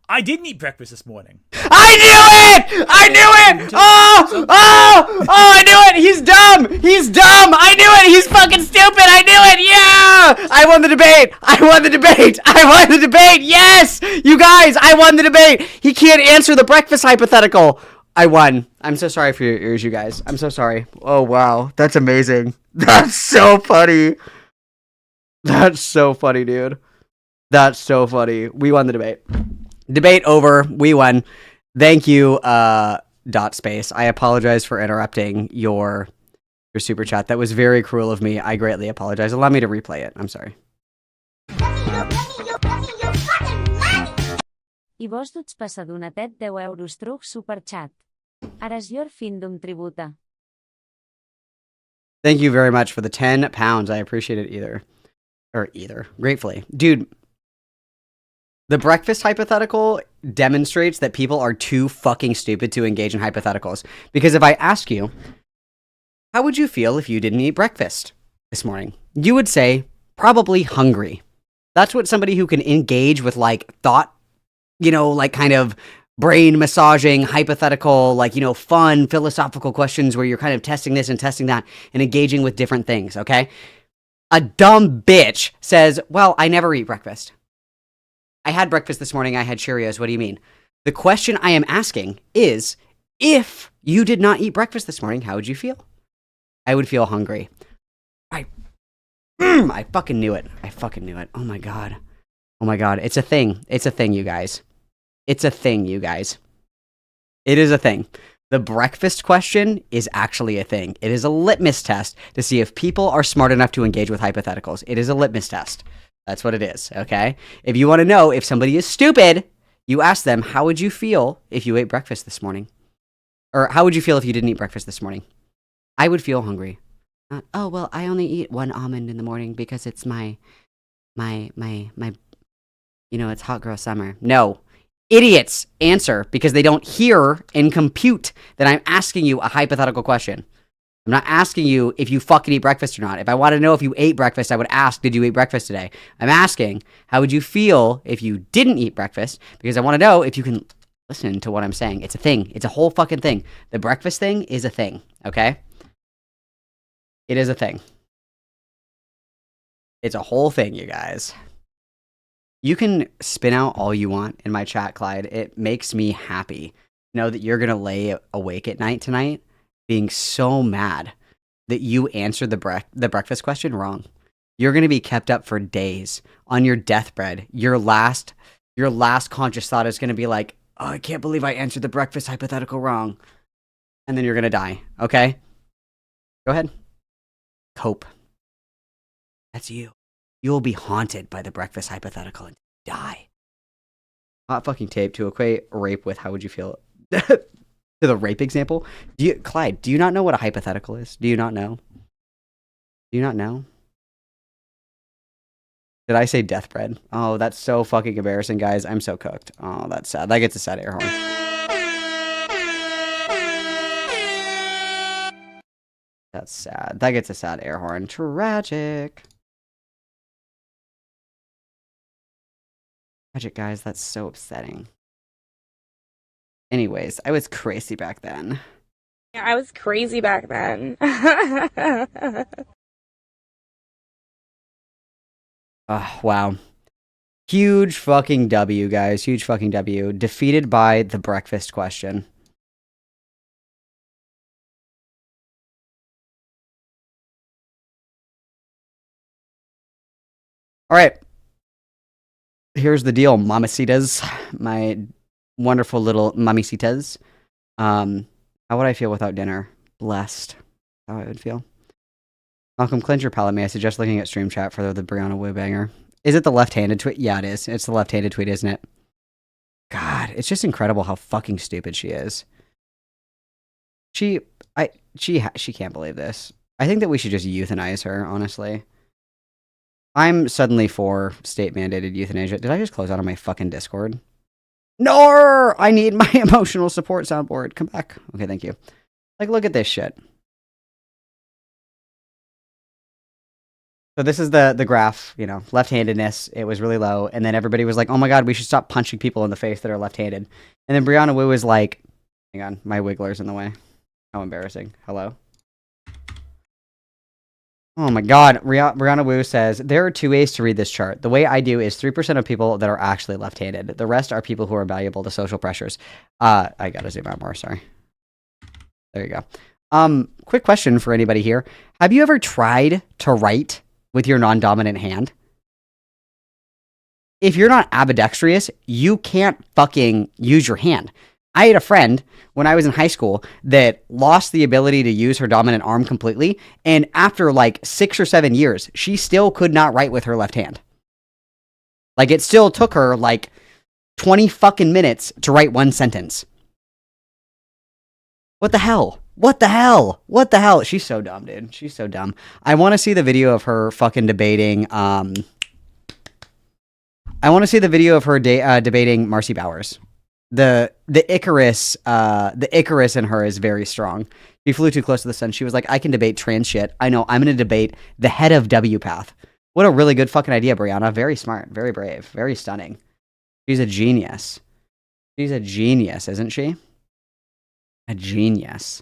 H: I didn't eat breakfast this morning.
B: I knew it! I knew it! Oh, I knew it! He's dumb! He's dumb! I knew it! He's fucking stupid! I knew it! Yeah! I won the debate! I won the debate! I won the debate! Yes! You guys, I won the debate! He can't answer the breakfast hypothetical! I won. I'm so sorry for your ears, you guys. I'm so sorry. Oh, wow. That's amazing. That's so funny. That's so funny, dude. That's so funny. We won the debate. Debate over. We won. Thank you, Dot Space. I apologize for interrupting your super chat. That was very cruel of me. I greatly apologize. Allow me to replay it. I'm sorry.
E: I vos duts passadonatet 10 euros truc superchat. Ara és llur fin d'un tributa.
B: Thank you very much for the 10 pounds. I appreciate it gratefully. Dude, the breakfast hypothetical demonstrates that people are too fucking stupid to engage in hypotheticals. Because if I ask you, how would you feel if you didn't eat breakfast this morning? You would say, probably hungry. That's what somebody who can engage with like thought, like kind of brain massaging, hypothetical, like, fun philosophical questions where you're kind of testing this and testing that and engaging with different things, okay? A dumb bitch says, well, I never eat breakfast. I had breakfast this morning. I had Cheerios. What do you mean? The question I am asking is, if you did not eat breakfast this morning, how would you feel? I would feel hungry. I fucking knew it. Oh my God. It's a thing. You guys. It is a thing. The breakfast question is actually a thing. It is a litmus test to see if people are smart enough to engage with hypotheticals. It is a litmus test. That's what it is, okay? If you want to know if somebody is stupid, you ask them, how would you feel if you ate breakfast this morning? Or how would you feel if you didn't eat breakfast this morning? I would feel hungry. Oh, well, I only eat one almond in the morning because it's my, it's hot girl summer. No. Idiots answer because they don't hear and compute that I'm asking you a hypothetical question. I'm not asking you if you fucking eat breakfast or not. If I wanted to know if you ate breakfast, I would ask, did you eat breakfast today? I'm asking, how would you feel if you didn't eat breakfast? Because I want to know if you can listen to what I'm saying. It's a thing. It's a whole fucking thing. The breakfast thing is a thing, okay? It is a thing. It's a whole thing, you guys. You can spin out all you want in my chat, Clyde. It makes me happy. Know that you're going to lay awake at night tonight being so mad that you answered the breakfast question wrong. You're going to be kept up for days on your deathbed. Your last conscious thought is going to be like, oh, I can't believe I answered the breakfast hypothetical wrong. And then you're going to die, okay? Go ahead. Cope. That's you. You will be haunted by the breakfast hypothetical and die. Hot fucking tape to equate rape with how would you feel to the rape example. Clyde, do you not know what a hypothetical is? Do you not know? Did I say deathbed? Oh, that's so fucking embarrassing, guys. I'm so cooked. Oh, that's sad. That gets a sad air horn. That's sad. That gets a sad air horn. Tragic. Tragic, guys. That's so upsetting. Anyways, I was crazy back then.
I: Yeah, I was crazy back then.
B: Oh, wow. Huge fucking W, guys. Huge fucking W. Defeated by the breakfast question. All right. Here's the deal, mamacitas. My wonderful little mamacitas. How would I feel without dinner? Blessed. How I would feel. Malcolm, cleanse your palate. May I suggest looking at stream chat for the Brianna Wu banger? Is it the left-handed tweet? Yeah, it is. It's the left-handed tweet, isn't it? God, it's just incredible how fucking stupid she is. She can't believe this. I think that we should just euthanize her, honestly. I'm suddenly for state-mandated euthanasia. Did I just close out on my fucking Discord? No! I need my emotional support soundboard. Come back. Okay, thank you. Like, look at this shit. So this is the graph, left-handedness. It was really low. And then everybody was like, oh my God, we should stop punching people in the face that are left-handed. And then Brianna Wu was like, hang on, my wiggler's in the way. How embarrassing. Hello? Oh my God. Brianna Wu says, there are two ways to read this chart. The way I do is 3% of people that are actually left-handed. The rest are people who are valuable to social pressures. I gotta zoom out more, sorry. There you go. Quick question for anybody here. Have you ever tried to write with your non-dominant hand? if you're not ambidextrous, you can't fucking use your hand. I had a friend when I was in high school that lost the ability to use her dominant arm completely. And after like 6 or 7 years, she still could not write with her left hand. Like it still took her like 20 fucking minutes to write one sentence. What the hell? What the hell? What the hell? She's so dumb, dude. She's so dumb. I want to see the video of her fucking debating, I want to see the video of her debating Marcy Bowers. The Icarus in her is very strong. She flew too close to the sun. She was like, I can debate trans shit. I know, I'm going to debate the head of WPath. What a really good fucking idea, Brianna. Very smart, very brave, very stunning. She's a genius. She's a genius, isn't she? A genius.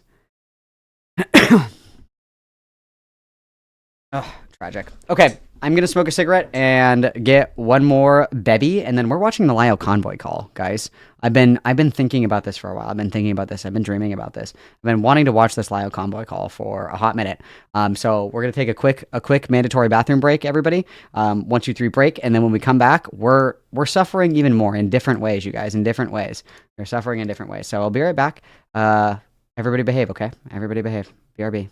B: Oh, tragic. Okay, I'm gonna smoke a cigarette and get one more bevy, and then we're watching the Lyle Convoy call, guys. I've been thinking about this for a while. I've been thinking about this. I've been dreaming about this. I've been wanting to watch this Lyle Convoy call for a hot minute. So we're gonna take a quick mandatory bathroom break, everybody. 1, 2, 3 break, and then when we come back, we're suffering even more in different ways, you guys, in different ways. We're suffering in different ways. So I'll be right back. Everybody behave, okay? Everybody behave. BRB.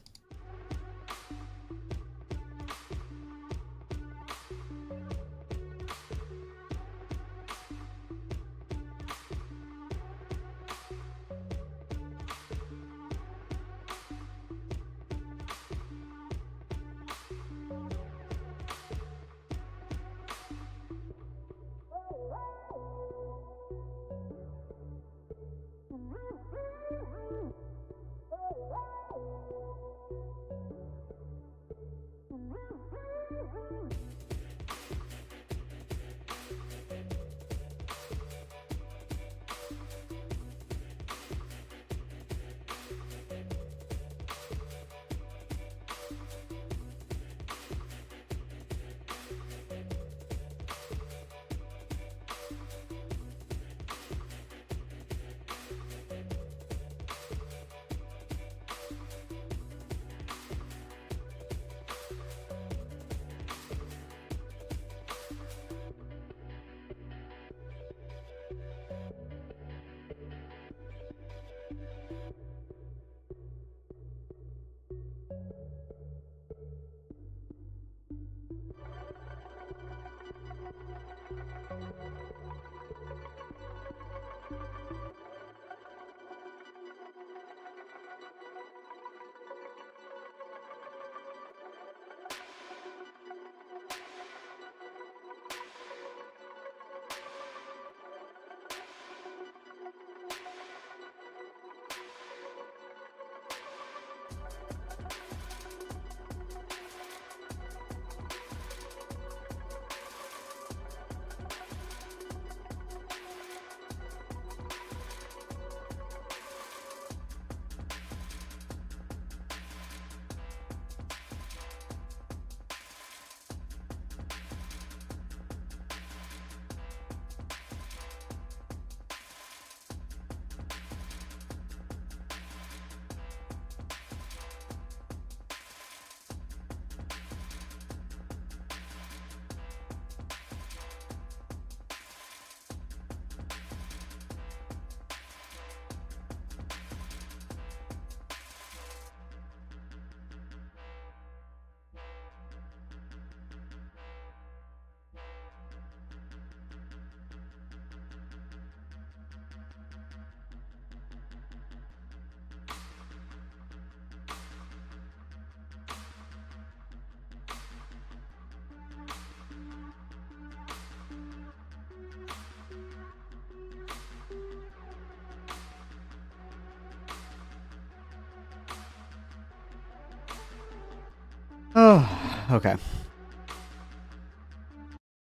B: Oh, okay.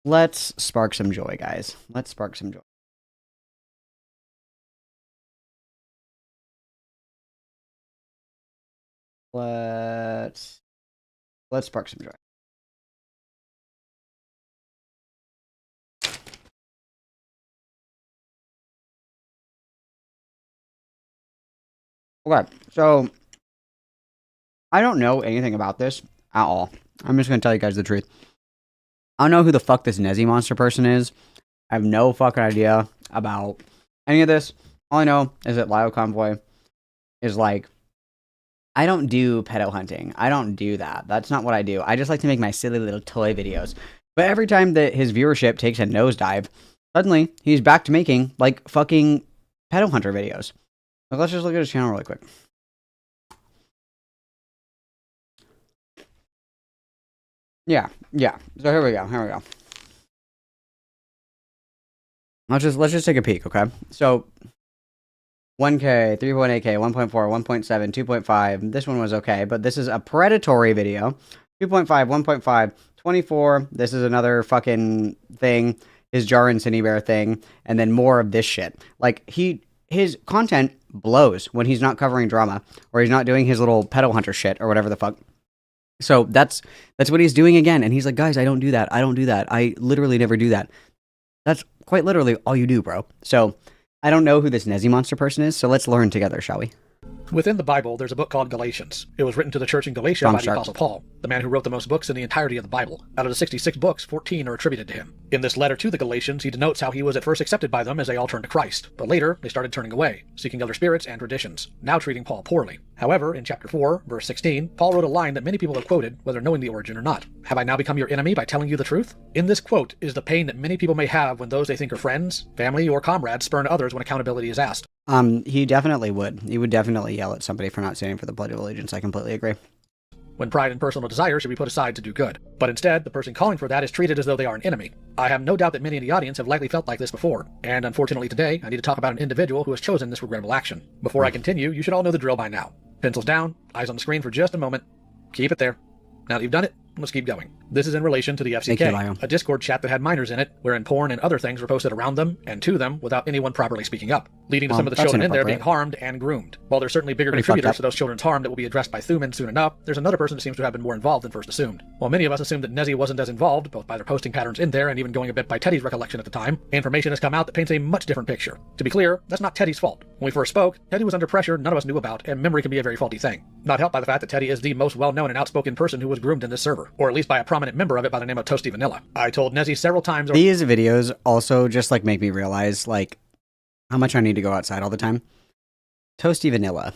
B: Let's spark some joy, guys. Let's spark some joy. Let's spark some joy. Okay, so I don't know anything about this at all. I'm just going to tell you guys the truth. I don't know who the fuck this Nezziemonster person is. I have no fucking idea about any of this. All I know is that Lyle Convoy is like, I don't do pedo hunting. I don't do that. That's not what I do. I just like to make my silly little toy videos. But every time that his viewership takes a nosedive, suddenly he's back to making like fucking pedo hunter videos. So let's just look at his channel really quick. Yeah. So here we go. Let's just take a peek, okay? So 1K, 3.8K, 1.4, 1.7, 2.5. This one was okay, but this is a predatory video. 2.5, 1.5, 24. This is another fucking thing. His Jar and Cindy Bear thing, and then more of this shit. Like his content blows when he's not covering drama or he's not doing his little pedo hunter shit or whatever the fuck. So that's what he's doing again. And he's like, guys, I don't do that. I literally never do that. That's quite literally all you do, bro. So I don't know who this Nezziemonster person is. So let's learn together, shall we?
J: Within the Bible, there's a book called Galatians. It was written to the church in Galatia by the Apostle Paul, the man who wrote the most books in the entirety of the Bible. Out of the 66 books, 14 are attributed to him. In this letter to the Galatians, he denotes how he was at first accepted by them as they all turned to Christ, but later they started turning away, seeking other spirits and traditions, now treating Paul poorly. However, in chapter 4, verse 16, Paul wrote a line that many people have quoted, whether knowing the origin or not. Have I now become your enemy by telling you the truth? In this quote is the pain that many people may have when those they think are friends, family, or comrades spurn others when accountability is asked.
B: He definitely would. He would definitely yell at somebody for not standing for the Pledge of Allegiance. I completely agree.
J: When pride and personal desire should be put aside to do good. But instead, the person calling for that is treated as though they are an enemy. I have no doubt that many in the audience have likely felt like this before. And unfortunately today, I need to talk about an individual who has chosen this regrettable action. Before I continue, you should all know the drill by now. Pencils down, eyes on the screen for just a moment. Keep it there. Now that you've done it, let's keep going. This is in relation to the FCK, a Discord chat that had minors in it, wherein porn and other things were posted around them and to them without anyone properly speaking up, leading to some of the children in there being harmed and groomed. While there's certainly bigger contributors to those children's harm that will be addressed by Thuman soon enough, there's another person that seems to have been more involved than first assumed. While many of us assumed that Nezzie wasn't as involved, both by their posting patterns in there and even going a bit by Teddy's recollection at the time, information has come out that paints a much different picture. To be clear, that's not Teddy's fault. When we first spoke, Teddy was under pressure none of us knew about, and memory can be a very faulty thing. Not helped by the fact that Teddy is the most well-known and outspoken person who was groomed in this server, or at least by a prominent member of it by the name of Toasty Vanilla. I told Nezzie several times...
B: These videos also just like make me realize like how much I need to go outside all the time. Toasty Vanilla.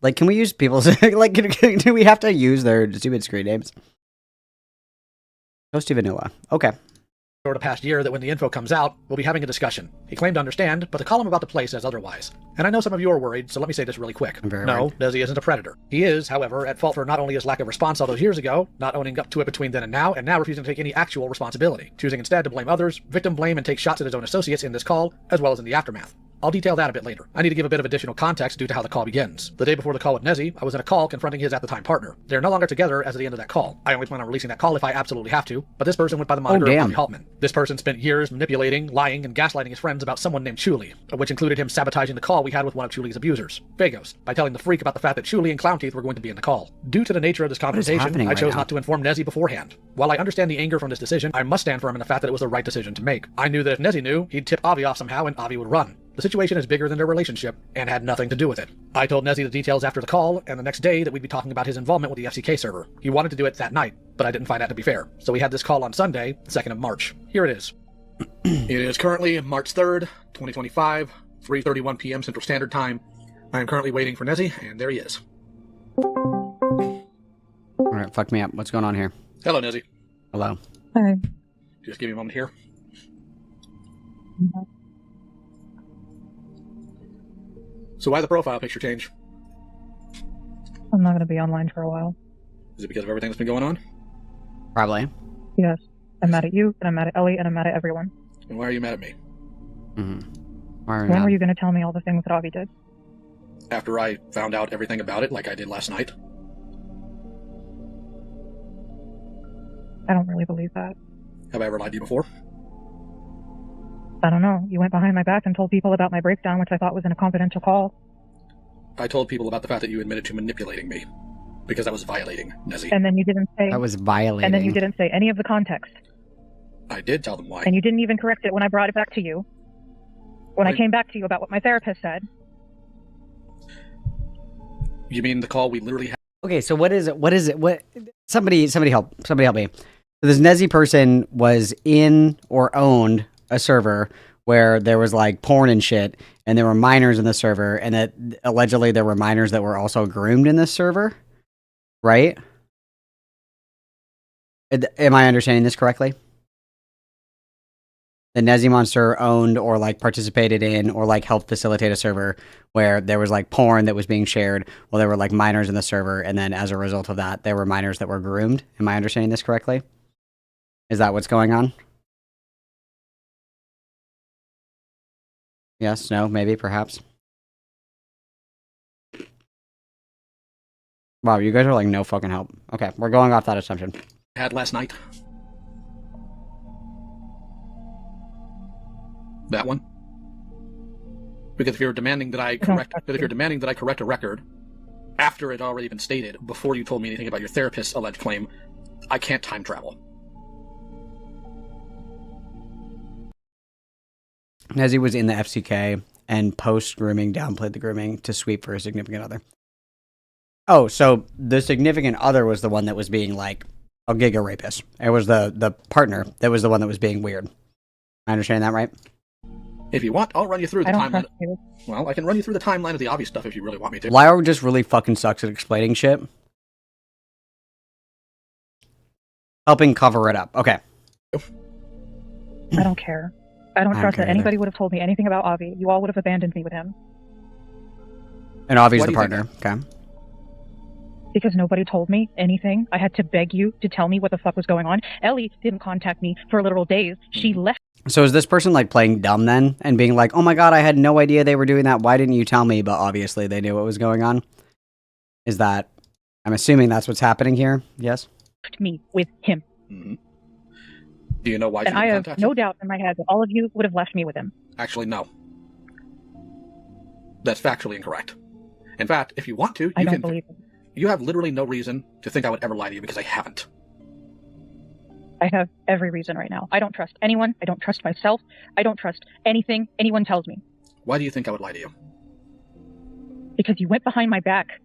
B: Like, can we use people's... like, do we have to use their stupid screen names? Toasty Vanilla. Okay.
J: Over the past year that when the info comes out, we'll be having a discussion. He claimed to understand, but the column about the play says otherwise. And I know some of you are worried, so let me say this really quick. No, Nezzie isn't a predator. He is, however, at fault for not only his lack of response all those years ago, not owning up to it between then and now refusing to take any actual responsibility, choosing instead to blame others, victim blame, and take shots at his own associates in this call, as well as in the aftermath. I'll detail that a bit later. I need to give a bit of additional context due to how the call begins. The day before the call with Nezzie, I was in a call confronting his at-the-time partner. They're no longer together as of the end of that call. I only plan on releasing that call if I absolutely have to, but this person went by the moniker of Bobby Haltman. This person spent years manipulating, lying, and gaslighting his friends about someone named Chuli, which included him sabotaging the call we had with one of Chuli's abusers, Vagos, by telling the freak about the fact that Chuli and Clownteeth were going to be in the call. Due to the nature of this confrontation, I chose not to inform Nezzie beforehand. While I understand the anger from this decision, I must stand firm in the fact that it was the right decision to make. I knew that if Nezzie knew, he'd tip Avi off somehow and Avi would run. The situation is bigger than their relationship, and had nothing to do with it. I told Nezzie the details after the call, and the next day that we'd be talking about his involvement with the FCK server. He wanted to do it that night, but I didn't find that to be fair. So we had this call on Sunday, the 2nd of March. Here it is. It is currently March 3rd, 2025, 3:31 p.m. Central Standard Time. I am currently waiting for Nezzie, and there he is.
B: Alright, fuck me up. What's going on here?
J: Hello, Nezzie.
B: Hello.
G: Hi.
J: Just give me a moment here. So why the profile picture change?
G: I'm not going to be online for a while.
J: Is it because of everything that's been going on?
B: Probably.
G: Yes. I'm mad at you, and I'm mad at Ellie, and I'm mad at everyone.
J: And why are you mad at me?
G: When were you going to tell me all the things that Avi did?
J: After I found out everything about it, like I did last night.
G: I don't really believe that.
J: Have I ever lied to you before?
G: I don't know. You went behind my back and told people about my breakdown, which I thought was in a confidential call.
J: I told people about the fact that you admitted to manipulating me. Because I was violating, Nezzie.
G: And then you didn't say...
B: I was violating.
G: And then you didn't say any of the context.
J: I did tell them why.
G: And you didn't even correct it when I brought it back to you. When I came back to you about what my therapist said.
J: You mean the call we literally had?
B: Okay, so what is it? What? Somebody help me. this Nezzy person was in or owned a server where there was like porn and shit, and there were minors in the server, and that allegedly there were minors that were also groomed in this server, right? Am I understanding this correctly? The Nezziemonster owned or like participated in or like helped facilitate a server where there was like porn that was being shared while there were like minors in the server, and then as a result of that, there were minors that were groomed. Am I understanding this correctly? Is that what's going on? Yes, no, maybe, perhaps. Wow, you guys are like no fucking help. Okay, we're going off that assumption.
J: Had last night. That one. Because if you're demanding that I correct, a record after it had already been stated, before you told me anything about your therapist's alleged claim, I can't time travel.
B: Nezzy was in the FCK and post-grooming downplayed the grooming to sweep for a significant other. Oh, so the significant other was the one that was being like a giga rapist. It was the partner that was the one that was being weird. I understand that, right?
J: If you want, I'll run you through the timeline. Well, I can run you through the timeline of the obvious stuff if you really want me to.
B: Lyra just really fucking sucks at explaining shit. Helping cover it up. Okay.
G: I don't care. I don't trust that anybody would have told me anything about Avi. You all would have abandoned me with him.
B: And Avi's the partner. Okay.
G: Because nobody told me anything. I had to beg you to tell me what the fuck was going on. Ellie didn't contact me for literal days. She left.
B: So is this person like playing dumb then and being like, oh my god, I had no idea they were doing that. Why didn't you tell me? But obviously they knew what was going on. Is that, I'm assuming that's what's happening here. Yes?
G: Me with him.
J: Mm-hmm. Do you know why?
G: And I have no doubt in my head that all of you would have left me with him.
J: Actually, no. That's factually incorrect. In fact, if you want to,
G: I don't believe it.
J: You have literally no reason to think I would ever lie to you because I haven't.
G: I have every reason right now. I don't trust anyone. I don't trust myself. I don't trust anything anyone tells me.
J: Why do you think I would lie to you?
G: Because you went behind my back.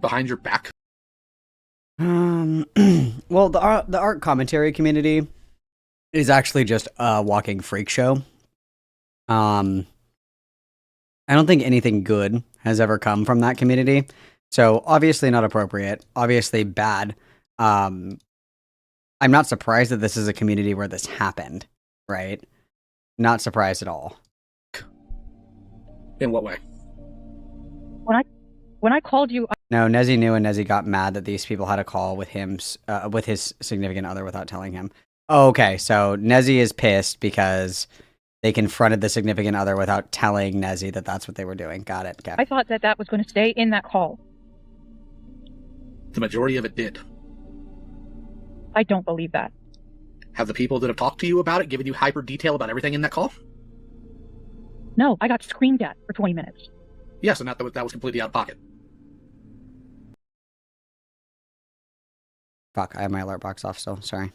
J: Behind your back?
B: Well, the art commentary community is actually just a walking freak show. I don't think anything good has ever come from that community. So obviously not appropriate, obviously bad. I'm not surprised that this is a community where this happened, right? Not surprised at all.
J: In what way?
G: When I called you...
B: No, Nezzy knew, and Nezzy got mad that these people had a call with him, with his significant other without telling him. Oh, okay, so Nezzy is pissed because they confronted the significant other without telling Nezzy that that's what they were doing. Got it. Okay.
G: I thought that was going to stay in that call.
J: The majority of it did.
G: I don't believe that.
J: Have the people that have talked to you about it given you hyper detail about everything in that call?
G: No, I got screamed at for 20 minutes.
J: Yes, and that was completely out of pocket.
B: Fuck, I have my alert box off still. Sorry.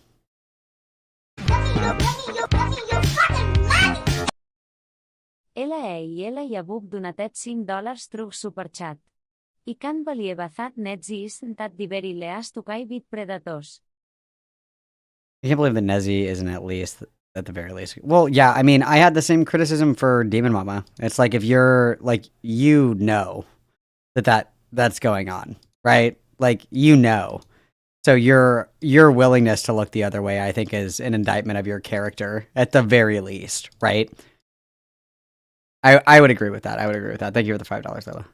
E: Ela Yabub donatet $5 through superchat. I can believe that Nezzy isn't that very leas to kai bit predators.
B: I can't believe that Nezzy isn't at the very least. Well, yeah, I mean, I had the same criticism for Demon Mama. It's like, if you're, like, you know that's going on, right? Like, you know. So your willingness to look the other way, I think, is an indictment of your character, at the very least, right? I would agree with that. Thank you for the $5, Lola.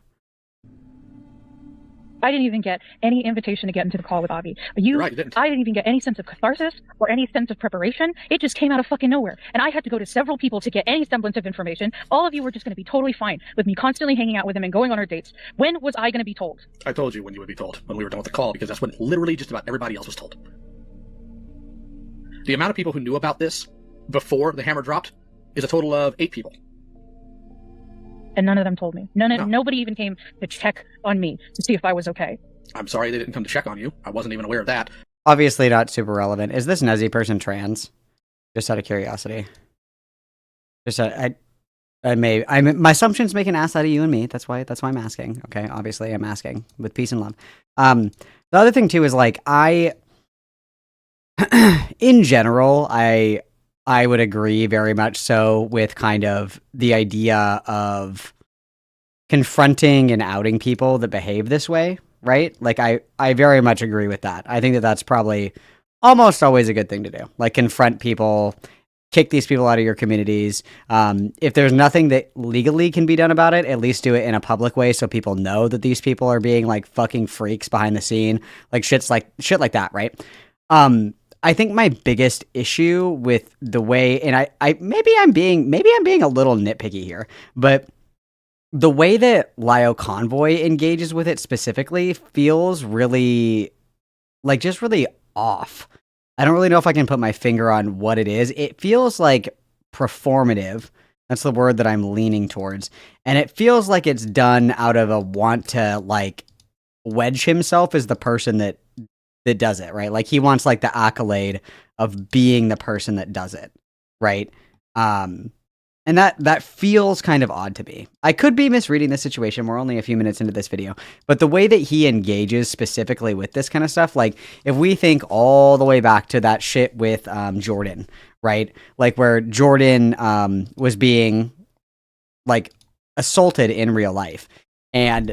G: I didn't even get any invitation to get into the call with Avi.
J: Right, you didn't.
G: I didn't even get any sense of catharsis or any sense of preparation. It just came out of fucking nowhere. And I had to go to several people to get any semblance of information. All of you were just going to be totally fine with me constantly hanging out with him and going on our dates. When was I going to be told?
J: I told you when you would be told, when we were done with the call, because that's when literally just about everybody else was told. The amount of people who knew about this before the hammer dropped is a total of 8 people.
G: And none of them told me. Nobody even came to check on me to see if I was okay.
J: I'm sorry they didn't come to check on you. I wasn't even aware of that.
B: Obviously not super relevant. Is this Nezzy person trans? Just out of curiosity. My assumptions make an ass out of you and me. That's why I'm asking. Okay, obviously I'm asking with peace and love. The other thing too is, like, In general, I would agree very much so with kind of the idea of confronting and outing people that behave this way, right? Like I very much agree with that. I think that that's probably almost always a good thing to do. Like confront people, kick these people out of your communities. If there's nothing that legally can be done about it, at least do it in a public way so people know that these people are being like fucking freaks behind the scene, like shit like that, right? I think my biggest issue with the way, and I maybe I'm being a little nitpicky here, but the way that Lio Convoy engages with it specifically feels really, like, just really off. I don't really know if I can put my finger on what it is. It feels like performative. That's the word that I'm leaning towards. And it feels like it's done out of a want to, like, wedge himself as the person that does it, right? Like, he wants, like, the accolade of being the person that does it, right? And that feels kind of odd to me. I could be misreading this situation. We're only a few minutes into this video. But the way that he engages specifically with this kind of stuff, like, if we think all the way back to that shit with Jordan, right? Like, where Jordan was being, like, assaulted in real life. And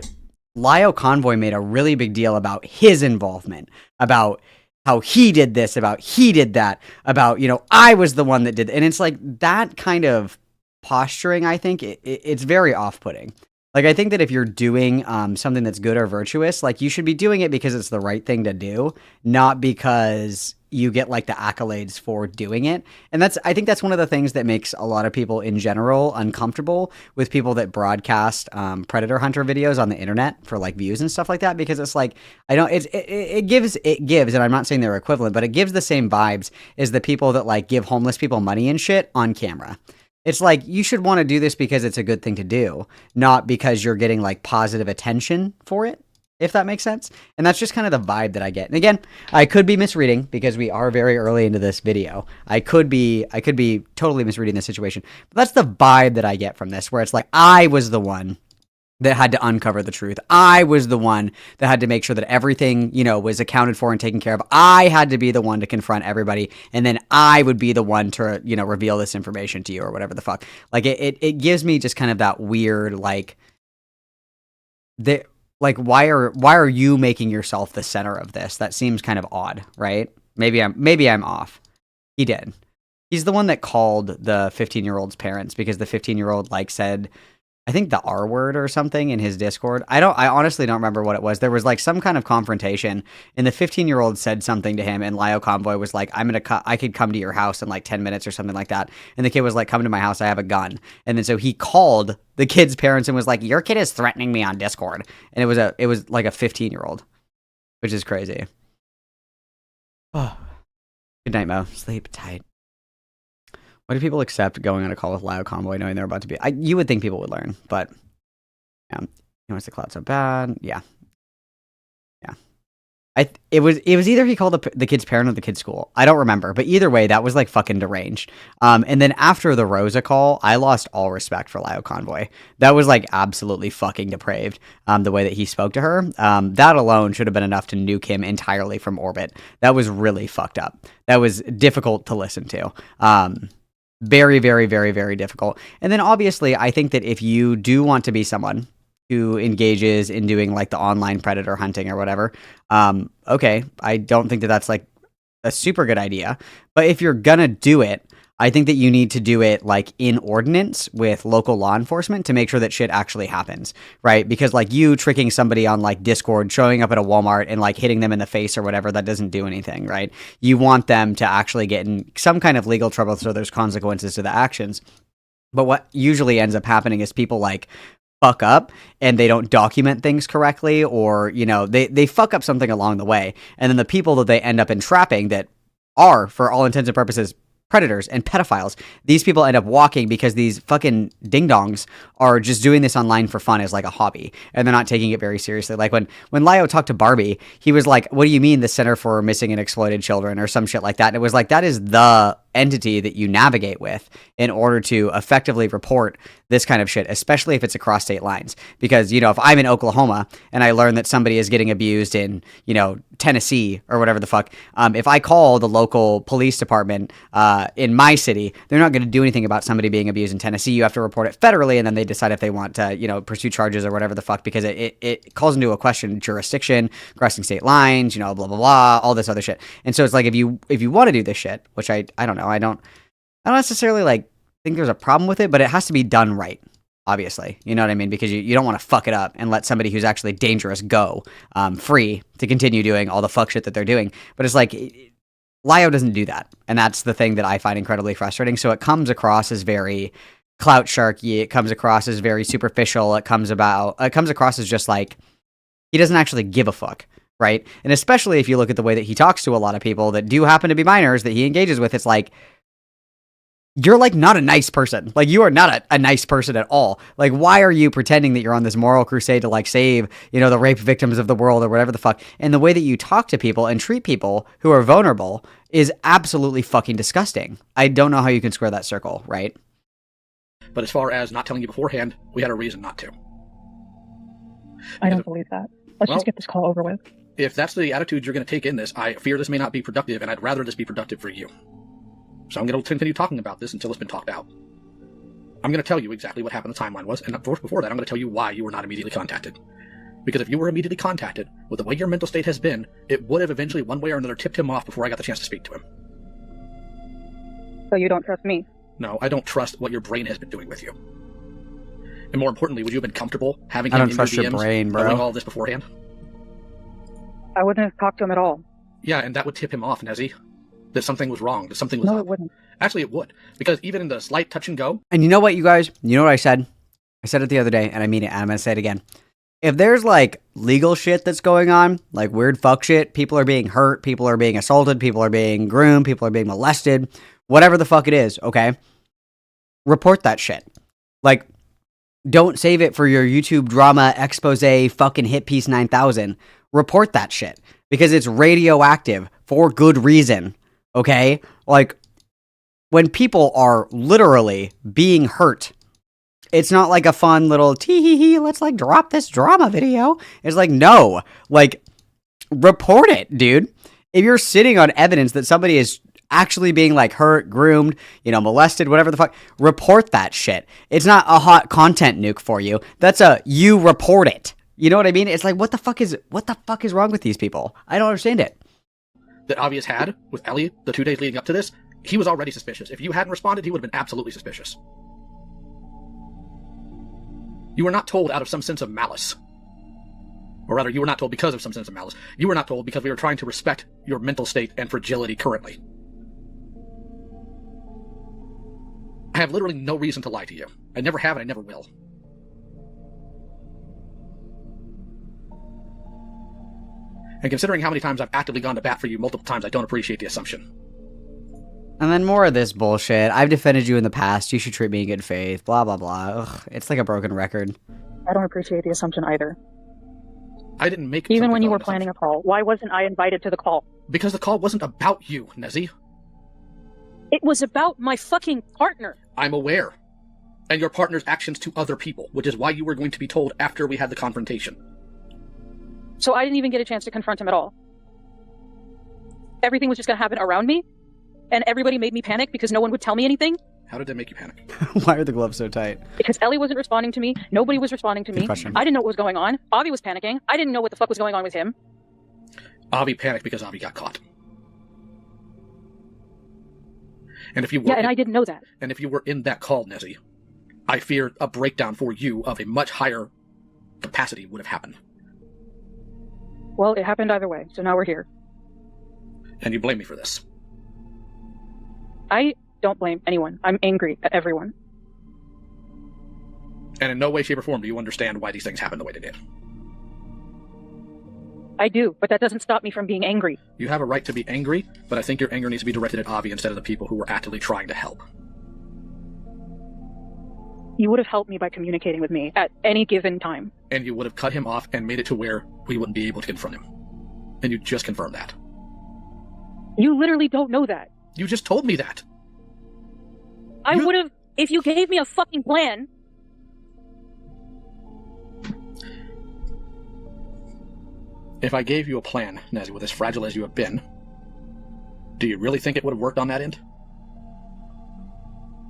B: Lio Convoy made a really big deal about his involvement, about how he did this, about he did that, about, you know, I was the one that did. And it's like that kind of posturing, I think it's very off-putting. Like, I think that if you're doing something that's good or virtuous, like, you should be doing it because it's the right thing to do, not because you get, like, the accolades for doing it. And I think that's one of the things that makes a lot of people in general uncomfortable with people that broadcast predator hunter videos on the internet for, like, views and stuff like that, because it's like, it gives, and I'm not saying they're equivalent, but it gives the same vibes as the people that, like, give homeless people money and shit on camera. It's like, you should want to do this because it's a good thing to do, not because you're getting, like, positive attention for it, if that makes sense. And that's just kind of the vibe that I get. And again, I could be misreading because we are very early into this video. I could be totally misreading the situation. But that's the vibe that I get from this, where it's like, I was the one that had to uncover the truth. I was the one that had to make sure that everything, you know, was accounted for and taken care of. I had to be the one to confront everybody, and then I would be the one to, you know, reveal this information to you or whatever the fuck. Like, it gives me just kind of that weird, like, why are you making yourself the center of this? That seems kind of odd, right? Maybe I'm off. He did. He's the one that called the 15-year-old's parents because the 15-year-old, like, said, I think, the R word or something in his Discord. I honestly don't remember what it was. There was, like, some kind of confrontation, and the 15-year-old said something to him, and Lio Convoy was like, I could come to your house in, like, 10 minutes or something like that. And the kid was like, come to my house, I have a gun. And then so he called the kid's parents and was like, your kid is threatening me on Discord. And it was like a 15-year-old, which is crazy. Oh. Good night, Mo. Sleep tight. Why do people accept going on a call with Lio Convoy knowing they're about to be... you would think people would learn, but... Yeah. He wants the cloud so bad. Yeah. It was either he called the kid's parent or the kid's school. I don't remember, but either way, that was, like, fucking deranged. And then after the Rosa call, I lost all respect for Lio Convoy. That was, like, absolutely fucking depraved, the way that he spoke to her. That alone should have been enough to nuke him entirely from orbit. That was really fucked up. That was difficult to listen to. Very, very, very, very difficult. And then obviously, I think that if you do want to be someone who engages in doing, like, the online predator hunting or whatever, okay, I don't think that that's, like, a super good idea. But if you're gonna do it, I think that you need to do it, like, in ordinance with local law enforcement to make sure that shit actually happens, right? Because, like, you tricking somebody on, like, Discord, showing up at a Walmart and, like, hitting them in the face or whatever, that doesn't do anything, right? You want them to actually get in some kind of legal trouble so there's consequences to the actions. But what usually ends up happening is people, like, fuck up and they don't document things correctly, or, you know, they fuck up something along the way. And then the people that they end up entrapping that are, for all intents and purposes, predators and pedophiles, these people end up walking because these fucking ding-dongs are just doing this online for fun as, like, a hobby, and they're not taking it very seriously. Like, when Lio talked to Barbie, he was like, what do you mean the Center for Missing and Exploited Children or some shit like that? And it was like, that is the entity that you navigate with in order to effectively report this kind of shit, especially if it's across state lines. Because, you know, if I'm in Oklahoma and I learn that somebody is getting abused in, you know, Tennessee or whatever the fuck, if I call the local police department in my city, they're not going to do anything about somebody being abused in Tennessee. You have to report it federally, and then they decide if they want to, you know, pursue charges or whatever the fuck, because it calls into a question jurisdiction, crossing state lines, you know, blah, blah, blah, all this other shit. And so it's like, if you want to do this shit, which I don't know, I don't necessarily like think there's a problem with it, but it has to be done right, obviously. You know what I mean? Because you don't want to fuck it up and let somebody who's actually dangerous go free to continue doing all the fuck shit that they're doing. But it's like, LIO doesn't do that. And that's the thing that I find incredibly frustrating. So it comes across as very clout sharky. It comes across as very superficial. It comes across as just like, he doesn't actually give a fuck. Right? And especially if you look at the way that he talks to a lot of people that do happen to be minors that he engages with, it's like, you're like not a nice person. Like, you are not a nice person at all. Like, why are you pretending that you're on this moral crusade to like save, you know, the rape victims of the world or whatever the fuck? And the way that you talk to people and treat people who are vulnerable is absolutely fucking disgusting. I don't know how you can square that circle, right?
J: But as far as not telling you beforehand, we had a reason not to.
G: I don't believe that. Let's just get this call over with.
J: If that's the attitude you're going to take in this, I fear this may not be productive, and I'd rather this be productive for you. So I'm going to continue talking about this until it's been talked out. I'm going to tell you exactly what happened the timeline was, and before that, I'm going to tell you why you were not immediately contacted. Because if you were immediately contacted, with the way your mental state has been, it would have eventually, one way or another, tipped him off before I got the chance to speak to him.
G: So you don't trust me?
J: No, I don't trust what your brain has been doing with you. And more importantly, would you have been comfortable having him in your DMs, knowing all this beforehand?
G: I wouldn't have talked to him at all.
J: Yeah, and that would tip him off, Nezzie. That something was wrong, that something was up.
G: No, it wouldn't.
J: Actually, it would. Because even in the slight touch and go...
B: And you know what, you guys? You know what I said? I said it the other day, and I mean it, and I'm going to say it again. If there's, like, legal shit that's going on, like weird fuck shit, people are being hurt, people are being assaulted, people are being groomed, people are being molested, whatever the fuck it is, okay? Report that shit. Like, don't save it for your YouTube drama expose fucking hit piece 9000. Report that shit. Because it's radioactive for good reason, okay? Like, when people are literally being hurt, it's not like a fun little tee-hee-hee, let's like drop this drama video. It's like, no, like, report it, dude. If you're sitting on evidence that somebody is actually being like hurt, groomed, you know, molested, whatever the fuck, report that shit. It's not a hot content nuke for you. That's you report it. You know what I mean? It's like, what the fuck is wrong with these people? I don't understand it.
J: That Obvious had with Ellie the 2 days leading up to this, he was already suspicious. If you hadn't responded, he would have been absolutely suspicious. You were not told out of some sense of malice. Or rather, you were not told because of some sense of malice. You were not told because we were trying to respect your mental state and fragility currently. I have literally no reason to lie to you. I never have and I never will. And considering how many times I've actively gone to bat for you multiple times, I don't appreciate the assumption.
B: And then more of this bullshit. I've defended you in the past. You should treat me in good faith. Blah, blah, blah. Ugh, it's like a broken record.
G: I don't appreciate the assumption either.
J: I didn't make
G: Even when you were planning a call, why wasn't I invited to the call?
J: Because the call wasn't about you, Nezzie.
G: It was about my fucking partner.
J: I'm aware. And your partner's actions to other people, which is why you were going to be told after we had the confrontation.
G: So I didn't even get a chance to confront him at all. Everything was just going to happen around me, and everybody made me panic because no one would tell me anything.
J: How did that make you panic?
B: Why are the gloves so tight?
G: Because Ellie wasn't responding to me. Nobody was responding to me. I didn't know what was going on. Avi was panicking. I didn't know what the fuck was going on with him.
J: Avi panicked because Avi got caught. And if you were
G: and I didn't know that.
J: And if you were in that call, Nezzie, I fear a breakdown for you of a much higher capacity would have happened.
G: Well, it happened either way, so now we're here.
J: And you blame me for this.
G: I don't blame anyone. I'm angry at everyone.
J: And in no way, shape, or form do you understand why these things happened the way they did.
G: I do, but that doesn't stop me from being angry.
J: You have a right to be angry, but I think your anger needs to be directed at Avi instead of the people who were actively trying to help.
G: You would have helped me by communicating with me at any given time.
J: And you would have cut him off and made it to where we wouldn't be able to confront him. And you just confirmed that.
G: You literally don't know that.
J: You just told me that.
G: I would have, if you gave me a fucking plan.
J: If I gave you a plan, Nezzie, with as fragile as you have been, do you really think it would have worked on that end?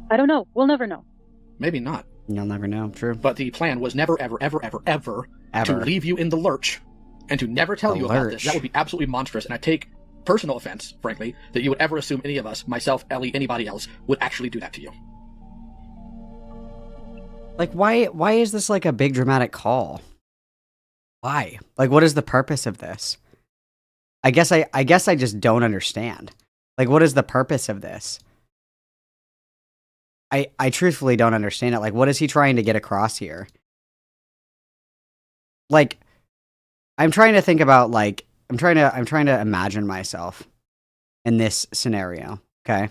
G: I don't know. We'll never know.
J: Maybe not.
B: You'll never know. True.
J: But the plan was never, ever to leave you in the lurch and to never tell you about this. That would be absolutely monstrous, and I take personal offense, frankly, that you would ever assume any of us, myself, Ellie, anybody else, would actually do that to you.
B: Like, why is this like a big dramatic call? Why? Like, what is the purpose of this? I guess I just don't understand. Like, what is the purpose of this? I truthfully don't understand it. Like, what is he trying to get across here? Like, I'm trying to think about, like, I'm trying to imagine myself in this scenario, okay?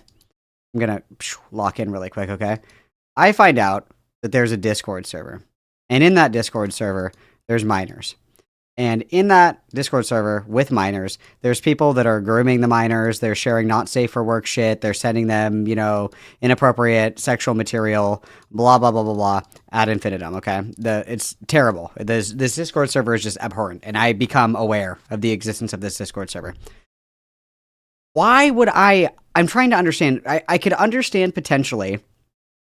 B: I'm gonna lock in really quick, okay? I find out that there's a Discord server, and in that Discord server, there's minors. And in that Discord server with minors, there's people that are grooming the minors, they're sharing not safe for work shit, they're sending them, inappropriate sexual material, blah, blah, blah, blah, blah, ad infinitum, okay? It's terrible. This Discord server is just abhorrent, and I become aware of the existence of this Discord server. Why would I'm trying to understand, I could understand potentially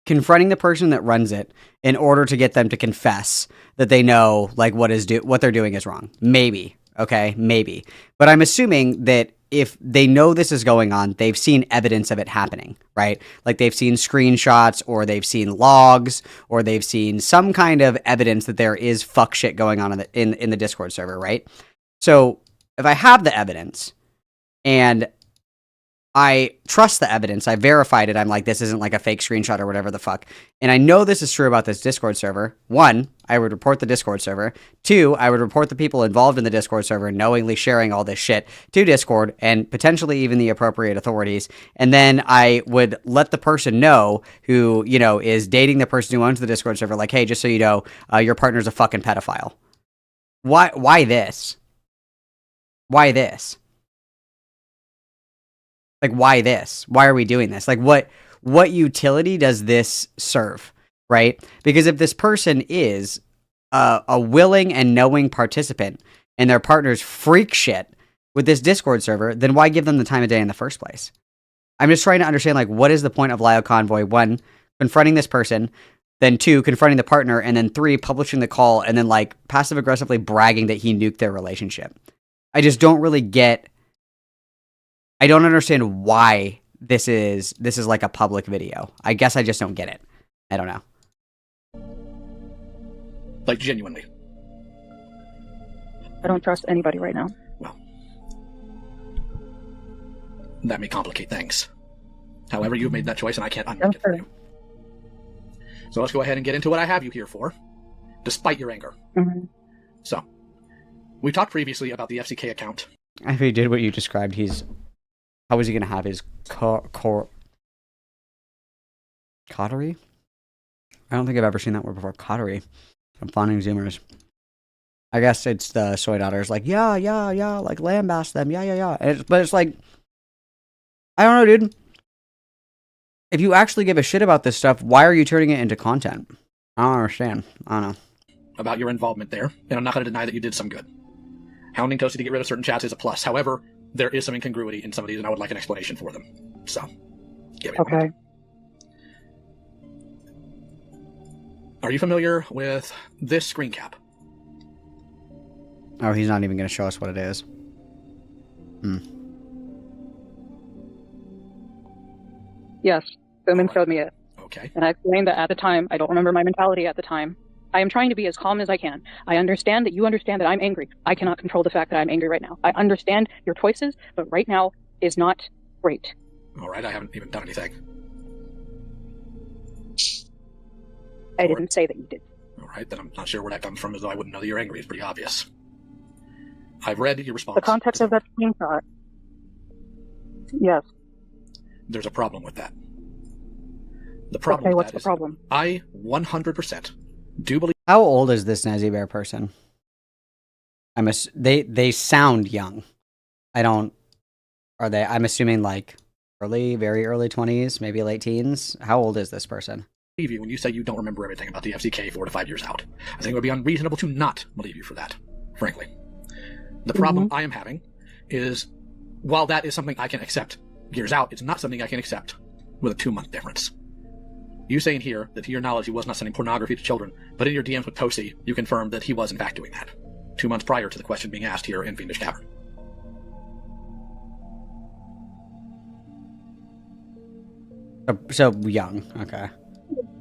B: confronting the person that runs it in order to get them to confess that they know, like, what they're doing is wrong. Maybe. Okay? Maybe. But I'm assuming that if they know this is going on, they've seen evidence of it happening, right? Like, they've seen screenshots, or they've seen logs, or they've seen some kind of evidence that there is fuck shit going on in the Discord server, right? So, if I have the evidence, and I trust the evidence, I verified it, I'm like, this isn't like a fake screenshot or whatever the fuck, and I know this is true about this Discord server, 1, I would report the Discord server, 2, I would report the people involved in the Discord server knowingly sharing all this shit to Discord, and potentially even the appropriate authorities, and then I would let the person know who, is dating the person who owns the Discord server, like, hey, just so you know, your partner's a fucking pedophile. Why this? Why this? Like, why this? Why are we doing this? Like, what utility does this serve, right? Because if this person is a willing and knowing participant and their partner's freak shit with this Discord server, then why give them the time of day in the first place? I'm just trying to understand, like, what is the point of Lyle Convoy? 1, confronting this person, then 2, confronting the partner, and then 3, publishing the call, and then, like, passive-aggressively bragging that he nuked their relationship. I just don't really get... I don't understand why this is like a public video. I guess I just don't get it. I don't know.
J: Like, genuinely.
G: I don't trust anybody right now.
J: Well, that may complicate things. However, you've made that choice, and I can't unmake it for you. So let's go ahead and get into what I have you here for, despite your anger.
G: Mm-hmm.
J: So, we talked previously about the FCK account.
B: If he did what you described, how is he going to have his coterie? I don't think I've ever seen that word before. Coterie. I'm finding Zoomers. I guess it's the soy daughters. Like, yeah, like lambaste them. Yeah. But it's like, I don't know, dude. If you actually give a shit about this stuff, why are you turning it into content? I don't understand. I don't know.
J: About your involvement there, and I'm not going to deny that you did some good. Hounding Toasty to get rid of certain chats is a plus. However, there is some incongruity in some of these, and I would like an explanation for them. So, give me a moment. Are you familiar with this screen cap?
B: Oh, he's not even going to show us what it is.
G: Yes, Bowman showed me it.
J: Okay.
G: And I explained that at the time, I don't remember my mentality at the time. I am trying to be as calm as I can. I understand that you understand that I'm angry. I cannot control the fact that I'm angry right now. I understand your choices, but right now is not great.
J: All right, I haven't even done anything.
G: I didn't say that you did.
J: All right, then I'm not sure where that comes from, as though I wouldn't know that you're angry. It's pretty obvious. I've read your response.
G: The context of that screenshot. Yes.
J: There's a problem with that. The problem
G: okay,
J: with
G: what's
J: that
G: the problem?
J: I 100% do believe...
B: How old is this Nezzy Bear person? They sound young. I'm assuming like very early 20s, maybe late teens. How old is this person?
J: Believe you when you say you don't remember everything about the FCK 4 to 5 years out. I think it would be unreasonable to not believe you for that, frankly. The problem I am having is, while that is something I can accept years out, it's not something I can accept with a 2-month difference. You say in here that to your knowledge he was not sending pornography to children, but in your DMs with Toasty, you confirmed that he was in fact doing that 2 months prior to the question being asked here in Fiendish Cavern.
B: So young, okay.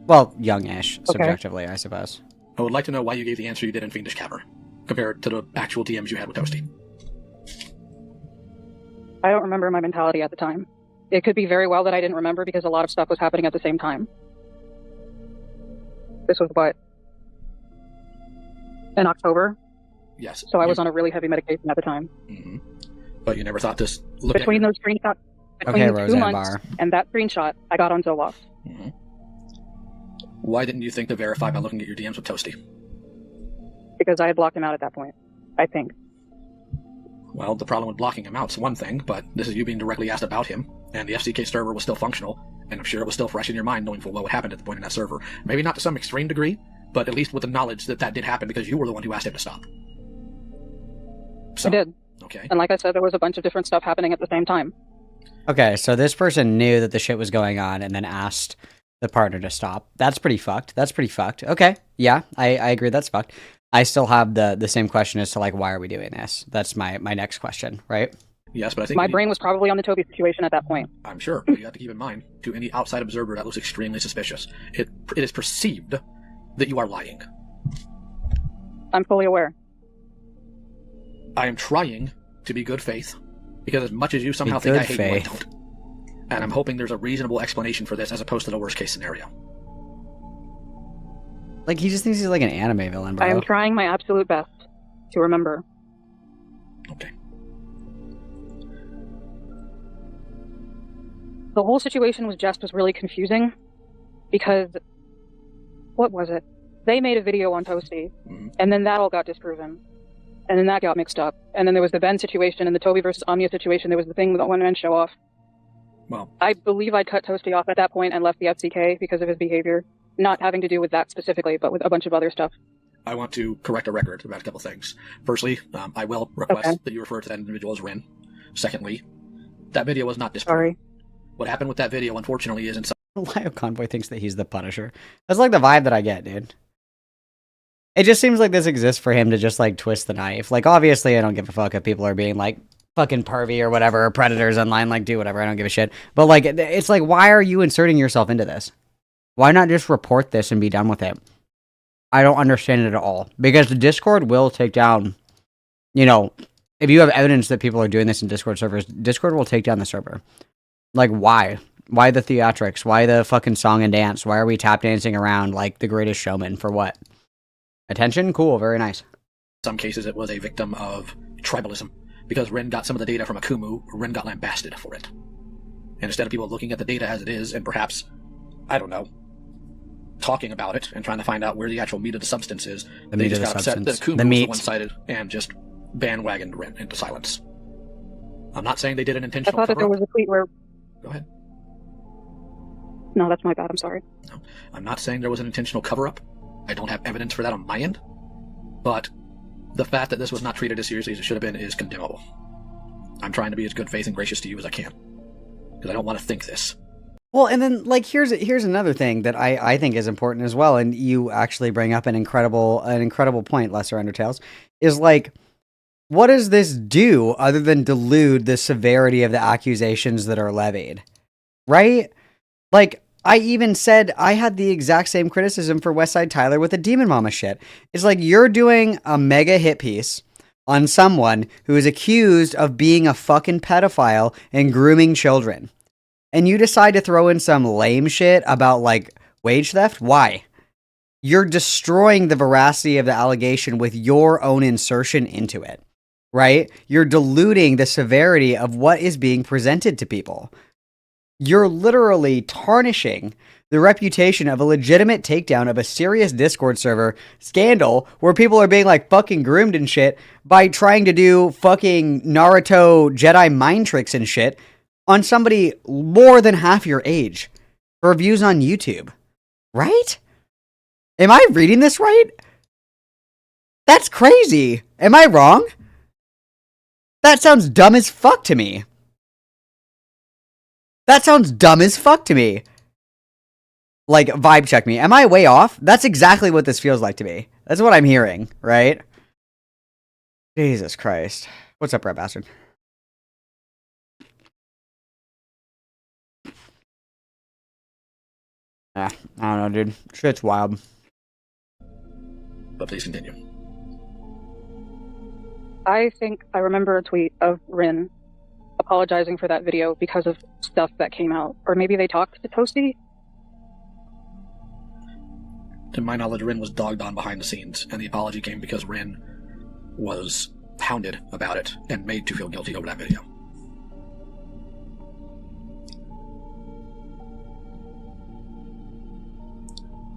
B: Well, youngish, subjectively, I suppose.
J: I would like to know why you gave the answer you did in Fiendish Cavern, compared to the actual DMs you had with Toasty.
G: I don't remember my mentality at the time. It could be very well that I didn't remember because a lot of stuff was happening at the same time. This was what? In October?
J: Yes.
G: So I was on a really heavy medication at the time.
J: Mm-hmm. But you never thought to look
G: between those screenshots, between the 2 months and that screenshot, I got on Zoloft.
J: Mm-hmm. Why didn't you think to verify by looking at your DMs with Toasty?
G: Because I had blocked him out at that point, I think.
J: Well, the problem with blocking him out is one thing, but this is you being directly asked about him, and the FCK server was still functional, and I'm sure it was still fresh in your mind knowing full well what happened at the point in that server. Maybe not to some extreme degree, but at least with the knowledge that that did happen because you were the one who asked him to stop. So,
G: I did.
J: Okay.
G: And like I said, there was a bunch of different stuff happening at the same time.
B: Okay, so this person knew that the shit was going on and then asked the partner to stop. That's pretty fucked. Okay, yeah, I agree that's fucked. I still have the same question as to, like, why are we doing this? That's my next question, right?
J: Yes, but I think
G: my brain was probably on the Toby situation at that point.
J: I'm sure, but you have to keep in mind, to any outside observer, that looks extremely suspicious. It is perceived that you are lying.
G: I'm fully aware.
J: I am trying to be good faith, because as much as you somehow think I hate you, I don't. And I'm hoping there's a reasonable explanation for this as opposed to the worst case scenario.
B: Like, he just thinks he's like an anime villain, bro.
G: I am trying my absolute best to remember.
J: Okay.
G: The whole situation with Jess was really confusing because, what was it? They made a video on Toasty, and then that all got disproven. And then that got mixed up. And then there was the Ben situation and the Toby versus Omnia situation. There was the thing with the one-man show-off.
J: Well,
G: I believe I cut Toasty off at that point and left the FCK because of his behavior. Not having to do with that specifically, but with a bunch of other stuff.
J: I want to correct a record about a couple things. Firstly, I will request that you refer to that individual as Rin. Secondly, that video was not disproven.
G: Sorry.
J: What happened with that video, unfortunately, is in some...
B: Why Convoy thinks that he's the Punisher. That's like the vibe that I get, dude. It just seems like this exists for him to just, like, twist the knife. Like, obviously, I don't give a fuck if people are being, like, fucking pervy or whatever, or predators online, like, do whatever, I don't give a shit. But, like, it's like, why are you inserting yourself into this? Why not just report this and be done with it? I don't understand it at all. Because the Discord will take down, you know, if you have evidence that people are doing this in Discord servers, Discord will take down the server. Like, why? Why the theatrics? Why the fucking song and dance? Why are we tap dancing around like the Greatest Showman? For what? Attention? Cool, very nice.
J: In some cases, it was a victim of tribalism. Because Ren got some of the data from Akumu, Ren got lambasted for it. And instead of people looking at the data as it is, and perhaps, I don't know, talking about it and trying to find out where the actual meat of the substance is, they just got upset that Akumu was one-sided and just bandwagoned Ren into silence. I'm not saying they did an intentional
G: I thought that there was a tweet where...
J: Go ahead.
G: No, that's my bad, I'm sorry.
J: No, I'm not saying there was an intentional cover-up. I don't have evidence for that on my end. But the fact that this was not treated as seriously as it should have been is condemnable. I'm trying to be as good faith and gracious to you as I can. Because I don't want to think this.
B: Well, and then, like, here's another thing that I think is important as well, and you actually bring up an incredible point, Lesser Undertales, is, like, what does this do other than dilute the severity of the accusations that are levied? Right? Like, I even said I had the exact same criticism for Westside Tyler with the Demon Mama shit. It's like, you're doing a mega hit piece on someone who is accused of being a fucking pedophile and grooming children. And you decide to throw in some lame shit about, like, wage theft? Why? You're destroying the veracity of the allegation with your own insertion into it, right? You're diluting the severity of what is being presented to people. You're literally tarnishing the reputation of a legitimate takedown of a serious Discord server scandal where people are being, like, fucking groomed and shit by trying to do fucking Naruto Jedi mind tricks and shit on somebody more than half your age for views on YouTube. Right? Am I reading this right? That's crazy. Am I wrong? That sounds dumb as fuck to me. That sounds dumb as fuck to me. Like, vibe check me. Am I way off? That's exactly what this feels like to me. That's what I'm hearing, right? Jesus Christ. What's up, Red Bastard? I don't know, dude. Shit's wild.
J: But please continue.
G: I think I remember a tweet of Rin apologizing for that video because of stuff that came out. Or maybe they talked to Toasty?
J: To my knowledge, Rin was dogged on behind the scenes, and the apology came because Rin was hounded about it and made to feel guilty over that video.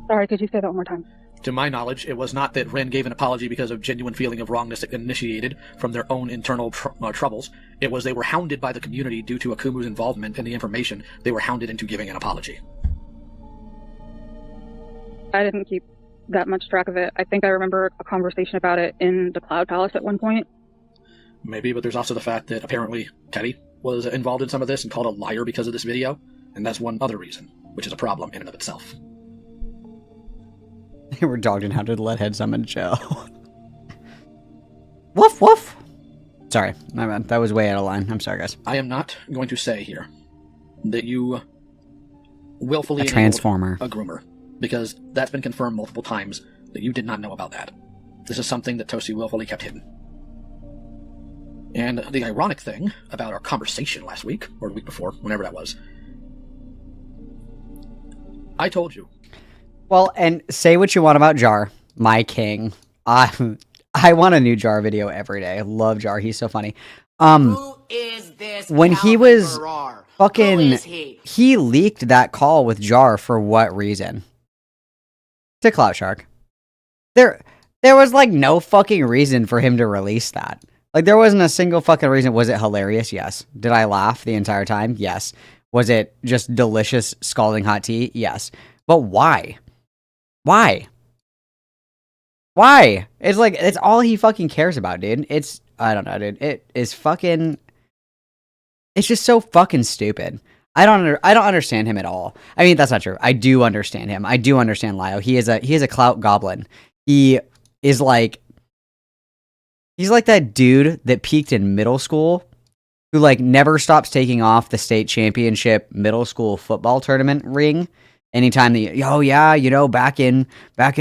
G: Sorry, could you say that one more time?
J: To my knowledge, it was not that Rin gave an apology because of genuine feeling of wrongness initiated from their own internal troubles. It was they were hounded by the community due to Akumu's involvement in the information. They were hounded into giving an apology.
G: I didn't keep that much track of it. I think I remember a conversation about it in the Cloud Palace at one point.
J: Maybe, but there's also the fact that apparently Teddy was involved in some of this and called a liar because of this video, and that's one other reason, which is a problem in and of itself.
B: They were dogged and hounded, let head summon Joe. Woof woof. Sorry, my bad. That was way out of line. I'm sorry, guys.
J: I am not going to say here that you willfully
B: a transformer,
J: a groomer, because that's been confirmed multiple times that you did not know about that. This is something that Toasty willfully kept hidden. And the ironic thing about our conversation last week, or the week before, whenever that was, I told you.
B: Well, and say what you want about Jar, my king. I want a new Jar video every day. I love Jar. He's so funny.
K: Who is this
B: when he was
K: Ferrar?
B: fucking,
K: Who is he
B: leaked that call with Jar for what reason? To Cloud Shark. There was like no fucking reason for him to release that. Like there wasn't a single fucking reason. Was it hilarious? Yes. Did I laugh the entire time? Yes. Was it just delicious scalding hot tea? Yes. But why? Why? Why? It's like, it's all he fucking cares about, dude. I don't know, dude. It is fucking, it's just so fucking stupid. I don't understand him at all. I mean, that's not true. I do understand him. I do understand Lio. He is a clout goblin. He is like, he's like that dude that peaked in middle school who like never stops taking off the state championship middle school football tournament ring. Anytime back in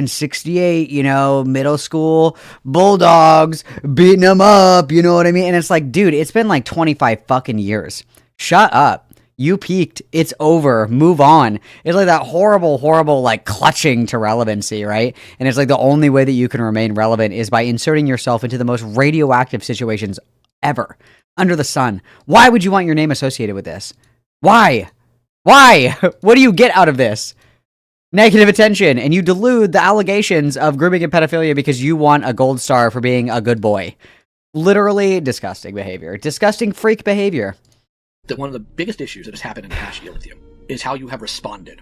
B: 68, middle school Bulldogs beating them up, you know what I mean? And it's like, dude, it's been like 25 fucking years. Shut up. You peaked. It's over. Move on. It's like that horrible, like clutching to relevancy, right? And it's like the only way that you can remain relevant is by inserting yourself into the most radioactive situations ever under the sun. Why would you want your name associated with this? Why? Why? What do you get out of this? Negative attention, and you delude the allegations of grooming and pedophilia because you want a gold star for being a good boy. Literally disgusting behavior. Disgusting freak behavior.
J: That one of the biggest issues that has happened in the past year with you is how you have responded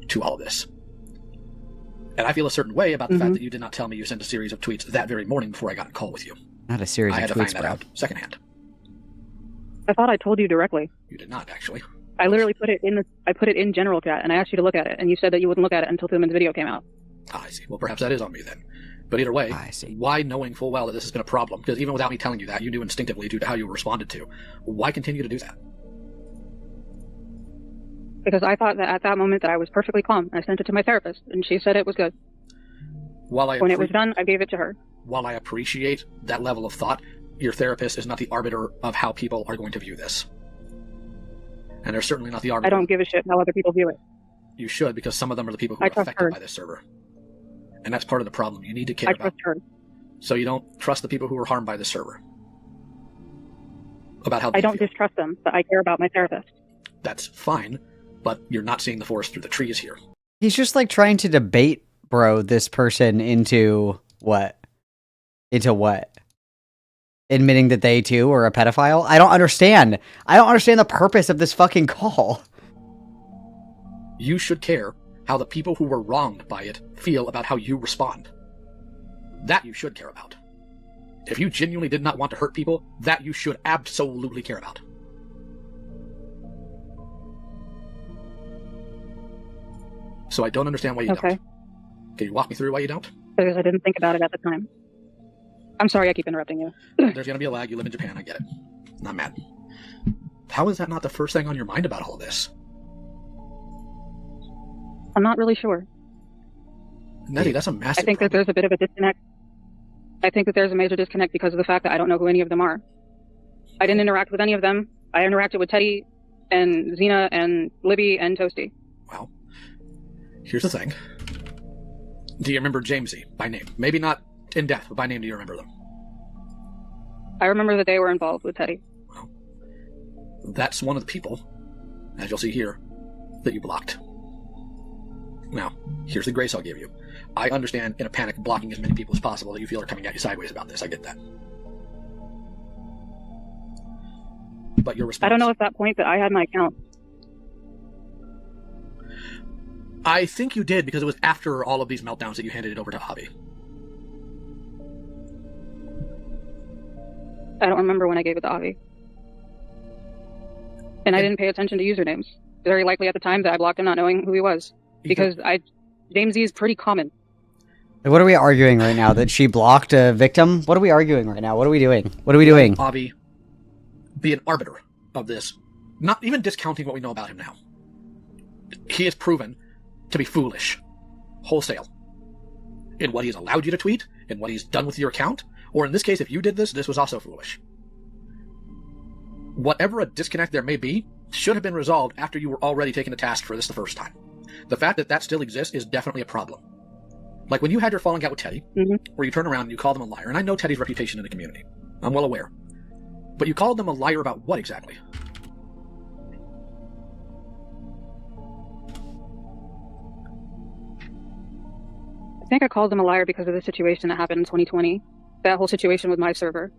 J: to all of this. And I feel a certain way about the fact that you did not tell me you sent a series of tweets that very morning before I got a call with you.
B: Not a series of tweets,
J: I had to find that out secondhand.
G: I thought I told you directly.
J: You did not, actually.
G: I literally put it in general chat, and I asked you to look at it, and you said that you wouldn't look at it until Thuman's video came out.
J: I see. Well, perhaps that is on me then. But either way, why, knowing full well that this has been a problem, because even without me telling you that, you knew instinctively due to how you responded to, why continue to do that?
G: Because I thought that at that moment that I was perfectly calm. I sent it to my therapist, and she said it was good. When it was done, I gave it to her.
J: While I appreciate that level of thought, your therapist is not the arbiter of how people are going to view this. And they're certainly not the arbiter.
G: I don't give a shit how other people view it.
J: You should, because some of them are the people who are affected by this server. And that's part of the problem. You need to care about. I trust her. So you don't trust the people who are harmed by this server. About how they feel.
G: Distrust them, but I care about my therapist.
J: That's fine, but you're not seeing the forest through the trees here.
B: He's just like trying to debate, bro, this person into what? Into what? admitting that they too were a pedophile? I don't understand. I don't understand the purpose of this fucking call.
J: You should care how the people who were wronged by it feel about how you respond. That you should care about. If you genuinely did not want to hurt people, that you should absolutely care about. So I don't understand why you don't. Can you walk me through why you don't?
G: Because I didn't think about it at the time. I'm sorry I keep interrupting you.
J: There's going to be a lag. You live in Japan. I get it. Not mad. How is that not the first thing on your mind about all of this?
G: I'm not really sure.
J: Nettie, that's a massive
G: I think that there's a bit of a disconnect. I think that there's a major disconnect because of the fact that I don't know who any of them are. I didn't interact with any of them. I interacted with Teddy and Xena and Libby and Toasty.
J: Well, here's the thing. Do you remember Jamesy by name? Maybe not in depth, but by name do you remember them?
G: I remember that they were involved with Teddy.
J: Well, that's one of the people, as you'll see here, that you blocked. Now, here's the grace I'll give you. I understand in a panic blocking as many people as possible that you feel are coming at you sideways about this. I get that. But your response...
G: I don't know at that point that I had my account.
J: I think you did because it was after all of these meltdowns that you handed it over to Avi.
G: I don't remember when I gave it to Avi. And I didn't pay attention to usernames. Very likely at the time that I blocked him not knowing who he was. Because Jamesy is pretty common.
B: What are we arguing right now? That she blocked a victim? What are we arguing right now? What are we doing? What are we doing?
J: Avi, be an arbiter of this. Not even discounting what we know about him now. He is proven to be foolish. Wholesale. In what he's allowed you to tweet, in what he's done with your account, or in this case, if you did this was also foolish. Whatever a disconnect there may be, should have been resolved after you were already taken to task for this the first time. The fact that that still exists is definitely a problem. Like when you had your falling out with Teddy, where you turn around and you call them a liar, and I know Teddy's reputation in the community. I'm well aware. But you called them a liar about what exactly?
G: I think I called them a liar because of the situation that happened in 2020. That whole situation with my server.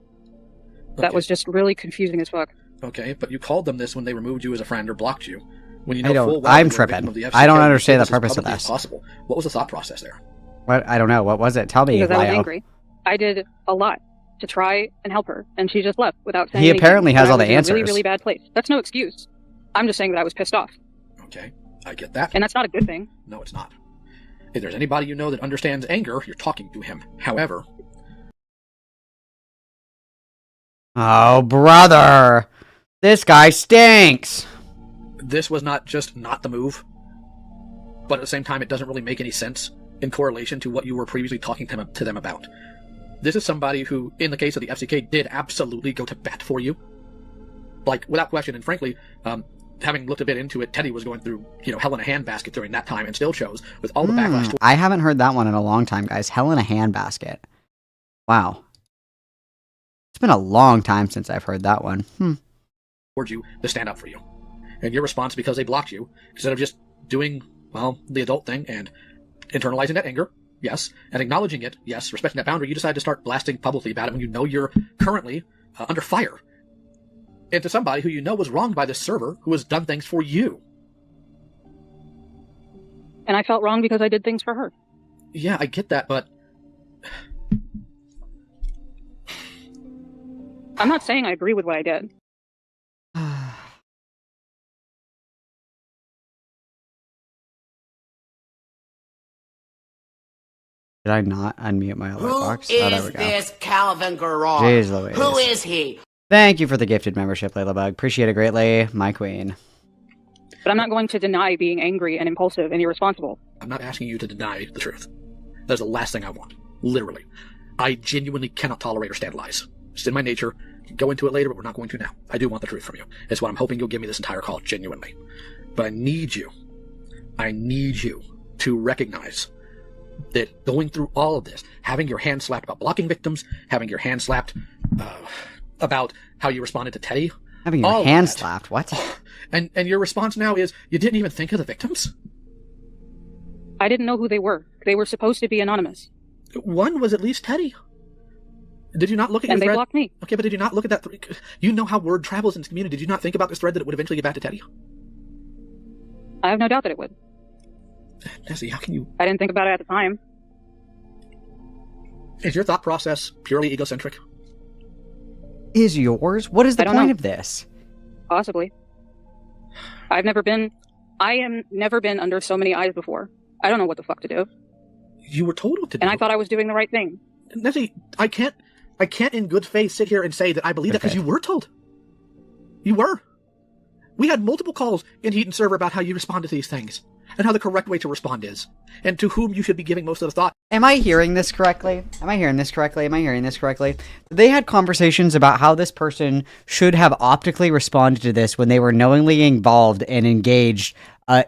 G: That was just really confusing as fuck.
J: Okay, but you called them this when they removed you as a friend or blocked you. When you know
B: I don't.
J: full well
B: I'm
J: you were a victim
B: tripping.
J: of the FCK,
B: I don't understand the
J: this as
B: purpose of
J: publicly
B: this.
J: as possible. What was the thought process there?
B: What? I don't know. What was it? Tell me.
G: Because I was
B: Lio.
G: angry. I did a lot to try and help her, and she just left without saying
B: He
G: anything.
B: apparently has
G: I
B: all the
G: was in
B: answers.
G: a really, really bad place. That's no excuse. I'm just saying that I was pissed off.
J: Okay, I get that.
G: And that's not a good thing.
J: No, it's not. If there's anybody you know that understands anger, you're talking to him. However...
B: Oh, brother! This guy stinks!
J: This was not just not the move, but at the same time, it doesn't really make any sense in correlation to what you were previously talking to them about. This is somebody who, in the case of the FCK, did absolutely go to bat for you. Like, without question, and frankly, having looked a bit into it, Teddy was going through, hell in a handbasket during that time and still chose, with all the backlash.
B: I haven't heard that one in a long time, guys. Hell in a handbasket. Wow. It's been a long time since I've heard that one.
J: Towards you to stand up for you. And your response, because they blocked you, instead of just doing, well, the adult thing and internalizing that anger, yes, and acknowledging it, yes, respecting that boundary, you decide to start blasting publicly about it when you know you're currently under fire. And to somebody who you know was wronged by this server, who has done things for you.
G: And I felt wrong because I did things for her.
J: Yeah, I get that, but...
G: I'm not saying I agree with what I did.
B: Did I not unmute my alert box?
K: Who
B: Oh, there
K: is
B: we go.
K: this Calvin Garrard?
B: Jeez Louise.
K: Who is he?
B: Thank you for the gifted membership, Layla Appreciate it greatly, my queen.
G: But I'm not going to deny being angry and impulsive and irresponsible.
J: I'm not asking you to deny the truth. That's the last thing I want. Literally. I genuinely cannot tolerate or stand lies. It's in my nature. We can go into it later, but we're not going to now. I do want the truth from you. It's what I'm hoping you'll give me this entire call, genuinely. But I need you to recognize that going through all of this, having your hand slapped about blocking victims, having your hand slapped about how you responded to Teddy.
B: Having your hand slapped? What?
J: And your response now is, you didn't even think of the victims?
G: I didn't know who they were. They were supposed to be anonymous.
J: One was at least Teddy. Did you not look at your
G: And they
J: thread?
G: blocked me.
J: Okay, but did you not look at that? You know how word travels in this community. Did you not think about this thread that it would eventually get back to Teddy?
G: I have no doubt that it would.
J: Nessie, how can you?
G: I didn't think about it at the time.
J: Is your thought process purely egocentric?
B: Is yours? What is the point of this?
G: Possibly. I am never been under so many eyes before. I don't know what the fuck to do.
J: You were told what to do.
G: And I thought I was doing the right thing.
J: Nessie, I can't in good faith sit here and say that I believe that because you were told. You were. We had multiple calls in Heat and Server about how you respond to these things and how the correct way to respond is and to whom you should be giving most of the thought.
B: Am I hearing this correctly? They had conversations about how this person should have optically responded to this when they were knowingly involved and engaged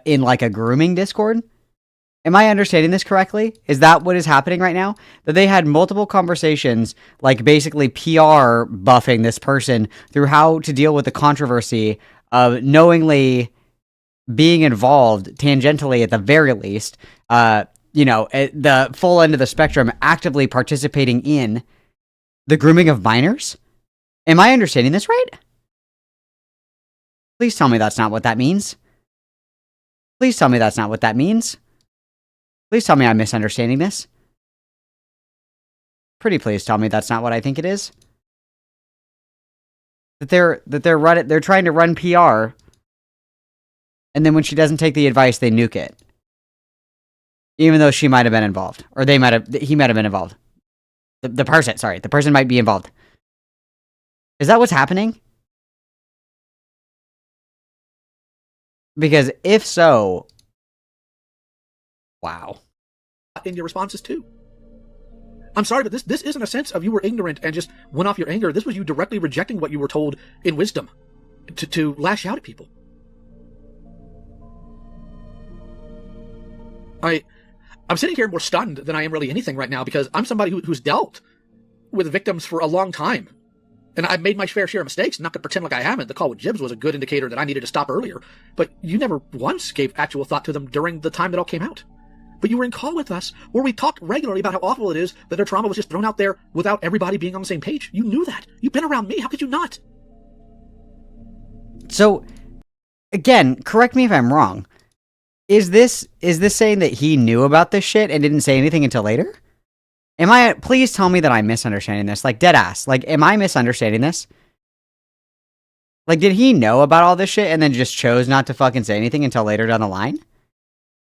B: in like a grooming Discord? Am I understanding this correctly? Is that what is happening right now? That they had multiple conversations, like basically PR buffing this person through how to deal with the controversy of knowingly being involved, tangentially at the very least, at the full end of the spectrum, actively participating in the grooming of minors? Am I understanding this right? Please tell me that's not what that means. Please tell me that's not what that means. Please tell me I'm misunderstanding this. Pretty please tell me that's not what I think it is. That they're trying to run PR, and then when she doesn't take the advice, they nuke it. Even though she might have been involved, or he might have been involved. The person might be involved. Is that what's happening? Because if so, wow.
J: In your responses too. I'm sorry, but this isn't a sense of you were ignorant and just went off your anger. This was you directly rejecting what you were told in wisdom to lash out at people. I'm sitting here more stunned than I am really anything right now because I'm somebody who's dealt with victims for a long time. And I've made my fair share of mistakes. I'm not going to pretend like I haven't. The call with Jibs was a good indicator that I needed to stop earlier. But you never once gave actual thought to them during the time that all came out. But you were in call with us, where we talked regularly about how awful it is that their trauma was just thrown out there without everybody being on the same page. You knew that. You've been around me. How could you not?
B: So, again, correct me if I'm wrong. Is this saying that he knew about this shit and didn't say anything until later? Please tell me that I'm misunderstanding this. Like, dead ass. Like, am I misunderstanding this? Like, did he know about all this shit and then just chose not to fucking say anything until later down the line?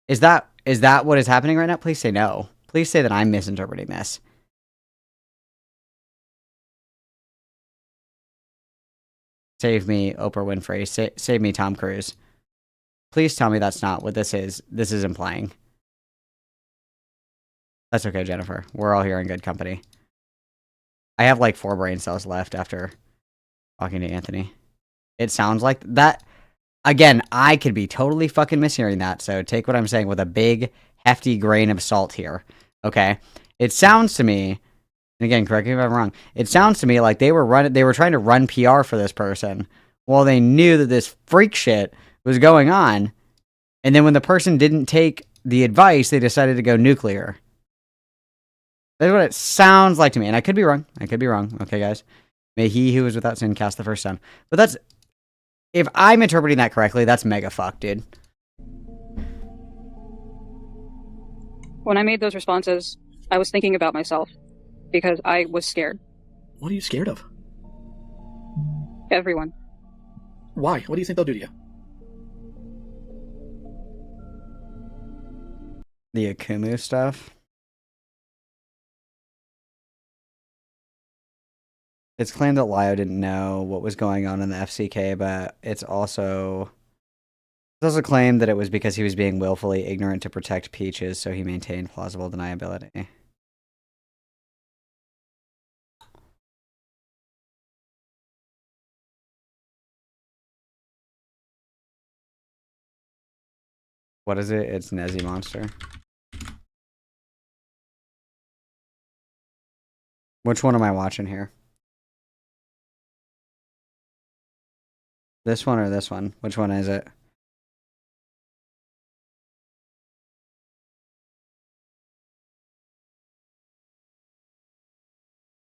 B: Is that what is happening right now? Please say no. Please say that I'm misinterpreting this. Save me, Oprah Winfrey. Save me, Tom Cruise. Please tell me that's not what this is implying. That's okay, Jennifer. We're all here in good company. I have like 4 brain cells left after talking to Anthony. It sounds like that. Again, I could be totally fucking mishearing that, so take what I'm saying with a big, hefty grain of salt here. Okay? It sounds to me, and again, correct me if I'm wrong, it sounds to me like they were trying to run PR for this person while they knew that this freak shit was going on, and then when the person didn't take the advice, they decided to go nuclear. That's what it sounds like to me, and I could be wrong. Okay, guys? May he who is without sin cast the first stone. But that's... If I'm interpreting that correctly, that's mega fucked, dude.
G: When I made those responses, I was thinking about myself because I was scared.
J: What are you scared of?
G: Everyone.
J: Why? What do you think they'll do to you?
B: The Akumu stuff. It's claimed that Lio didn't know what was going on in the FCK, but it's also claimed that it was because he was being willfully ignorant to protect Peaches, so he maintained plausible deniability. What is it? It's Nezziemonster. Which one am I watching here? This one or this one? Which one is it?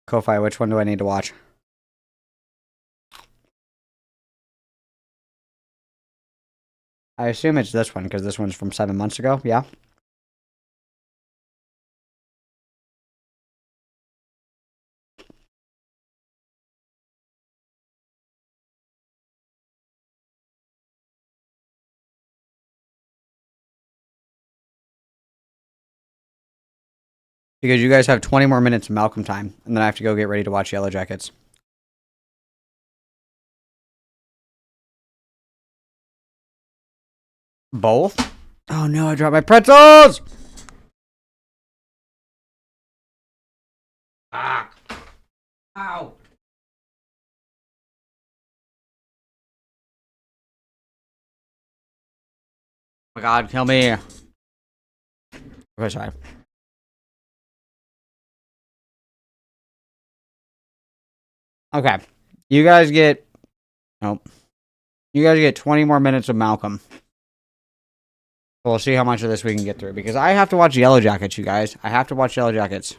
B: Ko-Fi, which one do I need to watch? I assume it's this one, because this one's from 7 months ago, yeah? Because you guys have 20 more minutes of Malcolm time, and then I have to go get ready to watch Yellow Jackets. Both? Oh no, I dropped my pretzels! Ah. Ow. Oh my god, kill me. Okay, sorry. Okay. You guys get... Nope. You guys get 20 more minutes of Malcolm. We'll see how much of this we can get through. Because I have to watch Yellow Jackets, you guys. I have to watch Yellow Jackets.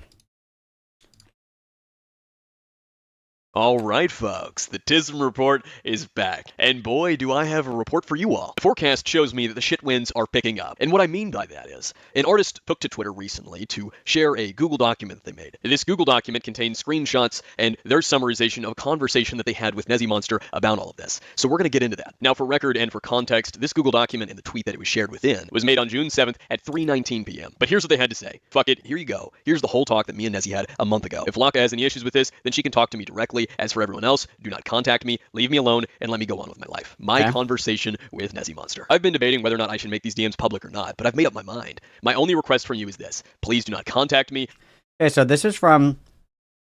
L: All right, folks, the TISM report is back. And boy, do I have a report for you all. The forecast shows me that the shit winds are picking up. And what I mean by that is, an artist took to Twitter recently to share a Google document they made. This Google document contains screenshots and their summarization of a conversation that they had with Nezziemonster about all of this. So we're going to get into that. Now, for record and for context, this Google document and the tweet that it was shared within was made on June 7th at 3:19 p.m. But here's what they had to say. Fuck it, here you go. Here's the whole talk that me and Nezzie had a month ago. If Laka has any issues with this, then she can talk to me directly. As for everyone else, do not contact me, leave me alone, and let me go on with my life. My conversation with Nezziemonster. I've been debating whether or not I should make these DMs public or not, but I've made up my mind. My only request from you is this. Please do not contact me.
B: Okay, so this is from...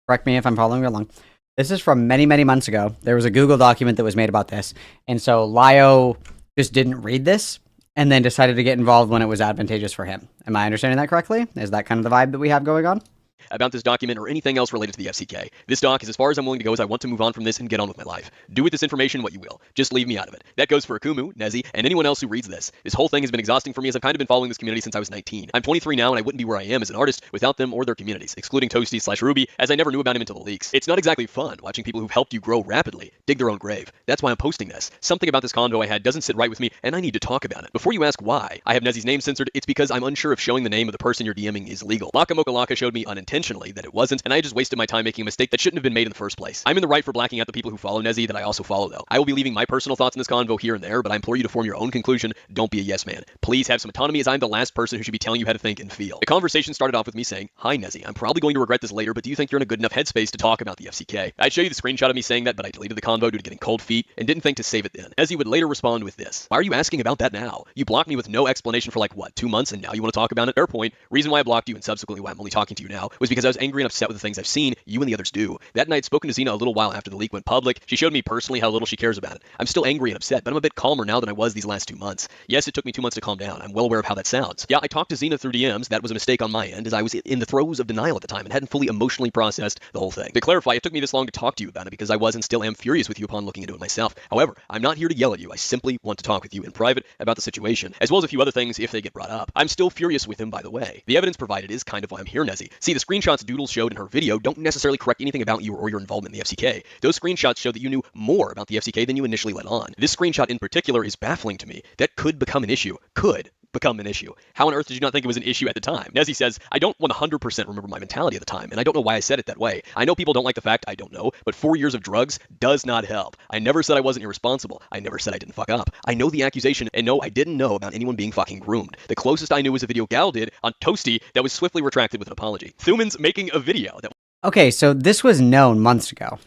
B: Correct me if I'm following along. This is from many, many months ago. There was a Google document that was made about this. And so Lio just didn't read this and then decided to get involved when it was advantageous for him. Am I understanding that correctly? Is that kind of the vibe that we have going on?
L: About this document or anything else related to the FCK. This doc is as far as I'm willing to go as I want to move on from this and get on with my life. Do with this information what you will. Just leave me out of it. That goes for Akumu, Nezzie, and anyone else who reads this. This whole thing has been exhausting for me as I've kind of been following this community since I was 19. I'm 23 now and I wouldn't be where I am as an artist without them or their communities, excluding Toasty/Ruby, as I never knew about him until the leaks. It's not exactly fun watching people who've helped you grow rapidly dig their own grave. That's why I'm posting this. Something about this convo I had doesn't sit right with me and I need to talk about it. Before you ask why I have Nezzie's name censored, it's because I'm unsure if showing the name of the person you're DMing is legal. Laka Mocha Laka showed me unintentionally that it wasn't, and I just wasted my time making a mistake that shouldn't have been made in the first place. I'm in the right for blacking out the people who follow Nezzie that I also follow, though. I will be leaving my personal thoughts in this convo here and there, but I implore you to form your own conclusion. Don't be a yes man. Please have some autonomy, as I'm the last person who should be telling you how to think and feel. The conversation started off with me saying, "Hi Nezzie, I'm probably going to regret this later, but do you think you're in a good enough headspace to talk about the FCK?" I'd show you the screenshot of me saying that, but I deleted the convo due to getting cold feet and didn't think to save it then. Nezzie would later respond with this. "Why are you asking about that now? You blocked me with no explanation for like, what, 2 months, and now you want to talk about it?" Fair point. Reason why I blocked you and subsequently why I'm only talking to you now was because I was angry and upset with the things I've seen you and the others do. That night, spoken to Xena a little while after the leak went public. She showed me personally how little she cares about it. I'm still angry and upset, but I'm a bit calmer now than I was these last 2 months. Yes, it took me 2 months to calm down. I'm well aware of how that sounds. Yeah, I talked to Xena through DMs. That was a mistake on my end, as I was in the throes of denial at the time and hadn't fully emotionally processed the whole thing. To clarify, it took me this long to talk to you about it because I was and still am furious with you upon looking into it myself. However, I'm not here to yell at you. I simply want to talk with you in private about the situation, as well as a few other things if they get brought up. I'm still furious with him, by the way. The evidence provided is kind of why I'm here, Nezzie. See, the screenshots Doodle showed in her video don't necessarily correct anything about you or your involvement in the FCK. Those screenshots show that you knew more about the FCK than you initially let on. This screenshot in particular is baffling to me. That could become an issue. Could become an issue. How on earth did you not think it was an issue at the time? Nezzie says, "I don't 100% remember my mentality at the time, and I don't know why I said it that way. I know people don't like the fact I don't know, but 4 years of drugs does not help. I never said I wasn't irresponsible. I never said I didn't fuck up. I know the accusation, and no, I didn't know about anyone being fucking groomed. The closest I knew was a video Gal did on Toasty that was swiftly retracted with an apology. Thuman's making a video that..."
B: Okay, so this was known months ago.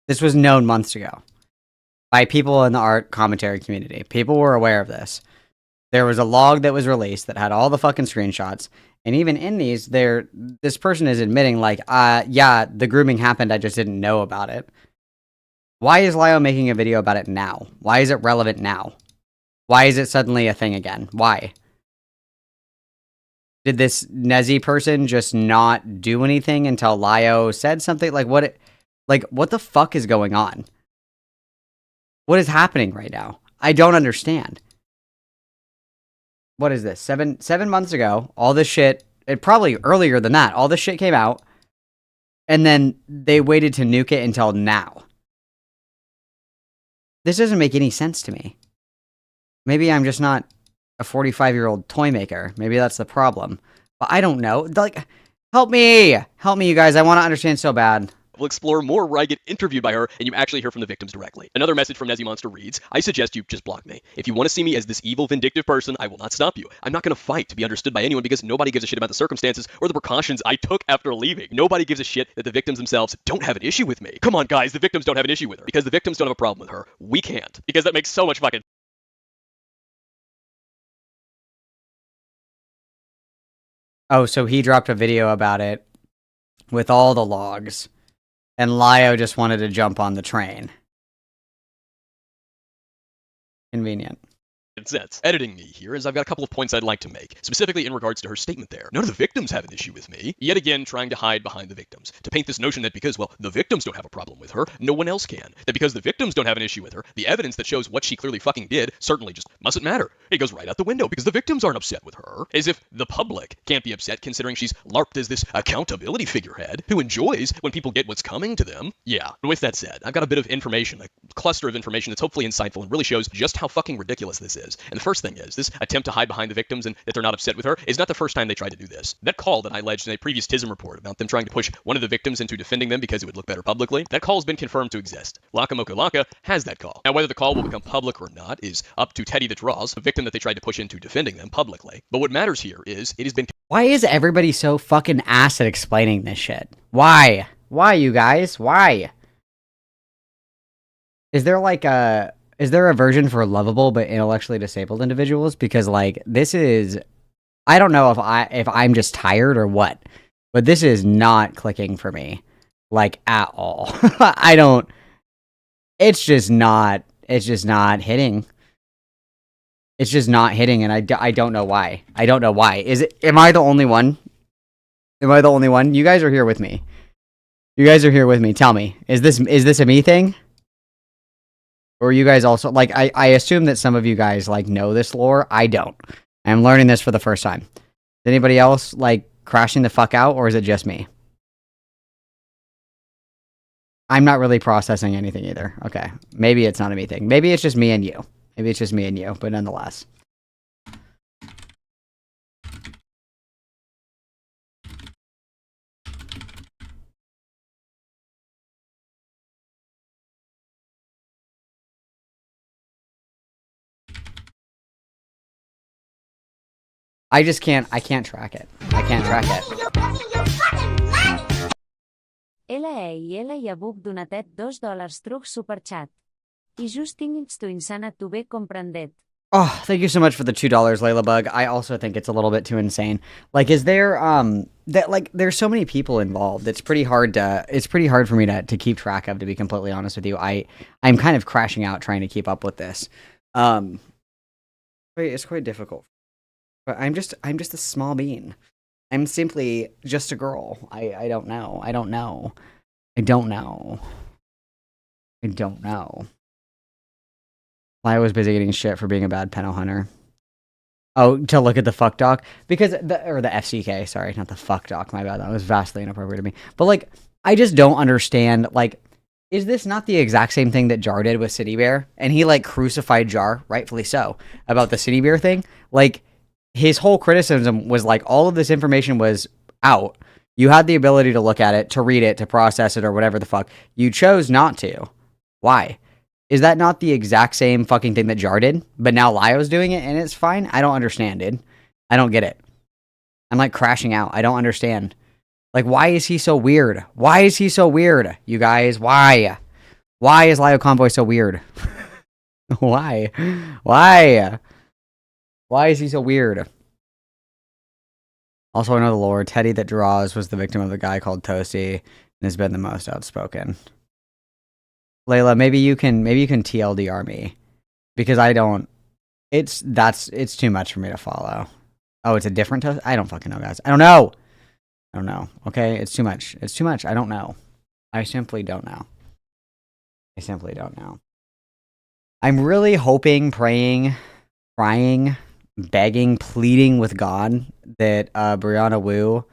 B: This was known months ago by people in the art commentary community. People were aware of this. There was a log that was released that had all the fucking screenshots, and even in these, this person is admitting, like, yeah, the grooming happened, I just didn't know about it. Why is Lio making a video about it now? Why is it relevant now? Why is it suddenly a thing again? Why? Did this Nezzie person just not do anything until Lio said something? Like, what the fuck is going on? What is happening right now? I don't understand. What is this? Seven months ago, all this shit, it probably earlier than that, all this shit came out. And then they waited to nuke it until now. This doesn't make any sense to me. Maybe I'm just not a 45-year-old toy maker. Maybe that's the problem. But I don't know. Like, help me! Help me, you guys. I want to understand so bad.
L: We'll explore more where I get interviewed by her and you actually hear from the victims directly. Another message from Nezziemonster reads, I suggest you just block me. If you want to see me as this evil, vindictive person, I will not stop you. I'm not going to fight to be understood by anyone because nobody gives a shit about the circumstances or the precautions I took after leaving. Nobody gives a shit that the victims themselves don't have an issue with me. Come on, guys, the victims don't have an issue with her. Because the victims don't have a problem with her. We can't. Because that makes so much fucking...
B: Oh, so he dropped a video about it with all the logs. And Lio just wanted to jump on the train. Convenient.
L: Sense. Editing me here, as I've got a couple of points I'd like to make, specifically in regards to her statement there. None of the victims have an issue with me. Yet again, trying to hide behind the victims. To paint this notion that because, well, the victims don't have a problem with her, no one else can. That because the victims don't have an issue with her, the evidence that shows what she clearly fucking did certainly just mustn't matter. It goes right out the window because the victims aren't upset with her. As if the public can't be upset considering she's LARPed as this accountability figurehead who enjoys when people get what's coming to them. Yeah, with that said, I've got a bit of information, a cluster of information that's hopefully insightful and really shows just how fucking ridiculous this is. And the first thing is, this attempt to hide behind the victims and that they're not upset with her is not the first time they tried to do this. That call that I alleged in a previous TISM report about them trying to push one of the victims into defending them because it would look better publicly, that call has been confirmed to exist. Laka Laka has that call. Now, whether the call will become public or not is up to Teddy the Draws, the victim that they tried to push into defending them publicly. But what matters here is it has been...
B: Why is everybody so fucking ass at explaining this shit? Why? Why, you guys? Why? Is there like a... Is there a version for lovable but intellectually disabled individuals? Because like this is, I don't know if I'm just tired or what, but this is not clicking for me, like at all. I don't. It's just not. It's just not hitting. It's just not hitting, and I don't know why. I don't know why. Is it? Am I the only one? Am I the only one? You guys are here with me. You guys are here with me. Tell me, is this a me thing? Or you guys also, like, I assume that some of you guys, like, know this lore. I don't. I'm learning this for the first time. Is anybody else, like, crashing the fuck out, or is it just me? I'm not really processing anything either. Okay. Maybe it's not a me thing. Maybe it's just me and you. Maybe it's just me and you, but nonetheless. I can't track it. I can't track it.
E: Ela Yabuk donatet $2 truc superchat. I just tinguts to insana to be comprendet.
B: Oh, thank you so much for the $2, Layla Bug. I also think it's a little bit too insane. Like, is there that like there's so many people involved. It's pretty hard for me to keep track of, to be completely honest with you. I'm kind of crashing out trying to keep up with this. It's quite difficult. But I'm just a small bean. I'm simply just a girl. I don't know. I don't know. I was busy getting shit for being a bad penno hunter. Oh, to look at the fuck doc? Because the FCK, sorry, not the fuck doc, my bad. That was vastly inappropriate to me. But like, I just don't understand, like, is this not the exact same thing that Jar did with City Bear? And he like crucified Jar, rightfully so, about the City Bear thing? Like, his whole criticism was like, all of this information was out. You had the ability to look at it, to read it, to process it, or whatever the fuck. You chose not to. Why? Is that not the exact same fucking thing that Jar did? But now Lio's doing it and it's fine? I don't understand, dude. I don't get it. I'm like crashing out. I don't understand. Like, why is he so weird? Why is he so weird? You guys, why? Why is Lio Convoy so weird? Why? Why? Why is he so weird? Also, I know the lore. Teddy that draws was the victim of a guy called Toasty and has been the most outspoken. Layla, maybe you can TLDR me, because I don't. It's too much for me to follow. Oh, it's a different Toast? I don't fucking know, guys. I don't know. Okay, it's too much. It's too much. I don't know. I simply don't know. I'm really hoping, praying, crying, begging, pleading with God that Brianna Wu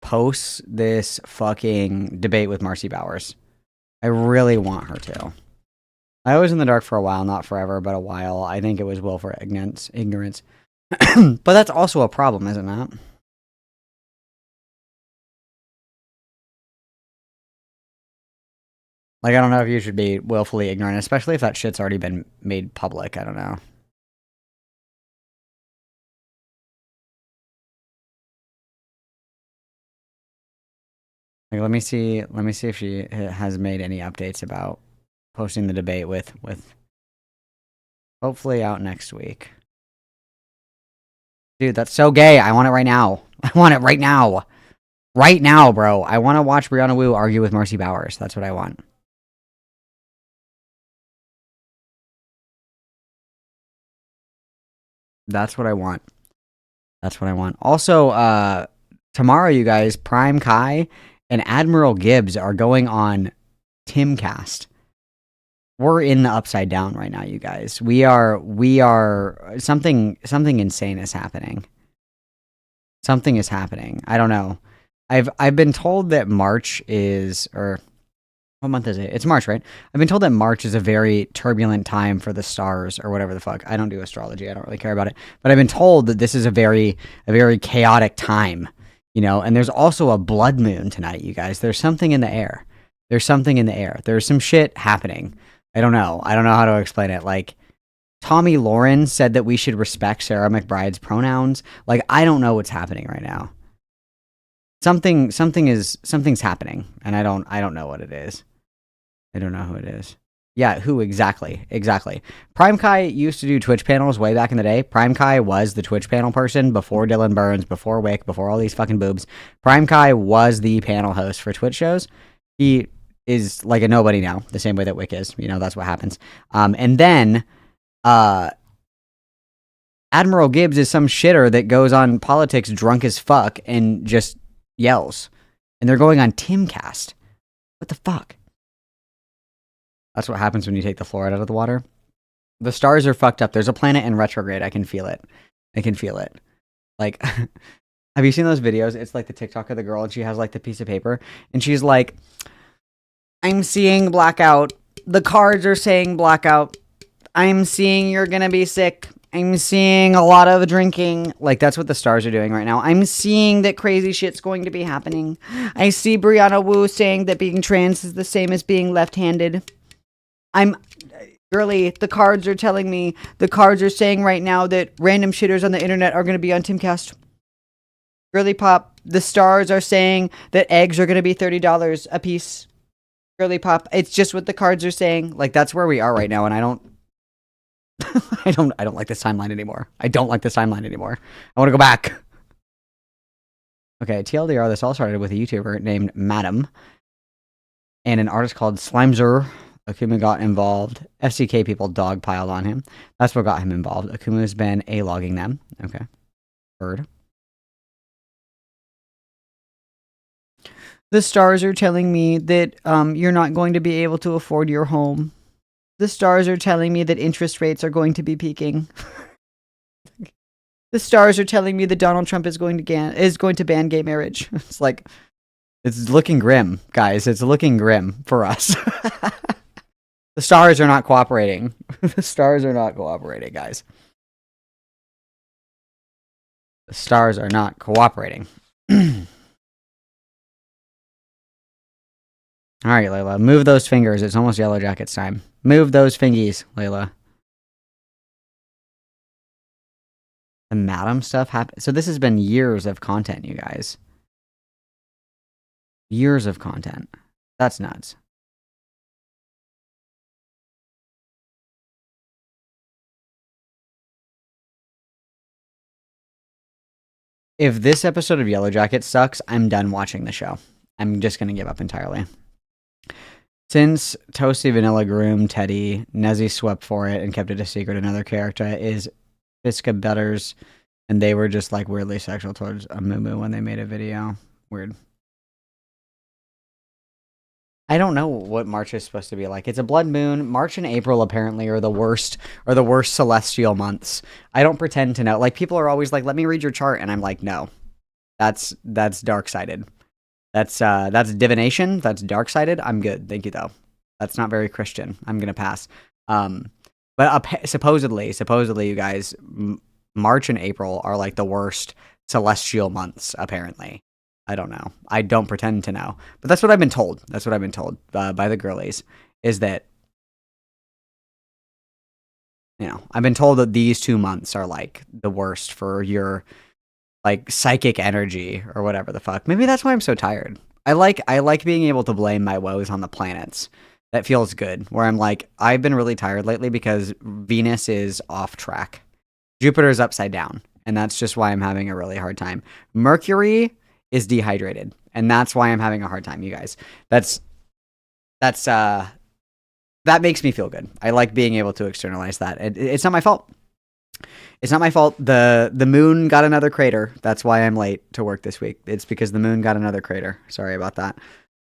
B: posts this fucking debate with Marcy Bowers. I really want her to. I was in the dark for a while, not forever, but a while. I think it was willful ignorance. But that's also a problem, isn't it? Like, I don't know if you should be willfully ignorant, especially if that shit's already been made public. I don't know. Like, let me see if she has made any updates about posting the debate with hopefully out next week. Dude, that's so gay. I want it right now. I want it right now. Right now, bro. I want to watch Brianna Wu argue with Marcy Bowers. That's what I want. That's what I want. That's what I want. Also, tomorrow, you guys, Prime Kai and Admiral Gibbs are going on Timcast. We're in the upside down right now, you guys. We are something insane is happening. Something is happening. I don't know. I've been told that March is, or what month is it? It's March, right? I've been told that March is a very turbulent time for the stars or whatever the fuck. I don't do astrology. I don't really care about it. But I've been told that this is a very chaotic time, you know, and there's also a blood moon tonight, you guys. There's something in the air. There's something in the air. There's some shit happening. I don't know. I don't know how to explain it. Like, Tommy Lauren said that we should respect Sarah McBride's pronouns. Like, I don't know what's happening right now. Something's happening, and I don't know what it is. I don't know who it is. Yeah, who exactly? Exactly. Prime Kai used to do Twitch panels way back in the day. Prime Kai was the Twitch panel person before Dylan Burns, before Wick, before all these fucking boobs. Prime Kai was the panel host for Twitch shows. He is like a nobody now, the same way that Wick is. You know, that's what happens. And then Admiral Gibbs is some shitter that goes on politics drunk as fuck and just yells. And they're going on Timcast. What the fuck? That's what happens when you take the fluoride out of the water. The stars are fucked up. There's a planet in retrograde. I can feel it. I can feel it. Like, have you seen those videos? It's like the TikTok of the girl, and she has like the piece of paper, and she's like, I'm seeing blackout. The cards are saying blackout. I'm seeing you're gonna be sick. I'm seeing a lot of drinking. Like, that's what the stars are doing right now. I'm seeing that crazy shit's going to be happening. I see Brianna Wu saying that being trans is the same as being left-handed. Girly, the cards are telling me, the cards are saying right now that random shitters on the internet are going to be on Timcast. Girly Pop, the stars are saying that eggs are going to be $30 a piece. Girly Pop, it's just what the cards are saying. Like, that's where we are right now, and I don't I don't like this timeline anymore. I don't like this timeline anymore. I want to go back. Okay, TLDR, this all started with a YouTuber named Madam and an artist called Slimezer. Akuma got involved. FCK people dogpiled on him. That's what got him involved. Akuma has been A-logging them. Okay. Heard. The stars are telling me that you're not going to be able to afford your home. The stars are telling me that interest rates are going to be peaking. The stars are telling me that Donald Trump is going to ban gay marriage. It's like, it's looking grim, guys. It's looking grim for us. The stars are not cooperating. The stars are not cooperating, guys. The stars are not cooperating. All right, Layla. Move those fingers. It's almost Yellow Jackets time. Move those fingies, Layla. The Madam stuff happened. So this has been years of content, you guys. Years of content. That's nuts. If this episode of Yellow Jacket sucks, I'm done watching the show. I'm just going to give up entirely. Since Toasty Vanilla groomed Teddy, Nezzie swept for it and kept it a secret. Another character is Fiska Butters, and they were just like weirdly sexual towards a Moo when they made a video. Weird. I don't know what March is supposed to be like. It's a blood moon. March and April apparently are the worst celestial months. I don't pretend to know. Like, people are always like, let me read your chart, and I'm like, no. That's dark-sided. That's divination. That's dark-sided. I'm good. Thank you, though. That's not very Christian. I'm going to pass. But supposedly, you guys, March and April are like the worst celestial months, apparently. I don't know. I don't pretend to know. But that's what I've been told. That's what I've been told by the girlies, is that, you know, I've been told that these 2 months are like the worst for your like psychic energy or whatever the fuck. Maybe that's why I'm so tired. I like being able to blame my woes on the planets. That feels good. Where I'm like, I've been really tired lately because Venus is off track. Jupiter's upside down, and that's just why I'm having a really hard time. Mercury is dehydrated, and that's why I'm having a hard time, you guys. That makes me feel good. I like being able to externalize that. It's not my fault. It's not my fault. The moon got another crater. That's why I'm late to work this week. It's because the moon got another crater. Sorry about that.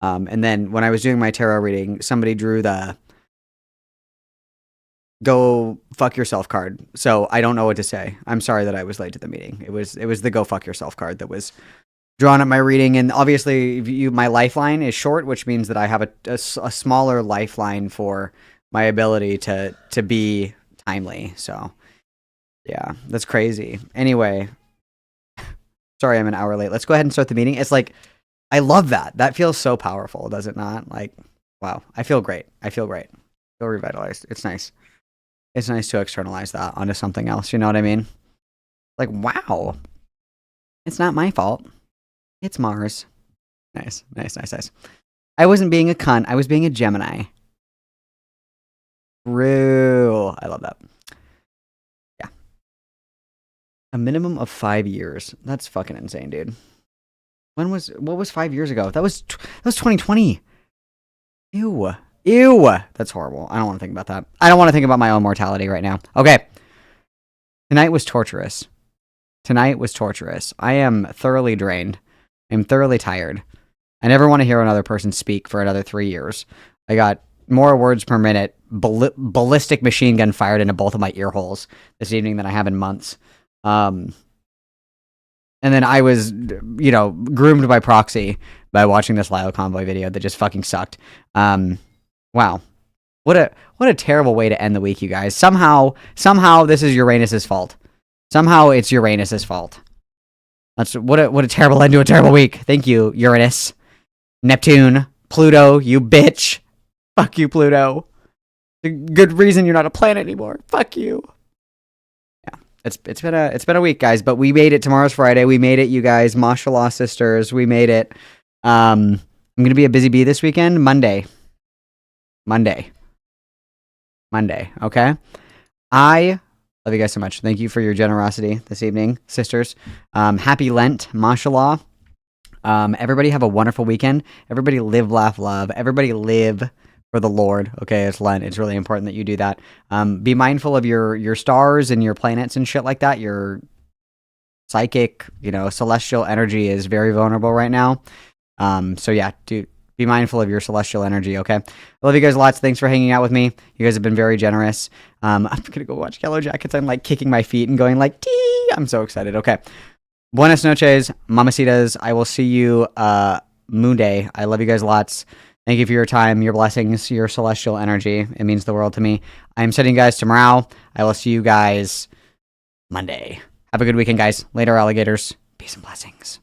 B: And then when I was doing my tarot reading, somebody drew the go fuck yourself card. So I don't know what to say. I'm sorry that I was late to the meeting. It was the go fuck yourself card that was drawn at my reading, and obviously my lifeline is short, which means that I have a smaller lifeline for my ability to be timely. So yeah, that's crazy. Anyway, sorry I'm an hour late. Let's go ahead and start the meeting. It's like, I love that. That feels so powerful, does it not? Like, wow, I feel great. I feel revitalized. It's nice. It's nice to externalize that onto something else. You know what I mean? Like, wow, it's not my fault. It's Mars. Nice. I wasn't being a cunt. I was being a Gemini. True. I love that. Yeah. A minimum of 5 years. That's fucking insane, dude. What was 5 years ago? That was 2020. Ew. That's horrible. I don't want to think about that. I don't want to think about my own mortality right now. Okay. Tonight was torturous. I am thoroughly drained. I'm thoroughly tired. I never want to hear another person speak for another 3 years. I got more words per minute, ballistic machine gun fired into both of my ear holes this evening than I have in months. And then I was, groomed by proxy by watching this Lyle Convoy video that just fucking sucked. Wow. What a terrible way to end the week, you guys. Somehow this is Uranus's fault. Somehow it's Uranus's fault. That's what a terrible end to a terrible week. Thank you, Uranus, Neptune, Pluto, you bitch. Fuck you, Pluto. The good reason you're not a planet anymore. Fuck you. Yeah, it's been a week, guys, but we made it. Tomorrow's Friday. We made it, you guys. Mashallah, sisters. We made it. I'm gonna be a busy bee this weekend. Monday. Okay. I love you guys so much. Thank you for your generosity this evening, sisters. Happy Lent, mashallah. Everybody have a wonderful weekend. Everybody live, laugh, love. Everybody live for the Lord. Okay, it's Lent. It's really important that you do that. Be mindful of your stars and your planets and shit like that. Your psychic, celestial energy is very vulnerable right now. So yeah, be mindful of your celestial energy, okay? I love you guys lots. Thanks for hanging out with me. You guys have been very generous. I'm going to go watch Yellow Jackets. I'm, kicking my feet and going tee! I'm so excited. Okay. Buenas noches, mamacitas. I will see you Monday. I love you guys lots. Thank you for your time, your blessings, your celestial energy. It means the world to me. I am sending you guys to morale. I will see you guys Monday. Have a good weekend, guys. Later, alligators. Peace and blessings.